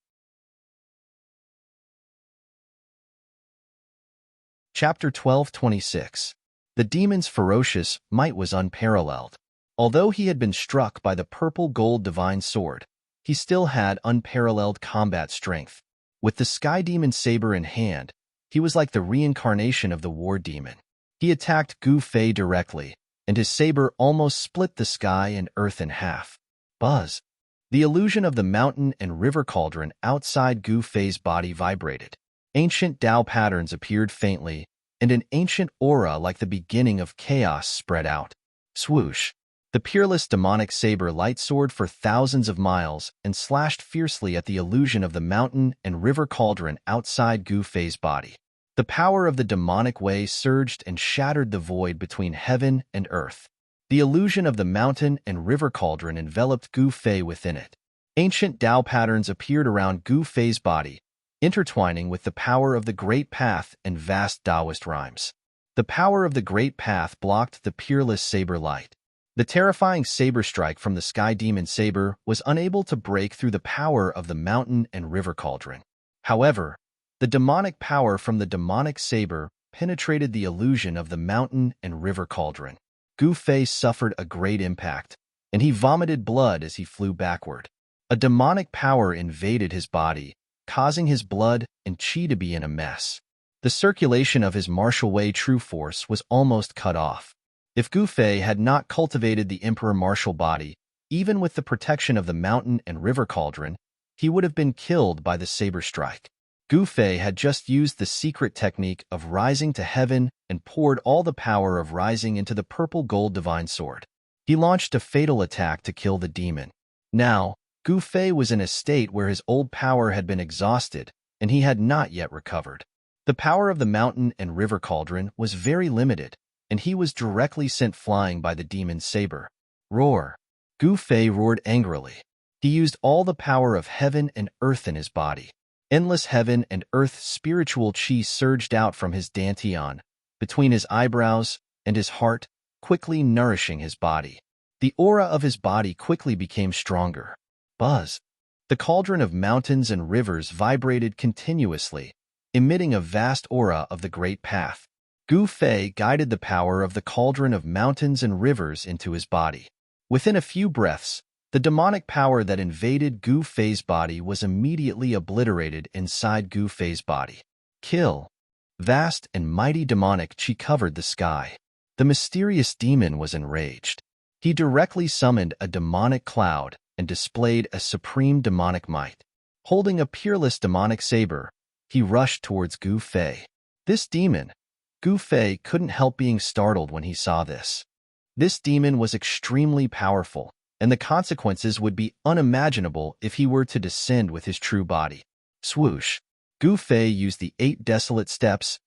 Chapter 12:26. The demon's ferocious might was unparalleled. Although he had been struck by the purple-gold divine sword, he still had unparalleled combat strength. With the sky demon saber in hand, he was like the reincarnation of the war demon. He attacked Gu Fei directly, and his saber almost split the sky and earth in half. Buzz! The illusion of the mountain and river cauldron outside Gu Fei's body vibrated. Ancient Tao patterns appeared faintly, and an ancient aura like the beginning of chaos spread out. Swoosh! The peerless demonic saber light soared for thousands of miles and slashed fiercely at the illusion of the mountain and river cauldron outside Gu Fei's body. The power of the demonic way surged and shattered the void between heaven and earth. The illusion of the mountain and river cauldron enveloped Gu Fei within it. Ancient Tao patterns appeared around Gu Fei's body, intertwining with the power of the Great Path and vast Taoist rhymes. The power of the Great Path blocked the peerless saber light. The terrifying saber strike from the sky demon saber was unable to break through the power of the mountain and river cauldron. However, the demonic power from the demonic saber penetrated the illusion of the mountain and river cauldron. Gu Fei suffered a great impact, and he vomited blood as he flew backward. A demonic power invaded his body, causing his blood and qi to be in a mess. The circulation of his martial way true force was almost cut off. If Gu Fei had not cultivated the emperor martial body, even with the protection of the mountain and river cauldron, he would have been killed by the saber strike. Gu Fei had just used the secret technique of rising to heaven and poured all the power of rising into the purple-gold divine sword. He launched a fatal attack to kill the demon. Now, Gu Fei was in a state where his old power had been exhausted, and he had not yet recovered. The power of the mountain and river cauldron was very limited, and he was directly sent flying by the demon's saber. Roar! Gu Fei roared angrily. He used all the power of heaven and earth in his body. Endless heaven and earth spiritual qi surged out from his dantian, between his eyebrows and his heart, quickly nourishing his body. The aura of his body quickly became stronger. Buzz! The cauldron of mountains and rivers vibrated continuously, emitting a vast aura of the great path. Gu Fei guided the power of the cauldron of mountains and rivers into his body. Within a few breaths, the demonic power that invaded Gu Fei's body was immediately obliterated inside Gu Fei's body. Kill! Vast and mighty demonic qi covered the sky. The mysterious demon was enraged. He directly summoned a demonic cloud and displayed a supreme demonic might. Holding a peerless demonic saber, he rushed towards Gu Fei. This demon! Gu Fei couldn't help being startled when he saw this. This demon was extremely powerful, and the consequences would be unimaginable if he were to descend with his true body. Swoosh! Gu Fei used the 8 desolate steps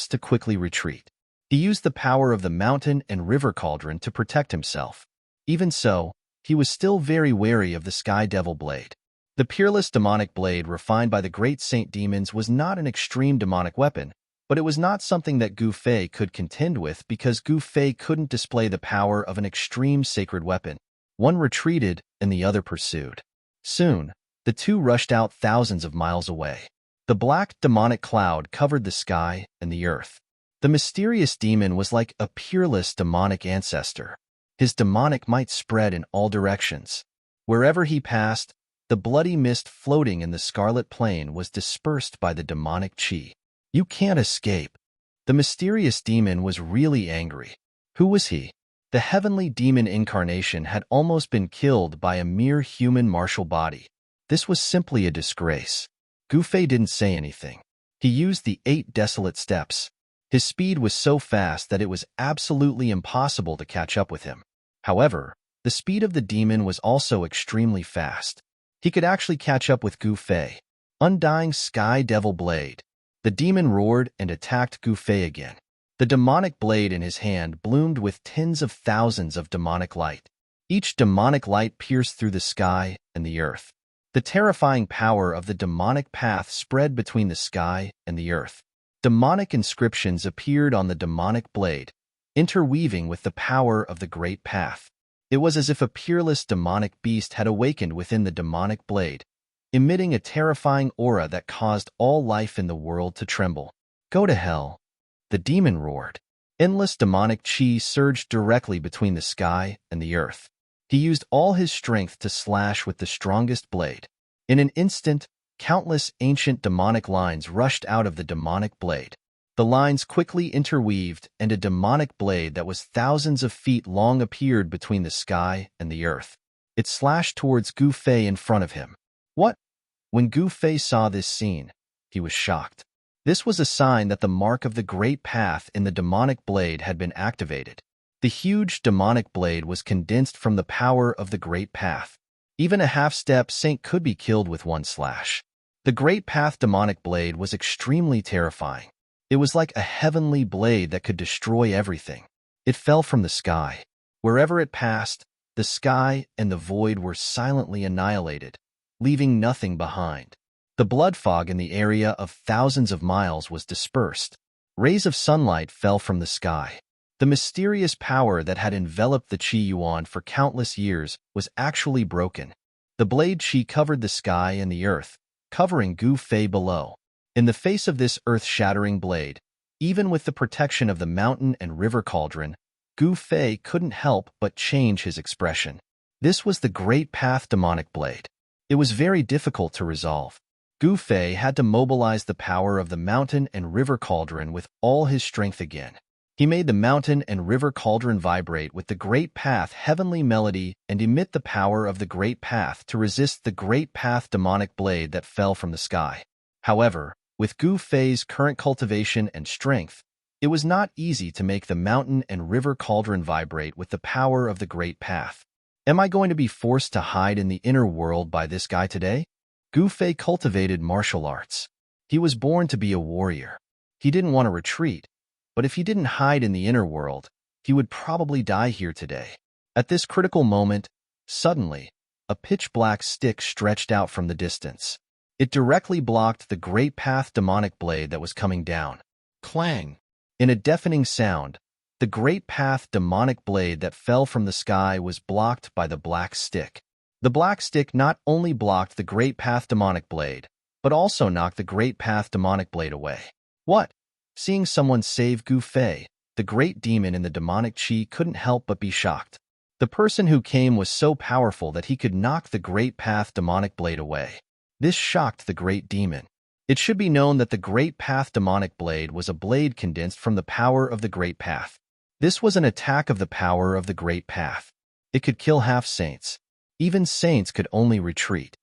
to quickly retreat. He used the power of the mountain and river cauldron to protect himself. Even so, he was still very wary of the Sky Devil Blade. The peerless demonic blade refined by the great saint demons was not an extreme demonic weapon, but it was not something that Gu Fei could contend with because Gu Fei couldn't display the power of an extreme sacred weapon. One retreated and the other pursued. Soon, the two rushed out thousands of miles away. The black demonic cloud covered the sky and the earth. The mysterious demon was like a peerless demonic ancestor. His demonic might spread in all directions. Wherever he passed, the bloody mist floating in the scarlet plain was dispersed by the demonic qi. You can't escape. The mysterious demon was really angry. Who was he? The heavenly demon incarnation had almost been killed by a mere human martial body. This was simply a disgrace. Gu Fei didn't say anything. He used the 8 desolate steps. His speed was so fast that it was absolutely impossible to catch up with him. However, the speed of the demon was also extremely fast. He could actually catch up with Gu Fei. Undying Sky Devil Blade. The demon roared and attacked Gu Fei again. The demonic blade in his hand bloomed with tens of thousands of demonic light. Each demonic light pierced through the sky and the earth. The terrifying power of the demonic path spread between the sky and the earth. Demonic inscriptions appeared on the demonic blade, interweaving with the power of the great path. It was as if a peerless demonic beast had awakened within the demonic blade, emitting a terrifying aura that caused all life in the world to tremble. Go to hell! The demon roared. Endless demonic qi surged directly between the sky and the earth. He used all his strength to slash with the strongest blade. In an instant, countless ancient demonic lines rushed out of the demonic blade. The lines quickly interweaved, and a demonic blade that was thousands of feet long appeared between the sky and the earth. It slashed towards Gu Fei in front of him. What? When Gu Fei saw this scene, he was shocked. This was a sign that the mark of the great path in the demonic blade had been activated. The huge demonic blade was condensed from the power of the great path. Even a half-step saint could be killed with one slash. The great path demonic blade was extremely terrifying. It was like a heavenly blade that could destroy everything. It fell from the sky. Wherever it passed, the sky and the void were silently annihilated, leaving nothing behind. The blood fog in the area of thousands of miles was dispersed. Rays of sunlight fell from the sky. The mysterious power that had enveloped the Qi Yuan for countless years was actually broken. The blade Qi covered the sky and the earth, covering Gu Fei below. In the face of this earth-shattering blade, even with the protection of the mountain and river cauldron, Gu Fei couldn't help but change his expression. This was the Great Path demonic blade. It was very difficult to resolve. Gu Fei had to mobilize the power of the mountain and river cauldron with all his strength again. He made the mountain and river cauldron vibrate with the Great Path heavenly melody and emit the power of the Great Path to resist the Great Path demonic blade that fell from the sky. However, with Gu Fei's current cultivation and strength, It was not easy to make the mountain and river cauldron vibrate with the power of the great path. Am I going to be forced to hide in the inner world by this guy today? Gu Fei cultivated martial arts. He was born to be a warrior. He didn't want to retreat, but if he didn't hide in the inner world, he would probably die here today. At this critical moment, suddenly, a pitch-black stick stretched out from the distance. It directly blocked the great path demonic blade that was coming down. Clang! In a deafening sound, the great path demonic blade that fell from the sky was blocked by the black stick. The black stick not only blocked the great path demonic blade, but also knocked the great path demonic blade away. What? Seeing someone save Gu Fei, the great demon in the demonic chi couldn't help but be shocked. The person who came was so powerful that he could knock the great path demonic blade away. This shocked the great demon. It should be known that the great path demonic blade was a blade condensed from the power of the great path. This was an attack of the power of the great path. It could kill half saints. Even saints could only retreat.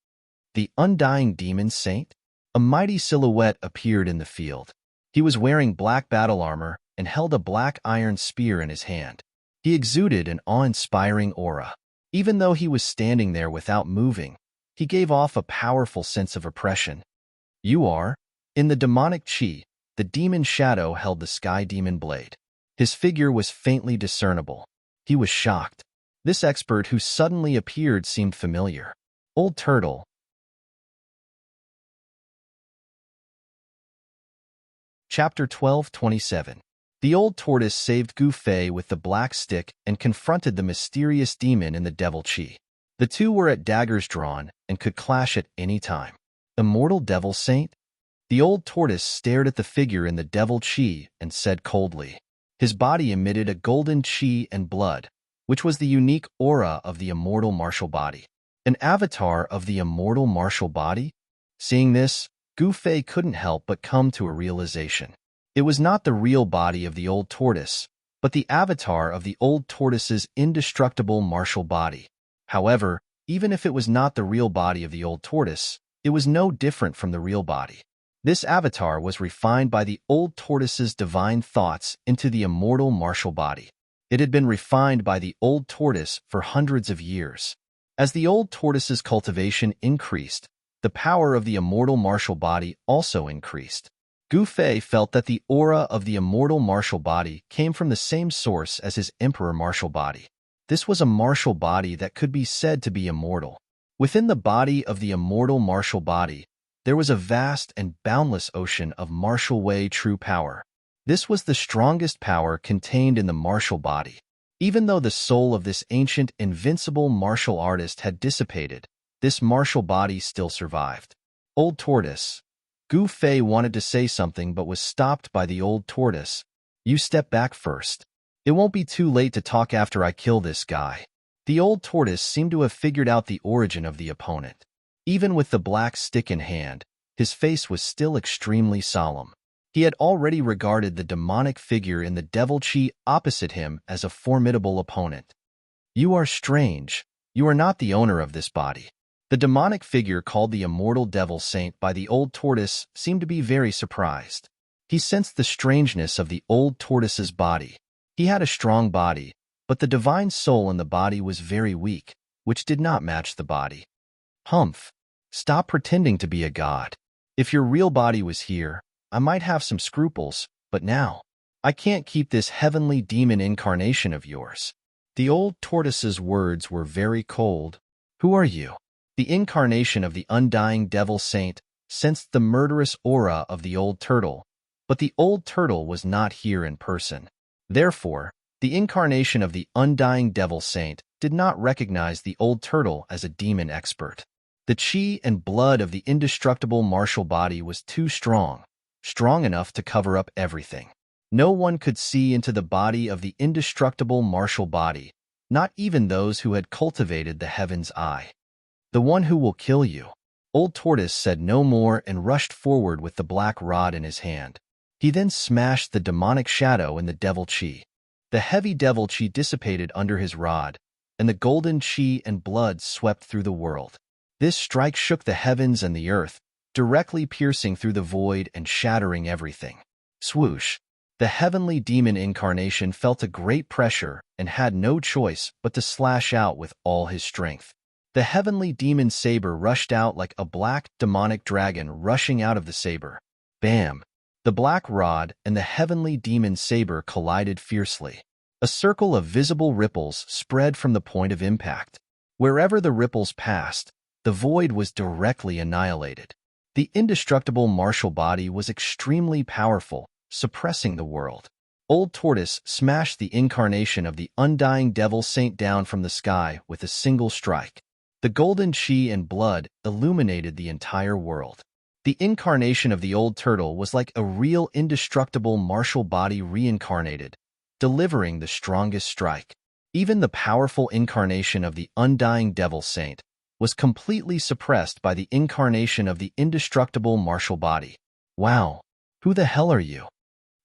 The undying demon saint? A mighty silhouette appeared in the field. He was wearing black battle armor and held a black iron spear in his hand. He exuded an awe-inspiring aura. Even though he was standing there without moving, he gave off a powerful sense of oppression. You are? In the demonic chi, the demon shadow held the sky demon blade. His figure was faintly discernible. He was shocked. This expert who suddenly appeared seemed familiar. Old Turtle. Chapter 12:27. The old tortoise saved Gu Fei with the black stick and confronted the mysterious demon in the devil chi. The two were at daggers drawn and could clash at any time. Immortal devil saint? The old tortoise stared at the figure in the devil chi and said coldly. His body emitted a golden chi and blood, which was the unique aura of the immortal martial body. An avatar of the immortal martial body? Seeing this, Gu Fei couldn't help but come to a realization. It was not the real body of the old tortoise, but the avatar of the old tortoise's indestructible martial body. However, even if it was not the real body of the old tortoise, it was no different from the real body. This avatar was refined by the old tortoise's divine thoughts into the immortal martial body. It had been refined by the old tortoise for hundreds of years. As the old tortoise's cultivation increased, the power of the immortal martial body also increased. Gu Fei felt that the aura of the immortal martial body came from the same source as his emperor martial body. This was a martial body that could be said to be immortal. Within the body of the immortal martial body, there was a vast and boundless ocean of martial way true power. This was the strongest power contained in the martial body. Even though the soul of this ancient, invincible martial artist had dissipated, this martial body still survived. Old Tortoise. Gu Fei wanted to say something but was stopped by the old tortoise. You step back first. It won't be too late to talk after I kill this guy. The old tortoise seemed to have figured out the origin of the opponent. Even with the black stick in hand, his face was still extremely solemn. He had already regarded the demonic figure in the devil chi opposite him as a formidable opponent. You are strange. You are not the owner of this body. The demonic figure called the immortal devil saint by the old tortoise seemed to be very surprised. He sensed the strangeness of the old tortoise's body. He had a strong body, but the divine soul in the body was very weak, which did not match the body. Humph! Stop pretending to be a god. If your real body was here, I might have some scruples, but now, I can't keep this heavenly demon incarnation of yours. The old tortoise's words were very cold. Who are you? The incarnation of the undying devil saint sensed the murderous aura of the old turtle, but the old turtle was not here in person. Therefore, the incarnation of the undying devil saint did not recognize the old turtle as a demon expert. The chi and blood of the indestructible martial body was too strong enough to cover up everything. No one could see into the body of the indestructible martial body, not even those who had cultivated the heaven's eye. The one who will kill you. Old Tortoise said no more and rushed forward with the black rod in his hand. He then smashed the demonic shadow in the devil chi. The heavy devil chi dissipated under his rod, and the golden chi and blood swept through the world. This strike shook the heavens and the earth, directly piercing through the void and shattering everything. Swoosh! The heavenly demon incarnation felt a great pressure and had no choice but to slash out with all his strength. The heavenly demon saber rushed out like a black, demonic dragon rushing out of the saber. Bam! The black rod and the heavenly demon saber collided fiercely. A circle of visible ripples spread from the point of impact. Wherever the ripples passed, the void was directly annihilated. The indestructible martial body was extremely powerful, suppressing the world. Old Tortoise smashed the incarnation of the undying devil saint down from the sky with a single strike. The golden chi and blood illuminated the entire world. The incarnation of the old turtle was like a real indestructible martial body reincarnated, delivering the strongest strike. Even the powerful incarnation of the undying devil saint was completely suppressed by the incarnation of the indestructible martial body. Wow, who the hell are you?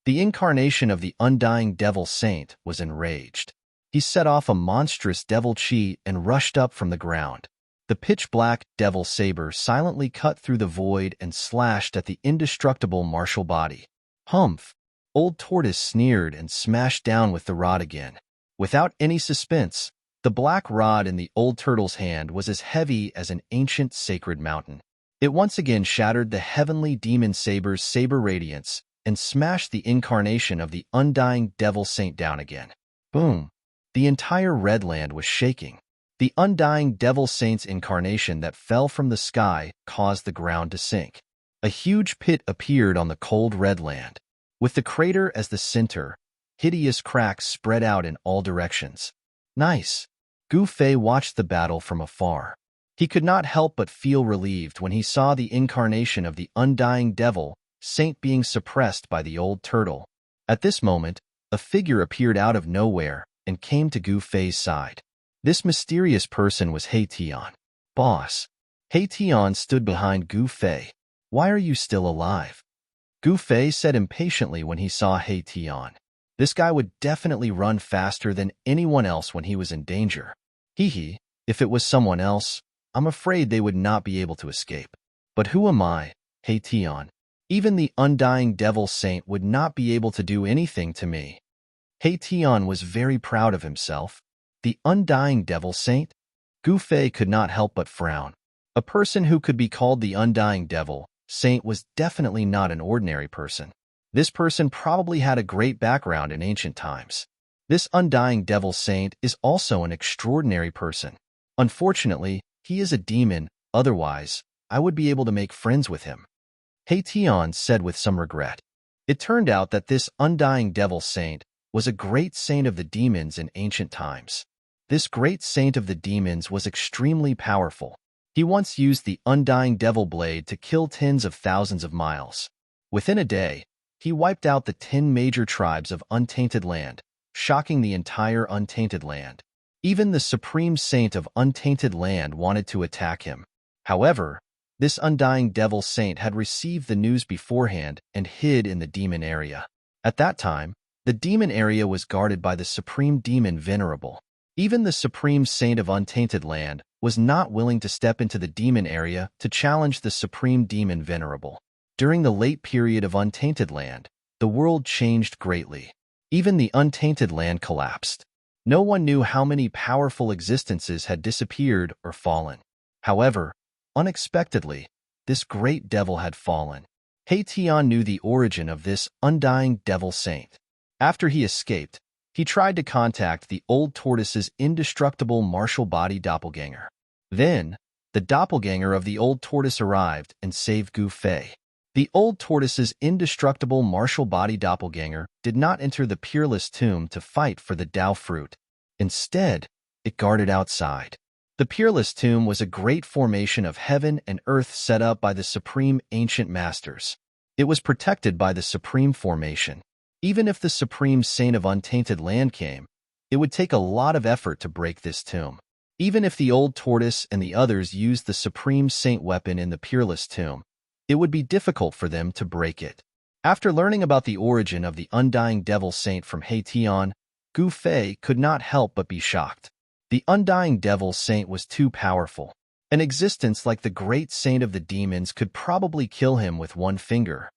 The incarnation of the undying devil saint was enraged. He set off a monstrous devil chi and rushed up from the ground. The pitch-black devil saber silently cut through the void and slashed at the indestructible martial body. Humph! Old Tortoise sneered and smashed down with the rod again. Without any suspense, the black rod in the old turtle's hand was as heavy as an ancient sacred mountain. It once again shattered the heavenly demon saber's saber radiance and smashed the incarnation of the undying devil saint down again. Boom! The entire Redland was shaking. The undying devil saint's incarnation that fell from the sky caused the ground to sink. A huge pit appeared on the cold Redland. With the crater as the center, hideous cracks spread out in all directions. Nice! Gu Fei watched the battle from afar. He could not help but feel relieved when he saw the incarnation of the undying devil saint being suppressed by the old turtle. At this moment, a figure appeared out of nowhere and came to Gu Fei's side. This mysterious person was He Tian. Boss. He Tian stood behind Gu Fei. Why are you still alive? Gu Fei said impatiently when he saw He Tian. This guy would definitely run faster than anyone else when he was in danger. Hee, if it was someone else, I'm afraid they would not be able to escape. But who am I, He Tian? Even the undying devil saint would not be able to do anything to me. He Tian was very proud of himself. The undying devil saint? Gu Fei could not help but frown. A person who could be called the undying devil saint was definitely not an ordinary person. This person probably had a great background in ancient times. This undying devil saint is also an extraordinary person. Unfortunately, he is a demon, otherwise, I would be able to make friends with him. He Tian said with some regret. It turned out that this undying devil saint was a great saint of the demons in ancient times. This great saint of the demons was extremely powerful. He once used the undying devil blade to kill tens of thousands of miles. Within a day, he wiped out the 10 major tribes of Untainted Land, shocking the entire Untainted Land. Even the supreme saint of Untainted Land wanted to attack him. However, this undying devil saint had received the news beforehand and hid in the demon area. At that time, the demon area was guarded by the supreme demon Venerable. Even the supreme saint of Untainted Land was not willing to step into the demon area to challenge the supreme demon Venerable. During the late period of Untainted Land, the world changed greatly. Even the Untainted Land collapsed. No one knew how many powerful existences had disappeared or fallen. However, unexpectedly, this great devil had fallen. He Tian knew the origin of this undying devil saint. After he escaped, he tried to contact the old tortoise's indestructible martial body doppelganger. Then, the doppelganger of the old tortoise arrived and saved Gu Fei. The old tortoise's indestructible martial body doppelganger did not enter the peerless tomb to fight for the Tao fruit. Instead, it guarded outside. The peerless tomb was a great formation of heaven and earth set up by the supreme ancient masters. It was protected by the supreme formation. Even if the supreme saint of Untainted Land came, it would take a lot of effort to break this tomb. Even if the old tortoise and the others used the supreme saint weapon in the peerless tomb, it would be difficult for them to break it. After learning about the origin of the undying devil saint from He Tian, Gu Fei could not help but be shocked. The undying devil saint was too powerful. An existence like the great saint of the demons could probably kill him with one finger.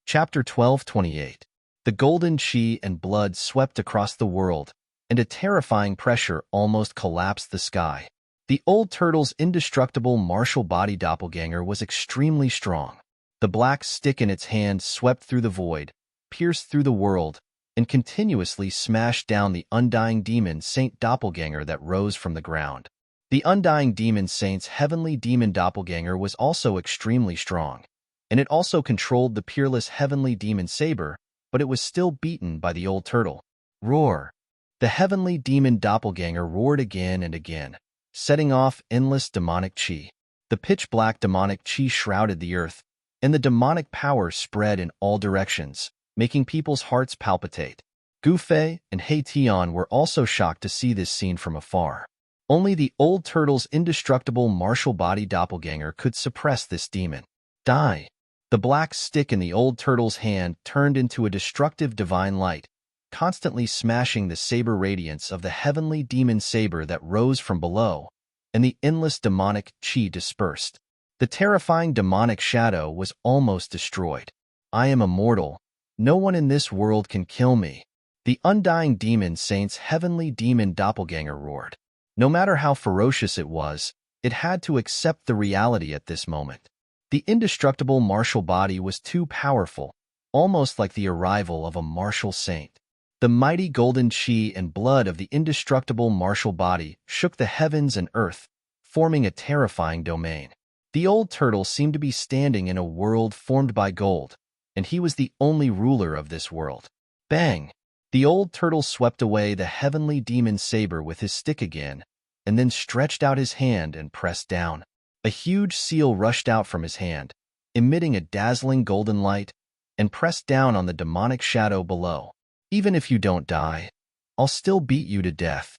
Chapter 12:28. The golden chi and blood swept across the world, and a terrifying pressure almost collapsed the sky. The old turtle's indestructible martial body doppelganger was extremely strong. The black stick in its hand swept through the void, pierced through the world, and continuously smashed down the undying demon saint doppelganger that rose from the ground. The undying demon saint's heavenly demon doppelganger was also extremely strong, and it also controlled the peerless heavenly demon saber, but it was still beaten by the old turtle. Roar! The heavenly demon doppelganger roared again and again, setting off endless demonic chi. The pitch-black demonic chi shrouded the earth, and the demonic power spread in all directions, making people's hearts palpitate. Gu Fei and He Tian were also shocked to see this scene from afar. Only the old turtle's indestructible martial body doppelganger could suppress this demon. Die! The black stick in the old turtle's hand turned into a destructive divine light, constantly smashing the saber radiance of the heavenly demon saber that rose from below, and the endless demonic chi dispersed. The terrifying demonic shadow was almost destroyed. I am immortal. No one in this world can kill me. The undying demon saint's heavenly demon doppelganger roared. No matter how ferocious it was, it had to accept the reality at this moment. The indestructible martial body was too powerful, almost like the arrival of a martial saint. The mighty golden chi and blood of the indestructible martial body shook the heavens and earth, forming a terrifying domain. The old turtle seemed to be standing in a world formed by gold, and he was the only ruler of this world. Bang! The old turtle swept away the heavenly demon saber with his stick again, and then stretched out his hand and pressed down. A huge seal rushed out from his hand, emitting a dazzling golden light, and pressed down on the demonic shadow below. Even if you don't die, I'll still beat you to death.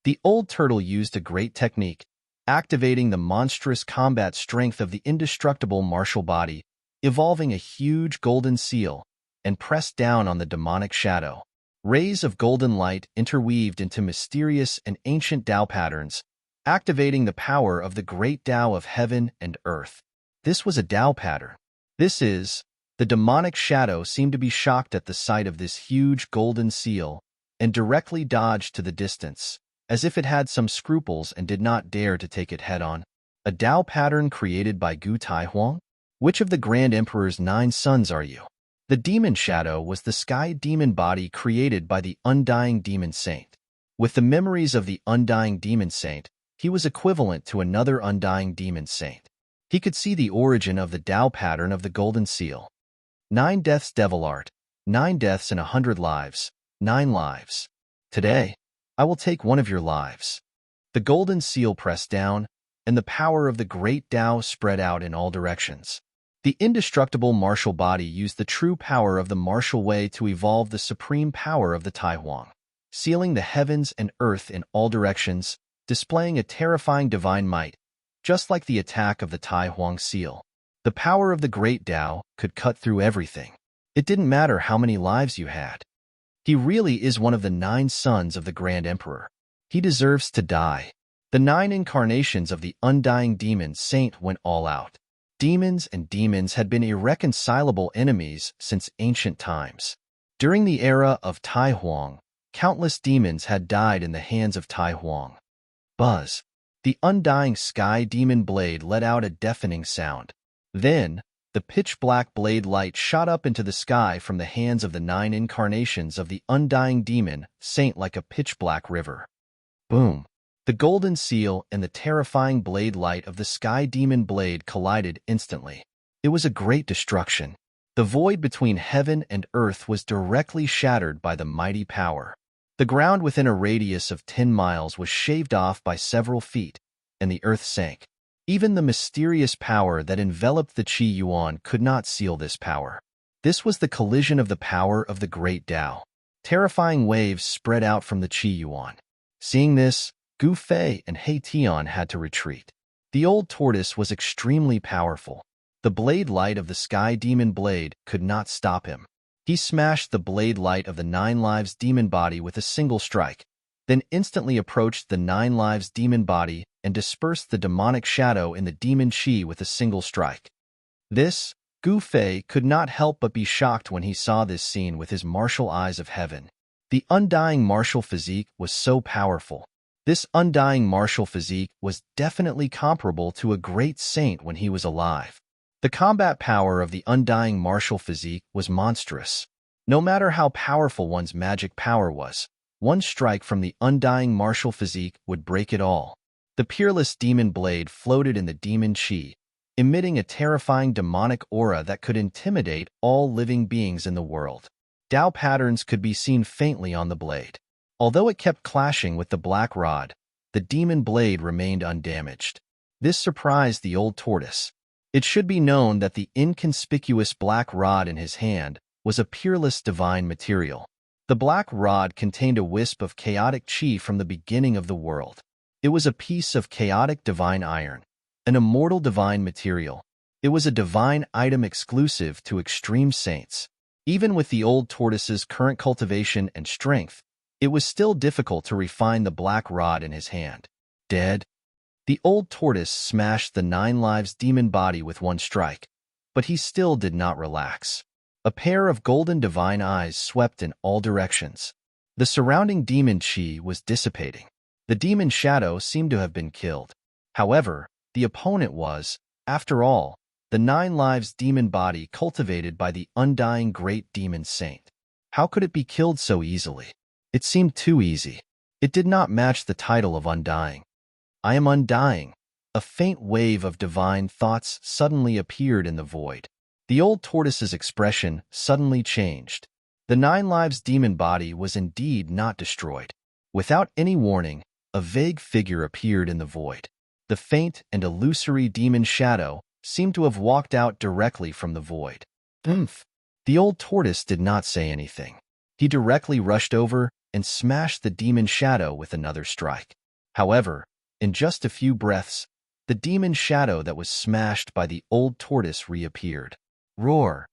The old turtle used a great technique, activating the monstrous combat strength of the indestructible martial body, evolving a huge golden seal, and pressed down on the demonic shadow. Rays of golden light interweaved into mysterious and ancient Tao patterns, activating the power of the great Tao of heaven and earth. This was a Tao pattern. The demonic shadow seemed to be shocked at the sight of this huge golden seal and directly dodged to the distance, as if it had some scruples and did not dare to take it head-on. A Tao pattern created by Gu Taihuang? Which of the Grand Emperor's 9 sons are you? The demon shadow was the sky demon body created by the undying demon saint. With the memories of the undying demon saint, he was equivalent to another undying demon saint. He could see the origin of the Tao pattern of the golden seal. 9 deaths devil art, 9 deaths in 100 lives, 9 lives. Today, I will take one of your lives. The golden seal pressed down, and the power of the great Tao spread out in all directions. The indestructible martial body used the true power of the martial way to evolve the supreme power of the Taihuang, sealing the heavens and earth in all directions, displaying a terrifying divine might, just like the attack of the Taihuang seal. The power of the great Tao could cut through everything. It didn't matter how many lives you had. He really is one of the 9 sons of the Grand Emperor. He deserves to die. The 9 incarnations of the undying demon saint went all out. Demons and demons had been irreconcilable enemies since ancient times. During the era of Taihuang, countless demons had died in the hands of Taihuang. Buzz! The undying sky demon blade let out a deafening sound. Then, the pitch-black blade light shot up into the sky from the hands of the 9 incarnations of the undying demon saint like a pitch-black river. Boom! The golden seal and the terrifying blade light of the sky demon blade collided instantly. It was a great destruction. The void between heaven and earth was directly shattered by the mighty power. The ground within a radius of 10 miles was shaved off by several feet, and the earth sank. Even the mysterious power that enveloped the Qi Yuan could not seal this power. This was the collision of the power of the great Tao. Terrifying waves spread out from the Qi Yuan. Seeing this, Gu Fei and He Tian had to retreat. The old tortoise was extremely powerful. The blade light of the sky demon blade could not stop him. He smashed the blade light of the 9 lives demon body with a single strike, then instantly approached the 9 lives demon body and dispersed the demonic shadow in the demon chi with a single strike. This, Gu Fei could not help but be shocked when he saw this scene with his martial eyes of heaven. The undying martial physique was so powerful. This undying martial physique was definitely comparable to a great saint when he was alive. The combat power of the undying martial physique was monstrous. No matter how powerful one's magic power was, one strike from the undying martial physique would break it all. The peerless demon blade floated in the demon chi, emitting a terrifying demonic aura that could intimidate all living beings in the world. Tao patterns could be seen faintly on the blade. Although it kept clashing with the black rod, the demon blade remained undamaged. This surprised the old tortoise. It should be known that the inconspicuous black rod in his hand was a peerless divine material. The black rod contained a wisp of chaotic chi from the beginning of the world. It was a piece of chaotic divine iron, an immortal divine material. It was a divine item exclusive to extreme saints. Even with the old tortoise's current cultivation and strength, it was still difficult to refine the black rod in his hand. Dead? The old tortoise smashed the 9 lives demon body with one strike, but he still did not relax. A pair of golden divine eyes swept in all directions. The surrounding demon chi was dissipating. The demon shadow seemed to have been killed. However, the opponent was, after all, the 9 lives demon body cultivated by the undying great demon saint. How could it be killed so easily? It seemed too easy. It did not match the title of undying. I am undying. A faint wave of divine thoughts suddenly appeared in the void. The old tortoise's expression suddenly changed. The 9 lives demon body was indeed not destroyed. Without any warning, a vague figure appeared in the void. The faint and illusory demon shadow seemed to have walked out directly from the void. The old tortoise did not say anything. He directly rushed over and smashed the demon shadow with another strike. However, in just a few breaths, the demon shadow that was smashed by the old tortoise reappeared. Roar!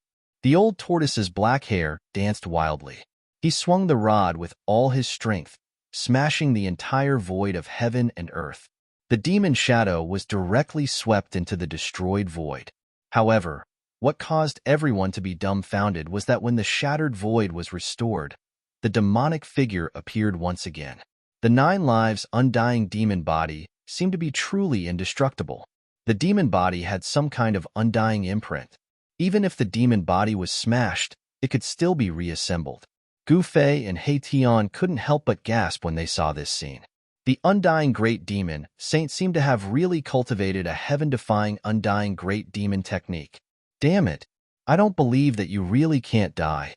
The old tortoise's black hair danced wildly. He swung the rod with all his strength, smashing the entire void of heaven and earth. The demon shadow was directly swept into the destroyed void. However, what caused everyone to be dumbfounded was that when the shattered void was restored, the demonic figure appeared once again. The 9 lives undying demon body seemed to be truly indestructible. The demon body had some kind of undying imprint. Even if the demon body was smashed, it could still be reassembled. Gu Fei and He Tian couldn't help but gasp when they saw this scene. The undying great demon saint seemed to have really cultivated a heaven-defying undying great demon technique. Damn it, I don't believe that you really can't die.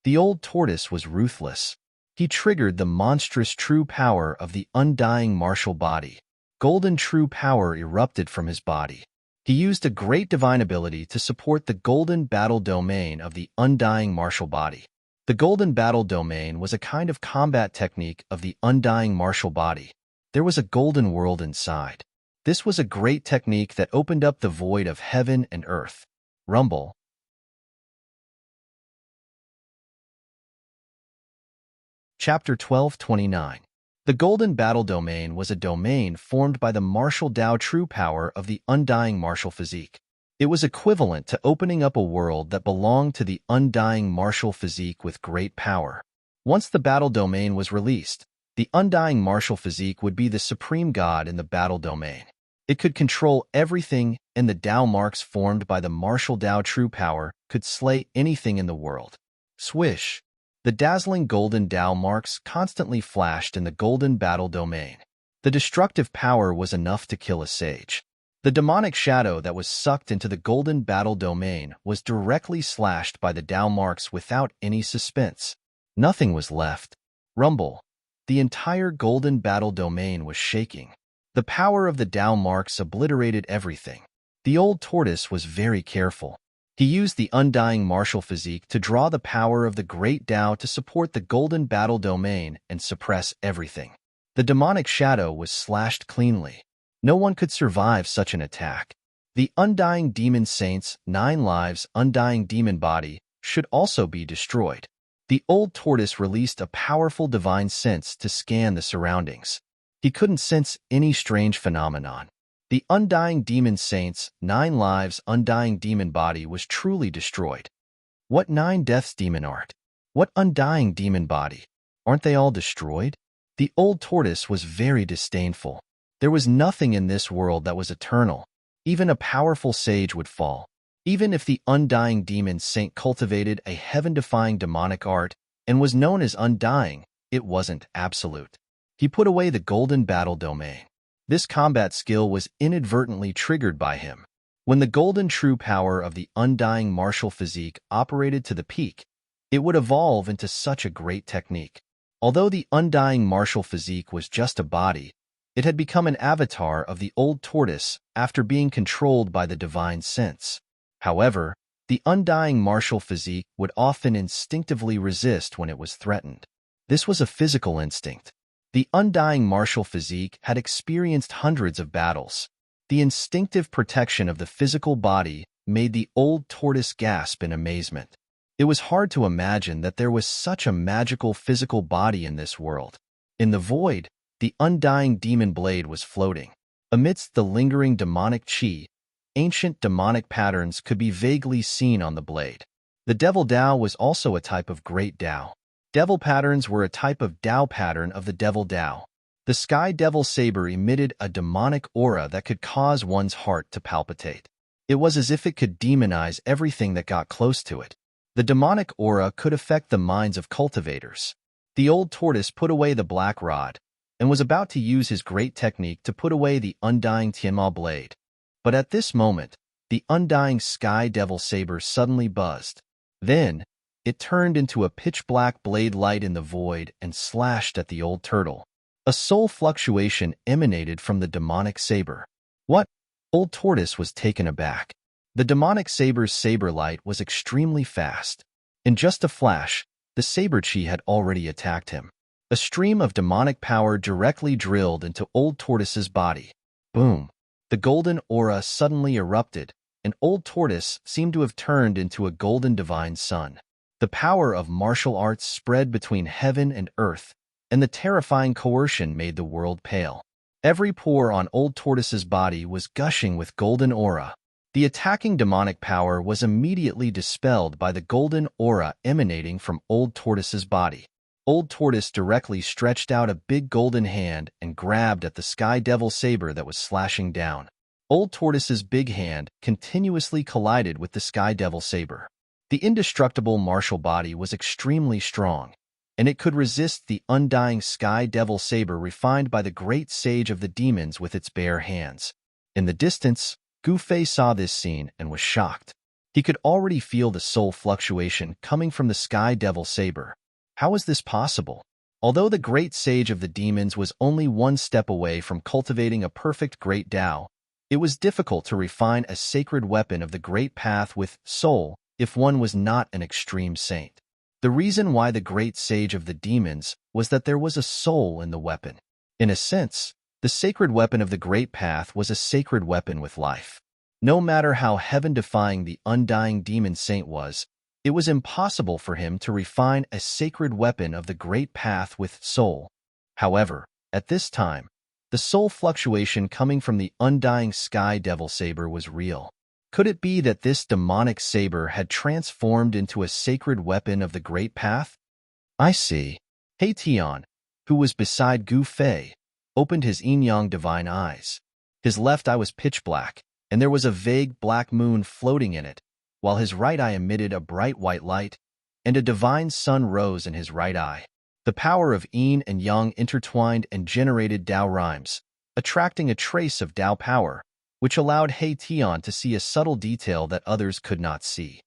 The old tortoise was ruthless. He triggered the monstrous true power of the undying martial body. Golden true power erupted from his body. He used a great divine ability to support the golden battle domain of the undying martial body. The golden battle domain was a kind of combat technique of the undying martial body. There was a golden world inside. This was a great technique that opened up the void of heaven and earth. Rumble. Chapter 12:29. The golden battle domain was a domain formed by the martial Tao true power of the undying martial physique. It was equivalent to opening up a world that belonged to the undying martial physique with great power. Once the battle domain was released, the undying martial physique would be the supreme god in the battle domain. It could control everything, and the Tao marks formed by the martial Tao true power could slay anything in the world. Swish! The dazzling golden Tao marks constantly flashed in the golden battle domain. The destructive power was enough to kill a sage. The demonic shadow that was sucked into the golden battle domain was directly slashed by the Tao marks without any suspense. Nothing was left. Rumble. The entire golden battle domain was shaking. The power of the Tao marks obliterated everything. The old tortoise was very careful. He used the undying martial physique to draw the power of the great Tao to support the golden battle domain and suppress everything. The demonic shadow was slashed cleanly. No one could survive such an attack. The undying demon saint's 9 lives undying demon body should also be destroyed. The old tortoise released a powerful divine sense to scan the surroundings. He couldn't sense any strange phenomenon. The undying demon saint's 9 lives undying demon body was truly destroyed. What 9 deaths demon art? What undying demon body? Aren't they all destroyed? The old tortoise was very disdainful. There was nothing in this world that was eternal. Even a powerful sage would fall. Even if the undying demon saint cultivated a heaven-defying demonic art and was known as undying, it wasn't absolute. He put away the golden battle domain. This combat skill was inadvertently triggered by him. When the golden true power of the undying martial physique operated to the peak, it would evolve into such a great technique. Although the undying martial physique was just a body, it had become an avatar of the old tortoise after being controlled by the divine sense. However, the undying martial physique would often instinctively resist when it was threatened. This was a physical instinct. The undying martial physique had experienced hundreds of battles. The instinctive protection of the physical body made the old tortoise gasp in amazement. It was hard to imagine that there was such a magical physical body in this world. In the void, the undying demon blade was floating. Amidst the lingering demonic chi, ancient demonic patterns could be vaguely seen on the blade. The devil Dao was also a type of great Dao. Devil patterns were a type of Dao pattern of the devil Dao. The sky devil saber emitted a demonic aura that could cause one's heart to palpitate. It was as if it could demonize everything that got close to it. The demonic aura could affect the minds of cultivators. The old tortoise put away the black rod and was about to use his great technique to put away the undying Tianma blade. But at this moment, the undying sky devil saber suddenly buzzed. Then, it turned into a pitch-black blade light in the void and slashed at the old turtle. A soul fluctuation emanated from the demonic saber. What? Old tortoise was taken aback. The demonic saber's saber light was extremely fast. In just a flash, the saber chi had already attacked him. A stream of demonic power directly drilled into old tortoise's body. Boom! The golden aura suddenly erupted, and old tortoise seemed to have turned into a golden divine sun. The power of martial arts spread between heaven and earth, and the terrifying coercion made the world pale. Every pore on old tortoise's body was gushing with golden aura. The attacking demonic power was immediately dispelled by the golden aura emanating from old tortoise's body. Old tortoise directly stretched out a big golden hand and grabbed at the sky devil saber that was slashing down. Old tortoise's big hand continuously collided with the sky devil saber. The indestructible martial body was extremely strong, and it could resist the undying sky devil saber refined by the great sage of the demons with its bare hands. In the distance, Gu Fei saw this scene and was shocked. He could already feel the soul fluctuation coming from the sky devil saber. How was this possible? Although the great sage of the demons was only one step away from cultivating a perfect great Dao, it was difficult to refine a sacred weapon of the great path with soul if one was not an extreme saint. The reason why the great sage of the demons was that there was a soul in the weapon. In a sense, the sacred weapon of the great path was a sacred weapon with life. No matter how heaven-defying the undying demon saint was, it was impossible for him to refine a sacred weapon of the great path with soul. However, at this time, the soul fluctuation coming from the undying sky devil saber was real. Could it be that this demonic saber had transformed into a sacred weapon of the great path? I see. He Tian, who was beside Gu Fei, opened his yin-yang divine eyes. His left eye was pitch black, and there was a vague black moon floating in it, while his right eye emitted a bright white light, and a divine sun rose in his right eye. The power of yin and yang intertwined and generated Dao rhymes, attracting a trace of Dao power, which allowed He Tian to see a subtle detail that others could not see.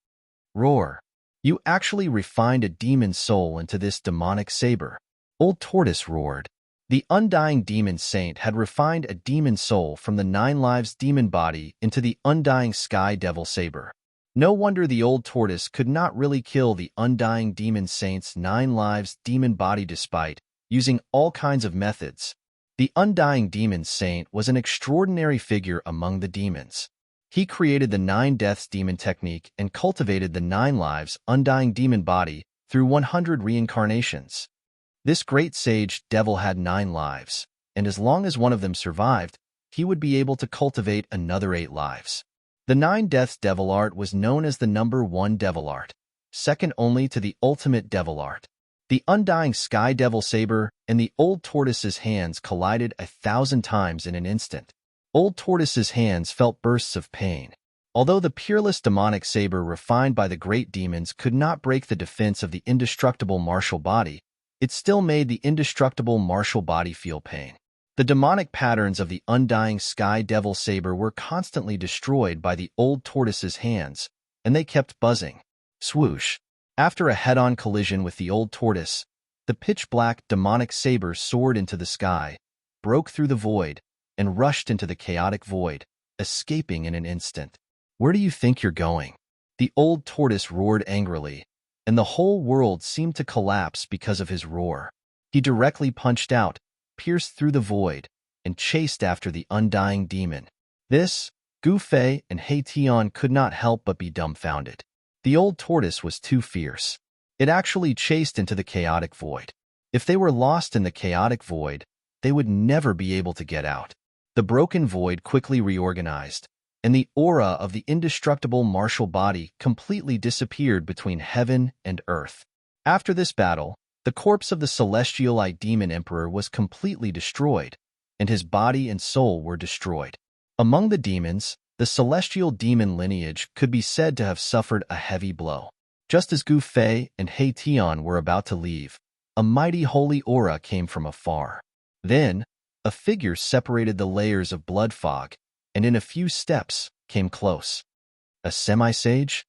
Roar! You actually refined a demon soul into this demonic saber. Old tortoise roared. The undying demon saint had refined a demon soul from the 9 lives demon body into the undying sky devil saber. No wonder the old tortoise could not really kill the undying demon saint's 9 lives demon body despite using all kinds of methods. The undying demon saint was an extraordinary figure among the demons. He created the 9 deaths demon technique and cultivated the 9 lives undying demon body through 100 reincarnations. This great sage devil had 9 lives, and as long as one of them survived, he would be able to cultivate another 8 lives. The 9 Deaths Devil Art was known as the number 1 Devil Art, second only to the ultimate Devil Art. The undying Sky Devil Saber and the Old Tortoise's hands collided 1,000 times in an instant. Old Tortoise's hands felt bursts of pain. Although the peerless demonic saber refined by the great demons could not break the defense of the indestructible martial body, it still made the indestructible martial body feel pain. The demonic patterns of the undying Sky Devil Saber were constantly destroyed by the Old Tortoise's hands, and they kept buzzing. Swoosh! After a head-on collision with the Old Tortoise, the pitch-black demonic saber soared into the sky, broke through the void, and rushed into the chaotic void, escaping in an instant. "Where do you think you're going?" The Old Tortoise roared angrily, and the whole world seemed to collapse because of his roar. He directly punched out, pierced through the void, and chased after the undying demon. This, Gu Fei and He Tian could not help but be dumbfounded. The Old Tortoise was too fierce. It actually chased into the chaotic void. If they were lost in the chaotic void, they would never be able to get out. The broken void quickly reorganized, and the aura of the indestructible martial body completely disappeared between heaven and earth. After this battle, the corpse of the Celestialite Demon Emperor was completely destroyed, and his body and soul were destroyed. Among the demons, the celestial demon lineage could be said to have suffered a heavy blow. Just as Gu Fei and He Tian were about to leave, a mighty holy aura came from afar. Then, a figure separated the layers of blood fog, and in a few steps came close. A semi-sage?